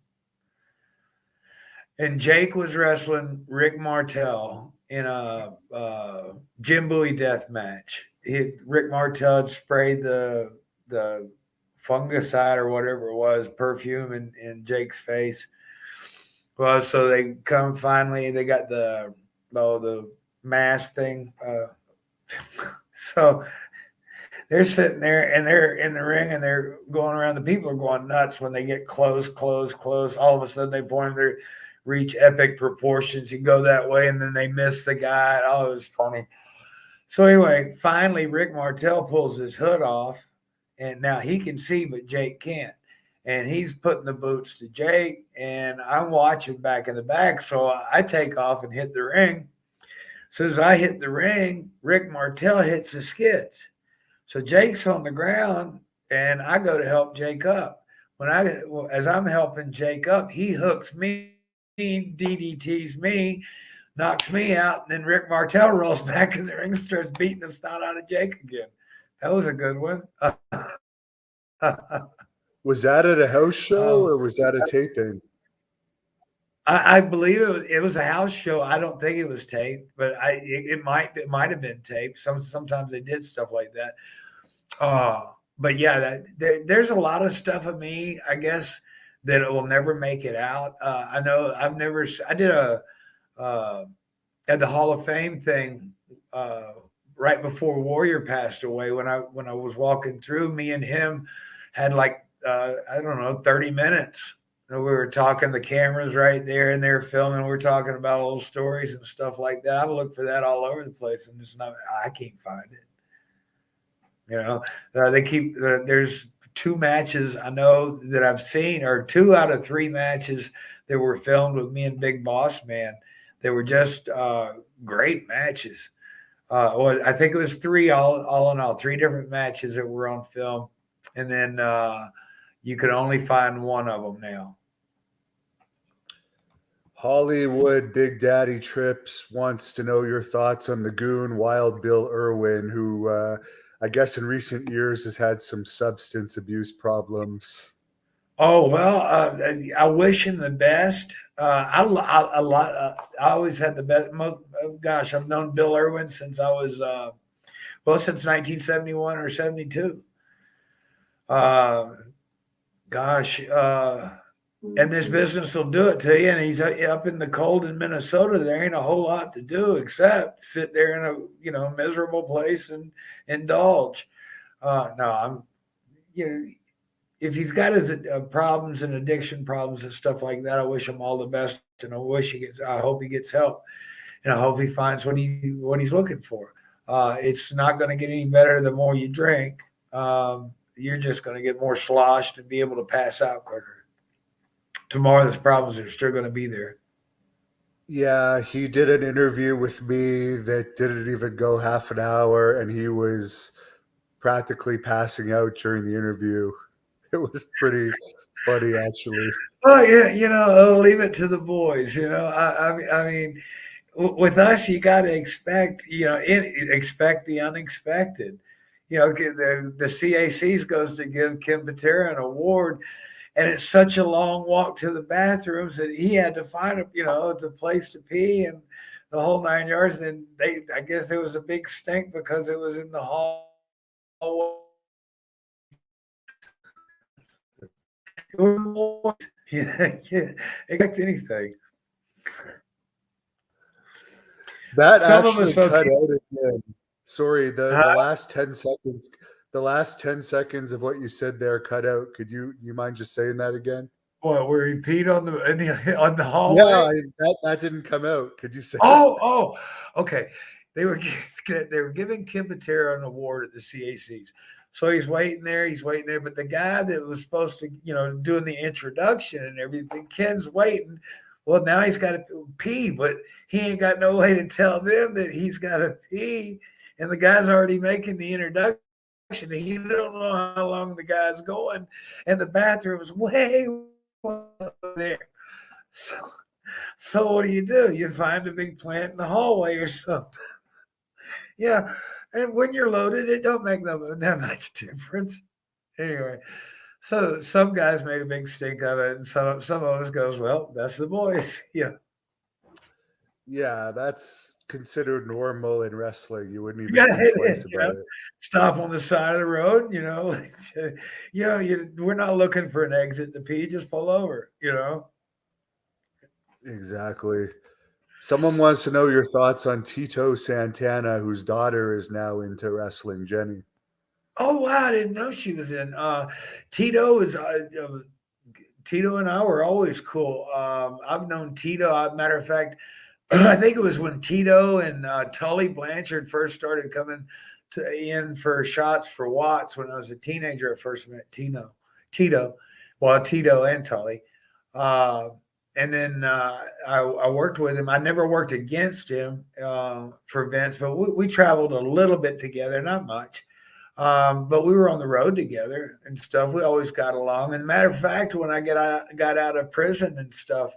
and Jake was wrestling Rick Martel in a Jim Bowie death match. Rick Martel had sprayed the fungicide or whatever it was, perfume in Jake's face. Well, so they come finally. They got the mask thing. So they're sitting there and they're in the ring and they're going around. The people are going nuts when they get close. All of a sudden they point them, they reach epic proportions. You go that way and then they miss the guy. Oh, it was funny. So anyway, finally Rick Martel pulls his hood off and now he can see, but Jake can't. And he's putting the boots to Jake and I'm watching back in the back. So I take off and hit the ring. As soon as I hit the ring, Rick Martel hits the skids. So Jake's on the ground, and I go to help Jake up. As I'm helping Jake up, he hooks me, DDTs me, knocks me out, and then Rick Martel rolls back in the ring and starts beating the snot out of Jake again. That was a good one. Was that at a house show or was that a taping? I believe it was a house show. I don't think it was taped, but it might have been taped. Sometimes they did stuff like that. but yeah, there's a lot of stuff of me, I guess, that will never make it out. I know I did a uh, at the Hall of Fame thing right before Warrior passed away. When I was walking through, me and him had like I don't know 30 minutes. And we were talking. The cameras right there, and they're filming. We're talking about old stories and stuff like that. I look for that all over the place, and it's not. I can't find it. They keep there's two matches I know that I've seen, or two out of three matches that were filmed with me and Big Boss Man. They were just great matches. Well, I think it was three all in all, three different matches that were on film, and then you could only find one of them now. Hollywood Big Daddy Trips wants to know your thoughts on the goon Wild Bill Irwin, who I guess in recent years has had some substance abuse problems. Oh well, I wish him the best. I always had the best. Gosh, I've known Bill Irwin since I was since 1971 or 72. Uh, gosh, and this business will do it to you. And he's up in the cold in Minnesota. There ain't a whole lot to do except sit there in a miserable place and indulge. No, I'm if he's got his problems and addiction problems and stuff like that, I wish him all the best, and I hope he gets help, and I hope he finds what he's looking for. It's not going to get any better the more you drink. You're just going to get more sloshed and be able to pass out quicker. Tomorrow, those problems are still going to be there. Yeah, he did an interview with me that didn't even go half an hour, and he was practically passing out during the interview. It was pretty funny, actually. Oh yeah, I'll leave it to the boys. I mean, with us, you got to expect, expect the unexpected. The CACs goes to give Kim Patera an award, and it's such a long walk to the bathrooms that he had to find the place to pee and the whole 9 yards. And then I guess there was a big stink because it was in the hallway. Expect anything. That Some of actually us cut okay. out again. Sorry, the last 10 seconds. The last 10 seconds of what you said there cut out. Could you mind just saying that again? What, where he peed on the hallway? Yeah, that didn't come out. Could you say that? Oh, okay. They were giving Kim Patera an award at the CACs. So he's waiting there. But the guy that was supposed to, doing the introduction and everything, Ken's waiting. Well, now he's got to pee, but he ain't got no way to tell them that he's got to pee. And the guy's already making the introduction. He don't know how long the guy's going. And the bathroom's way there. So what do? You find a big plant in the hallway or something. Yeah. And when you're loaded, it don't make that much difference. Anyway, so some guys made a big stink of it, and some of us goes, well, that's the boys. Yeah. Yeah, that's considered normal in wrestling. You wouldn't even Yeah, think it twice is, about it. Stop on the side of the road, we're not looking for an exit to pee, just pull over. Exactly. Someone wants to know your thoughts on Tito Santana, whose daughter is now into wrestling, Jenny. Oh wow, I didn't know she was in. Tito is Tito and I were always cool. I've known Tito. Matter of fact, I think it was when Tito and Tully Blanchard first started coming in for shots for Watts when I was a teenager. I first met Tito, Tito and Tully. And then I worked with him. I never worked against him for Vince, but we traveled a little bit together, not much. But we were on the road together and stuff. We always got along. And matter of fact, when I got out of prison and stuff,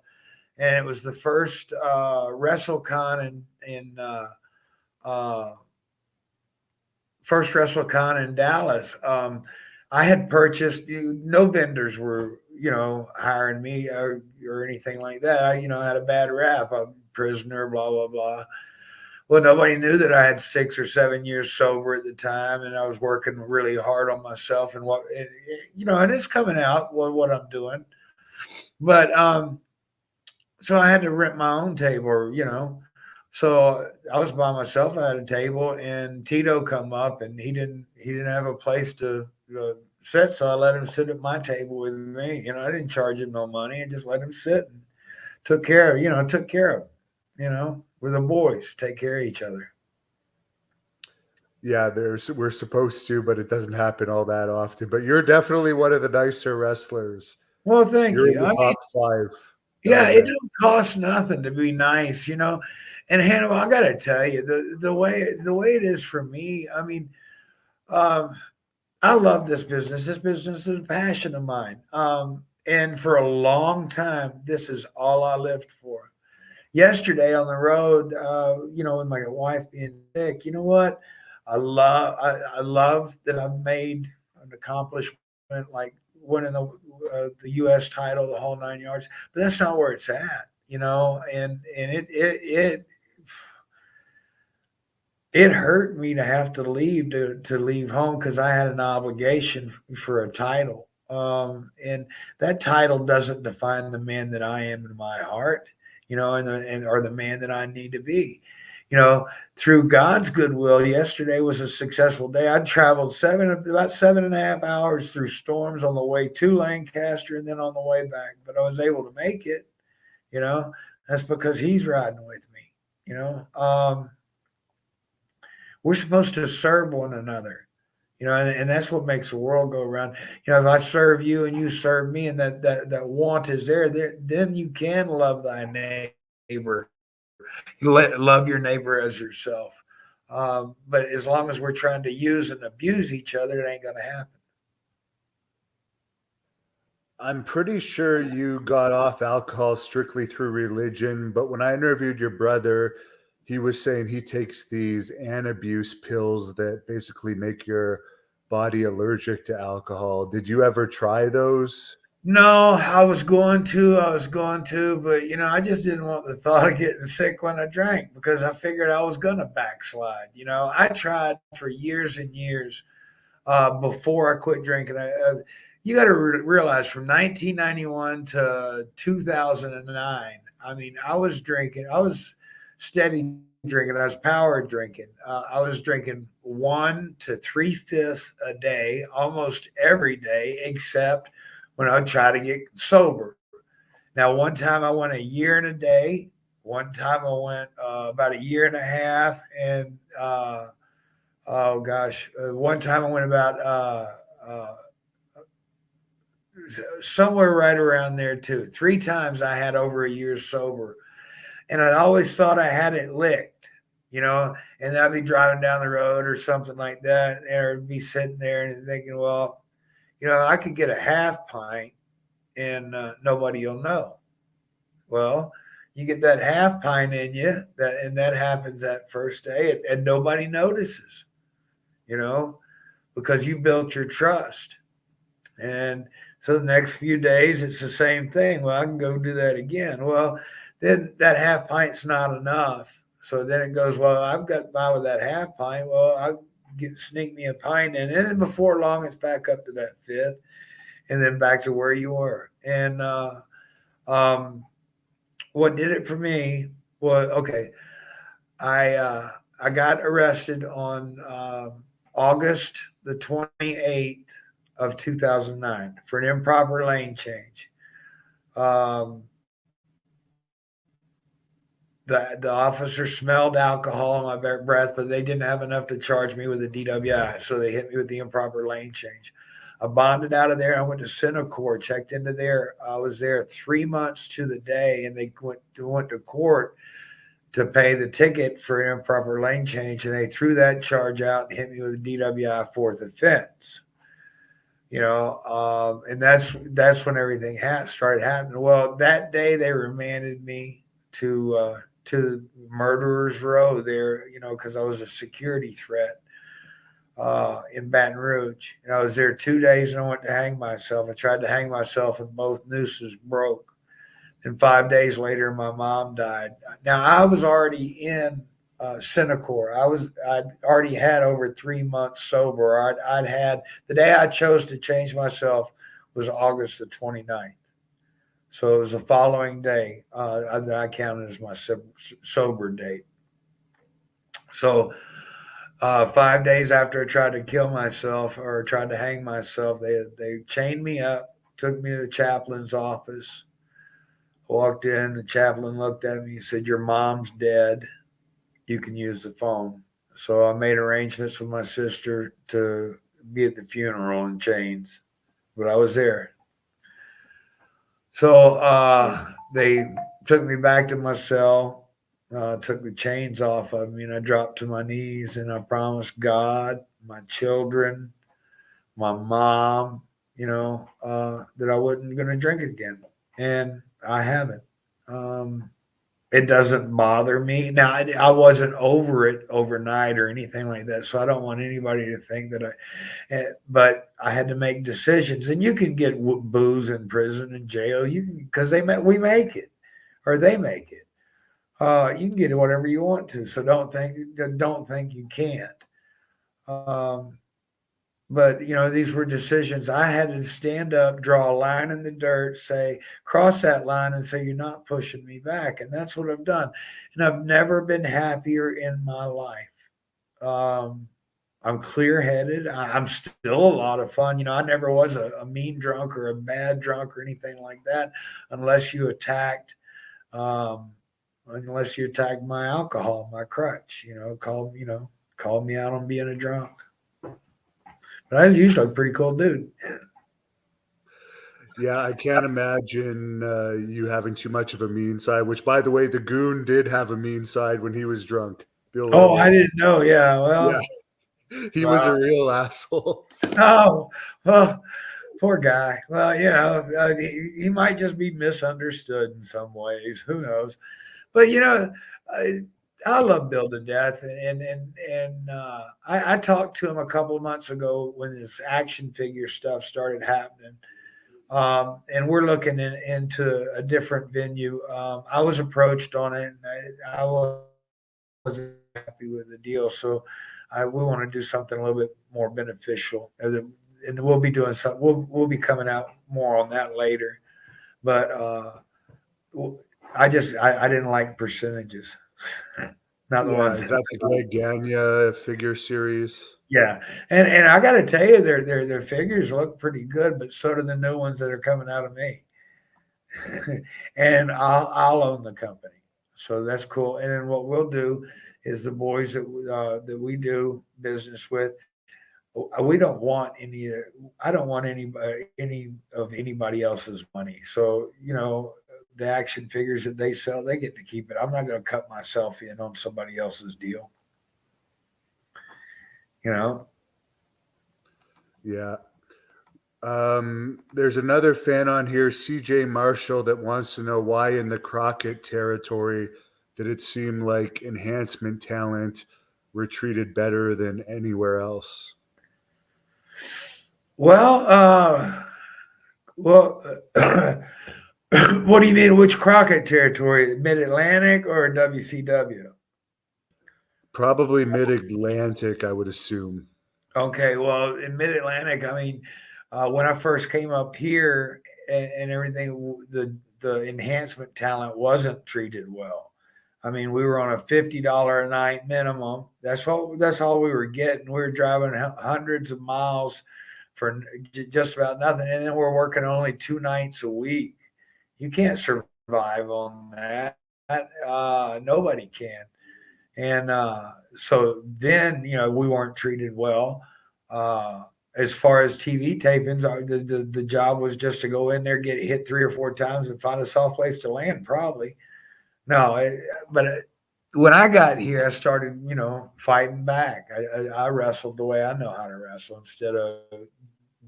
and it was the first WrestleCon in first WrestleCon in Dallas. I had purchased. No vendors were hiring me or anything like that. I had a bad rap. I'm a prisoner. Blah blah blah. Well, nobody knew that I had 6 or 7 years sober at the time, and I was working really hard on myself and and it's coming out what I'm doing. But so I had to rent my own table, So I was by myself. I had a table, and Tito come up, and he didn't have a place to sit, so I let him sit at my table with me. I didn't charge him no money, and just let him sit and took care of him. We're the boys, take care of each other. Yeah, we're supposed to, but it doesn't happen all that often. But you're definitely one of the nicer wrestlers. Well, thank You're in you. the I mean, top 5 that yeah, I've it met. don't cost nothing to be nice. And Hannibal, I got to tell you, the way it is for me. I mean, um, I love this business. This business is a passion of mine. And for a long time, this is all I lived for. Yesterday on the road, with my wife being sick, you know what? I love that I've made an accomplishment like winning the U.S. title, the whole 9 yards. But that's not where it's at. And it hurt me to have to leave home because I had an obligation for a title. And that title doesn't define the man that I am in my heart, or the man that I need to be. Through God's goodwill, yesterday was a successful day. I traveled about 7.5 hours through storms on the way to Lancaster and then on the way back, but I was able to make it. You know, that's because He's riding with me. You know, we're supposed to serve one another. And that's what makes the world go around. If I serve you and you serve me, and that want is there, then you can love thy neighbor. Love your neighbor as yourself. But as long as we're trying to use and abuse each other, it ain't going to happen. I'm pretty sure you got off alcohol strictly through religion, but when I interviewed your brother, he was saying he takes these anabuse pills that basically make your body allergic to alcohol. Did you ever try those? No, I was going to, but I just didn't want the thought of getting sick when I drank because I figured I was gonna backslide. I tried for years and years before I quit drinking. You got to realize from 1991 to 2009, I mean, I was drinking. I was steady drinking. I was power drinking. I was drinking 1 to 3 fifths a day, almost every day, except when I try to get sober. Now, one time I went a year and a day. One time I went about a year and a half, and oh gosh, one time I went about somewhere right around there too. 3 times I had over a year sober, and I always thought I had it licked. And I'd be driving down the road or something like that, or be sitting there and thinking, well, I could get a half pint and nobody will know. Well, you get that half pint in you, and that happens that first day, and nobody notices, you know, because you built your trust. And so the next few days, it's the same thing. Well, I can go do that again. Well, then that half pint's not enough. So then it goes, well, I've got by with that half pint. Well, I sneak me a pint in, and then before long, it's back up to that fifth, and then back to where you were. And um, what did it for me was okay. I got arrested on August the 28th of 2009 for an improper lane change. Um, the officer smelled alcohol in my breath, but they didn't have enough to charge me with a DWI, so they hit me with the improper lane change. I bonded out of there. I went to Center Court, checked into there. I was there 3 months to the day, and they went to court to pay the ticket for an improper lane change, and they threw that charge out and hit me with a DWI fourth offense. And that's when everything started happening. Well, that day they remanded me to Murderers Row there, because I was a security threat in Baton Rouge. And I was there 2 days, and I went to hang myself. I tried to hang myself, and both nooses broke. And 5 days later, my mom died. Now, I was already in Cinecor. I'd already had over 3 months sober. I'd had the day I chose to change myself was August the 29th. So it was the following day that I counted as my sober date. So 5 days after I tried to kill myself or tried to hang myself, they chained me up, took me to the chaplain's office. Walked in, the chaplain looked at me and said, "Your mom's dead. You can use the phone." So I made arrangements with my sister to be at the funeral in chains, but I was there. So they took me back to my cell, took the chains off of me, and I dropped to my knees and I promised God, my children, my mom, that I wasn't going to drink again. And I haven't. Um, it doesn't bother me. Now, I wasn't over it overnight or anything like that, so I don't want anybody to think that but I had to make decisions. And you can get booze in prison and jail. You can, because we make it, or they make it. You can get whatever you want to. So don't think you can't. Um, but these were decisions. I had to stand up, draw a line in the dirt, say, cross that line and say, you're not pushing me back. And that's what I've done. And I've never been happier in my life. I'm clear headed. I'm still a lot of fun. I never was a mean drunk or a bad drunk or anything like that, unless you attacked, my alcohol, my crutch, called me out on being a drunk. But I was usually a pretty cool dude. Yeah, I can't imagine you having too much of a mean side, which, by the way, the goon did have a mean side when he was drunk. Bill Oh, Lemon. I didn't know. Yeah. Yeah, Well, he was a wow. real asshole. Oh, well, poor guy. Well, he might just be misunderstood in some ways. Who knows? But I love Bill to death, and I talked to him a couple of months ago when this action figure stuff started happening. And we're looking into a different venue. I was approached on it, and I wasn't happy with the deal, so we want to do something a little bit more beneficial, and we'll be doing something. We'll be coming out more on that later, but I didn't like percentages. Not the Yeah, ones. is that the Greg Gagne figure series? Yeah, and I got to tell you, their figures look pretty good, but so do the new ones that are coming out of me. And I'll own the company, so that's cool. And then what we'll do is the boys that we do business with, we don't want any. I don't want any of anybody else's money. So the action figures that they sell, they get to keep it. I'm not going to cut myself in on somebody else's deal. Yeah. There's another fan on here, CJ Marshall, that wants to know why in the Crockett territory did it seem like enhancement talent were treated better than anywhere else? Well, what do you mean? Which Crockett territory? Mid Atlantic or WCW? Probably Mid-Atlantic, I would assume. Okay, well, in Mid Atlantic, I mean, when I first came up here and everything, the enhancement talent wasn't treated well. I mean, we were on a $50 a night minimum. That's all we were getting. We were driving hundreds of miles for just about nothing, and then we're working only 2 nights a week. You can't survive on that. Nobody can. And so then, we weren't treated well. As far as TV tapings, the job was just to go in there, get hit 3 or 4 times, and find a soft place to land. Probably no, but when I got here, I started, fighting back. I wrestled the way I know how to wrestle instead of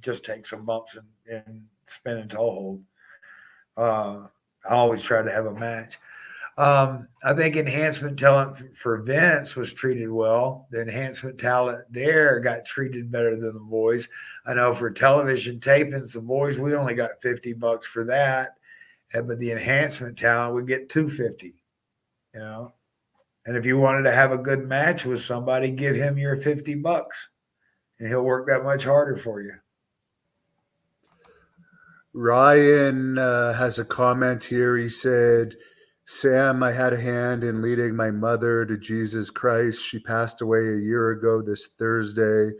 just take some bumps and spin and toe hold. I always tried to have a match. I think enhancement talent for Vince was treated well. The enhancement talent there got treated better than the boys. I know for television tapings, the boys, we only got $50 for that, but the enhancement talent would get $250. And if you wanted to have a good match with somebody, give him your $50 and he'll work that much harder for you. Ryan has a comment here. He said, Sam, I had a hand in leading my mother to Jesus Christ. She passed away a year ago this Thursday.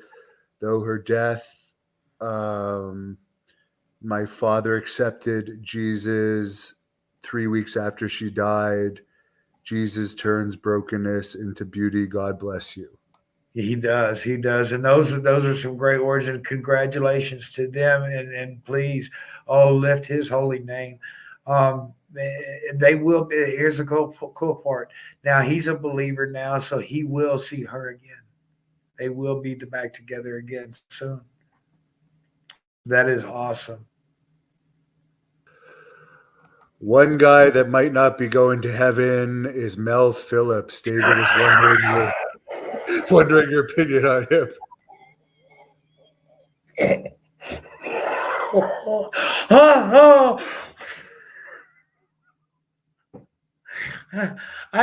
Though her death, my father accepted Jesus 3 weeks after she died. Jesus turns brokenness into beauty. God bless you. He does. He does. And those are some great words. And congratulations to them. And please, lift his holy name. They will be. Here's the cool part. Now he's a believer now, so he will see her again. They will be back together again soon. That is awesome. One guy that might not be going to heaven is Mel Phillips. David is wondering your opinion on him. I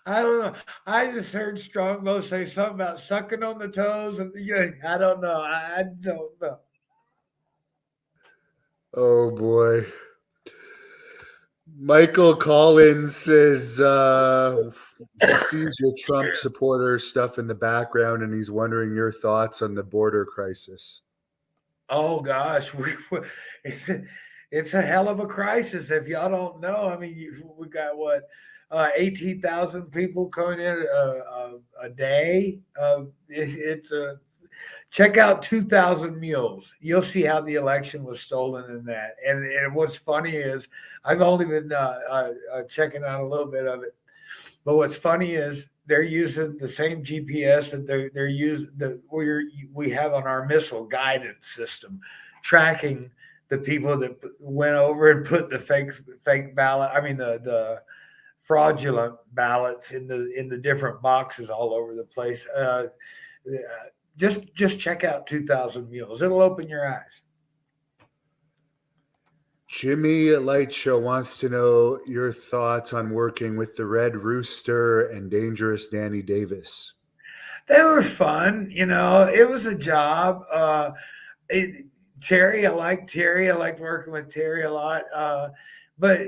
don't know. I just heard Strongbow say something about sucking on the toes, and I don't know. I don't know. Oh boy. Michael Collins says he sees your Trump supporter stuff in the background and he's wondering your thoughts on the border crisis. Oh gosh, it's a hell of a crisis. If y'all don't know, I mean, we got what 18,000 people coming in a day. It's a check out 2,000 mules. You'll see how the election was stolen in that. And what's funny is I've only been checking out a little bit of it, but what's funny is they're using the same GPS that they're using that we have on our missile guidance system, tracking the people that went over and put the fake ballot. I mean the fraudulent ballots in the different boxes all over the place. Just check out 2,000 Mules. It'll open your eyes. Jimmy Light Show wants to know your thoughts on working with the Red Rooster and Dangerous Danny Davis. They were fun. It was a job. Terry, I liked Terry. I liked working with Terry a lot. But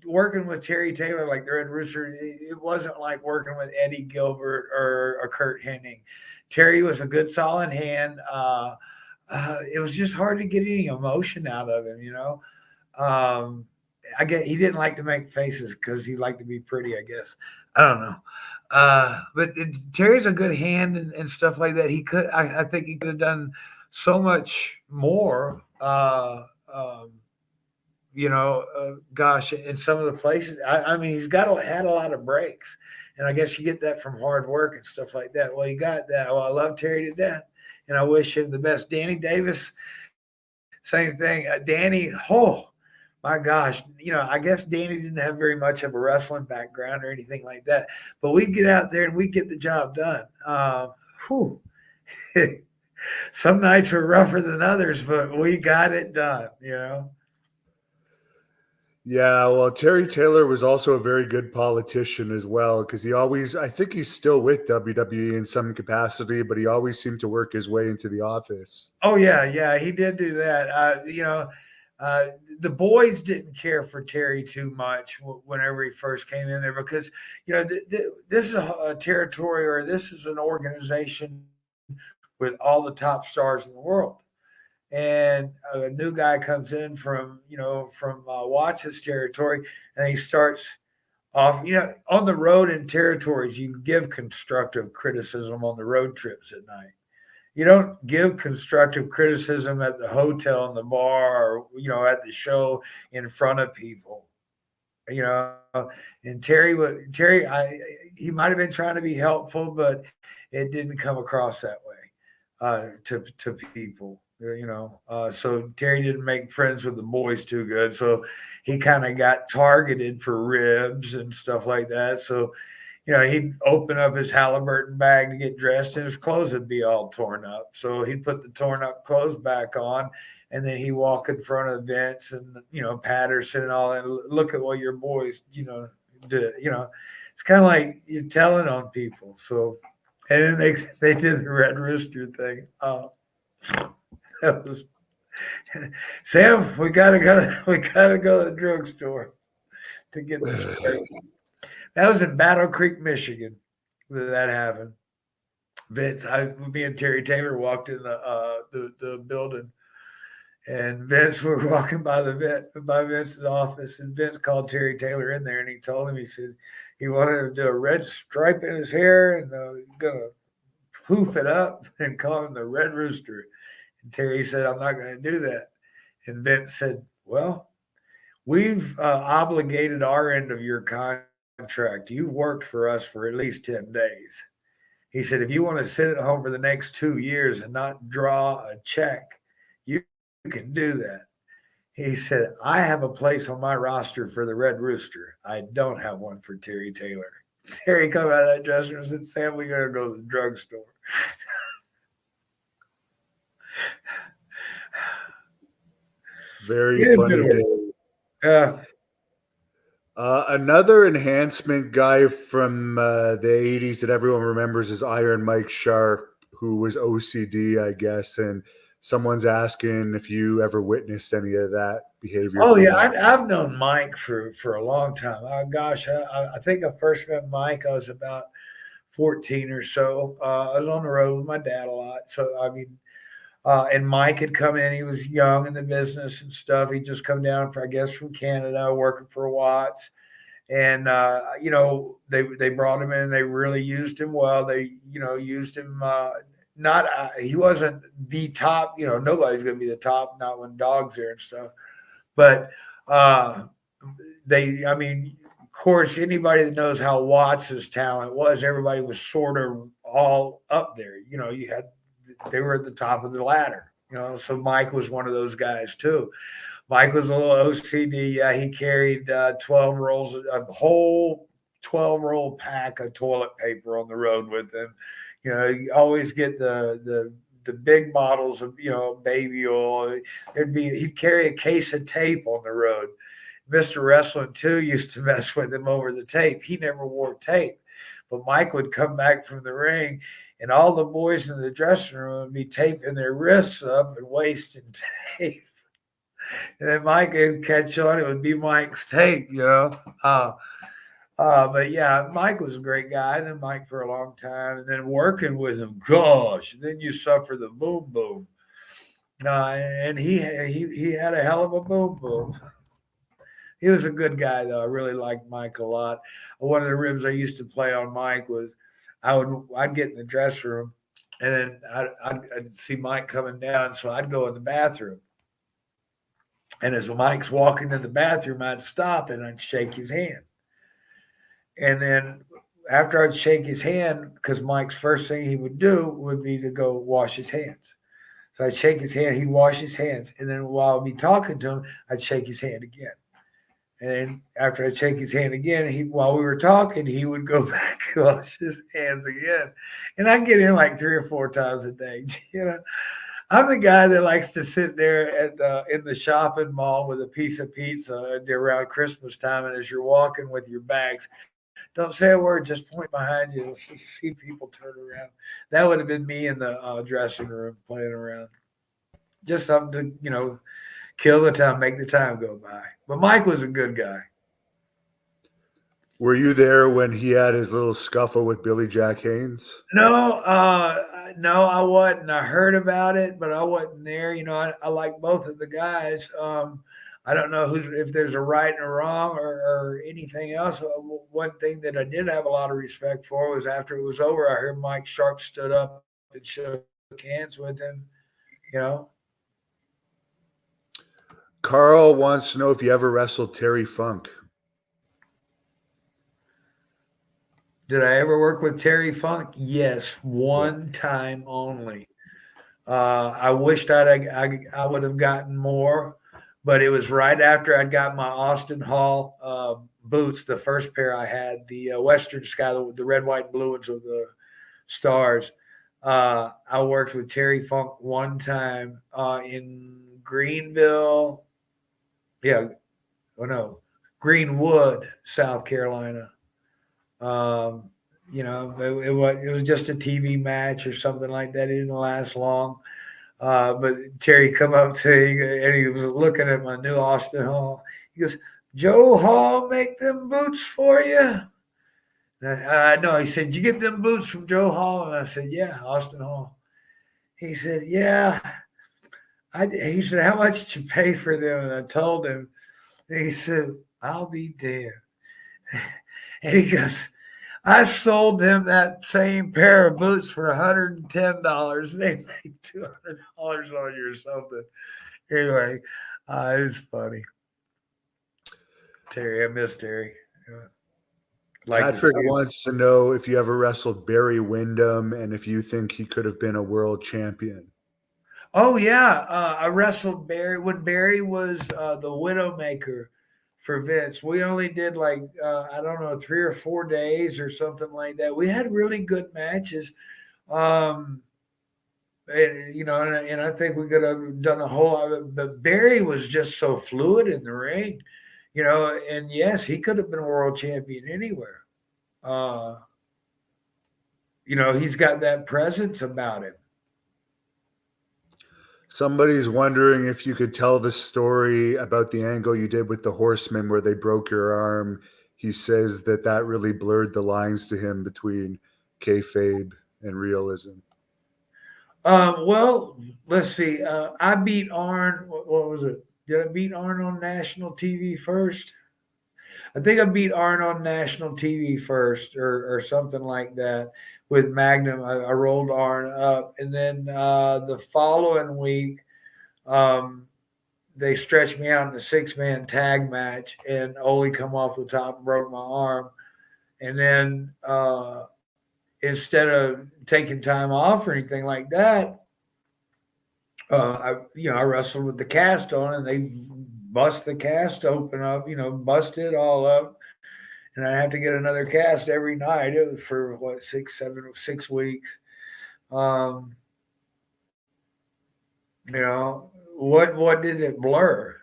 working with Terry Taylor, like the Red Rooster, it wasn't like working with Eddie Gilbert or Kurt Hennig. Terry was a good, solid hand. It was just hard to get any emotion out of him, I get he didn't like to make faces because he liked to be pretty, I guess. I don't know. But Terry's a good hand and stuff like that. I think he could have done so much more. Gosh, in some of the places, I mean, he's had a lot of breaks, and I guess you get that from hard work and stuff like that. Well, you got that. Well, I love Terry to death, and I wish him the best. Danny Davis, same thing. Danny, oh my gosh, I guess Danny didn't have very much of a wrestling background or anything like that, but we'd get out there and we'd get the job done. Some nights were rougher than others, but we got it done, Yeah, well, Terry Taylor was also a very good politician as well because I think he's still with WWE in some capacity, but he always seemed to work his way into the office. Oh, yeah, he did do that. The boys didn't care for Terry too much whenever he first came in there because, this is a territory or this is an organization with all the top stars in the world. And a new guy comes in from Watts' territory, and he starts off, on the road in territories, you give constructive criticism on the road trips at night. You don't give constructive criticism at the hotel, in the bar, or, at the show in front of people. And Terry, he might have been trying to be helpful, but it didn't come across that way to people. So Terry didn't make friends with the boys too good. So he kind of got targeted for ribs and stuff like that. So, he'd open up his Halliburton bag to get dressed and his clothes would be all torn up. So he'd put the torn up clothes back on and then he'd walk in front of Vince and, Patterson and all that. Look at what your boys, it's kind of like you're telling on people. So, and then they did the Red Rooster thing. That was Sam. We gotta go. We gotta go to the drugstore to get the spray. That was in Battle Creek, Michigan. That happened. Me and Terry Taylor walked in the building, and Vince were walking by Vince's office, and Vince called Terry Taylor in there, and he told him, he said he wanted him to do a red stripe in his hair and gonna poof it up and call him the Red Rooster. And Terry said, "I'm not going to do that." And Vince said, "Well, we've obligated our end of your contract. You've worked for us for at least 10 days." He said, "If you want to sit at home for the next 2 years and not draw a check, you can do that." He said, "I have a place on my roster for the Red Rooster. I don't have one for Terry Taylor." Terry come out of that dressing room and said, "Sam, we got to go to the drugstore." Very funny day. Yeah. Another enhancement guy from the 80s that everyone remembers is Iron Mike Sharp, who was OCD, I guess. And someone's asking if you ever witnessed any of that behavior. Oh, yeah. I've known Mike for a long time. Oh, gosh, I think I first met Mike, I was about 14 or so. I was on the road with my dad a lot. So, I mean, and Mike had come in. He was young in the business and stuff. He'd just come down, I guess, from Canada, working for Watts. And, they brought him in. They really used him well. They, used him he wasn't the top, nobody's going to be the top, not when Dog's there and stuff. But of course, anybody that knows how Watts' talent was, everybody was sort of all up there. They were at the top of the ladder, so Mike was one of those guys too. Mike was a little OCD. Yeah, he carried 12 rolls, a whole 12-roll pack of toilet paper on the road with him. You always get the big bottles of, baby oil. He'd carry a case of tape on the road. Mr. Wrestling too used to mess with him over the tape. He never wore tape, but Mike would come back from the ring, and all the boys in the dressing room would be taping their wrists up and wasting tape. And then Mike would catch on. It would be Mike's tape, But yeah, Mike was a great guy. I knew Mike for a long time, and then working with him, gosh, then you suffer the boom boom. And he had a hell of a boom boom. He was a good guy, though. I really liked Mike a lot. One of the ribs I used to play on Mike was I'd get in the dressing room, and then I'd see Mike coming down, so I'd go in the bathroom. And as Mike's walking to the bathroom, I'd stop and I'd shake his hand. And then after I'd shake his hand, because Mike's first thing he would do would be to go wash his hands. So I'd shake his hand, he'd wash his hands. And then while I'd be talking to him, I'd shake his hand again. And after I'd shake his hand again, while we were talking, he would go back and wash his hands again. And I'd get in like 3 or 4 times a day, I'm the guy that likes to sit there in the shopping mall with a piece of pizza around Christmas time, and as you're walking with your bags, don't say a word, just point behind you and see people turn around. That would have been me in the dressing room playing around. Just something to, kill the time, make the time go by. But Mike was a good guy. Were you there when he had his little scuffle with Billy Jack Haynes? No, I wasn't. I heard about it, but I wasn't there. I like both of the guys. I don't know if there's a right and a wrong or anything else. One thing that I did have a lot of respect for was after it was over, I heard Mike Sharp stood up and shook hands with him. Carl wants to know if you ever wrestled Terry Funk. Did I ever work with Terry Funk? Yes, one time only. I wished I would have gotten more, but it was right after I'd got my Austin Hall boots, the first pair I had, the Western Sky, the red, white, and blue ones with the stars. I worked with Terry Funk one time in Greenville. Greenwood, South Carolina. Um, it was just a TV match or something like that. It didn't last long. But Terry come up to me and he was looking at my new Austin Hall. He goes, "Joe Hall make them boots for you?" No, he said, "Did you get them boots from Joe Hall?" And I said, "Yeah, Austin Hall." He said, "Yeah." He said, "How much did you pay for them?" And I told him. And he said, "I'll be damned." And he goes, "I sold them that same pair of boots for $110. They made $200 on you or something." Anyway, it was funny. Terry, I miss Terry. Patrick wants to know if you ever wrestled Barry Windham and if you think he could have been a world champion. Oh yeah, I wrestled Barry when Barry was the Widowmaker for Vince. We only did like I don't know 3 or 4 days or something like that. We had really good matches, and I think we could have done a whole lot of it. But Barry was just so fluid in the ring, and yes, he could have been a world champion anywhere. Uh, he's got that presence about him. Somebody's wondering if you could tell the story about the angle you did with the Horsemen where they broke your arm. He says that really blurred the lines to him between kayfabe and realism. Well, let's see. I beat Arn. What was it? Did I beat Arn on national TV first? I think I beat Arn on national TV first, or something like that. With Magnum, I rolled Arn up, and then the following week, they stretched me out in a 6-man tag match, and Ole come off the top and broke my arm. And then instead of taking time off or anything like that, I wrestled with the cast on, and they bust the cast open up, bust it all up, and I had to get another cast every night. It was for 6 weeks. Um, what did it blur?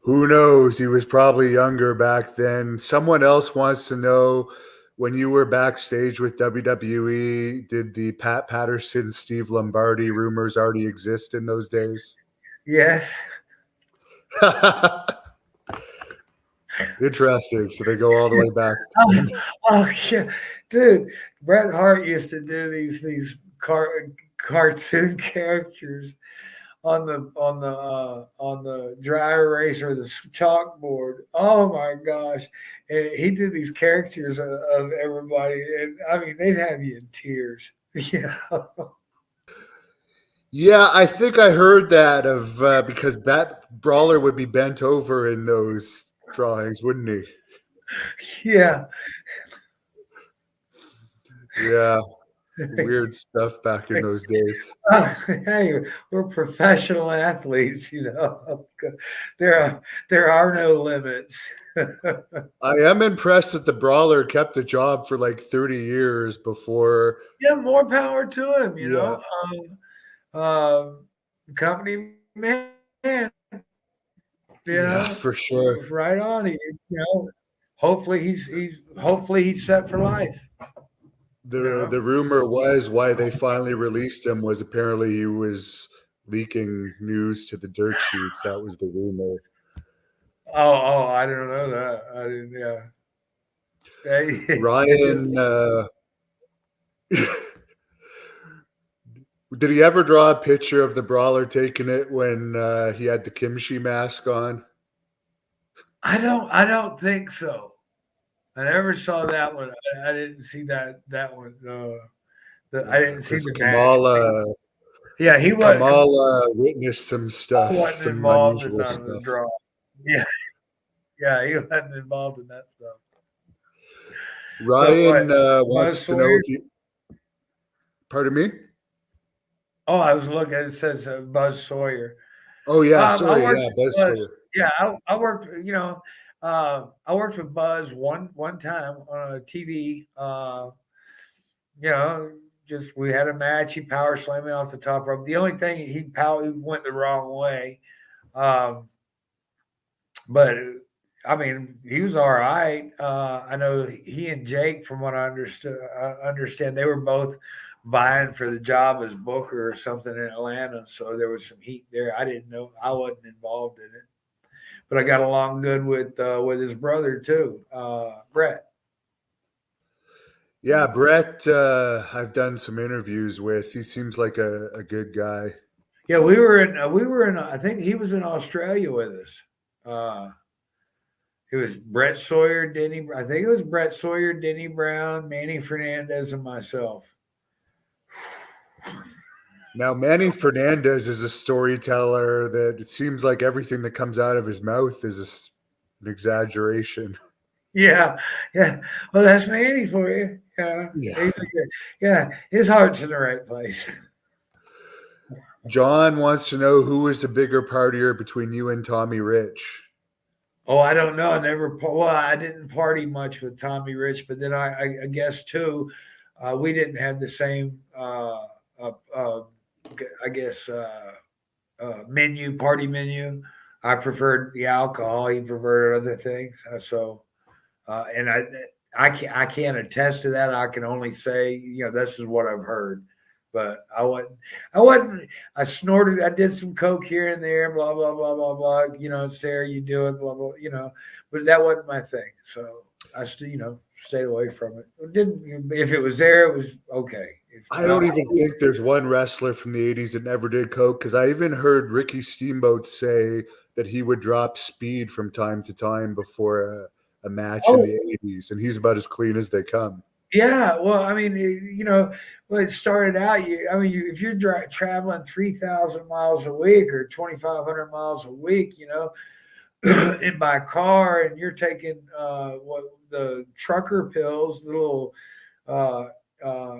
Who knows? He was probably younger back then. Someone else wants to know, when you were backstage with WWE, did the Pat Patterson, Steve Lombardi rumors already exist in those days? Yes. Interesting. So they go all the way back. Oh yeah, dude. Bret Hart used to do these cartoon characters on the dry erase or the chalkboard. Oh my gosh. And he did these characters of everybody, and I mean they'd have you in tears. Yeah. Yeah, I think I heard that because that Brawler would be bent over in those drawings, wouldn't he? Yeah. Yeah. Weird stuff back in those days. Hey, we're professional athletes, There are no limits. I am impressed that the Brawler kept the job for like 30 years before. Yeah, more power to him, Yeah. Company man, Yeah, for sure. right on. Hopefully he's set for life. The rumor was why they finally released him was apparently he was leaking news to the dirt sheets. That was the rumor. Oh, I didn't know that. I didn't. Yeah. Ryan, did he ever draw a picture of the Brawler taking it when he had the kimchi mask on? I don't think so. I never saw that one. I didn't see that one. I didn't see the Kamala. match. Yeah, he was. Kamala witnessed some stuff, wasn't some involved in unusual none of the stuff. draw. Yeah, he wasn't involved in that stuff. Ryan wants to know if you. Pardon me? Oh, I was looking. It says Buzz Sawyer. Oh yeah, sorry, Buzz Sawyer. Yeah, I worked. I worked with Buzz one time on a TV. Just we had a match. He power slammed me off the top rope. The only thing he went the wrong way. but I mean, he was all right. I know he and Jake, from what I understand, they were both vying for the job as booker or something in Atlanta. So there was some heat there. I didn't know. I wasn't involved in it, but I got along good with his brother too, Brett. Yeah, Brett, I've done some interviews with. He seems like a good guy. Yeah, we were in. I think he was in Australia with us. Uh, it was Brett Sawyer, Denny. I think it was Brett Sawyer, Denny Brown, Manny Fernandez, and myself. Now, Manny Fernandez is a storyteller that it seems like everything that comes out of his mouth is an exaggeration. Yeah, yeah. Well, that's Manny for you. Yeah, Yeah. he's a good, yeah. His heart's in the right place. John wants to know who was the bigger partier between you and Tommy Rich. Oh, I don't know. I never. Well, I didn't party much with Tommy Rich, but then I guess too, we didn't have the same. I guess party menu. I preferred the alcohol. He preferred other things. And I can't attest to that. I can only say, this is what I've heard. But I snorted, I did some coke here and there, blah, blah, blah, blah, blah. It's there, you do it, blah, blah, but that wasn't my thing. So I still, stayed away from it. If it was there, it was okay. If I not, don't even think there's one wrestler from the 80s that never did coke, because I even heard Ricky Steamboat say that he would drop speed from time to time before a match in oh, the 80s, and he's about as clean as they come. yeah, well, I mean, it started out. If you're traveling 3,000 miles a week or 2,500 miles a week, in by car, and you're taking what the trucker pills, the little uh, uh,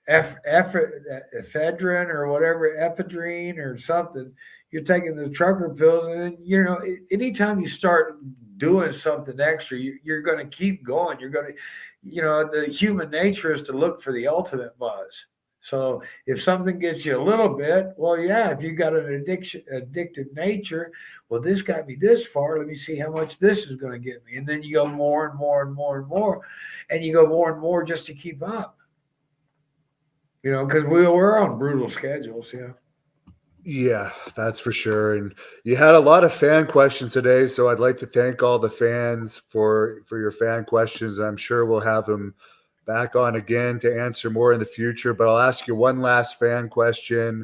ephedrine or whatever, ephedrine or something. You're taking the trucker pills, and then, anytime you start doing something extra, you're going to keep going. You're going to, the human nature is to look for the ultimate buzz. So if something gets you a little bit, well, yeah, if you got an addictive nature, well, this got me this far. Let me see how much this is going to get me. And then you go more and more and more and more, and you go more and more just to keep up. Because we were on brutal schedules. Yeah. Yeah, that's for sure. And you had a lot of fan questions today, so I'd like to thank all the fans for your fan questions. I'm sure we'll have them back on again to answer more in the future. But I'll ask you one last fan question.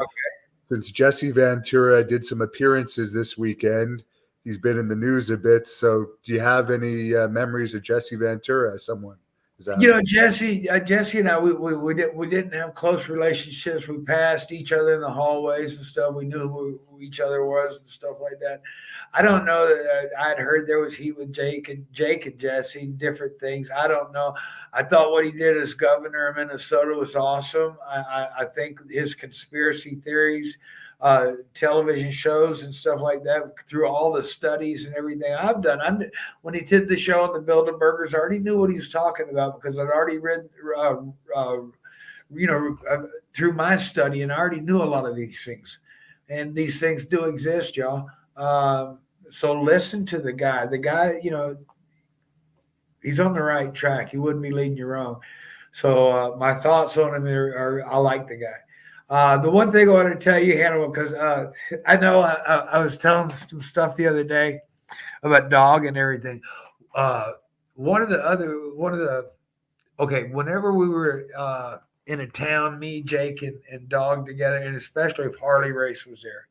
Since Jesse Ventura did some appearances this weekend, he's been in the news a bit. So, do you have any memories of Jesse Ventura as someone is asking? Jesse and I, we didn't have close relationships. We passed each other in the hallways and stuff. We knew who each other was and stuff like that. I don't know that I'd heard there was heat with Jake and Jesse, different things. I don't know. I thought what he did as governor of Minnesota was awesome. I think his conspiracy theories, television shows and stuff like that, through all the studies and everything I've done. When he did the show on the Bilderbergers, I already knew what he was talking about because I'd already read, through my study, and I already knew a lot of these things. And these things do exist, y'all. So listen to the guy. The guy, he's on the right track. He wouldn't be leading you wrong. So my thoughts on him are I like the guy. The one thing I want to tell you, Hannibal, because I know I was telling some stuff the other day about dog and everything. Whenever we were in a town, me, Jake, and dog together, and especially if Harley Race was there,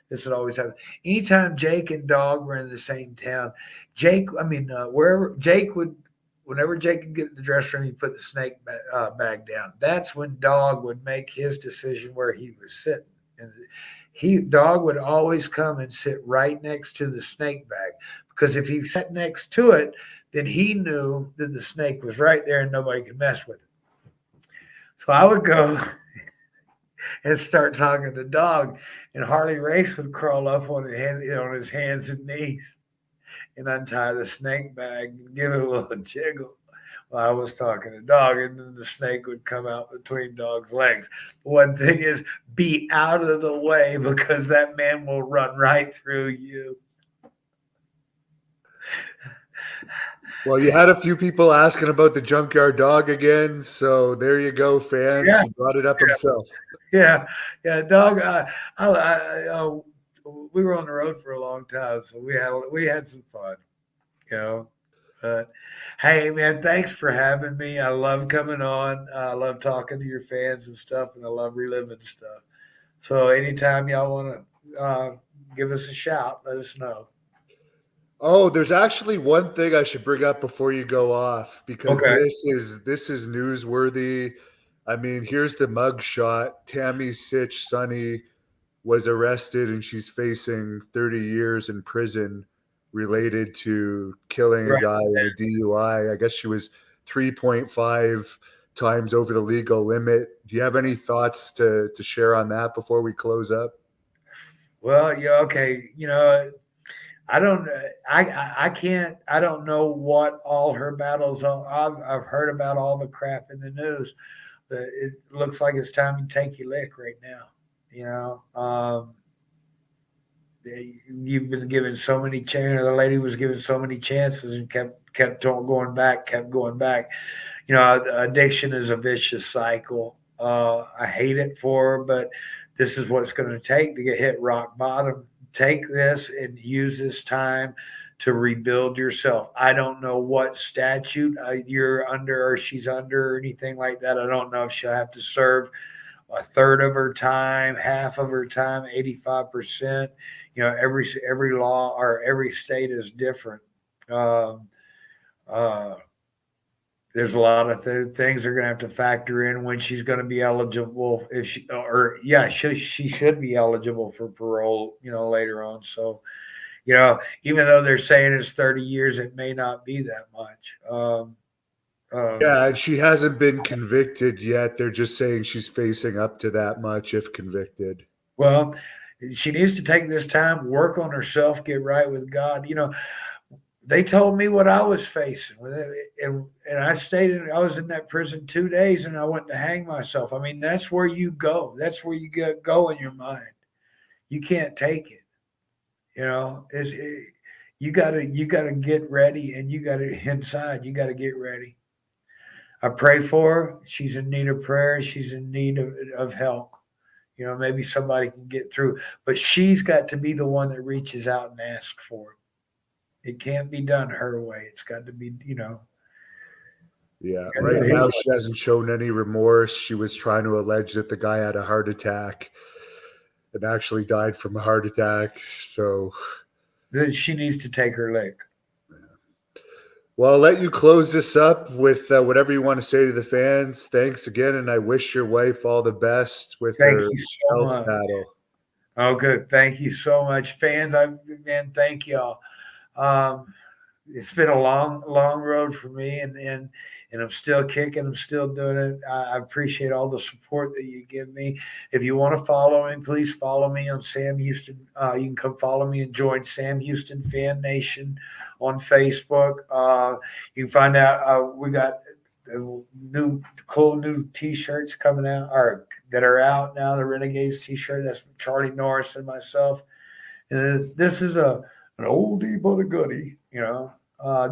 this would always happen. Anytime Jake and dog were in the same town, whenever Jake could get to the dressing room, he put the snake bag down. That's when dog would make his decision where he was sitting. And dog would always come and sit right next to the snake bag, because if he sat next to it, then he knew that the snake was right there and nobody could mess with it. So I would go and start talking to dog, and Harley Race would crawl up on his hands and knees and untie the snake bag and give it a little jiggle while I was talking to dog, and then the snake would come out between dog's legs. One thing is, be out of the way, because that man will run right through you. Well, you had a few people asking about the junkyard dog again, so there you go, fans. Yeah, He brought it up himself. yeah, yeah. Dog. We were on the road for a long time, so we had some fun, you know. But hey, man, thanks for having me. I love coming on. I love talking to your fans and stuff, and I love reliving stuff. So anytime y'all want to give us a shout, let us know. Oh, there's actually one thing I should bring up before you go off because Okay. this is newsworthy. I mean, here's the mug shot. Tammy Sitch Sonny was arrested and she's facing 30 years in prison related to killing a Right. guy in a DUI. I guess she was 3.5 times over the legal limit. Do you have any thoughts to share on that before we close up? Well, yeah. Okay. I don't. I can't. I don't know what all her battles are. I've heard about all the crap in the news, but it looks like it's time to take your lick right now. You know, you've been given so many chances. The lady was given so many chances and kept going back, kept going back. Addiction is a vicious cycle. I hate it for her, but this is what it's going to take to get hit rock bottom. Take this and use this time to rebuild yourself. I don't know what statute you're under or she's under or anything like that. I don't know if she'll have to serve a third of her time, half of her time, 85%. Every law or every state is different. Um, uh, there's a lot of things they're going to have to factor in when she's going to be eligible. If she, or yeah, she should be eligible for parole, later on. So, even though they're saying it's 30 years, it may not be that much. Yeah, and she hasn't been convicted yet. They're just saying she's facing up to that much if convicted. Well, she needs to take this time, work on herself, get right with God. They told me what I was facing with it, and I was in that prison 2 days, and I went to hang myself. I mean, that's where you go. That's where you go in your mind. You can't take it. You gotta get ready, and you gotta inside. You gotta get ready. I pray for her. She's in need of prayer. She's in need of help. Maybe somebody can get through, but she's got to be the one that reaches out and asks for it. It can't be done her way. It's got to be. Yeah, right now she hasn't shown any remorse. She was trying to allege that the guy had a heart attack and actually died from a heart attack. So She needs to take her lick. well, I'll let you close this up with whatever you want to say to the fans. Thanks again, and I wish your wife all the best with Thank her you so health much. battle. Oh, good. Thank you so much, fans. Man, thank y'all. It's been a long, long road for me, and I'm still kicking. I'm still doing it. I appreciate all the support that you give me. If you want to follow me, please follow me on Sam Houston. You can come follow me and join Sam Houston Fan Nation on Facebook. You can find out we got cool new T-shirts coming out or that are out now. The Renegades T-shirt. That's Charlie Norris and myself. And this is an oldie but a goodie.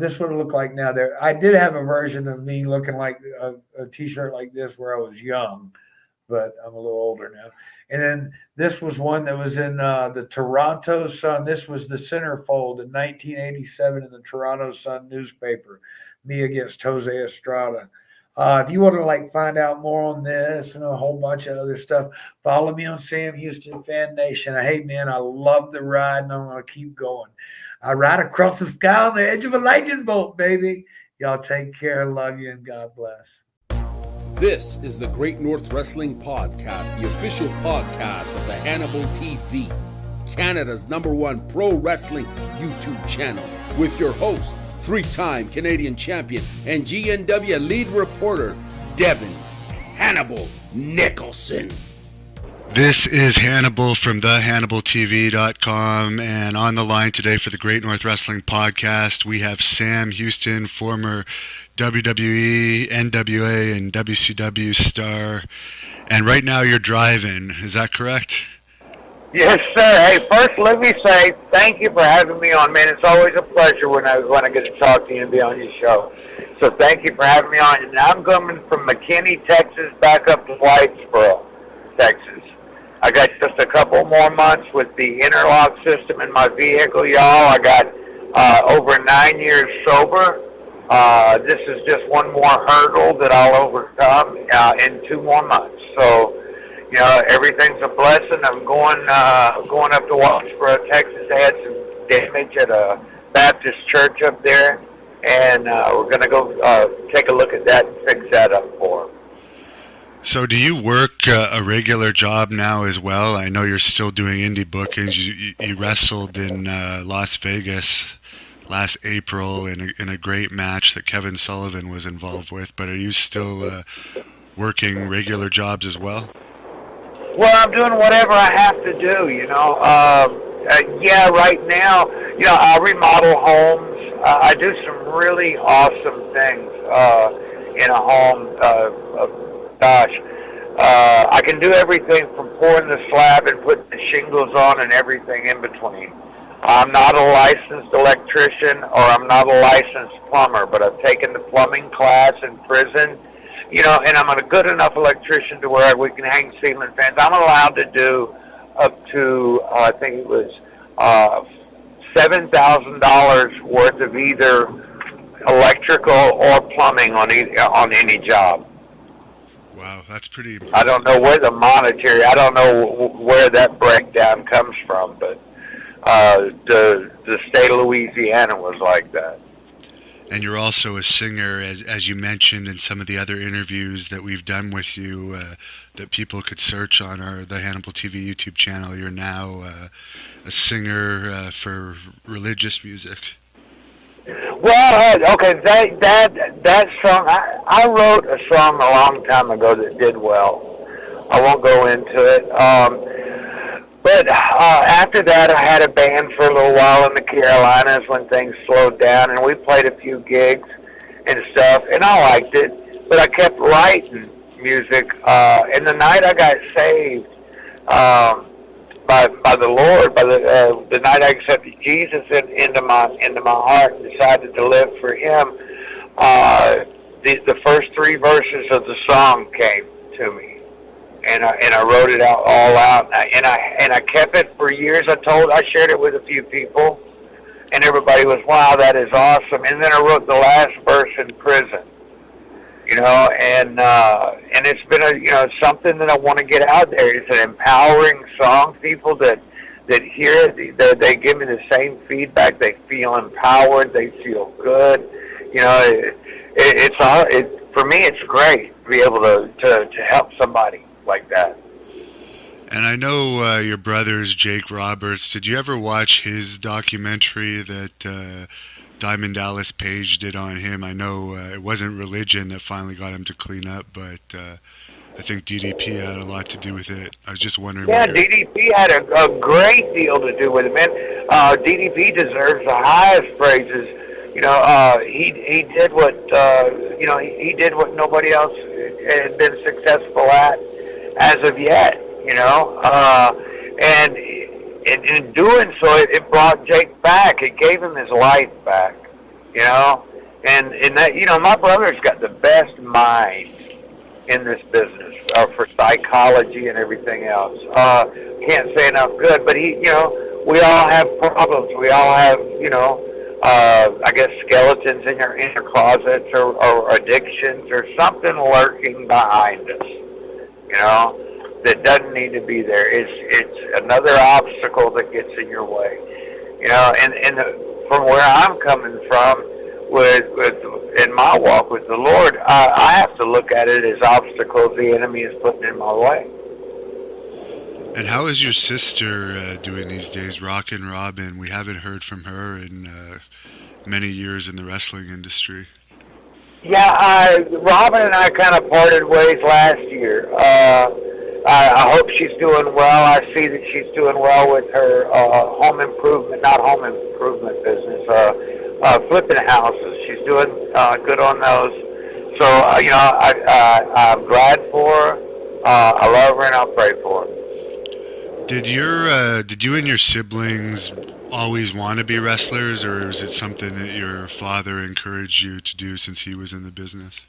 This would look like now. There, I did have a version of me looking like a T-shirt like this where I was young, but I'm a little older now. And then this was one that was in the Toronto Sun. This was the centerfold in 1987 in the Toronto Sun newspaper. Me against Jose Estrada. If you want to find out more on this and a whole bunch of other stuff, follow me on Sam Houston Fan Nation. Hey man, I love the ride and I'm gonna keep going. I ride across the sky on the edge of a lightning bolt, baby. Y'all take care, love you, and God bless. This is the Great North Wrestling Podcast, the official podcast of the Hannibal TV, Canada's #1 pro wrestling YouTube channel, with your host, 3-time Canadian champion and GNW lead reporter, Devin Hannibal Nicholson. This is Hannibal from thehannibaltv.com, and on the line today for the Great North Wrestling Podcast, we have Sam Houston, former WWE, NWA, and WCW star. And right now you're driving, is that correct? Yes, sir. Hey, first, let me say thank you for having me on, man. It's always a pleasure when I get to talk to you and be on your show. So thank you for having me on. And I'm coming from McKinney, Texas, back up to Whitesboro, Texas. I got just a couple more months with the interlock system in my vehicle, y'all. I got over 9 years sober. This is just one more hurdle that I'll overcome in 2 more months. So, you know, everything's a blessing. I'm going up to Whitesboro, Texas. I had some damage at a Baptist church up there, and we're going to go take a look at that and fix that up for them. So do you work a regular job now as well? I know you're still doing indie bookings. You wrestled in Las Vegas last April in a great match that Kevin Sullivan was involved with, but are you still working regular jobs as well? Well, I'm doing whatever I have to do, you know. Yeah, right now, you know, I remodel homes. I do some really awesome things in a home. I can do everything from pouring the slab and putting the shingles on and everything in between. I'm not a licensed electrician or I'm not a licensed plumber, but I've taken the plumbing class in prison, you know, and I'm a good enough electrician to where we can hang ceiling fans. I'm allowed to do up to, I think it was $7,000 worth of either electrical or plumbing on any job. Wow, that's pretty impressive. I don't know where the monetary, I don't know where that breakdown comes from, but the state of Louisiana was like that. And you're also a singer, as you mentioned in some of the other interviews that we've done with you that people could search on the Hannibal TV YouTube channel. You're now a singer for religious music. Well, okay, that song, I wrote a song a long time ago that did well. I won't go into it. But after that, I had a band for a little while in the Carolinas when things slowed down, and we played a few gigs and stuff, and I liked it. But I kept writing music. And the night I got saved by the Lord, by the night I accepted Jesus into my heart and decided to live for Him, the first 3 verses of the song came to me. And I wrote it all out, and I kept it for years. I shared it with a few people, and everybody was, wow, that is awesome. And then I wrote the last verse in prison, you know, and it's been something that I want to get out there. It's an empowering song. People that hear it, they give me the same feedback. They feel empowered. They feel good. You know, for me, it's great to be able to help somebody like that. And I know your brother's Jake Roberts. Did you ever watch his documentary that Diamond Dallas Page did on him? I know it wasn't religion that finally got him to clean up, but I think DDP had a lot to do with it. I was just wondering. Yeah, DDP had a great deal to do with it, man. DDP deserves the highest praises. You know, he did what he did what nobody else had been successful at as of yet, you know, and in doing so, it brought Jake back. It gave him his life back, you know, and that, you know, my brother's got the best mind in this business for psychology and everything else. Can't say enough good, but he, you know, we all have problems. We all have, you know, I guess skeletons in your closets or addictions or something lurking behind us, you know, that doesn't need to be there. It's another obstacle that gets in your way, you know. And from where I'm coming from, with in my walk with the Lord, I have to look at it as obstacles the enemy is putting in my way. And how is your sister doing these days, Rockin' Robin? We haven't heard from her in many years in the wrestling industry. Yeah, Robin and I kind of parted ways last year. I hope she's doing well. I see that she's doing well with her home improvement business, flipping houses. She's doing good on those. So, you know, I'm glad for her. I love her and I'll pray for her. Did you and your siblings always want to be wrestlers, or was it something that your father encouraged you to do since he was in the business?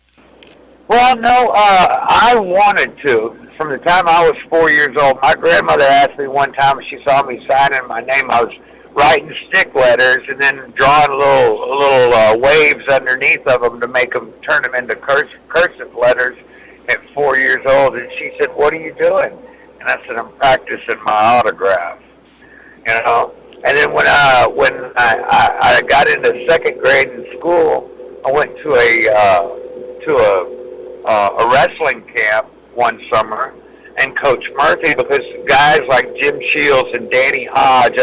Well, no, I wanted to. From the time I was 4 years old, my grandmother asked me one time if she saw me signing my name. I was writing stick letters and then drawing little waves underneath of them to turn them into cursive letters at 4 years old. And she said, "What are you doing?" And I said, "I'm practicing my autograph." You know. And then when I got into second grade in school, I went to a wrestling camp one summer, and Coach Murphy, because guys like Jim Shields and Danny Hodge,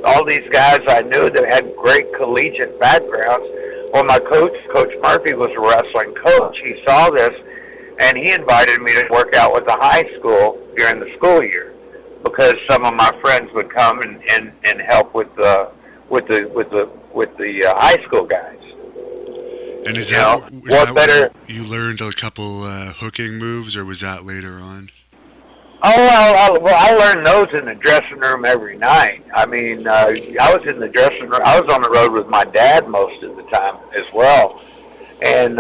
all these guys I knew that had great collegiate backgrounds. Well, my Coach Murphy, was a wrestling coach. He saw this, and he invited me to work out with the high school during the school year, because some of my friends would come and help with the high school guys. And is you learned a couple hooking moves, or was that later on? Oh, well, I learned those in the dressing room every night. I mean, I was in the dressing room. I was on the road with my dad most of the time as well. And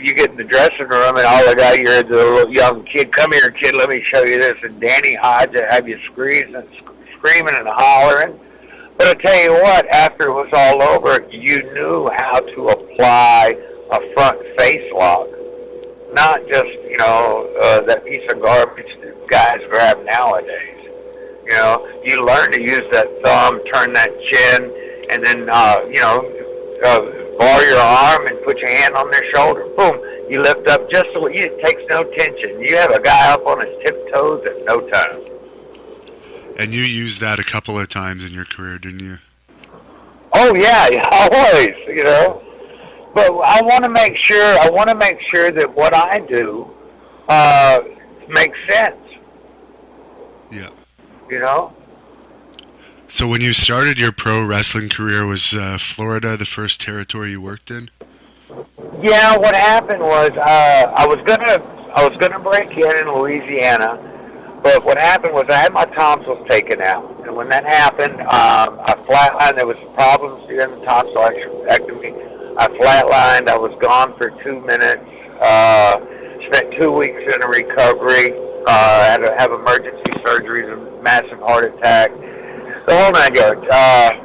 you get in the dressing room, and all the guy, you're the little young kid. "Come here, kid. Let me show you this." And Danny Hodge would have you screaming and hollering. But I tell you what, after it was all over, you knew how to apply a front face lock, not just that piece of garbage that guys grab nowadays. You know, you learn to use that thumb, turn that chin, and then bar your arm and put your hand on their shoulder. Boom, you lift up just so it takes no tension. You have a guy up on his tiptoes at no time. And you used that a couple of times in your career, didn't you? Oh yeah, always. But I want to make sure that what I do makes sense. Yeah. So when you started your pro wrestling career, was Florida the first territory you worked in? Yeah. What happened was I was gonna break in Louisiana. But what happened was I had my tonsils taken out. And when that happened, I flatlined. There was problems during the tonsillectomy. I flatlined. I was gone for 2 minutes. Spent 2 weeks in a recovery. Had to have emergency surgeries, a massive heart attack. The whole nine yards.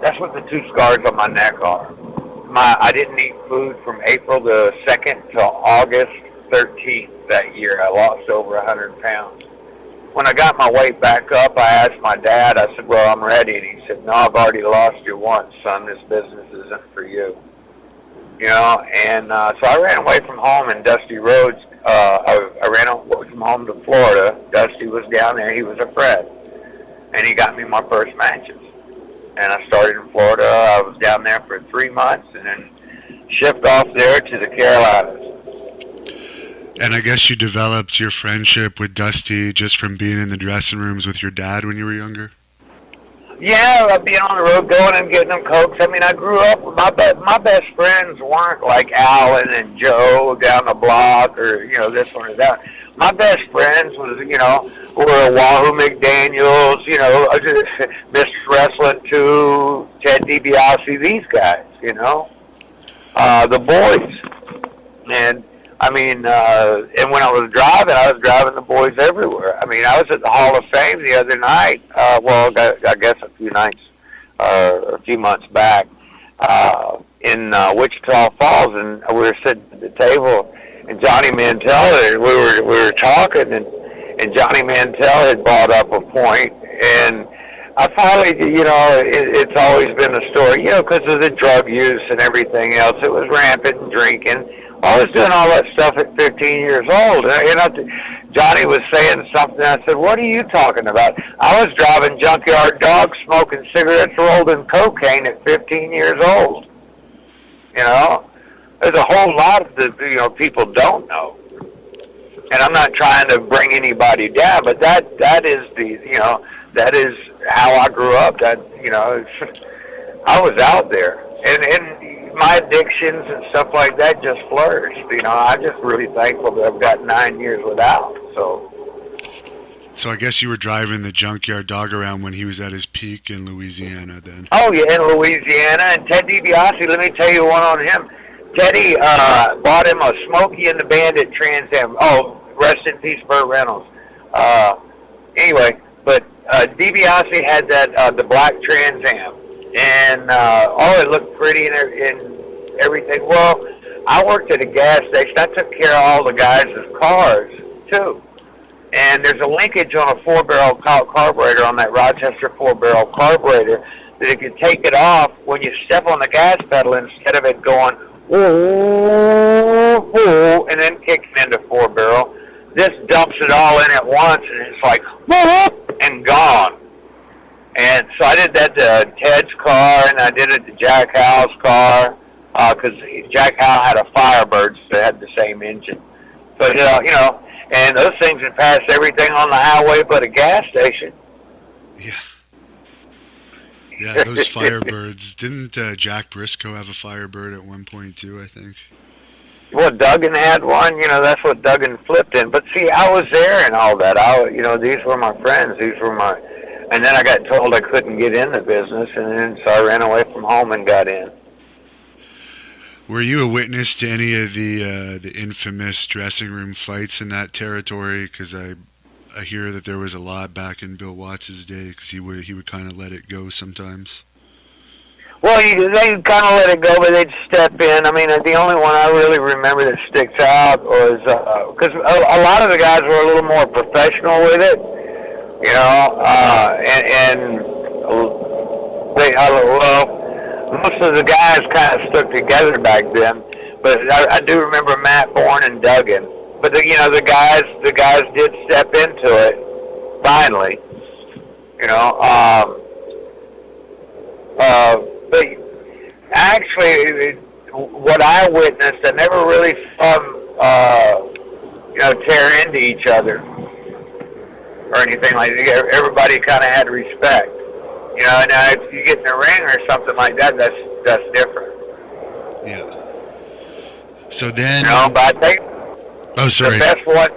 That's what the 2 scars on my neck are. I didn't eat food from April the 2nd till August 13th that year. I lost over 100 pounds. When I got my weight back up, I asked my dad, I said, "Well, I'm ready." And he said, "No, I've already lost you once, son. This business isn't for you." And so I ran away from home in Dusty Roads. I ran away from home to Florida. Dusty was down there. He was a Fred. And he got me my first matches. And I started in Florida. I was down there for 3 months and then shipped off there to the Carolinas. And I guess you developed your friendship with Dusty just from being in the dressing rooms with your dad when you were younger? Yeah, I'd be on the road going and getting them Cokes. I mean, I grew up with my best friends weren't like Alan and Joe down the block or, this one or that. My best friends was, were Wahoo McDaniels, Mr. Wrestling 2, Ted DiBiase, these guys, the boys. And I mean, and when I was driving the boys everywhere. I mean, I was at the Hall of Fame the other night. I guess a few months back, in Wichita Falls, and we were sitting at the table, and Johnny Mantell, we were talking, and Johnny Mantell had brought up a point, and I finally, it's always been a story, because of the drug use and everything else. It was rampant and drinking. I was doing all that stuff at 15 years old. Johnny was saying something. I said, "What are you talking about?" I was driving junkyard dogs, smoking cigarettes, rolled in cocaine at 15 years old. There's a whole lot of people don't know. And I'm not trying to bring anybody down, but that is that is how I grew up. I was out there, and my addictions and stuff like that just flourished. I'm just really thankful that I've got 9 years without. So. So I guess you were driving the junkyard dog around when he was at his peak in Louisiana then. Oh, yeah, in Louisiana. And Ted DiBiase, let me tell you one on him. Teddy bought him a Smokey and the Bandit Trans Am. Oh, rest in peace, Burt Reynolds. Anyway, but DiBiase had that the black Trans Am. And it looked pretty and everything. Well, I worked at a gas station. I took care of all the guys' cars, too. And there's a linkage on a 4-barrel carburetor, on that Rochester 4-barrel carburetor, that it can take it off when you step on the gas pedal instead of it going, whoa, and then kicking into 4-barrel. This dumps it all in at once, and it's like, and gone. And so I did that to Ted's car, and I did it to Jack Howell's car, because Jack Howell had a Firebird that had the same engine. So, and those things would pass everything on the highway but a gas station. Yeah. Yeah, those Firebirds. Didn't Jack Briscoe have a Firebird at one point too, I think? Well, Duggan had one. That's what Duggan flipped in. But see, I was there and all that. These were my friends. And then I got told I couldn't get in the business, and then so I ran away from home and got in. Were you a witness to any of the infamous dressing room fights in that territory? Because I hear that there was a lot back in Bill Watts' day, because he would kind of let it go sometimes. Well, they kind of let it go, but they'd step in. I mean, the only one I really remember that sticks out was because a lot of the guys were a little more professional with it, and most of the guys kind of stuck together back then. But I do remember Matt Bourne and Duggan. But the guys did step into it finally. But actually, what I witnessed, I never really saw them, tear into each other or anything like that. Everybody kind of had respect. Now if you get in the ring or something like that, that's different. Yeah. So then. But I think. Oh, sorry. The best one.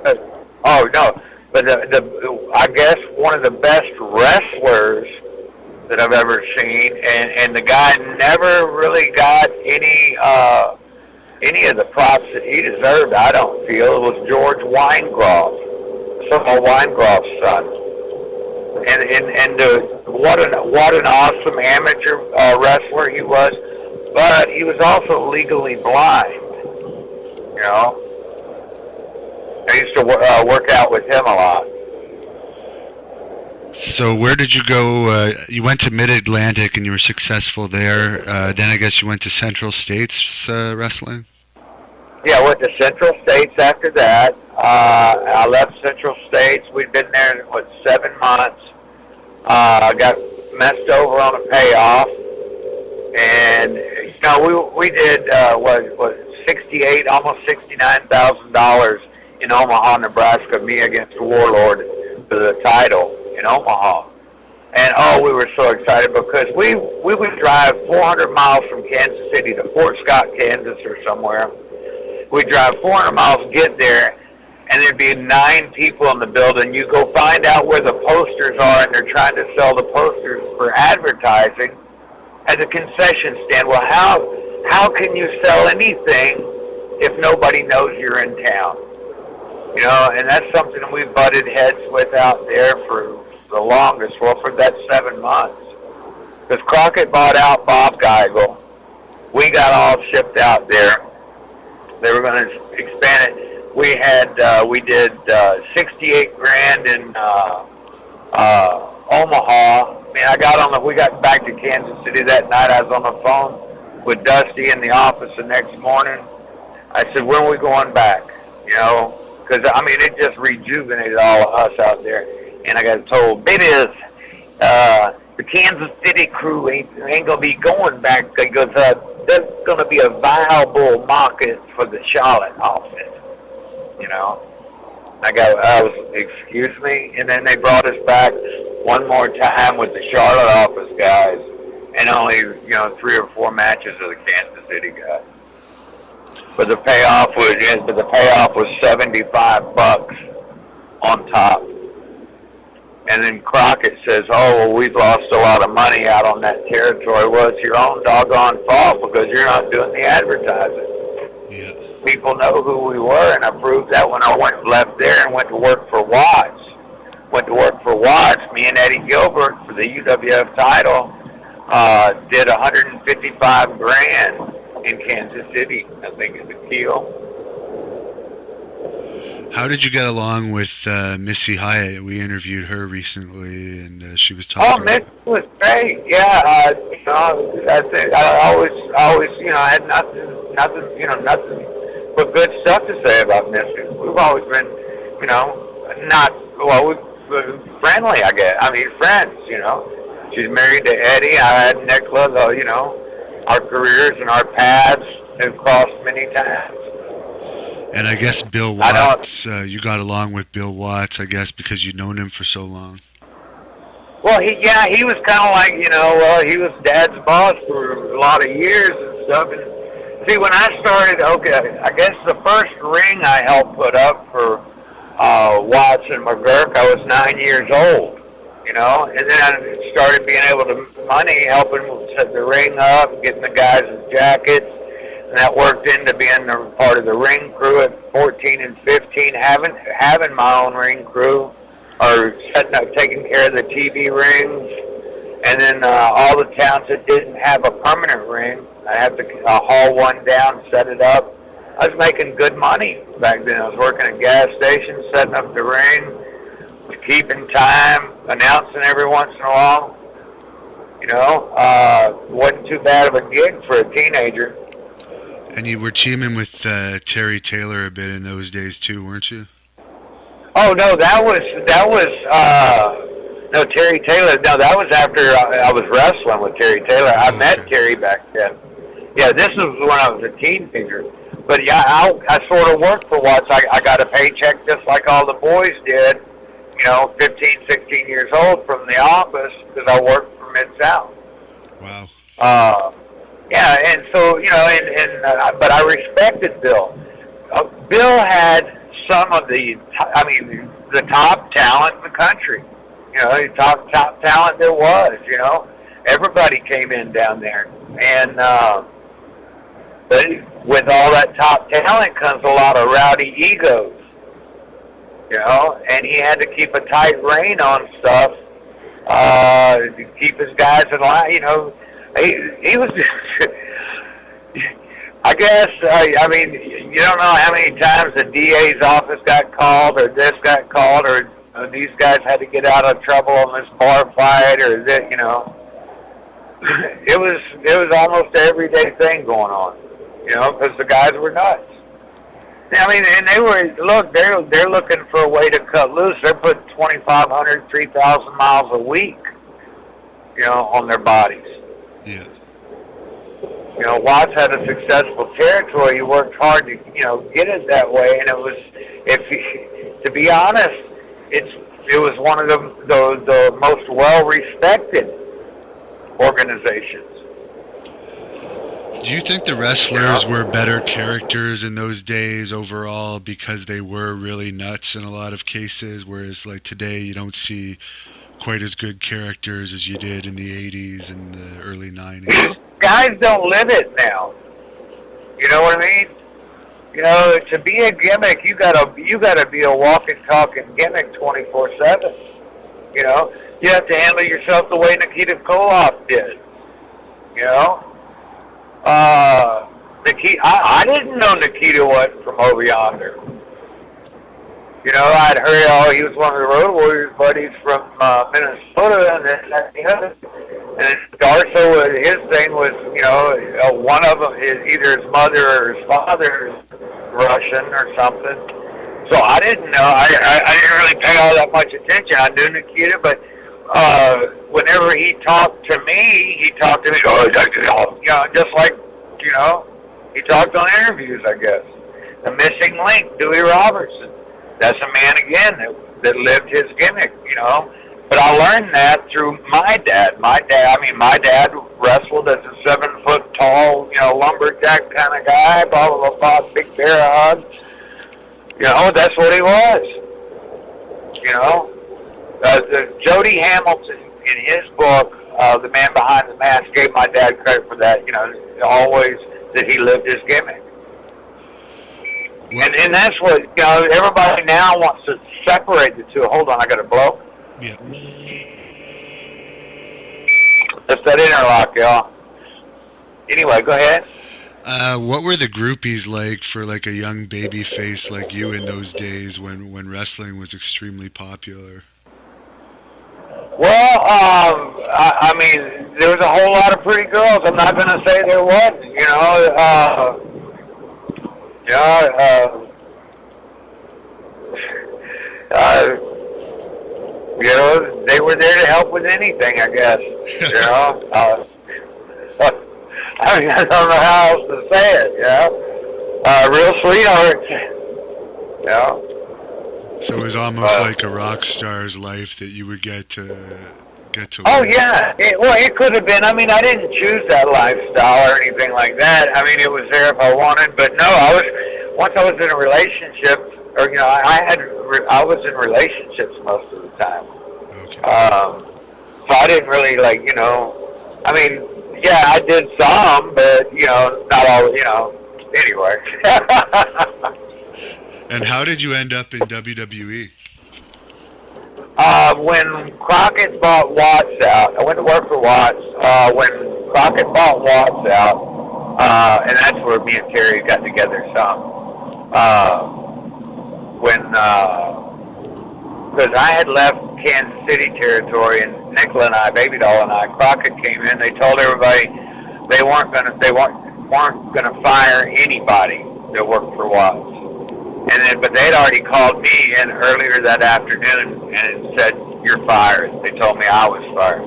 But I guess one of the best wrestlers that I've ever seen, and the guy never really got any of the props that he deserved. I don't feel it was George Weingroff, Weingroff's son, and what an awesome amateur wrestler he was, but he was also legally blind. I used to work out with him a lot. So where did you go? You went to Mid-Atlantic and you were successful there. Then I guess you went to Central States Wrestling? Yeah, I went to Central States after that. I left Central States. We'd been there, 7 months. I got messed over on a payoff. And, we did, $68,000, almost $69,000 in Omaha, Nebraska, me against Warlord for the title in Omaha. And we were so excited because we would drive 400 miles from Kansas City to Fort Scott, Kansas or somewhere. We'd drive 400 miles, get there, and there'd be 9 people in the building. You go find out where the posters are, and they're trying to sell the posters for advertising at the concession stand. Well, how can you sell anything if nobody knows you're in town? And that's something we butted heads with out there for the longest, for that 7 months. Because Crockett bought out Bob Geigel. We got all shipped out there. They were going to expand it. We did $68,000 in Omaha. We got back to Kansas City that night. I was on the phone with Dusty in the office the next morning. I said, when are we going back? Because, it just rejuvenated all of us out there. And I got told, babies, the Kansas City crew ain't going to be going back because there's going to be a viable market for the Charlotte office. I was, excuse me? And then they brought us back one more time with the Charlotte office guys and only, 3 or 4 matches of the Kansas City guys. But the payoff was $75 on top. And then Crockett says, oh, well, we've lost a lot of money out on that territory. Well, it's your own doggone fault because you're not doing the advertising. Yeah. People know who we were, and I proved that when I left there and went to work for Watts. Me and Eddie Gilbert for the UWF title did $155,000 in Kansas City, I think is the deal. How did you get along with Missy Hyatt? We interviewed her recently, and she was talking. Oh, Missy was great. Yeah, you know, I think I always, you know, I had nothing but good stuff to say about Missy. We've always been, you know, we've been friendly, I guess. I mean, friends. You know, she's married to Eddie. I had Nicola. You know, our careers and our paths have crossed many times. And I guess Bill Watts, you got along with Bill Watts, I guess, because you'd known him for so long. Well, he was kind of like, you know, he was Dad's boss for a lot of years and stuff. And see, when I started, I guess the first ring I helped put up for Watts and McGurk, I was 9 years old, you know. And then I started being able to helping set the ring up, getting the guys' jackets. And that worked into being part of the ring crew at 14 and 15, having my own ring crew, or setting up, taking care of the TV rings. And then all the towns that didn't have a permanent ring, I had to haul one down, set it up. I was making good money back then. I was working at gas stations, setting up the ring, keeping time, announcing every once in a while. You know, wasn't too bad of a gig for a teenager. And you were teaming with Terry Taylor a bit in those days too, weren't you? Oh no, that was no Terry Taylor. No, that was after I was wrestling with Terry Taylor. I met Terry back then. Yeah, this was when I was a teenager. But yeah, I sort of worked for Watts. I got a paycheck just like all the boys did. You know, 15, 16 years old from the office because I worked for Mid-South. Wow. Yeah, and so, you know, but I respected Bill. Bill had some of the top talent in the country. You know, the top talent there was, you know. Everybody came in down there. And but with all that top talent comes a lot of rowdy egos, you know, and he had to keep a tight rein on stuff to keep his guys in line, you know. He was just, I guess, I mean, you don't know how many times the DA's office got called or this got called or these guys had to get out of trouble on this bar fight or this, you know. It was almost an everyday thing going on, you know, because the guys were nuts. I mean, and they're looking for a way to cut loose. They're putting 2,500, 3,000 miles a week, you know, on their bodies. Yeah. You know, Watts had a successful territory. He worked hard to, you know, get it that way, and it was, to be honest, it was one of the most well-respected organizations. Do you think the wrestlers were better characters in those days overall because they were really nuts in a lot of cases, whereas like today you don't see quite as good characters as you did in the 80s and the early 90s? Guys don't live it now. You know what I mean? You know, to be a gimmick, you gotta be a walking, talking gimmick 24/7. You know, you have to handle yourself the way Nikita Koloff did. You know, Nikita. I didn't know Nikita wasn't from over yonder. You know, I'd heard, he was one of the Road Warriors buddies from Minnesota, and then the other. And Darso, his thing was, you know, one of them is either his mother or his father is Russian or something. So I didn't know. I didn't really pay all that much attention. I knew Nikita, but whenever he talked to me, you know, just like, you know, he talked on interviews, I guess. The missing link, Dewey Robertson. That's a man, again, that lived his gimmick, you know. But I learned that through my dad. My dad wrestled as a 7-foot tall, you know, lumberjack kind of guy, blah, blah, blah, big bear hug. You know, that's what he was. You know? Jody Hamilton, in his book, The Man Behind the Mask, gave my dad credit for that. Always that he lived his gimmick. And that's what, everybody now wants to separate the two. Hold on, I got to blow. Yeah. That's that interlock, y'all. Anyway, go ahead. What were the groupies like for like a young baby face like you in those days when wrestling was extremely popular? Well, I mean, there was a whole lot of pretty girls. I'm not going to say there wasn't, they were there to help with anything, I guess. I mean, I don't know how else to say it. Real sweethearts. So it was almost like a rock star's life that you would get to Oh live. yeah. It could have been. I mean, I didn't choose that lifestyle or anything like that. I mean, it was there if I wanted. But no, once I was in a relationship, or I was in relationships most of the time. Okay. So I didn't really I mean, yeah, I did some, but not all. Anyway. And how did you end up in WWE? When Crockett bought Watts out, I went to work for Watts. When Crockett bought Watts out, and that's where me and Terry got together some. Because I had left Kansas City territory, and Nicola and I, Baby Doll and I, Crockett came in. They told everybody they weren't gonna fire anybody that worked for Watts. But they'd already called me in earlier that afternoon and said, "You're fired." They told me I was fired.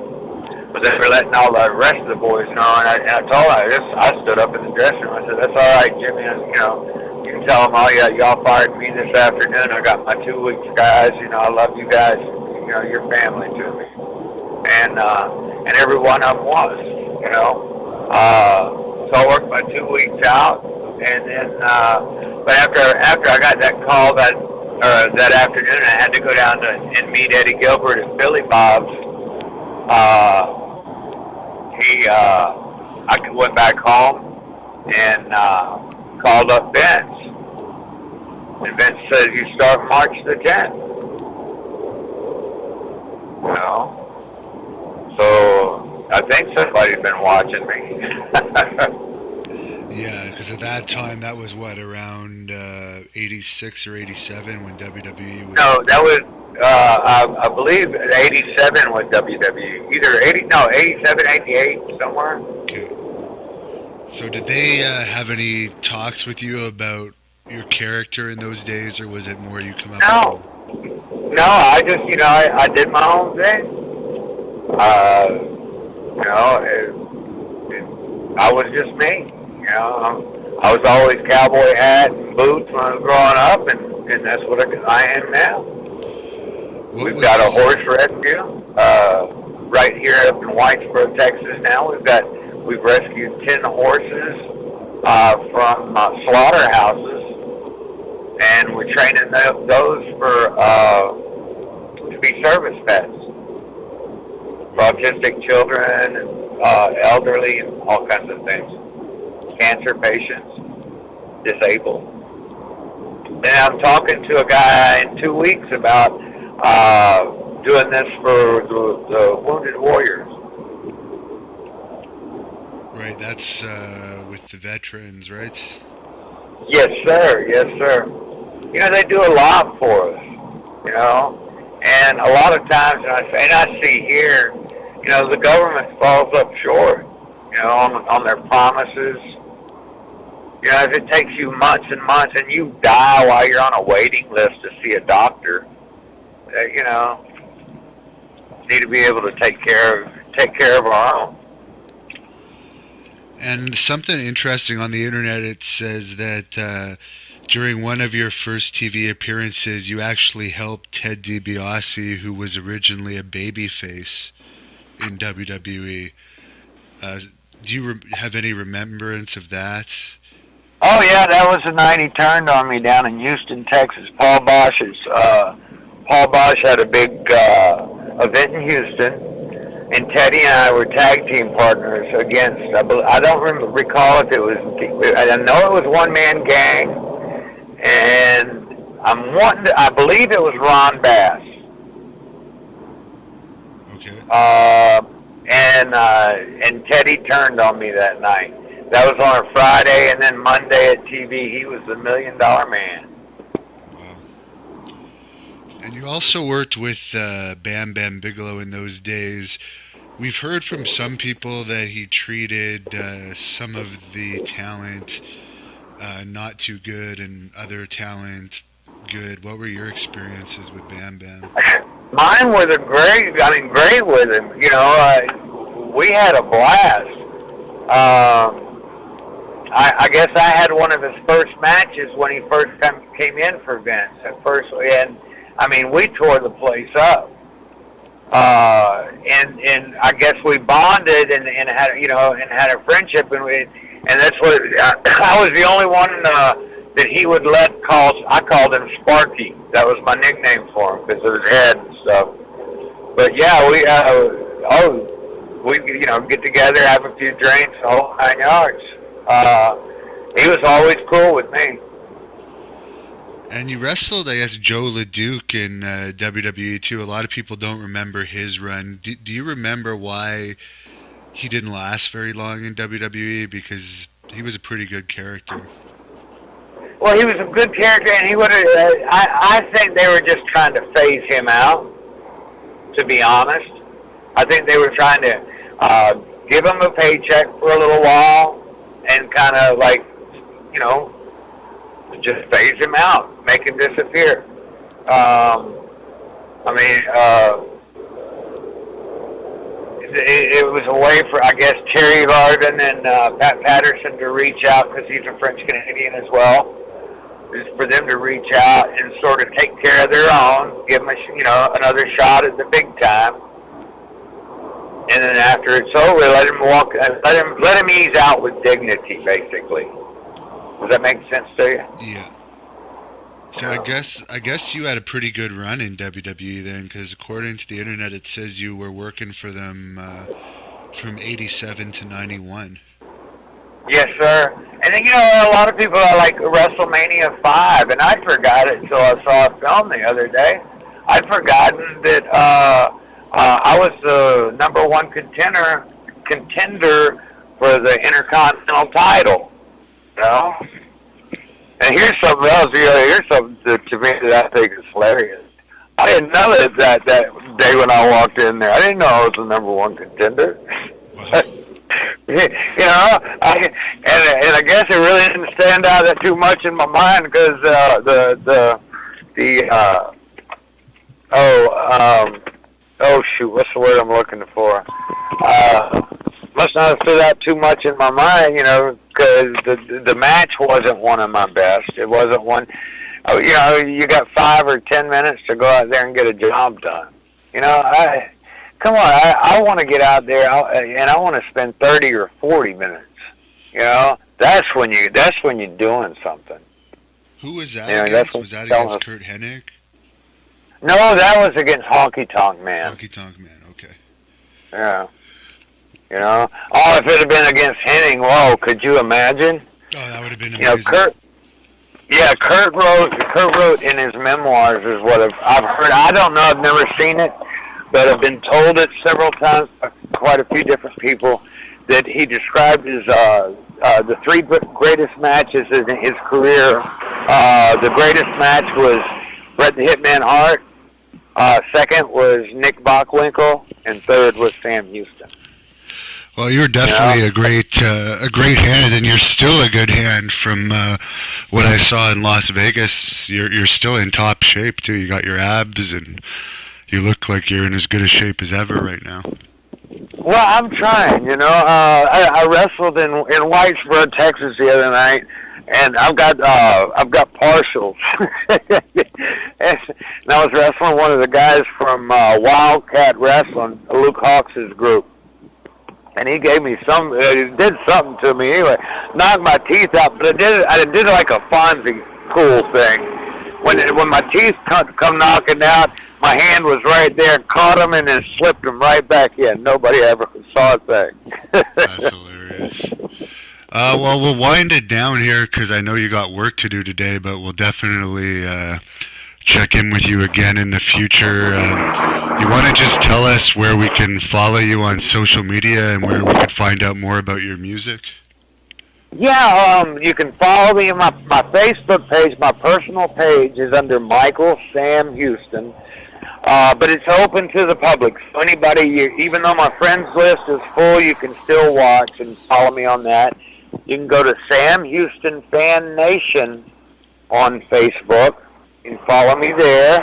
But they were letting all the rest of the boys know, and I told them, I stood up in the dressing room. I said, "That's all right, Jimmy. You can tell them all y'all fired me this afternoon. I got my 2 weeks, guys. I love you guys. You're family to me." And every one of them was, So I worked my 2 weeks out, and then, but after I got that call that afternoon, I had to go down and meet Eddie Gilbert at Billy Bob's. I went back home and called up Vince. And Vince said, "You start March the 10th." So I think somebody's been watching me. Yeah, because at that time, that was what, around 86 or 87 when WWE was... No, that was, I believe, 87 with WWE. Either 87, 88, somewhere. Okay. So did they have any talks with you about your character in those days, or was it more you come up with? No, I just, I did my own thing. I was just me. I was always cowboy hat and boots when I was growing up, and that's what I am now. We've got a horse rescue right here up in Whitesboro, Texas. Now we've rescued 10 horses from slaughterhouses, and we're training those to be service pets for autistic children and elderly and all kinds of things. Cancer patients, disabled. And I'm talking to a guy in 2 weeks about doing this for the Wounded Warriors. Right, that's with the veterans, right? Yes, sir. Yes, sir. They do a lot for us, and a lot of times, and I see here, the government falls up short, on their promises. If it takes you months and months and you die while you're on a waiting list to see a doctor, need to be able to take care of our own. And something interesting on the internet, it says that during one of your first TV appearances, you actually helped Ted DiBiase, who was originally a babyface in WWE. Do you have any remembrance of that? Oh yeah, that was the night he turned on me down in Houston, Texas. Paul Bosch's Paul Bosch had a big event in Houston, and Teddy and I were tag team partners against, I don't recall if it was, I know it was One Man Gang, and I believe it was Ron Bass. Okay. And Teddy turned on me that night. That was on a Friday, and then Monday at TV, he was the $1 Million Man. Wow. And you also worked with Bam Bam Bigelow in those days. We've heard from some people that he treated some of the talent not too good and other talent good. What were your experiences with Bam Bam? Mine was great with him. You know, we had a blast. I guess I had one of his first matches when he first came in for Vince at first, and I mean, we tore the place up. And I guess we bonded and had, you know, and had a friendship, and that's what I was the only one that he would let call. I called him Sparky. That was my nickname for him because of his head and stuff. But yeah, we you know, get together, have a few drinks, the whole 9 yards. He was always cool with me. And you wrestled, I guess, Joe LeDuc in WWE too. A lot of people don't remember his run. Do you remember why he didn't last very long in WWE? Because he was a pretty good character. Well, he was a good character, and he would have. I think they were just trying to phase him out. To be honest, I think they were trying to give him a paycheck for a little while, and kind of like, you know, just phase him out, make him disappear. It was a way for, I guess, Terry Garden and Pat Patterson to reach out, because he's a French Canadian as well. Just for them to reach out and sort of take care of their own, give them another shot at the big time, and then after it's over, let him ease out with dignity, basically. Does that make sense to you? Yeah. So I guess you had a pretty good run in WWE then, because according to the internet, it says you were working for them from '87 to '91. Yes, sir. And then, you know, a lot of people are like WrestleMania 5, and I forgot it until I saw a film the other day. I'd forgotten that I was the #1 contender for the Intercontinental title. You know? And here's something else. You know, here's something to me that I think is hilarious. I didn't know that day when I walked in there. I didn't know I was the #1 contender. You know, and I guess it really didn't stand out that too much in my mind, because what's the word I'm looking for? Must not have stood out too much in my mind, you know, because the match wasn't one of my best. It wasn't one. You know, you got 5 or 10 minutes to go out there and get a job done. You know, come on, I want to get out there and I want to spend 30 or 40 minutes. You know, that's when you're doing something. Who was that? You know, against? Was that against Kurt Hennig? No, that was against Honky Tonk Man. Honky Tonk Man, okay. Yeah. You know, if it had been against Hennig, whoa, could you imagine? Oh, that would have been amazing. You know, Kurt wrote in his memoirs, is what I've heard. I don't know, I've never seen it, but I've been told it several times by quite a few different people, that he described as the 3 greatest matches in his career. The greatest match was Bret the Hitman Hart. Second was Nick Bockwinkel, and third was Sam Houston. Well, you're definitely a great hand, and you're still a good hand. From what I saw in Las Vegas, you're still in top shape too. You got your abs, and you look like you're in as good a shape as ever right now. Well, I'm trying. You know, I wrestled in Whitesboro, Texas the other night, and I've got partials. And I was wrestling one of the guys from Wildcat Wrestling, Luke Hawks' group. And he gave me he did something to me anyway, knocked my teeth out, but I did like a Fonzie cool thing. when my teeth come knocking out, my hand was right there, caught them, and then slipped them right back in. Nobody ever saw a thing. That's hilarious. Well, we'll wind it down here because I know you got work to do today, but we'll definitely check in with you again in the future. You want to just tell us where we can follow you on social media and where we could find out more about your music? Yeah, you can follow me on my Facebook page. My personal page is under Michael Sam Houston, but it's open to the public. So anybody, even though my friends list is full, you can still watch and follow me on that. You can go to Sam Houston Fan Nation on Facebook and follow me there.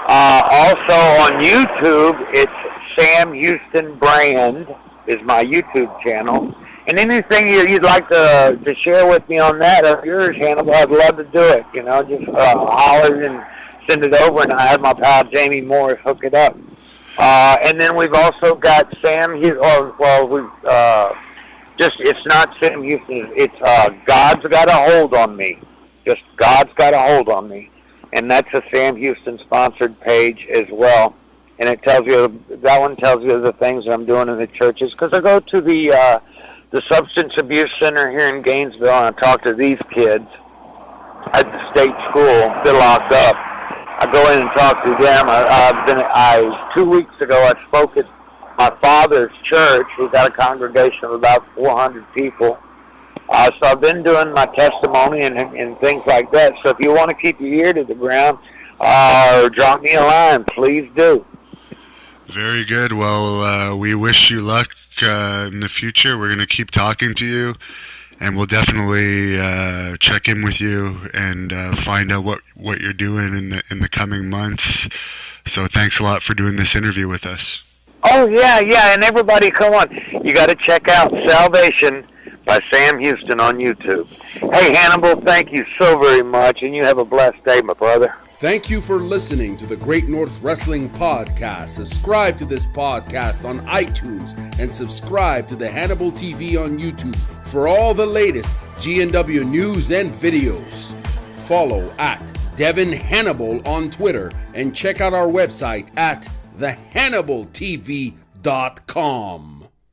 Also on YouTube, it's Sam Houston Brand is my YouTube channel. And anything you'd like to share with me on that of yours, Hannibal, I'd love to do it. You know, just holler and send it over, and I have my pal Jamie Morris hook it up. And then we've also got Sam Houston. It's not Sam Houston. It's God's Got a Hold on Me. Just God's Got a Hold on Me, and that's a Sam Houston sponsored page as well. And it tells you, that one tells you the things that I'm doing in the churches, because I go to the substance abuse center here in Gainesville, and I talk to these kids at the state school. They're locked up. I go in and talk to them. 2 weeks ago, I spoke at my father's church. We've got a congregation of about 400 people. So I've been doing my testimony and things like that. So if you want to keep your ear to the ground or drop me a line, please do. Very good. Well, we wish you luck in the future. We're going to keep talking to you, and we'll definitely check in with you and find out what you're doing in the coming months. So thanks a lot for doing this interview with us. Oh, yeah, and everybody, come on. You got to check out Salvation by Sam Houston on YouTube. Hey, Hannibal, thank you so very much, and you have a blessed day, my brother. Thank you for listening to the Great North Wrestling Podcast. Subscribe to this podcast on iTunes and subscribe to the Hannibal TV on YouTube for all the latest GNW news and videos. Follow at Devin Hannibal on Twitter and check out our website at thehannibaltv.com.